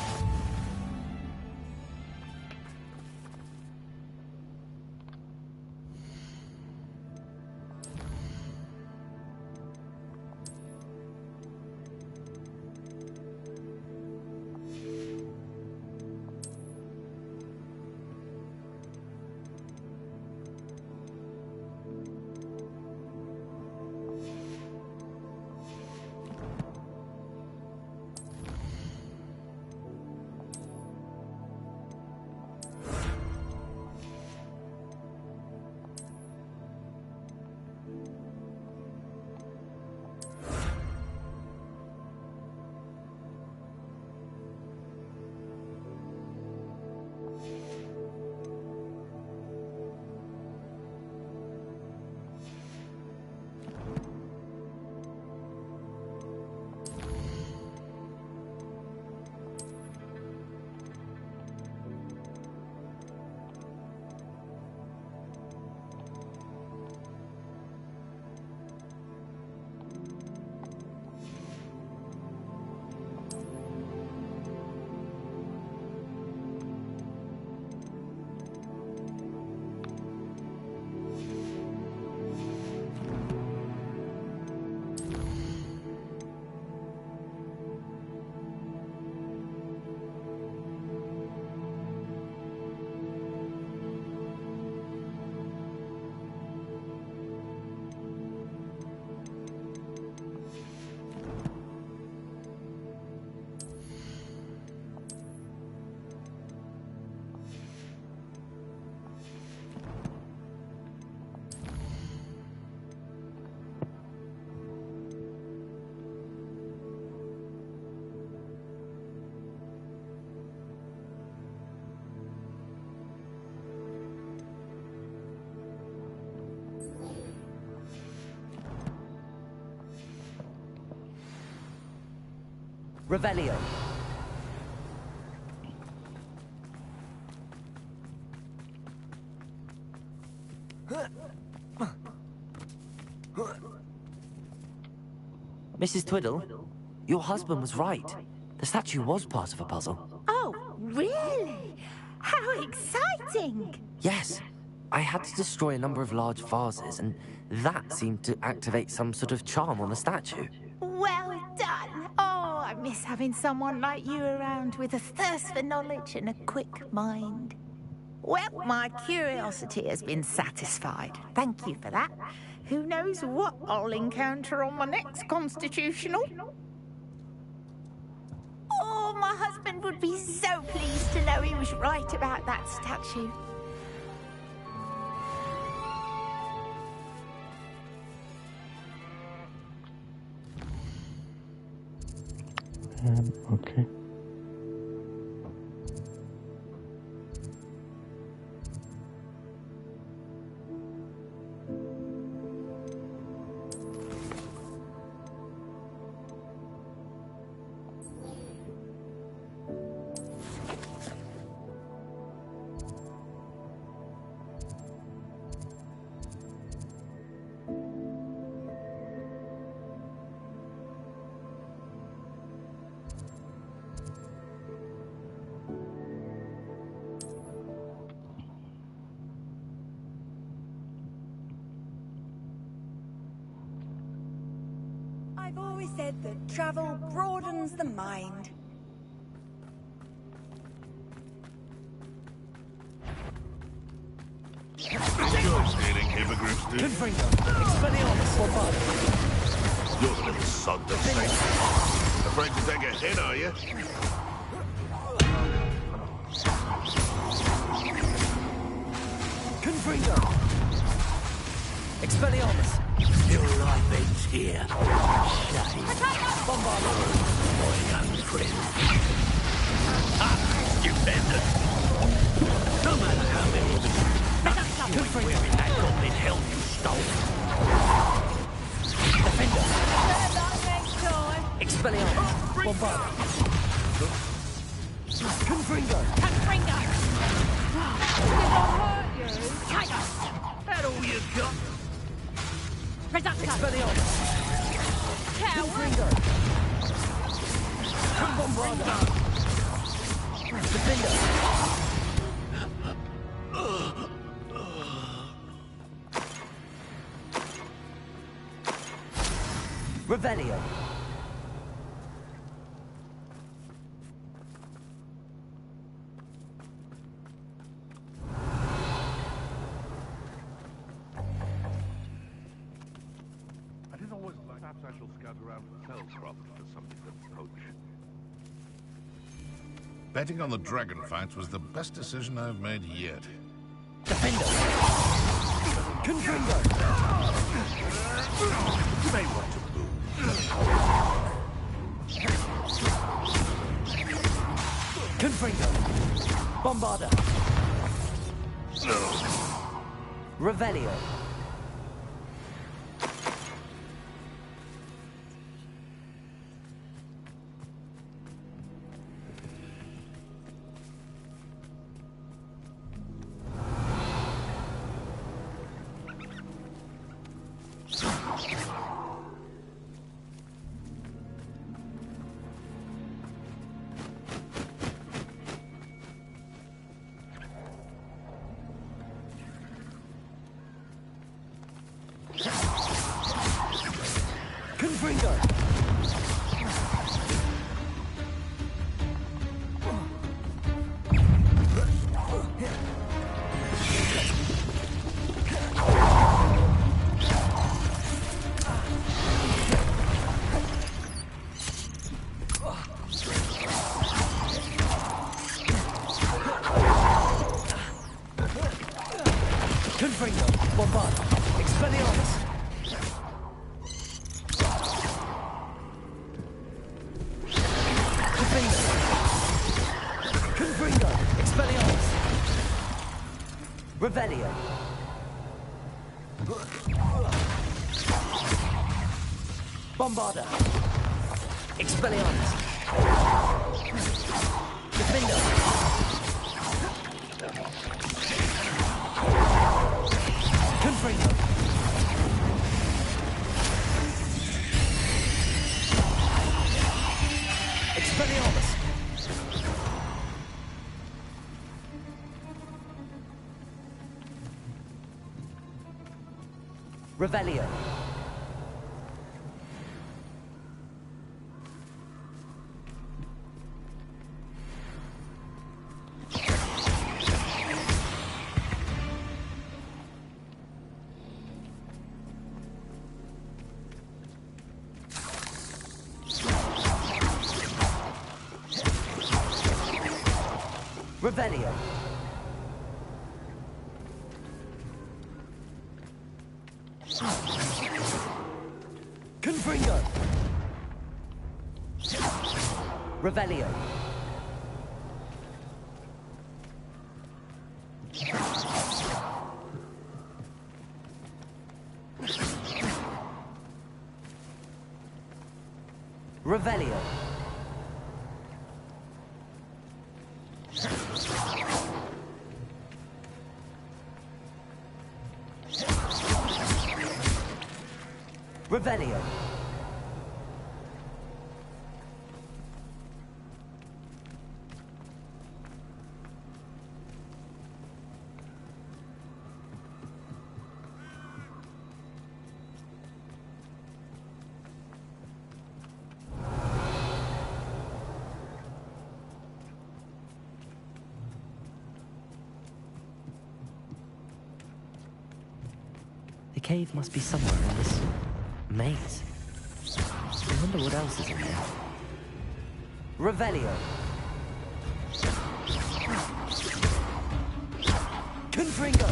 Revelio. Mrs. Twiddle, your husband was right. The statue was part of a puzzle. Oh, really? How exciting! Yes. I had to destroy a number of large vases, and that seemed to activate some sort of charm on the statue. Well done. Oh, I miss having someone like you around with a thirst for knowledge and a quick mind. Well, my curiosity has been satisfied. Thank you for that. Who knows what I'll encounter on my next constitutional? Oh, my husband would be so pleased to know he was right about that statue. Okay. I've always said that travel broadens the mind. Negotiating hippogriffs, dude. Confringo. Expelliarmus. Bombard. You're the little sod that saint. Afraid to take a hit, are you? Confringo. Expelliarmus. Your life ends here. Shame. Bombard. My young friend. Ah, you bender. No matter how many of them you ain't wearing that goblin helm you stole. Defender. Better luck next time. Expelliarmus. Bombard. Confringo. Confringo. Did I hurt you? Tiger. That all you got? Reducto. Expelliarmus. Coward. Confringo. Bombardo. Defender. Revelio. I didn't always like. Perhaps I shall scout around Fellcroft for something to poach. Betting on the dragon fights was the best decision I've made yet. Defender. Confringo. You may want to move. Confringo. Bombarda. Revelio. Confringo. Confringo. Bombard. Expelliarmus. Confringo. Expelliarmus. Revelio. Bombarda. Expelliarmus. Defender. Confringo. Expelliarmus. Revelio. Revelio. Confringo. Revelio. Revelio. Revelio. cave must be somewhere in this maze. I wonder what else is in here. Revelio. Confringo.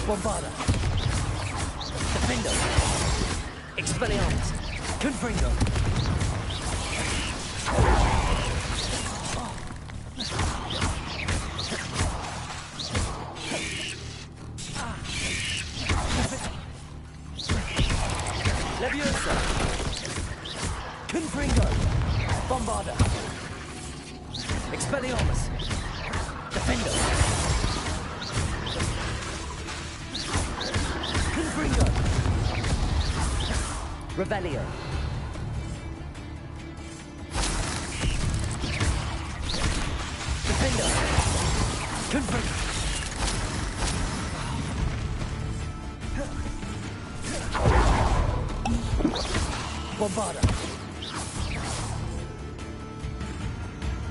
Bombarda. Defendo. Expelliarmus. Confringo. Leviosa. Confringo. Bombarda. Expelliarmus. Defendo. Confringo. Revelio. Defendo. Confringo. Bombarda.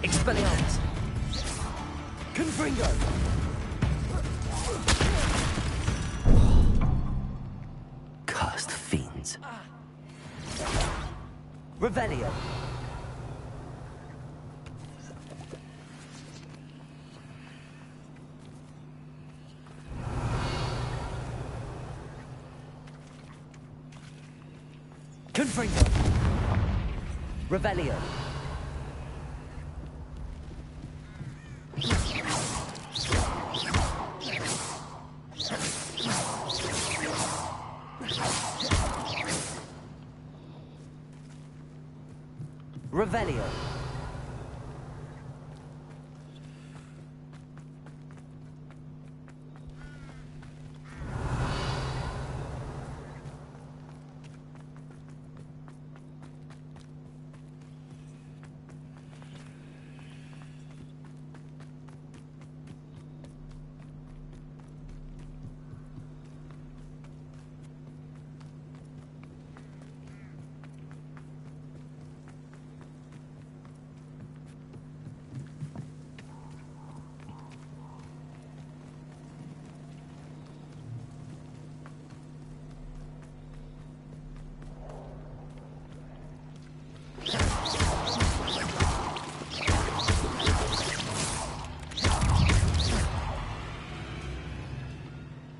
Expelliarmus. Confringo. Cursed fiends. Revelio. Confringo. Revelio. Revelio.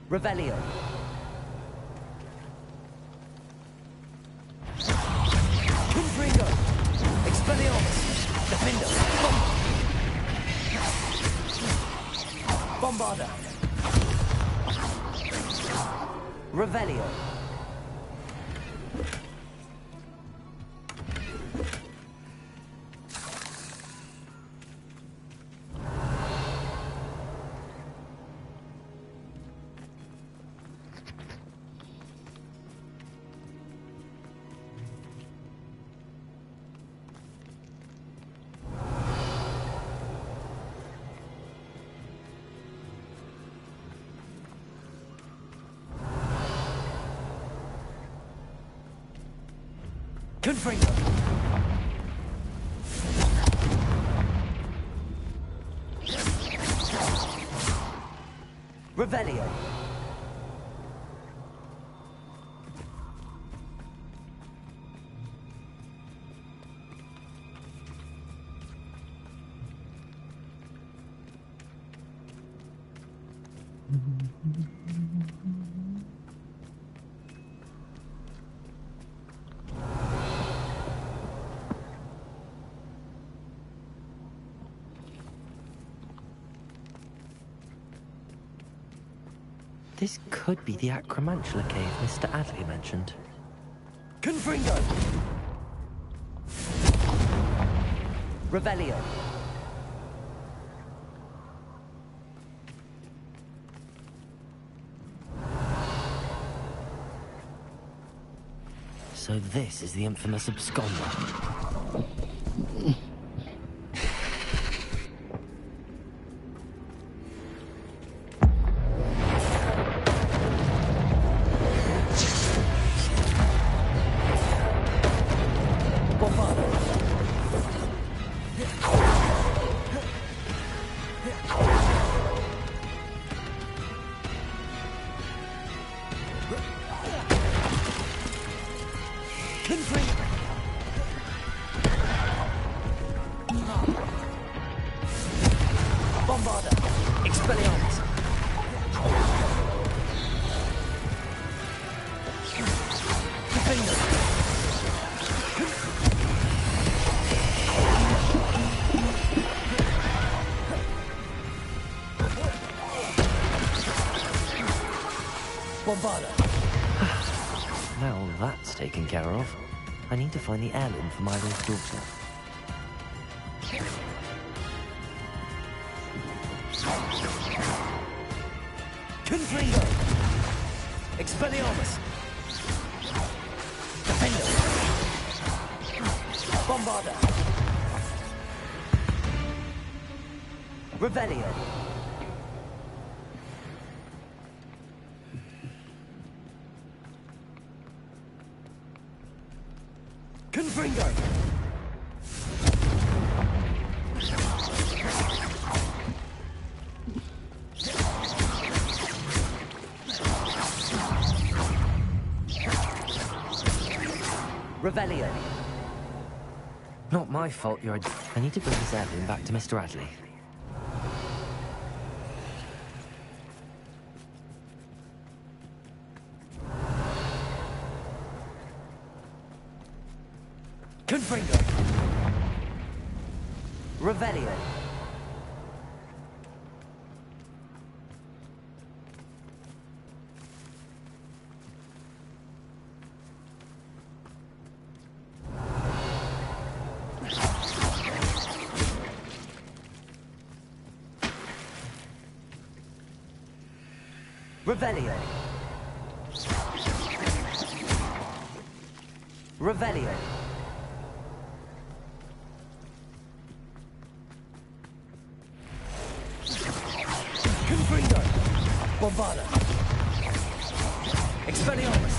Revelio. Confringo. Expelliarmus. Defendo. Bombarda. Revelio. Confringo. Revelio. This could be the Acromantula cave Mr. Adley mentioned. Confringo! Revelio. So this is the infamous absconder. Confringo! Bombarda! Expelliarmus! Confringo! Bombarda! Now all that's taken care of, I need to find the heirloom for Milo's daughter. Confringo! Expelliarmus! Defendo! Bombarda! Revelio! Confringo! Revelio. Not my fault you're I need to bring this heirloom back to Mr. Adley. Confringo. Revelio. Revelio. Revelio. Confringo. Bombarda. Expelliarmus.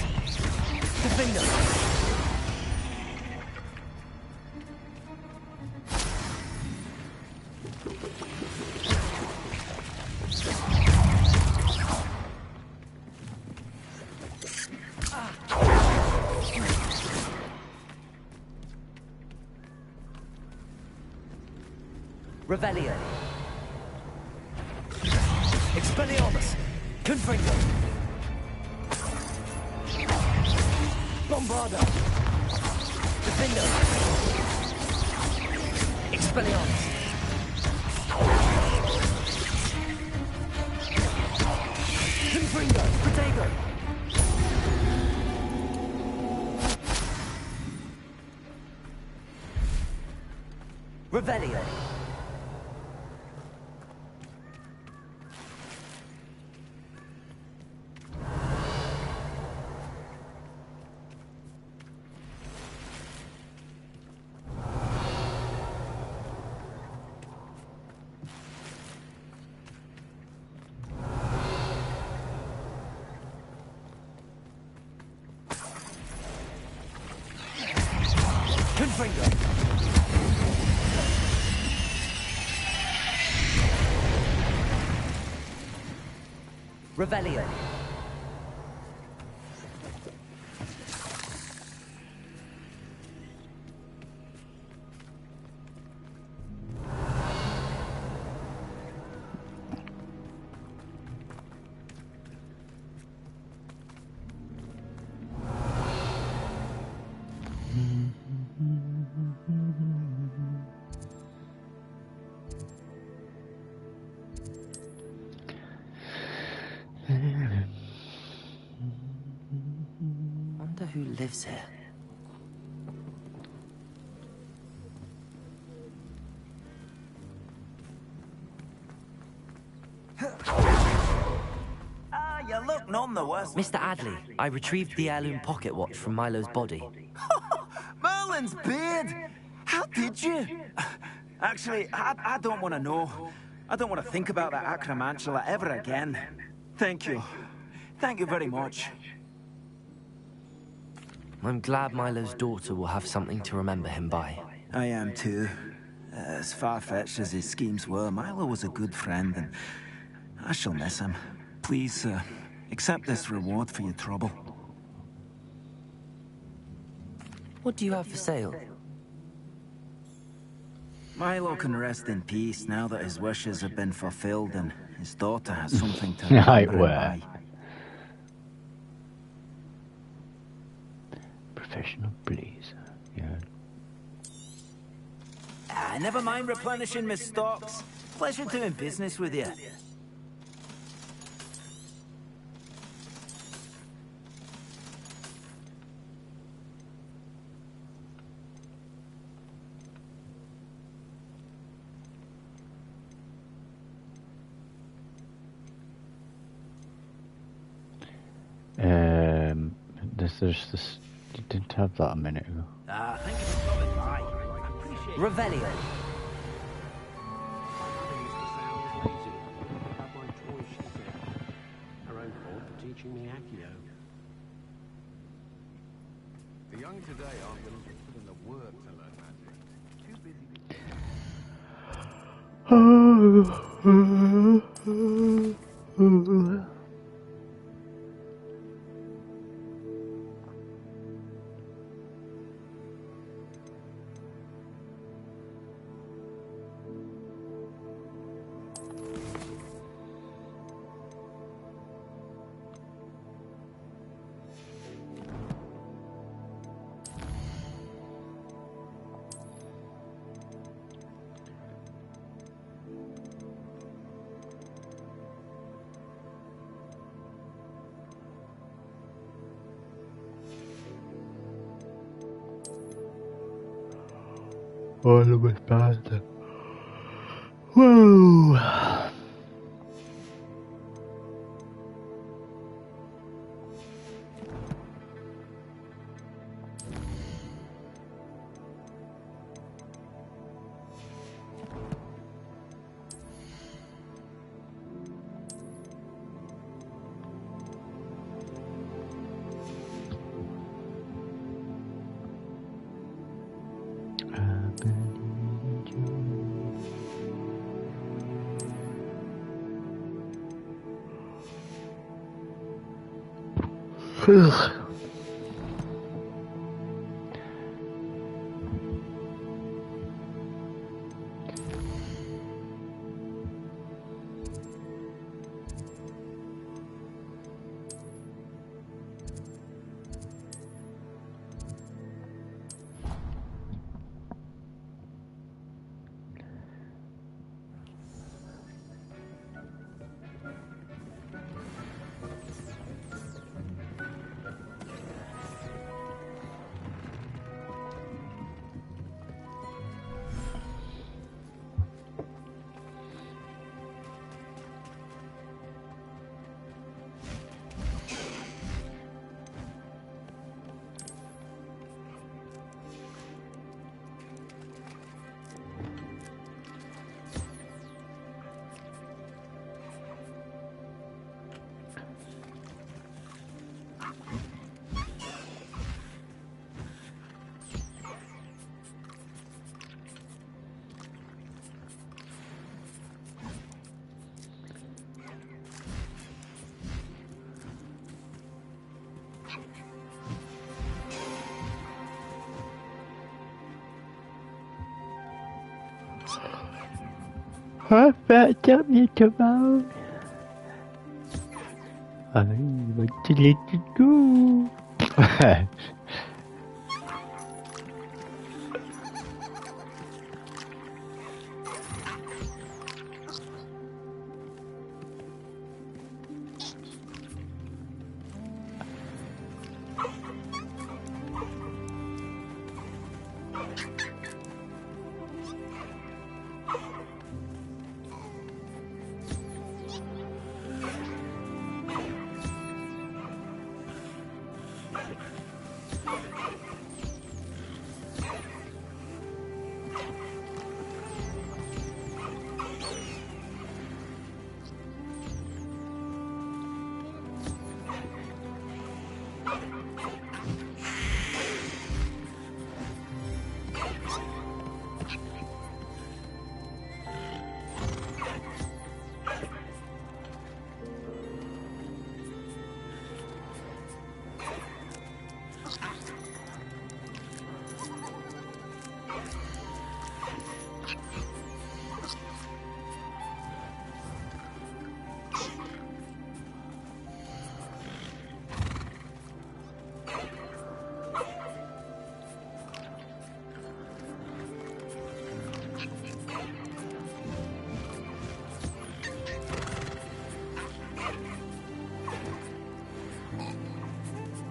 Defendo. Revelio. Expelliarmus. Confringo. Bombarda. Defendo. Expelliarmus. Confringo. Protego. Revelio. Confringo. Revelio. Wonder who lives here. You look none the worse. Mr. Adley, I retrieved the heirloom pocket watch from Milo's body. Merlin's beard! How did you? Actually, I don't want to know. I don't want to think about that acromantula ever again. Thank you. Thank you very much. I'm glad Milo's daughter will have something to remember him by. I am too. As far-fetched as his schemes were, Milo was a good friend, and I shall miss him. Please, Accept this reward for your trouble. What do you have for sale? Milo can rest in peace now that his wishes have been fulfilled and his daughter has something to Right, remember him where? by. Professional blazer. Yeah. Never mind replenishing my stocks. Pleasure doing business with you. This. You didn't have that a minute ago. I think it's coming by. I appreciate it. Revelio. Her own fault for teaching me Accio. The young today aren't willing to put in the work to learn magic. Too busy. Oh, lo más basta. Woo! Ugh. I backed up your tomorrow. I want to let you go.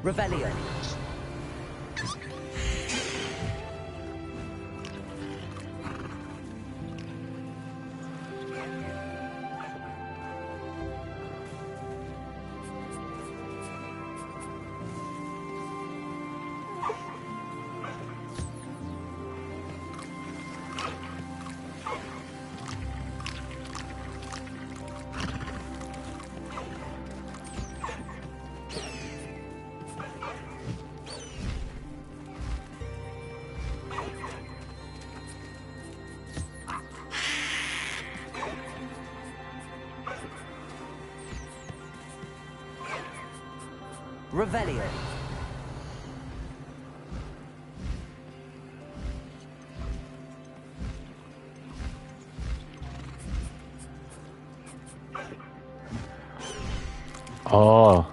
Revelio. Revelio. Oh.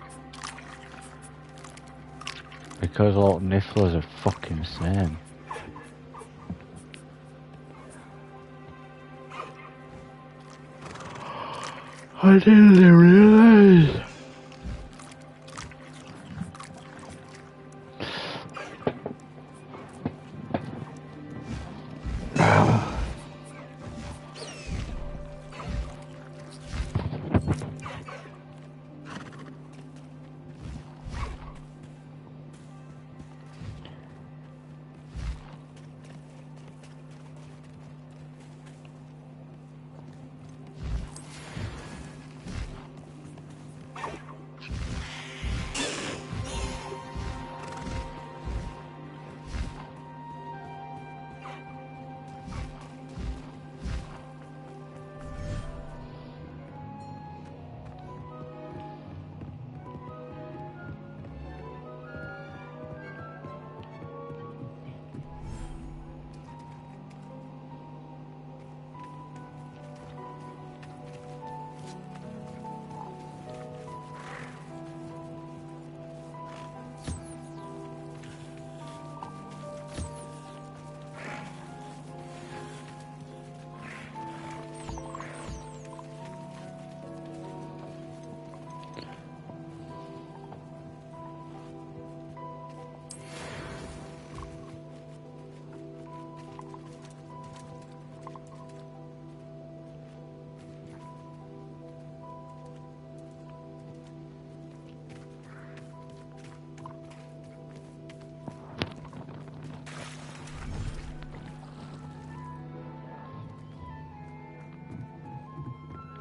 Because all nifflers are fucking the same. I didn't realise.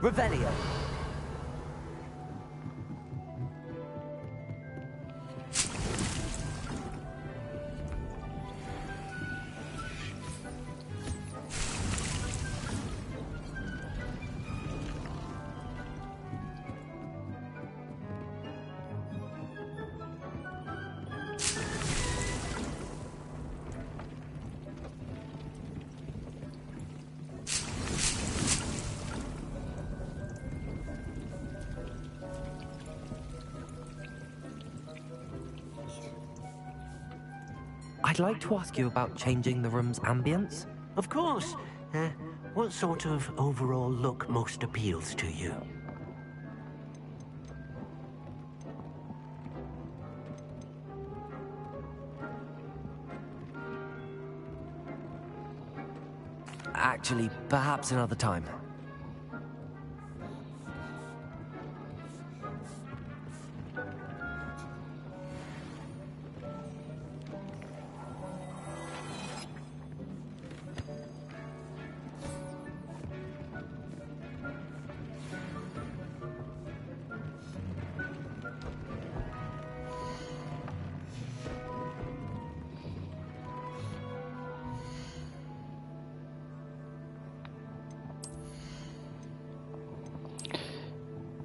Revelio. I'd like to ask you about changing the room's ambience. Of course. What sort of overall look most appeals to you? Actually, perhaps another time.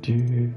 Do.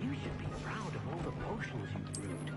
You should be proud of all the potions you brewed.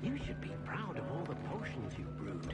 You should be proud of all the potions you brewed.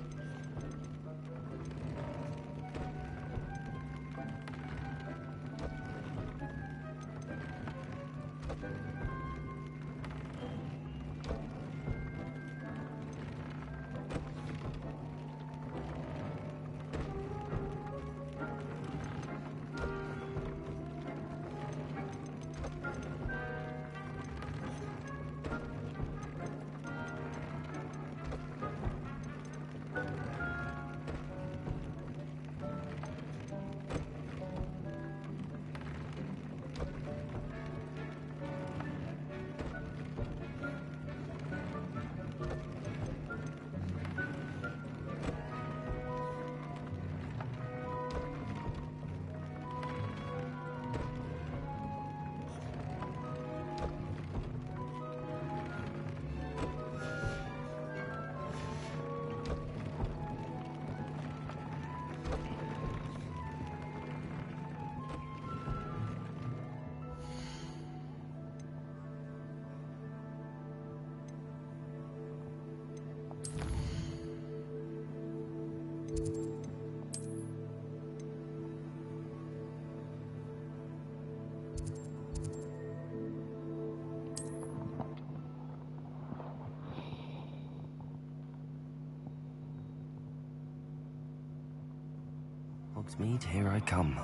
Hogsmeade, here I come.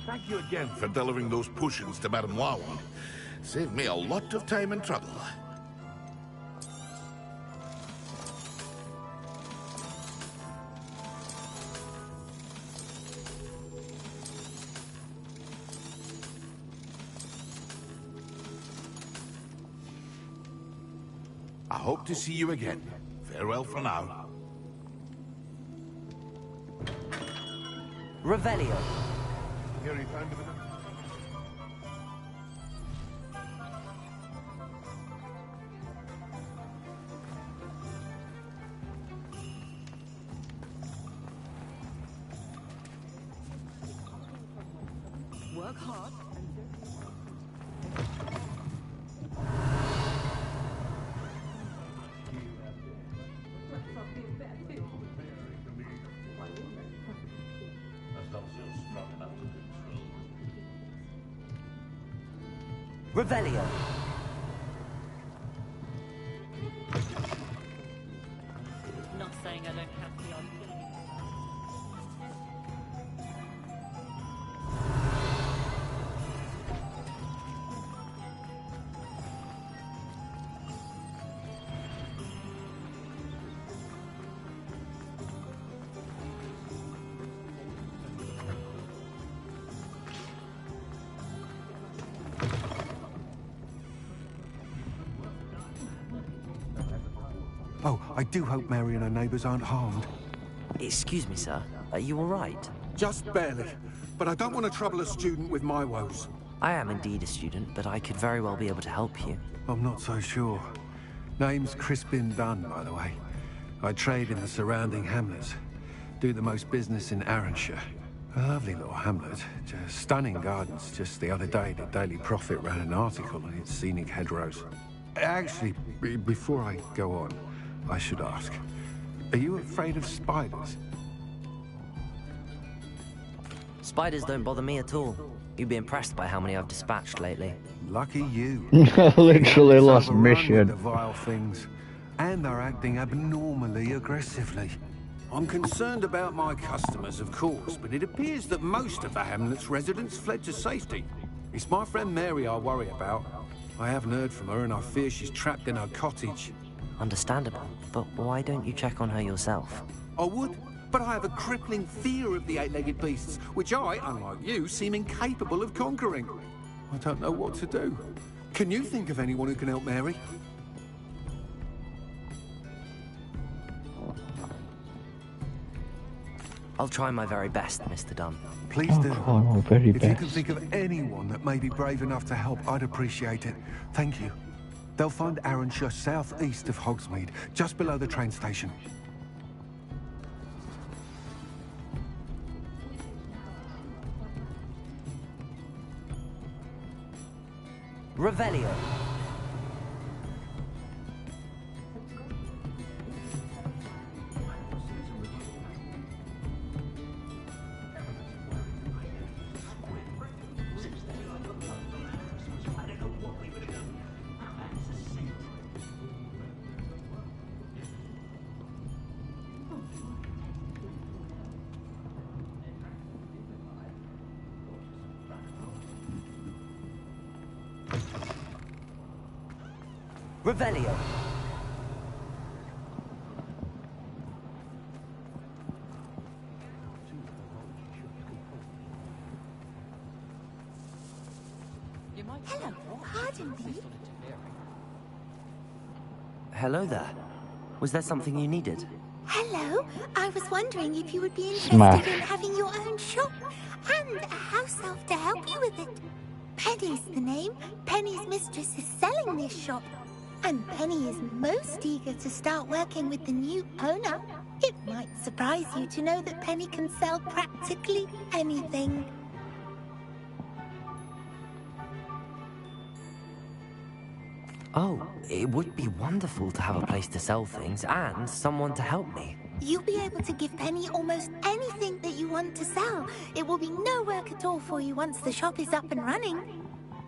Thank you again for delivering those potions to Madame Warwick. Saved me a lot of time and trouble. I hope to see you again. Farewell for now. Revelio. Here he found him. Work hard. Revelio. Not saying I don't have the odd thing. Oh, I do hope Mary and her neighbours aren't harmed. Excuse me, sir. Are you all right? Just barely. But I don't want to trouble a student with my woes. I am indeed a student, but I could very well be able to help you. I'm not so sure. Name's Crispin Dunn, by the way. I trade in the surrounding hamlets. Do the most business in Arranshire. A lovely little hamlet. Just stunning gardens. Just the other day, the Daily Prophet ran an article on its scenic hedgerows. Actually, before I go on, I should ask. Are you afraid of spiders? Spiders don't bother me at all. You'd be impressed by how many I've dispatched lately. Lucky you. Literally It's lost overrun with mission. the vile things. And they're acting abnormally aggressively. I'm concerned about my customers, of course, but it appears that most of the hamlet's residents fled to safety. It's my friend Mary I worry about. I haven't heard from her and I fear she's trapped in her cottage. Understandable, but why don't you check on her yourself? I would, but I have a crippling fear of the eight-legged beasts, which I, unlike you, seem incapable of conquering. I don't know what to do. Can you think of anyone who can help Mary? I'll try my very best, Mr. Dunn. Please do. Oh, very If you best. can think of anyone that may be brave enough to help, I'd appreciate it. Thank you. They'll find Arranshire southeast of Hogsmeade, just below the train station. Revelio. Revelio. Hello, pardon me. Hello there. Was there something you needed? Hello, I was wondering if you would be interested Smash. in having your own shop and a house elf to help you with it. Penny's the name. Penny's mistress is selling this shop. And Penny is most eager to start working with the new owner. It might surprise you to know that Penny can sell practically anything. Oh, it would be wonderful to have a place to sell things and someone to help me. You'll be able to give Penny almost anything that you want to sell. It will be no work at all for you once the shop is up and running.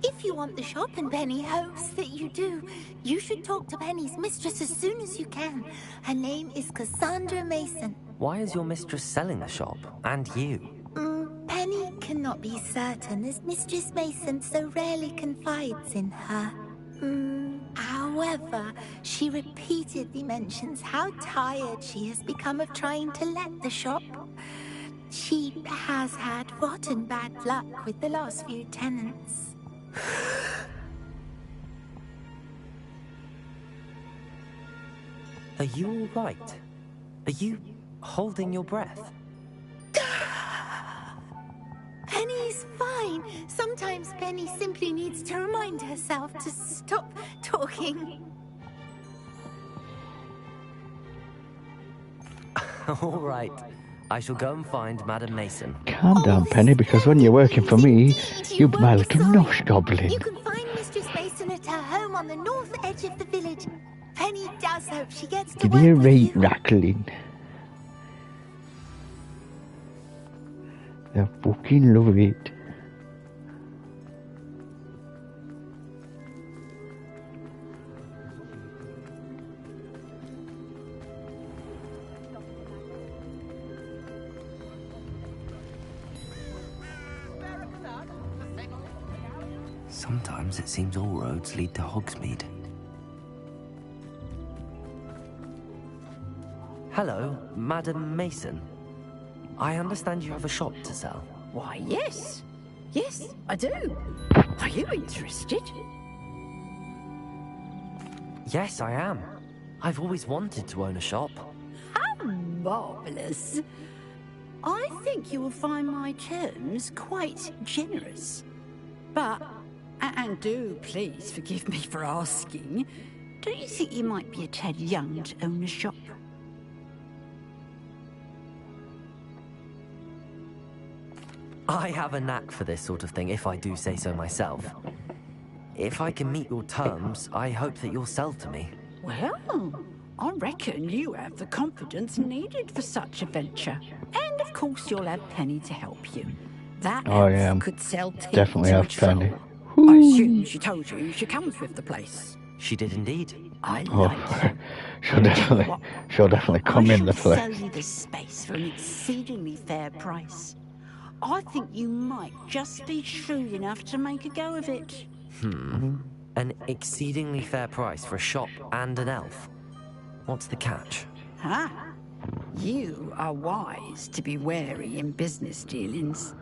If you want the shop and Penny hopes that you do, you should talk to Penny's mistress as soon as you can. Her name is Cassandra Mason. Why is your mistress selling the shop? And you? Penny cannot be certain as Mistress Mason so rarely confides in her. However, she repeatedly mentions how tired she has become of trying to let the shop. She has had rotten bad luck with the last few tenants. Are you all right? Are you holding your breath? Penny's fine. Sometimes Penny simply needs to remind herself to stop talking. All right. I shall go and find Madam Mason. Calm down, Penny, because when you're working for me, you'll be my little nosh goblin. You can find Mistress Mason at her home on the north edge of the village. Penny does hope she gets to Give me a work with rate you. rattling. I fucking love it. Sometimes it seems all roads lead to Hogsmeade. Hello, Madam Mason. I understand you have a shop to sell. Why, yes. Yes, I do. Are you interested? Yes, I am. I've always wanted to own a shop. How marvellous. I think you will find my terms quite generous. But, and do please forgive me for asking, don't you think you might be a tad young to own a shop? I have a knack for this sort of thing, if I do say so myself. If I can meet your terms, I hope that you'll sell to me. Well, I reckon you have the confidence needed for such a venture. And of course you'll have Penny to help you. That Oh, elf yeah, could sell tea definitely to have a troll. Penny. I assume she told you she comes with the place. She did indeed. I Oh, like she'll definitely come in the I shall place. sell you this space for an exceedingly fair price. I think you might just be shrewd enough to make a go of it. An exceedingly fair price for a shop and an elf. What's the catch? Ah, you are wise to be wary in business dealings.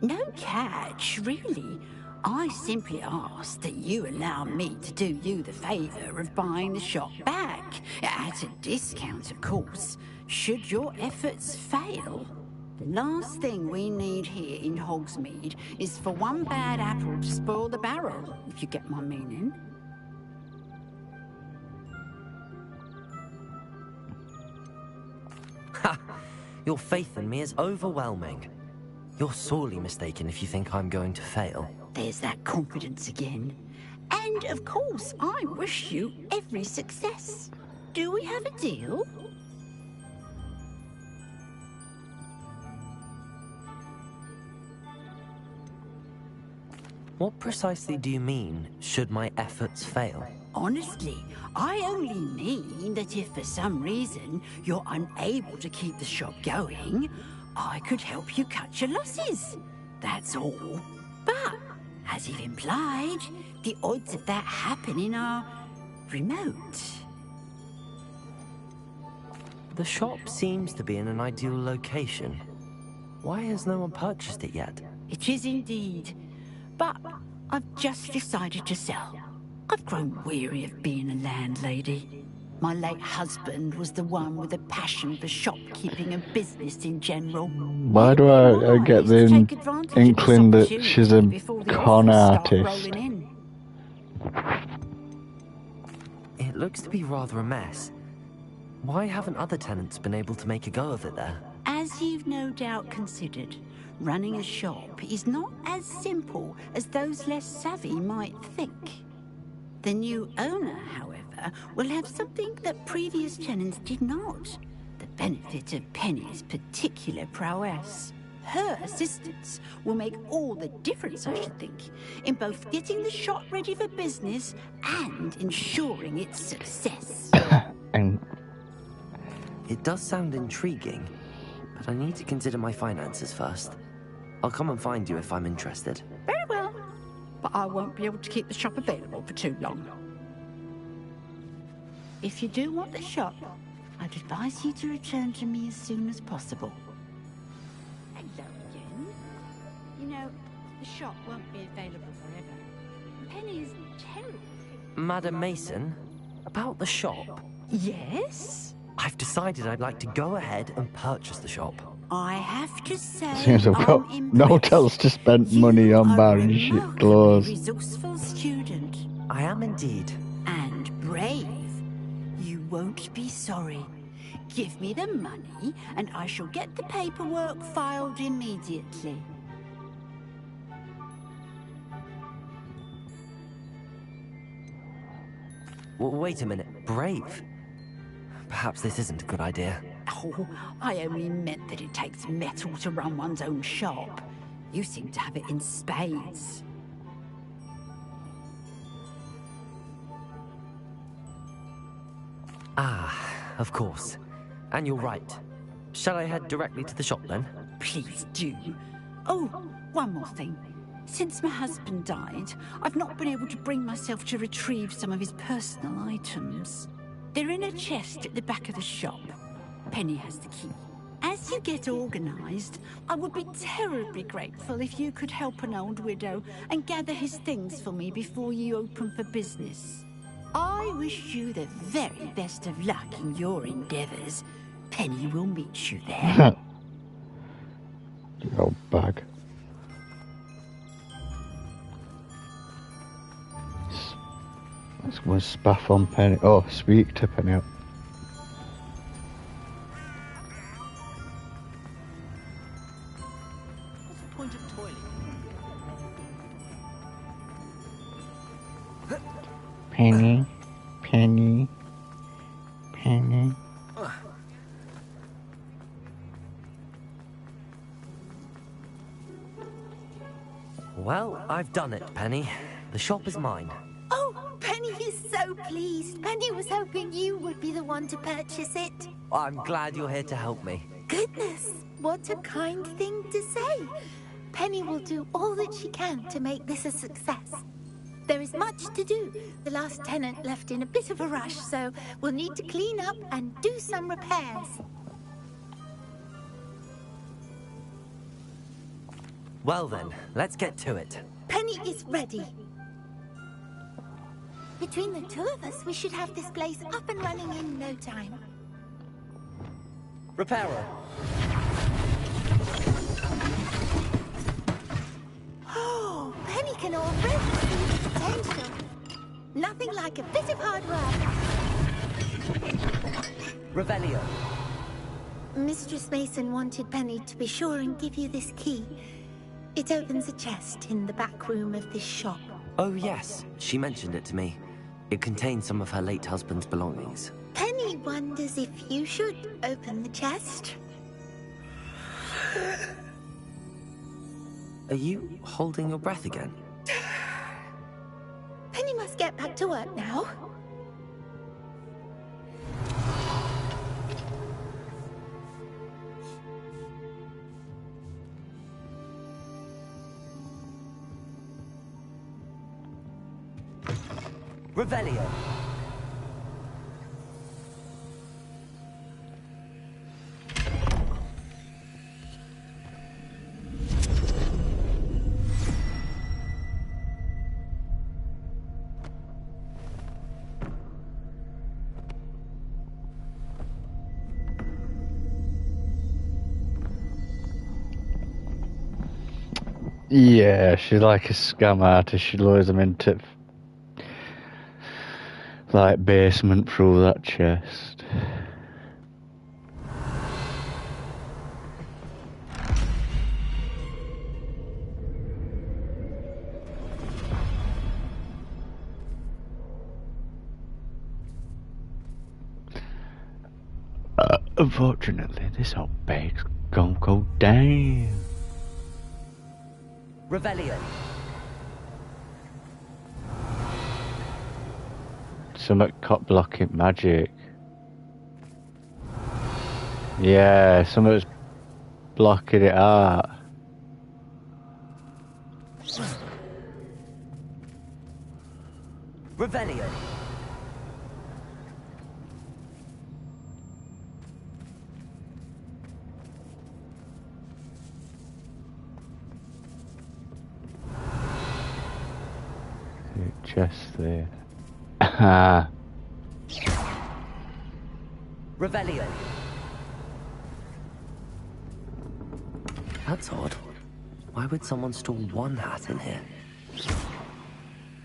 No catch, really. I simply ask that you allow me to do you the favour of buying the shop back. At a discount, of course, should your efforts fail. The last thing we need here in Hogsmeade is for one bad apple to spoil the barrel, if you get my meaning. Ha! Your faith in me is overwhelming. You're sorely mistaken if you think I'm going to fail. There's that confidence again. And of course, I wish you every success. Do we have a deal? What precisely do you mean, should my efforts fail? Honestly, I only mean that if for some reason you're unable to keep the shop going, I could help you cut your losses. That's all. But, as you've implied, the odds of that happening are remote. The shop seems to be in an ideal location. Why has no one purchased it yet? It is indeed. But I've just decided to sell. I've grown weary of being a landlady. My late husband was the one with a passion for shopkeeping and business in general. Why do I get the inkling that she's a con artist? It looks to be rather a mess. Why haven't other tenants been able to make a go of it there? As you've no doubt considered, running a shop is not as simple as those less savvy might think. The new owner, however, will have something that previous tenants did not. The benefit of Penny's particular prowess. Her assistance will make all the difference, I should think, in both getting the shop ready for business and ensuring its success. It does sound intriguing, but I need to consider my finances first. I'll come and find you if I'm interested. Very well, but I won't be able to keep the shop available for too long. If you do want the shop, I'd advise you to return to me as soon as possible. Hello again. You know, the shop won't be available forever. Penny is terrible. Madam Mason, about the shop. Yes? I've decided I'd like to go ahead and purchase the shop. I have to say, Seems I've got I'm no impressed. else to spend money on buying shit Remarkably clothes. resourceful student. I am indeed. And brave. You won't be sorry. Give me the money, and I shall get the paperwork filed immediately. Wait a minute. Brave? Perhaps this isn't a good idea. Oh, I only meant that it takes metal to run one's own shop. You seem to have it in spades. Ah, of course. And you're right. Shall I head directly to the shop then? Please do. Oh, one more thing. Since my husband died, I've not been able to bring myself to retrieve some of his personal items. They're in a chest at the back of the shop. Penny has the key. As you get organised, I would be terribly grateful if you could help an old widow and gather his things for me before you open for business. I wish you the very best of luck in your endeavours. Penny will meet you there. The old bag. Let's go and spaff on Penny. Oh, speak to Penny. What's the point of toiling? Penny, Penny, Penny. Well, I've done it, Penny. The shop is mine. Oh, Penny is so pleased. Penny was hoping you would be the one to purchase it. I'm glad you're here to help me. Goodness, what a kind thing to say. Penny will do all that she can to make this a success. There is much to do. The last tenant left in a bit of a rush, so we'll need to clean up and do some repairs. Well then, let's get to it. Penny is ready. Between the two of us, we should have this place up and running in no time. Repairer. Oh, Penny can already see the potential. Nothing like a bit of hard work. Revelio. Mistress Mason wanted Penny to be sure and give you this key. It opens a chest in the back room of this shop. Oh yes, she mentioned it to me. It contains some of her late husband's belongings. Penny wonders if you should open the chest. Are you holding your breath again? Penny must get back to work now. Revelio. Yeah, she's like a scam artist. She lures them into like basement through that chest. Unfortunately, this old bag's gonna go down. Revelio. Some cop blocking magic. Yeah, something's blocking it out. Revelio. Chest there. Ah. Revelio. That's odd. Why would someone store one hat in here?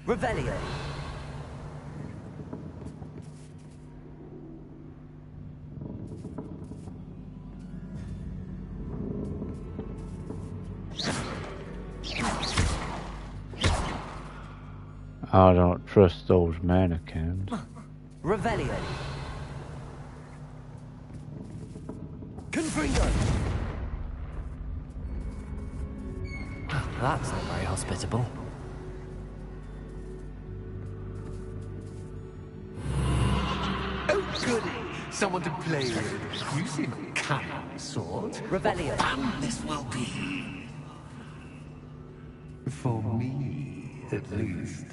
Revelio. I don't trust those mannequins. Revelio. Confringo. That's not very hospitable. Oh, goody! Someone to play with. You seem a cunning sort. Revelio. What fun this will be. For me, at least.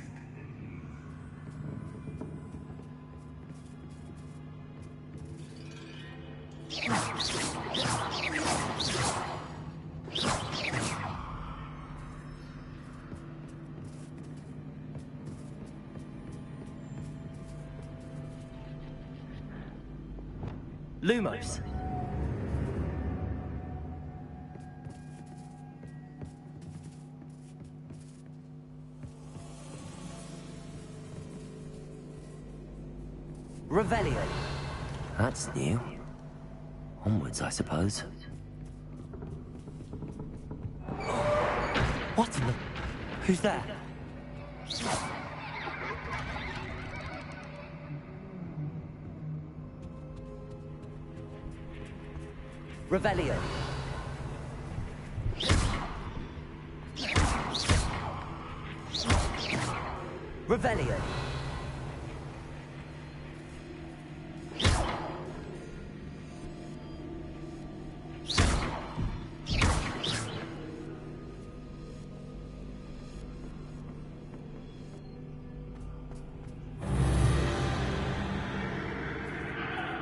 Lumos. Revelio. That's new. Onwards, I suppose. What in the... Who's there? Revelio. Revelio.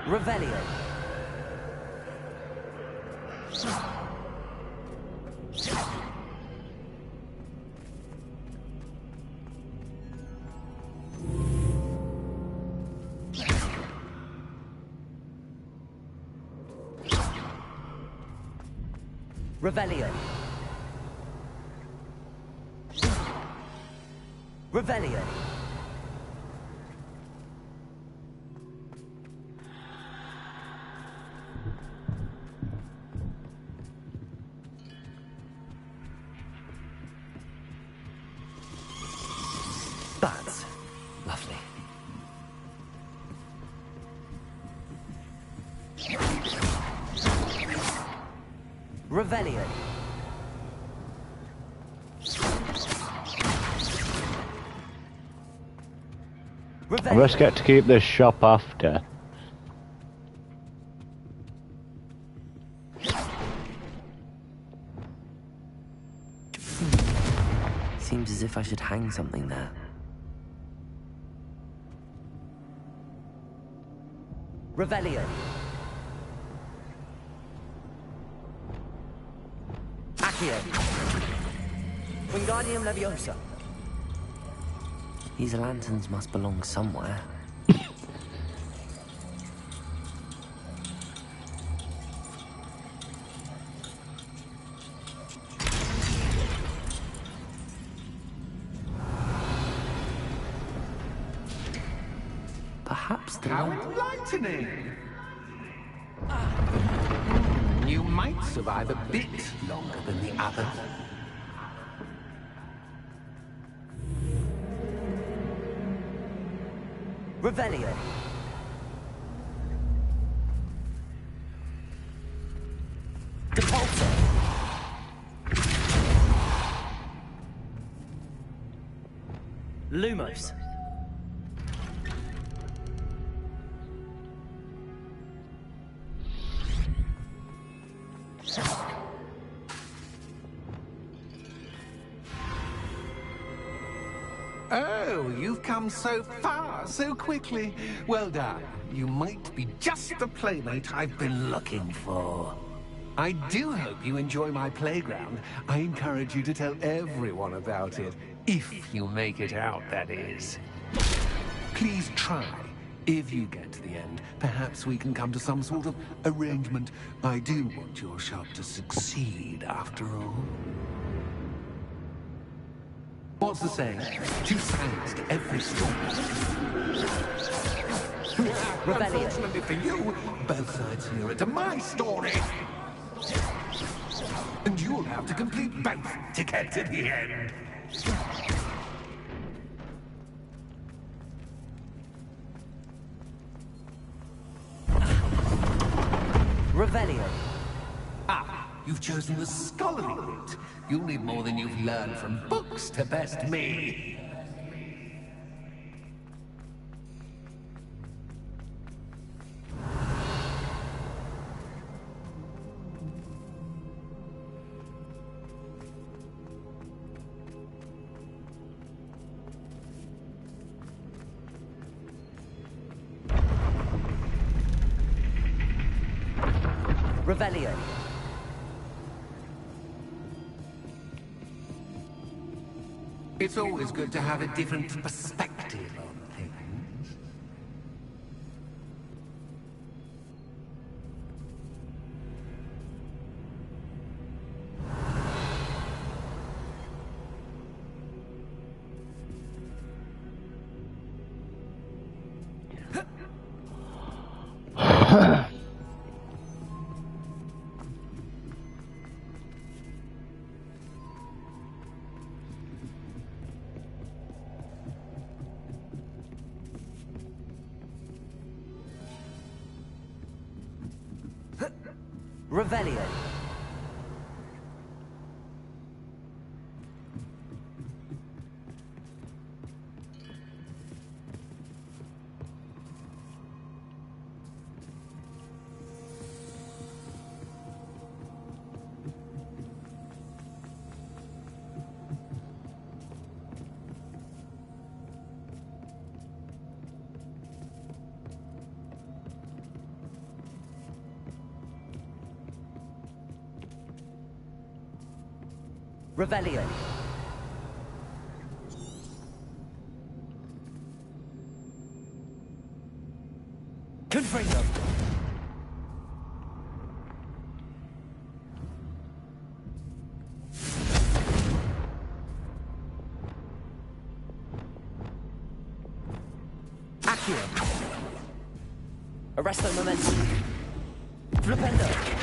Revelio. Revelio. Revelio. That's lovely. Revelio. I best get to keep this shop after. Seems as if I should hang something there. Revelio. Accio. Wingardium Leviosa. These lanterns must belong somewhere. Perhaps the How enlightening! You might survive a bit longer than the others. Revelio. Depulso. Lumos. Oh, you've come so far, so quickly. Well done. You might be just the playmate I've been looking for. I do hope you enjoy my playground. I encourage you to tell everyone about it. If you make it out, that is. Please try If you get to the end, perhaps we can come to some sort of arrangement. I do want your shop to succeed, after all. What's the saying? Two sides to every story. Unfortunately for you, both sides here are to my story. And you'll have to complete both to get to the end. Revelio. Ah, you've chosen the scholarly route. You'll need more than you've learned from books to best me. Revelio. It's always good to have a different perspective on things. Revelio. Revelio. Confringo. Accio. Arresto momentum. Flipendo.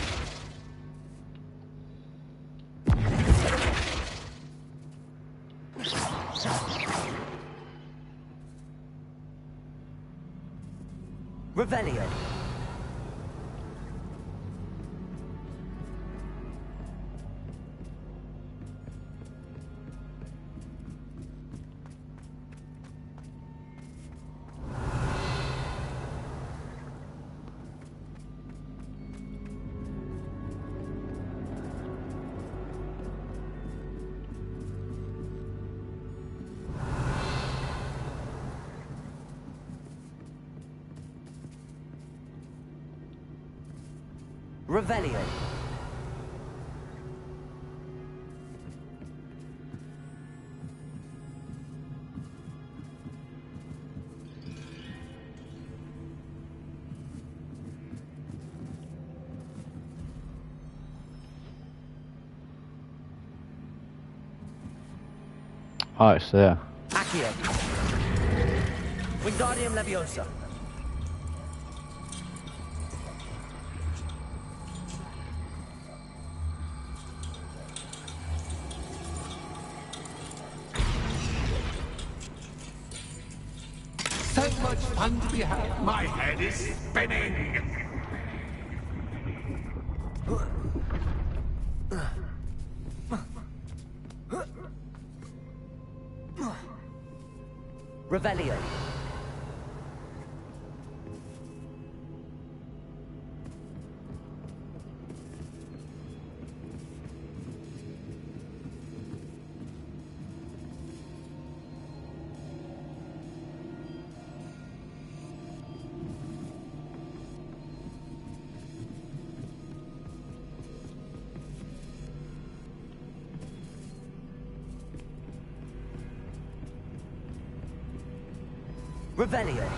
Revelio. Revelio. Oh, it's there. Accio. Wingardium Leviosa. So much fun to be had. My head is spinning. Revelio. Revelio.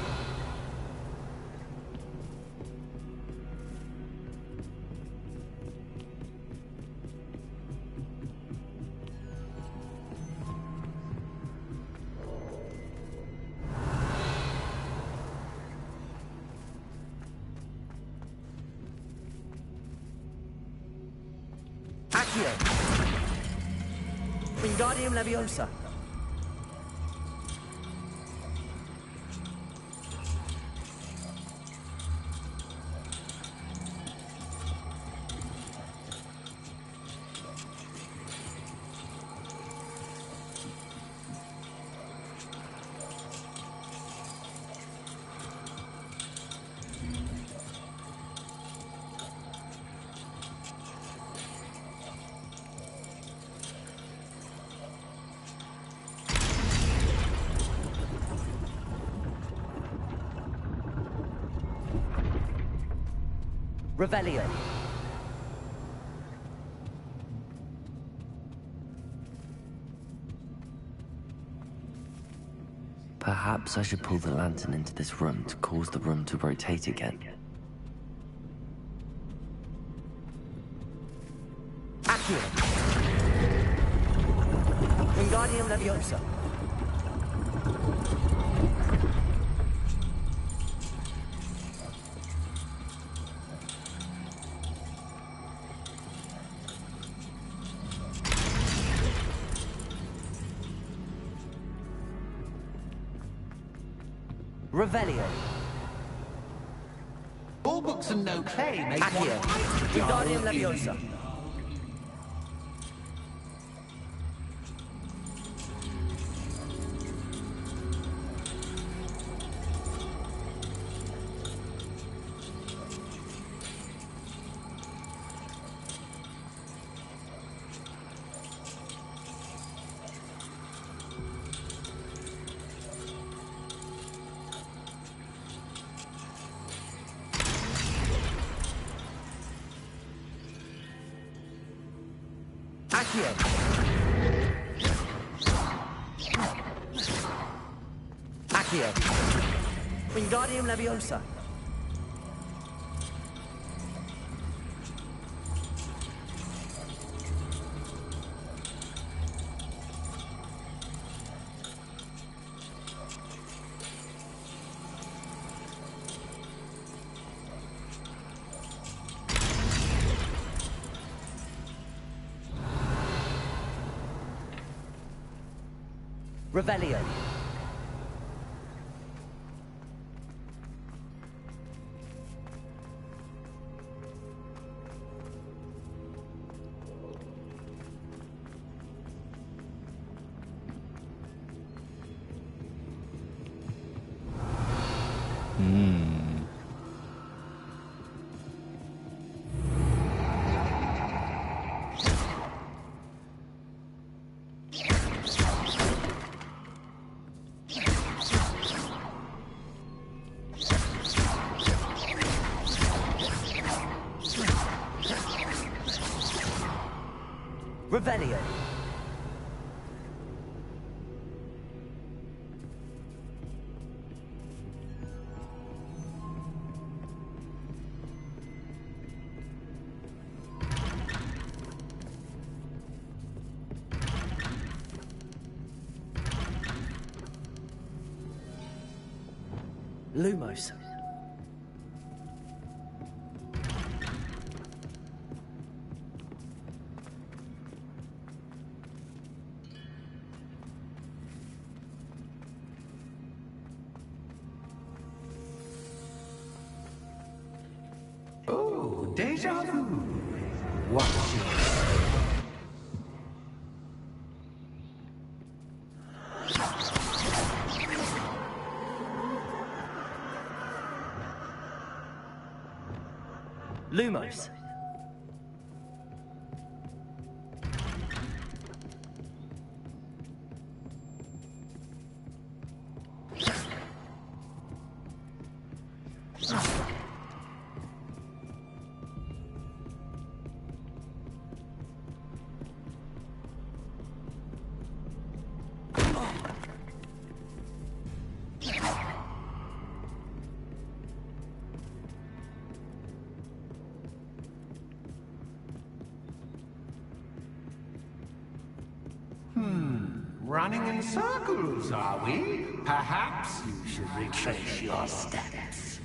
Accio. Wingardium Leviosa. Revelio. Perhaps I should pull the lantern into this room to cause the room to rotate again. Accio. Wingardium Leviosa. Revelio. All books and no clay make Accio. Wingardium Leviosa. Accio. Accio. Wingardium Leviosa. Revelio. Revelio. Lumos. Oh, deja vu. What's your... Lumos. Running in circles, are we? Perhaps you should retrace your steps.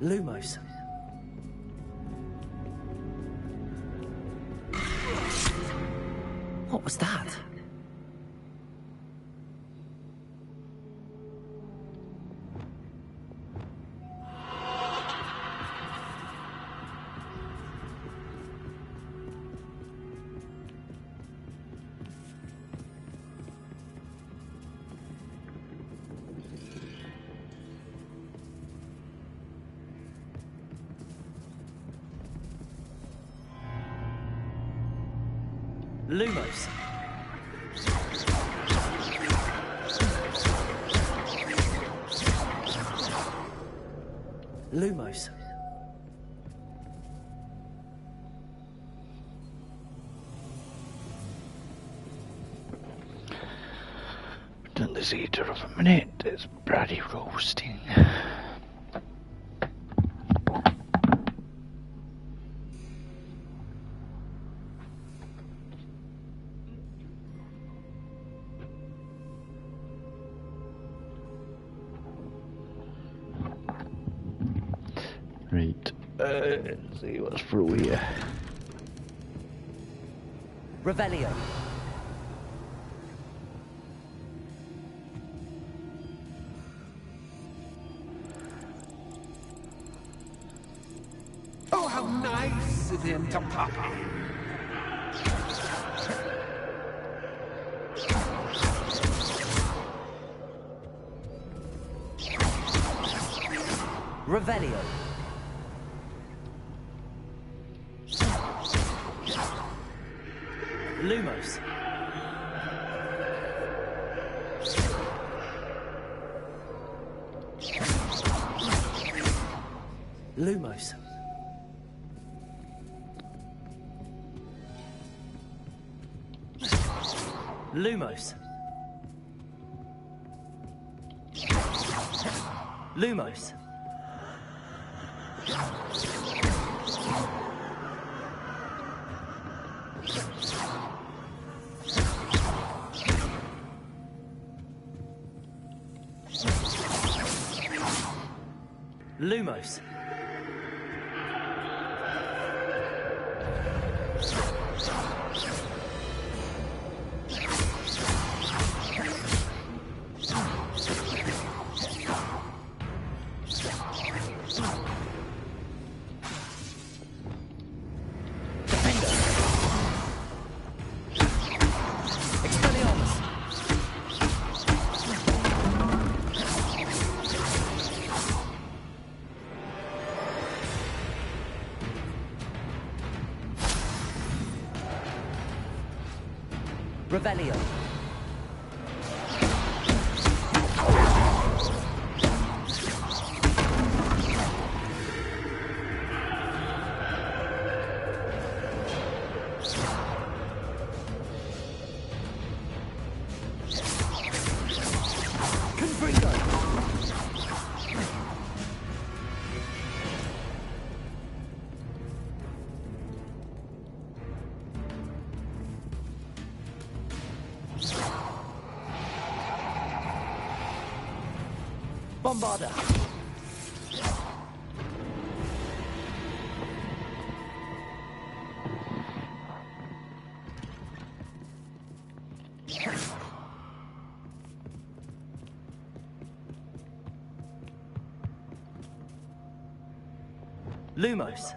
Lumos. What was that? Lumos. Lumos. Done this heater of a minute, it's bloody roasting. Right, let's see what's through here. Revelio. Oh, how nice of him to pop up. Revelio. Lumos. Lumos. Lumos. Lumos. Lumos. Revelio. Bombarder. Lumos.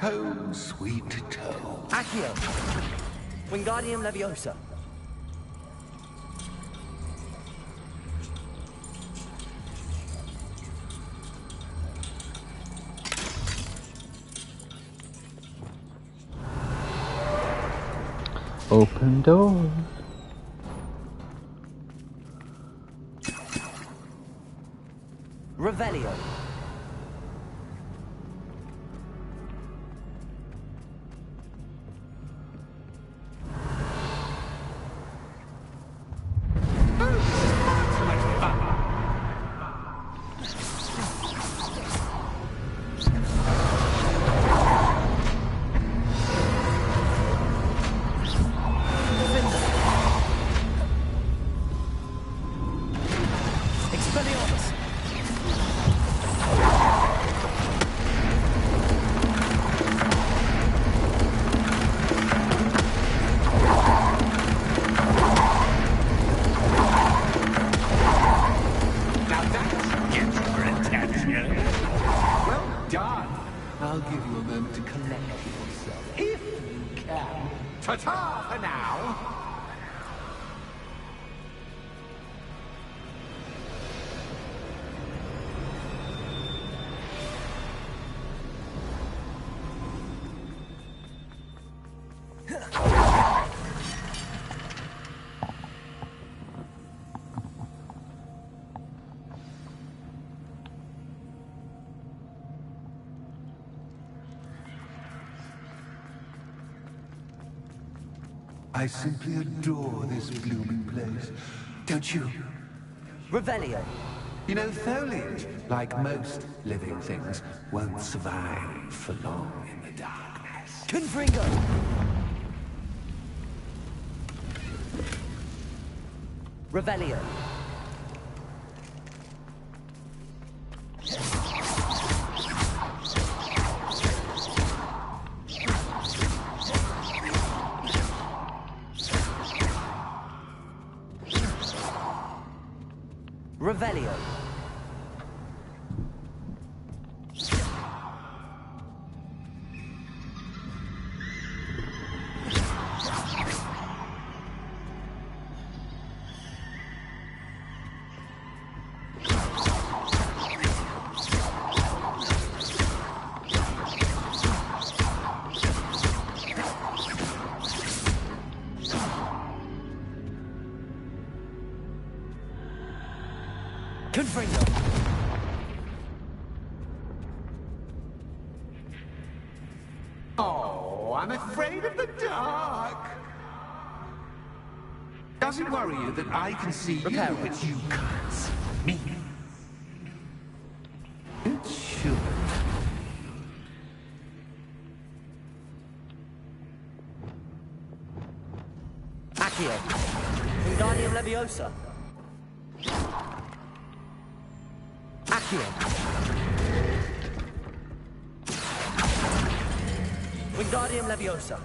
Home, sweet toe. Accio. Wingardium Leviosa. Open doors. Revelio. Revelionis! Now that gets your attention. Well done. I'll give you a moment to collect yourself, if you can. Ta-ta for now. I simply adore this blooming place. Don't you? Revelio. You know, foliage, like most living things, won't survive for long in the darkness. Confringo! Revelio. Revelio. Confringo. Oh, I'm afraid of the dark. Does it worry you that I can see you, but you can't see me? It should. Accio. Wingardium Leviosa. Accio. Wingardium Leviosa.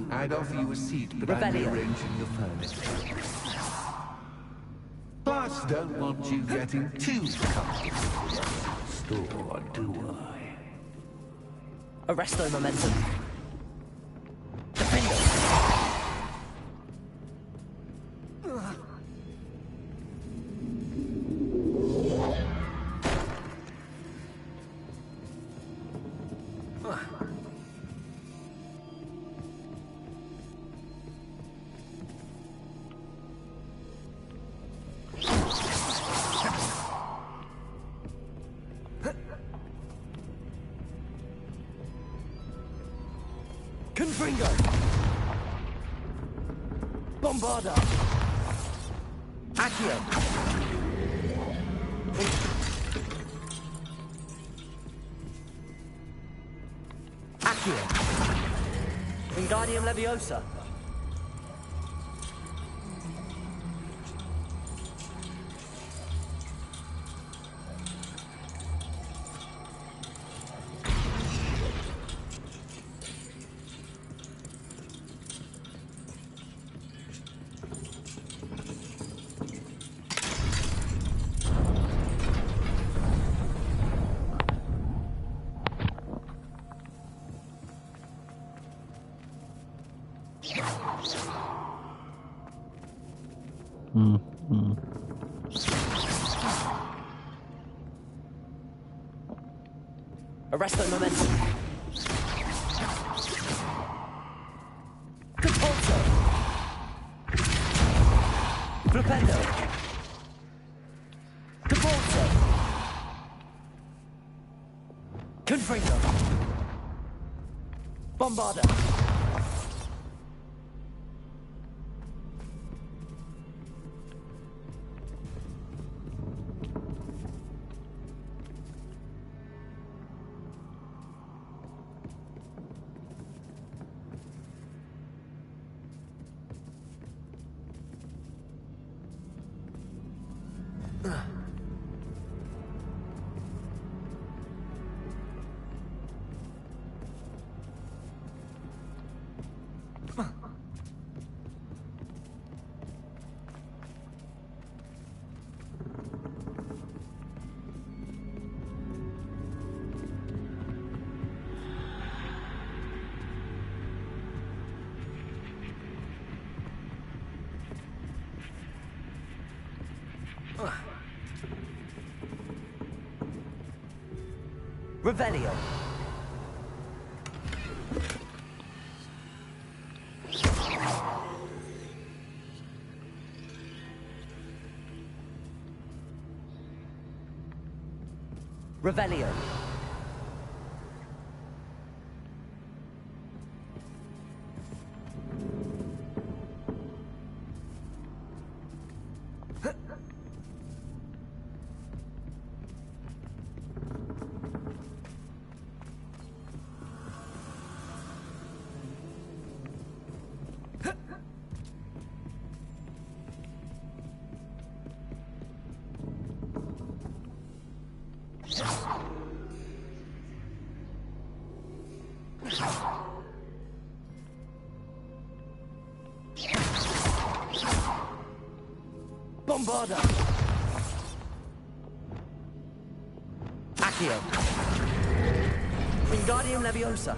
I'd offer you a seat, but I'm rearranging the furniture. Plus, don't want you getting too comfortable store, do I? Arresto Momentum. Defendo. Confringo! Bombarda! Accio! Accio! Wingardium Leviosa! Arresto Momentum. Capulso. Flipendo. Capulso. Confringo. Bombarda. Revelio. Revelio. Bombarda. Accio. Wingardium Leviosa.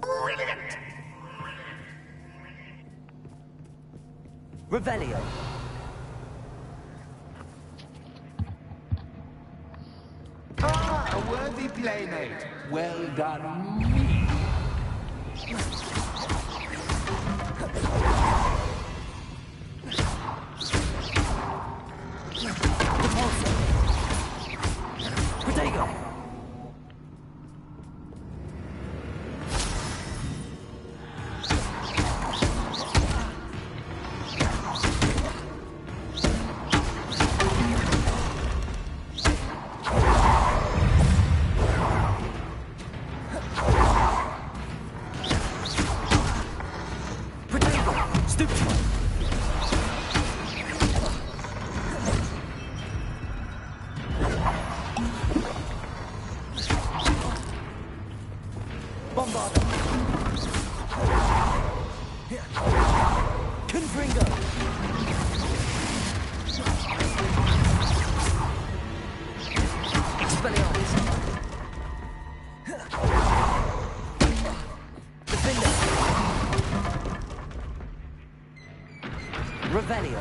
Brilliant. Revelio. Ah, a worthy playmate. Well done, me. Protego. Revelio.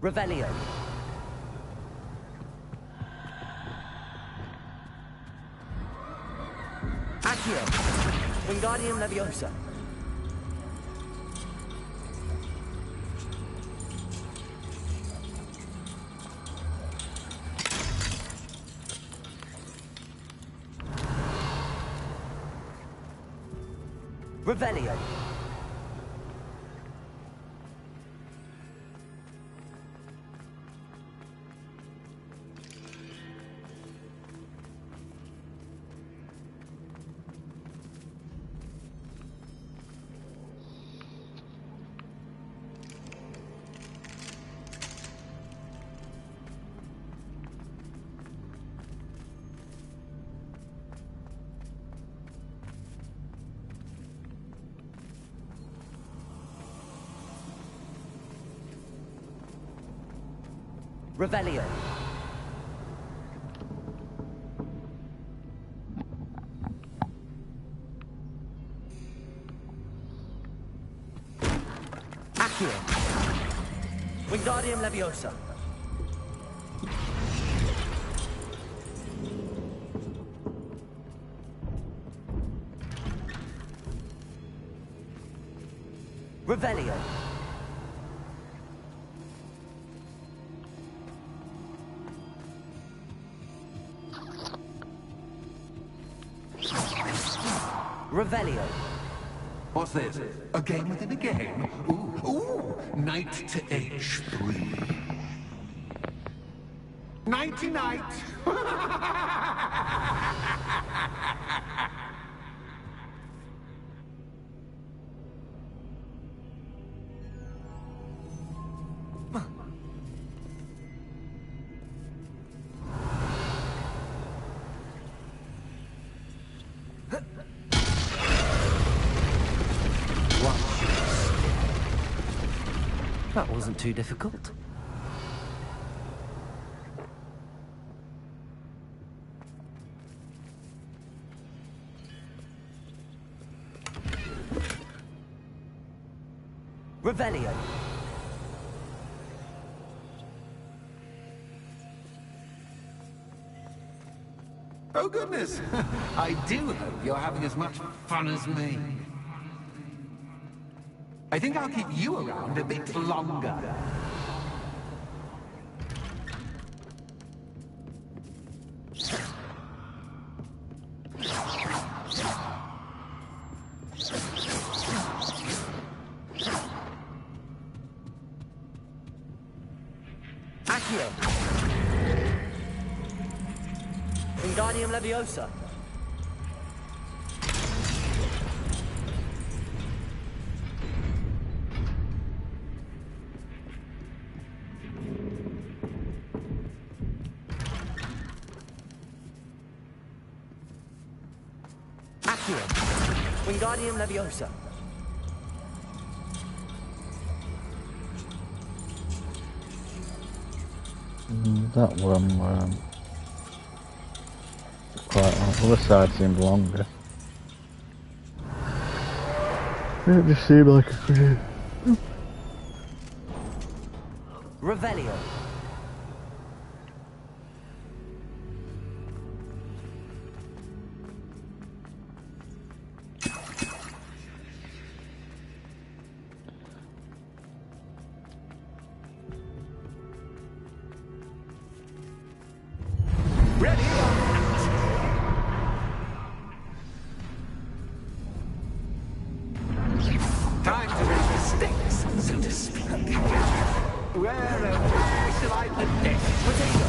Revelio. Accio. Wingardium Leviosa. Revelio. Revelio. Accio. Wingardium Leviosa. Revelio. Revelio. What's this? A game within a game? Ooh, knight to H3. Nighty night. That wasn't too difficult. Revelio. Oh goodness! I do hope you're having as much fun as me. I think I'll keep you around a bit longer. Accio. Wingardium Leviosa. Accio. Wingardium Leviosa. That one, quite on the other side seemed longer. It just seemed like a pretty... Revelio. Ready? Time to raise the stakes, so to speak. Where shall I put this? Potato.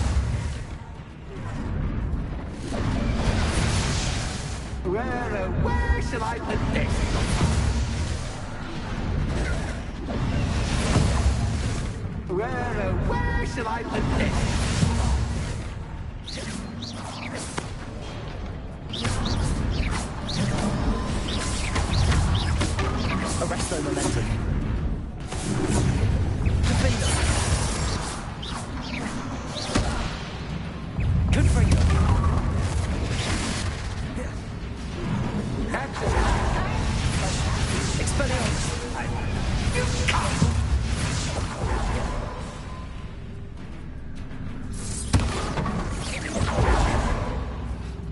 Where shall I put this? Where shall I put this? Arresto momentum. Defender. Confringo. Expelliarmus.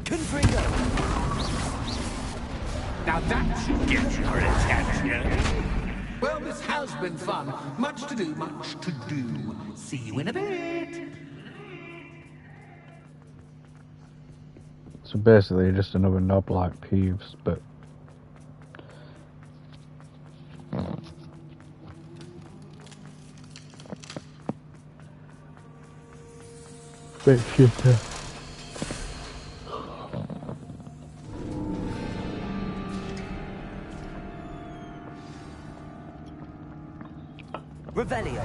Confringo. Now that should get your attention. Well, this has been fun. Much to do, much to do. See you in a bit. So basically just another knob like Peeves, but... bit shitter. Revelio.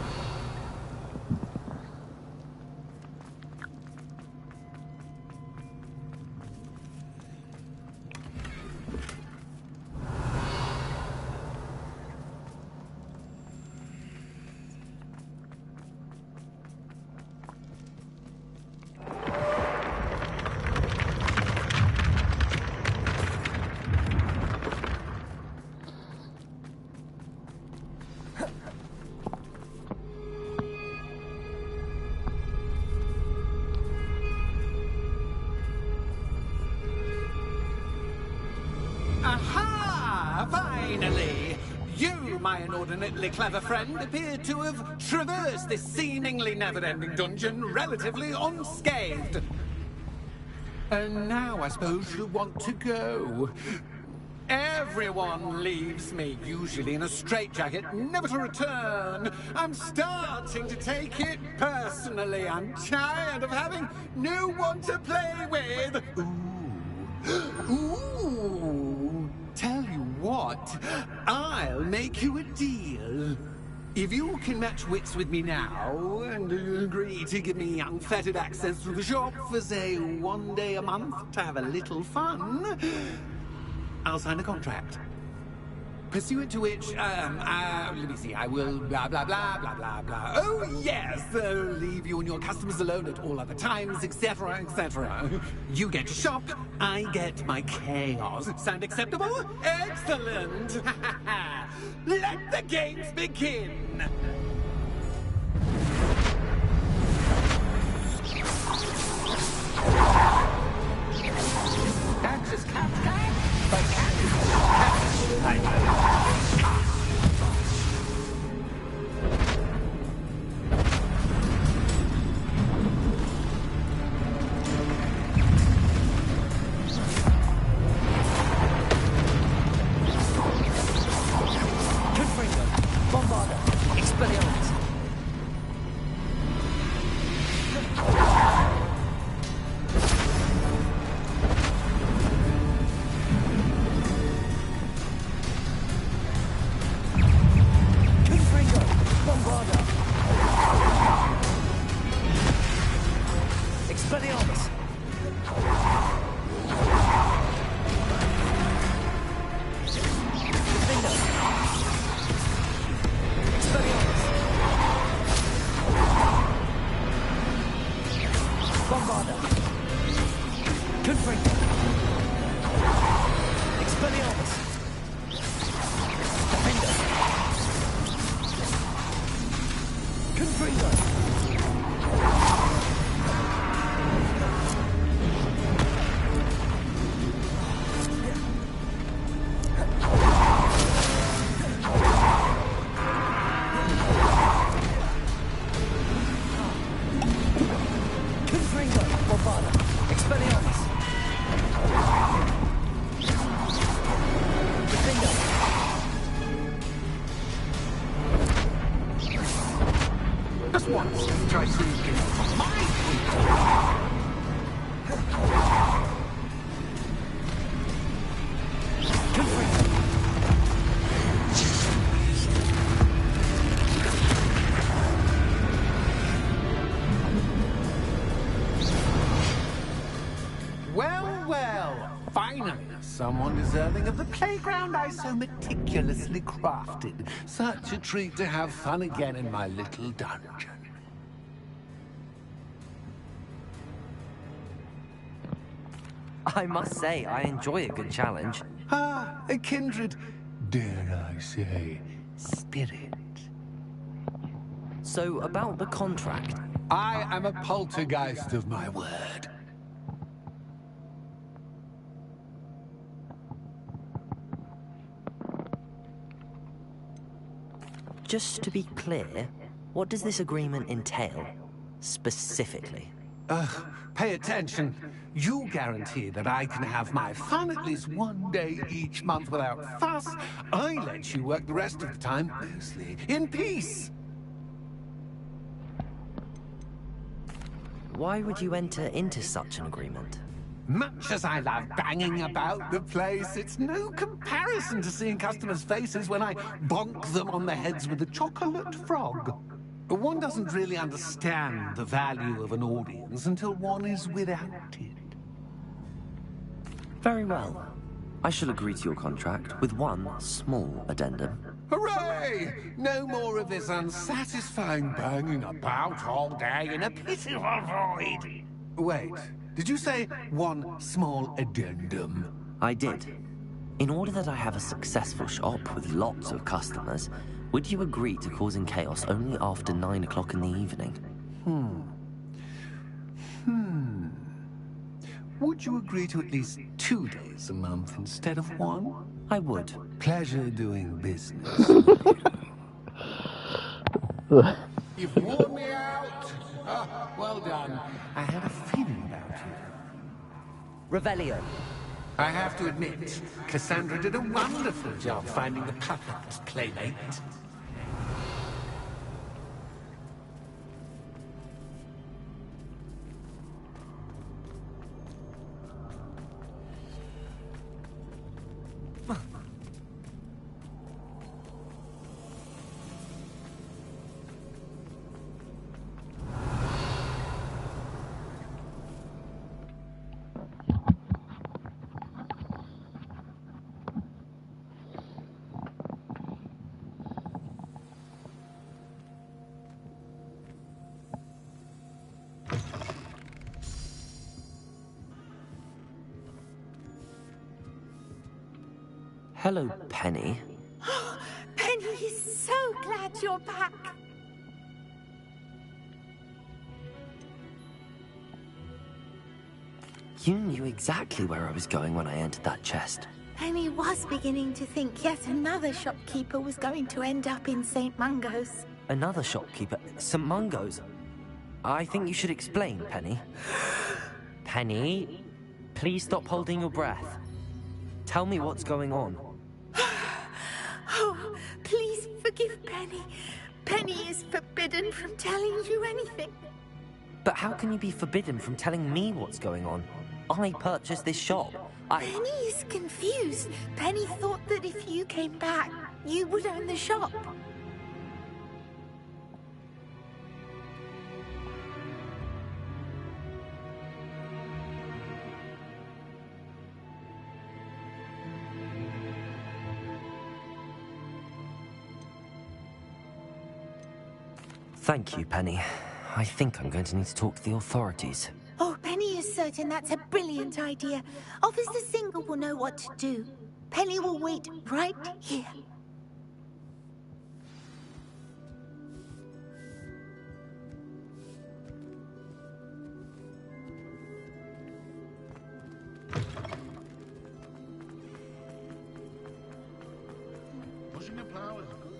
my inordinately clever friend appeared to have traversed this seemingly never-ending dungeon relatively unscathed. And now I suppose you want to go. Everyone leaves me, usually in a straitjacket, never to return. I'm starting to take it personally. I'm tired of having no one to play with. Ooh. Tell you what, I'll make you a deal. If you can match wits with me now, and agree to give me unfettered access to the shop for, say, 1 day a month to have a little fun, I'll sign a contract. Pursuant to which, let me see, I will blah, blah, blah, blah, blah, blah. Oh, yes, leave you and your customers alone at all other times, etc., etc. You get to shop, I get my chaos. Sound acceptable? Excellent! Let the games begin! Access captured, but someone deserving of the playground I so meticulously crafted. Such a treat to have fun again in my little dungeon. I must say, I enjoy a good challenge. Ah, a kindred, dare I say, spirit. So, about the contract. I am a poltergeist of my word. Just to be clear, what does this agreement entail, specifically? Pay attention. You guarantee that I can have my fun at least 1 day each month without fuss. I let you work the rest of the time, mostly in peace. Why would you enter into such an agreement? Much as I love banging about the place, it's no comparison to seeing customers' faces when I bonk them on the heads with a chocolate frog. One doesn't really understand the value of an audience until one is without it. Very well. I shall agree to your contract with one small addendum. Hooray! No more of this unsatisfying banging about all day in a pitiful void. Wait. Did you say one small addendum? I did. In order that I have a successful shop with lots of customers, would you agree to causing chaos only after 9 o'clock in the evening? Would you agree to at least 2 days a month instead of 1? I would. Pleasure doing business. You've worn me out. Ah, well done. I had a feeling about you. Revelio. I have to admit, Cassandra did a wonderful job finding the puppet playmate. Hello, Penny. Penny is so glad you're back. You knew exactly where I was going when I entered that chest. Penny was beginning to think yet another shopkeeper was going to end up in St. Mungo's. Another shopkeeper? St. Mungo's? I think you should explain, Penny. Penny, please stop holding your breath. Tell me what's going on. Oh, please forgive Penny. Penny is forbidden from telling you anything. But how can you be forbidden from telling me what's going on? I purchased this shop. Penny is confused. Penny thought that if you came back, you would own the shop. Thank you, Penny. I think I'm going to need to talk to the authorities. Oh, Penny is certain that's a brilliant idea. Officer Singer will know what to do. Penny will wait right here. Pushing the plow is good.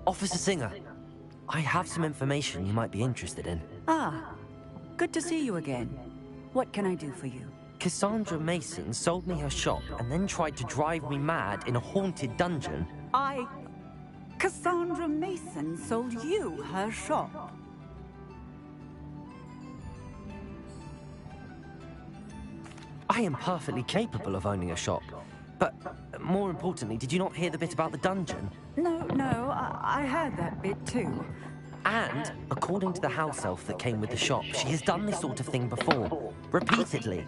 Officer Singer, I have some information you might be interested in. Ah, good to see you again. What can I do for you? Cassandra Mason sold me her shop and then tried to drive me mad in a haunted dungeon. Cassandra Mason sold you her shop? I am perfectly capable of owning a shop. But more importantly, did you not hear the bit about the dungeon? No, I heard that bit too. And, according to the house elf that came with the shop, she has done this sort of thing before. Repeatedly.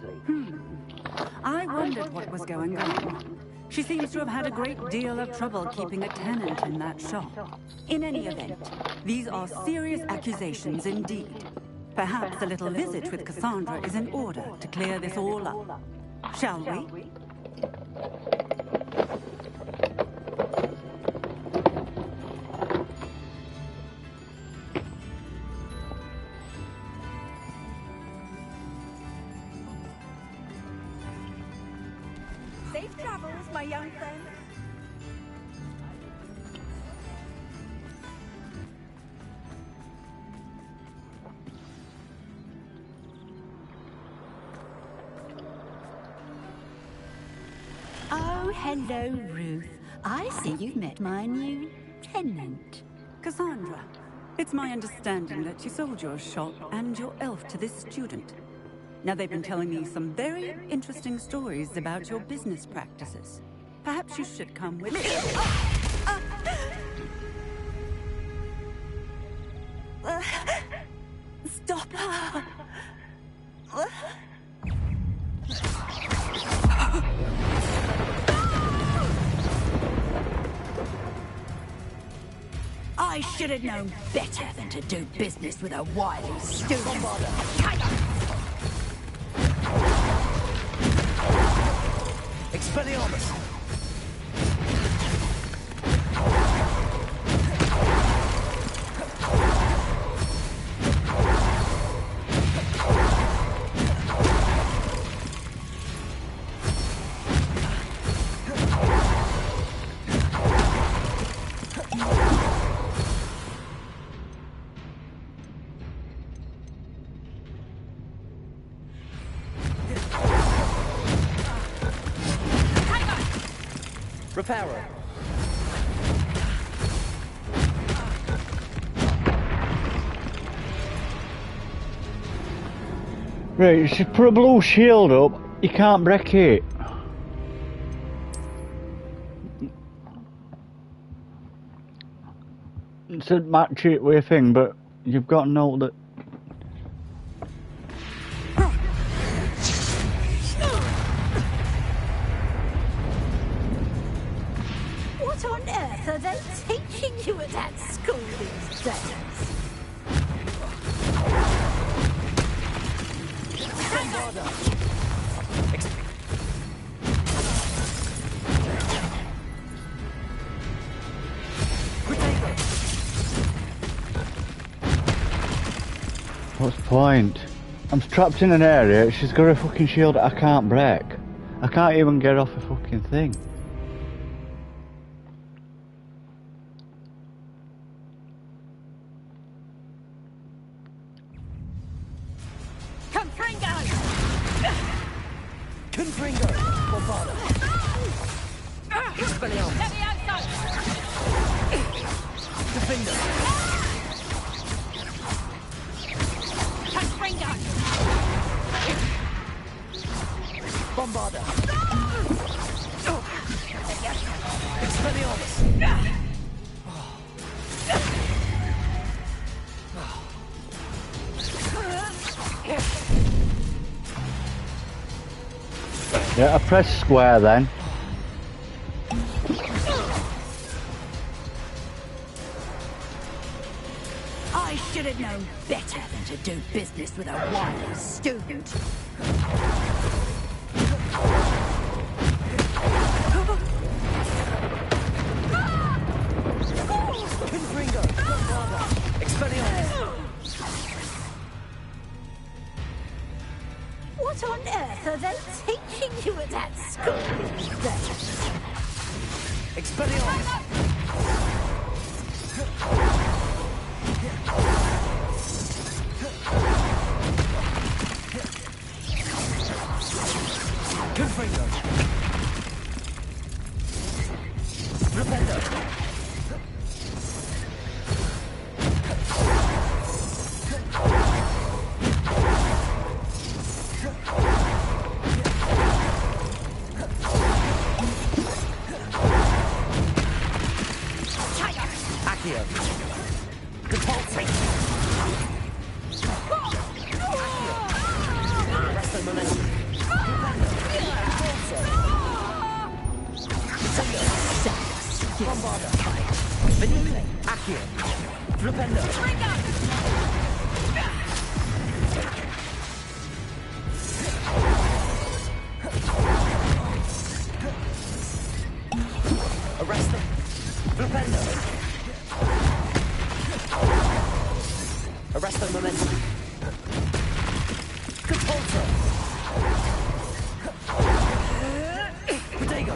I wondered what was going on. She seems to have had a great deal of trouble keeping a tenant in that shop. In any event, these are serious accusations indeed. Perhaps a little visit with Cassandra is in order to clear this all up. Shall we? Safe travels, my young friend. Oh, hello, Ruth. I see you've met my new tenant. Cassandra, it's my understanding that you sold your shop and your elf to this student. Now, they've been telling me some very interesting stories about your business practices. Perhaps you should come with me. Stop her. I should have known better than to do business with a wily student. Expelliarmus! Reparo. Right, you should put a blue shield up. You can't break it. It said match it with a thing, but you've got to know that. What on earth are they teaching you at that school these days? What's the point? I'm trapped in an area, she's got a fucking shield I can't break. I can't even get off a fucking thing. Confringo! Bombada! Expelliarmus! Defender! Confringo! Bombada! Expelliarmus! Yeah, I press square then. I should have known better than to do business with a wily student. Confringo! Bombada! Expelliarmus! What on earth are they teaching you at that school these days? Expelliarmus! Confringo! Rependo! Accio! Repulsing! Resto momentum! Bombada! Venite! Accio! Flipendo! Arrest them! Flipendo! Arresto momentum! Catapulta! Protego!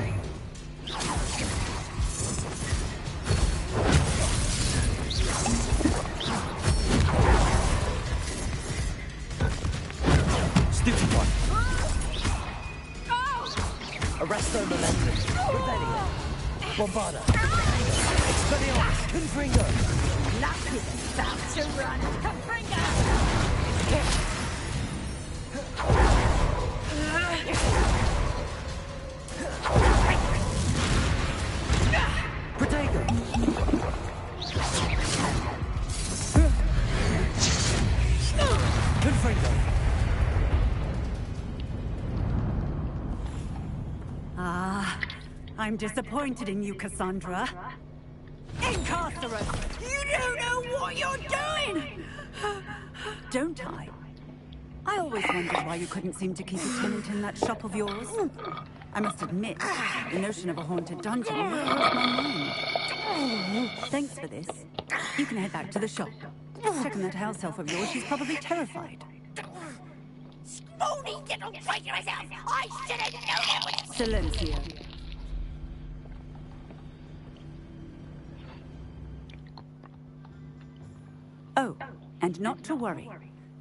Stupefy! Arresto momentum! Rebellion! Bombada! Expelliarmus! Confringo! Luck is about to run. Protego! Confringo! Ah, I'm disappointed in you, Cassandra. Incarcerate! You don't know what you're doing! Don't I? I always wondered why you couldn't seem to keep a tenant in that shop of yours. I must admit, the notion of a haunted dungeon really crossed my mind. Thanks for this. You can head back to the shop. Check on that house elf of yours, she's probably terrified. Scrawny little traitor myself! I should have known it was... Silencio. Oh, and not to worry.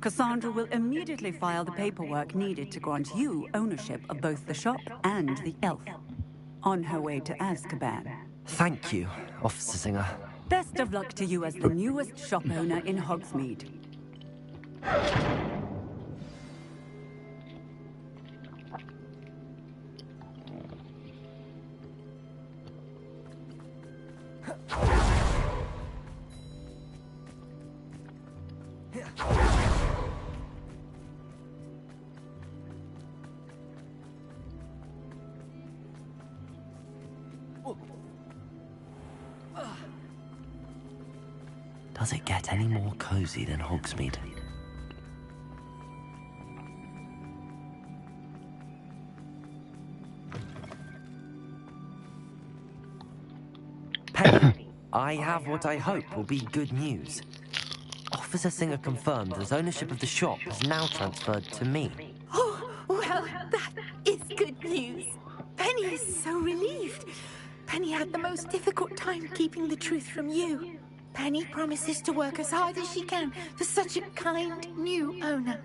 Cassandra will immediately file the paperwork needed to grant you ownership of both the shop and the elf. on her way to Azkaban. Thank you, Officer Singer. Best of luck to you as the newest shop owner in Hogsmeade. Does it get any more cozy than Hogsmeade? Penny, I have what I hope will be good news. Officer Singer confirmed that ownership of the shop has now transferred to me. Oh, well, that is good news. Penny is so relieved. Penny had the most difficult time keeping the truth from you. Penny promises to work as hard as she can for such a kind new owner.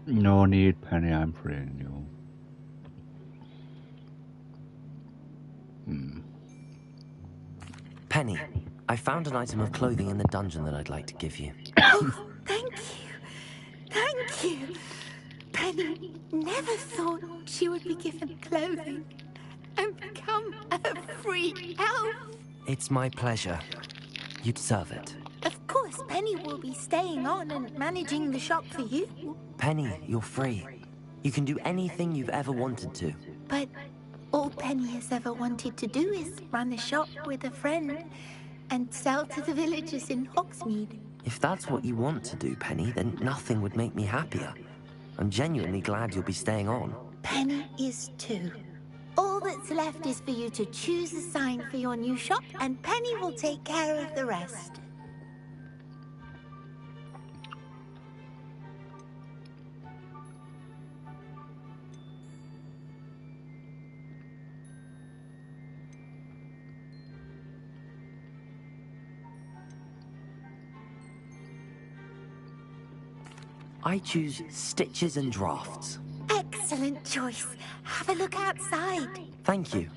No need, Penny, I'm freeing you. Penny, I found an item of clothing in the dungeon that I'd like to give you. Oh, thank you. Thank you. Penny never thought she would be given clothing and become a free elf. It's my pleasure. You deserve it. Of course, Penny will be staying on and managing the shop for you. Penny, you're free. You can do anything you've ever wanted to. But all Penny has ever wanted to do is run a shop with a friend and sell to the villagers in Hogsmeade. If that's what you want to do, Penny, then nothing would make me happier. I'm genuinely glad you'll be staying on. Penny is too. All that's left is for you to choose a sign for your new shop, and Penny will take care of the rest. I choose stitches and drafts. Excellent choice. Have a look outside. Thank you.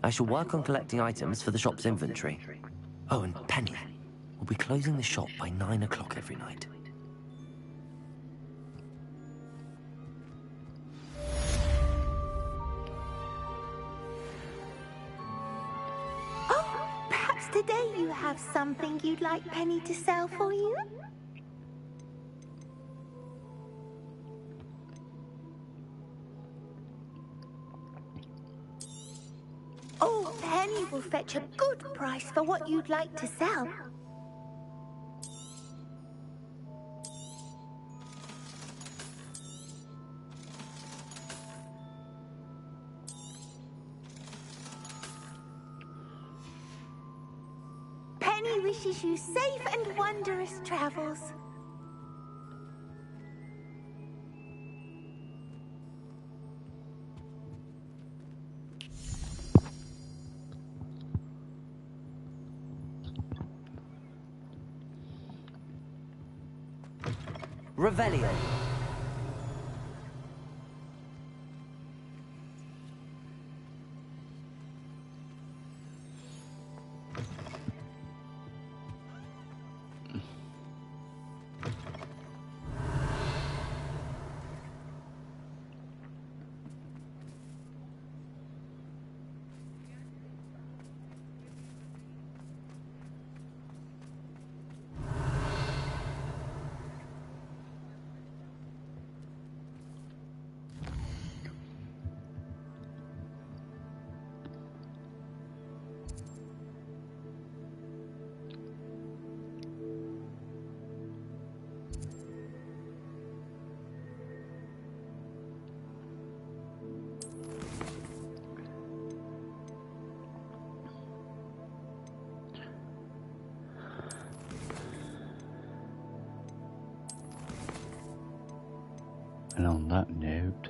I shall work on collecting items for the shop's inventory. Oh, and Penny, we'll be closing the shop by 9 o'clock every night. Oh, perhaps today you have something you'd like Penny to sell for you? Oh, Penny will fetch a good price for what you'd like to sell. Penny wishes you safe and wondrous travels. Revelio. And on that note,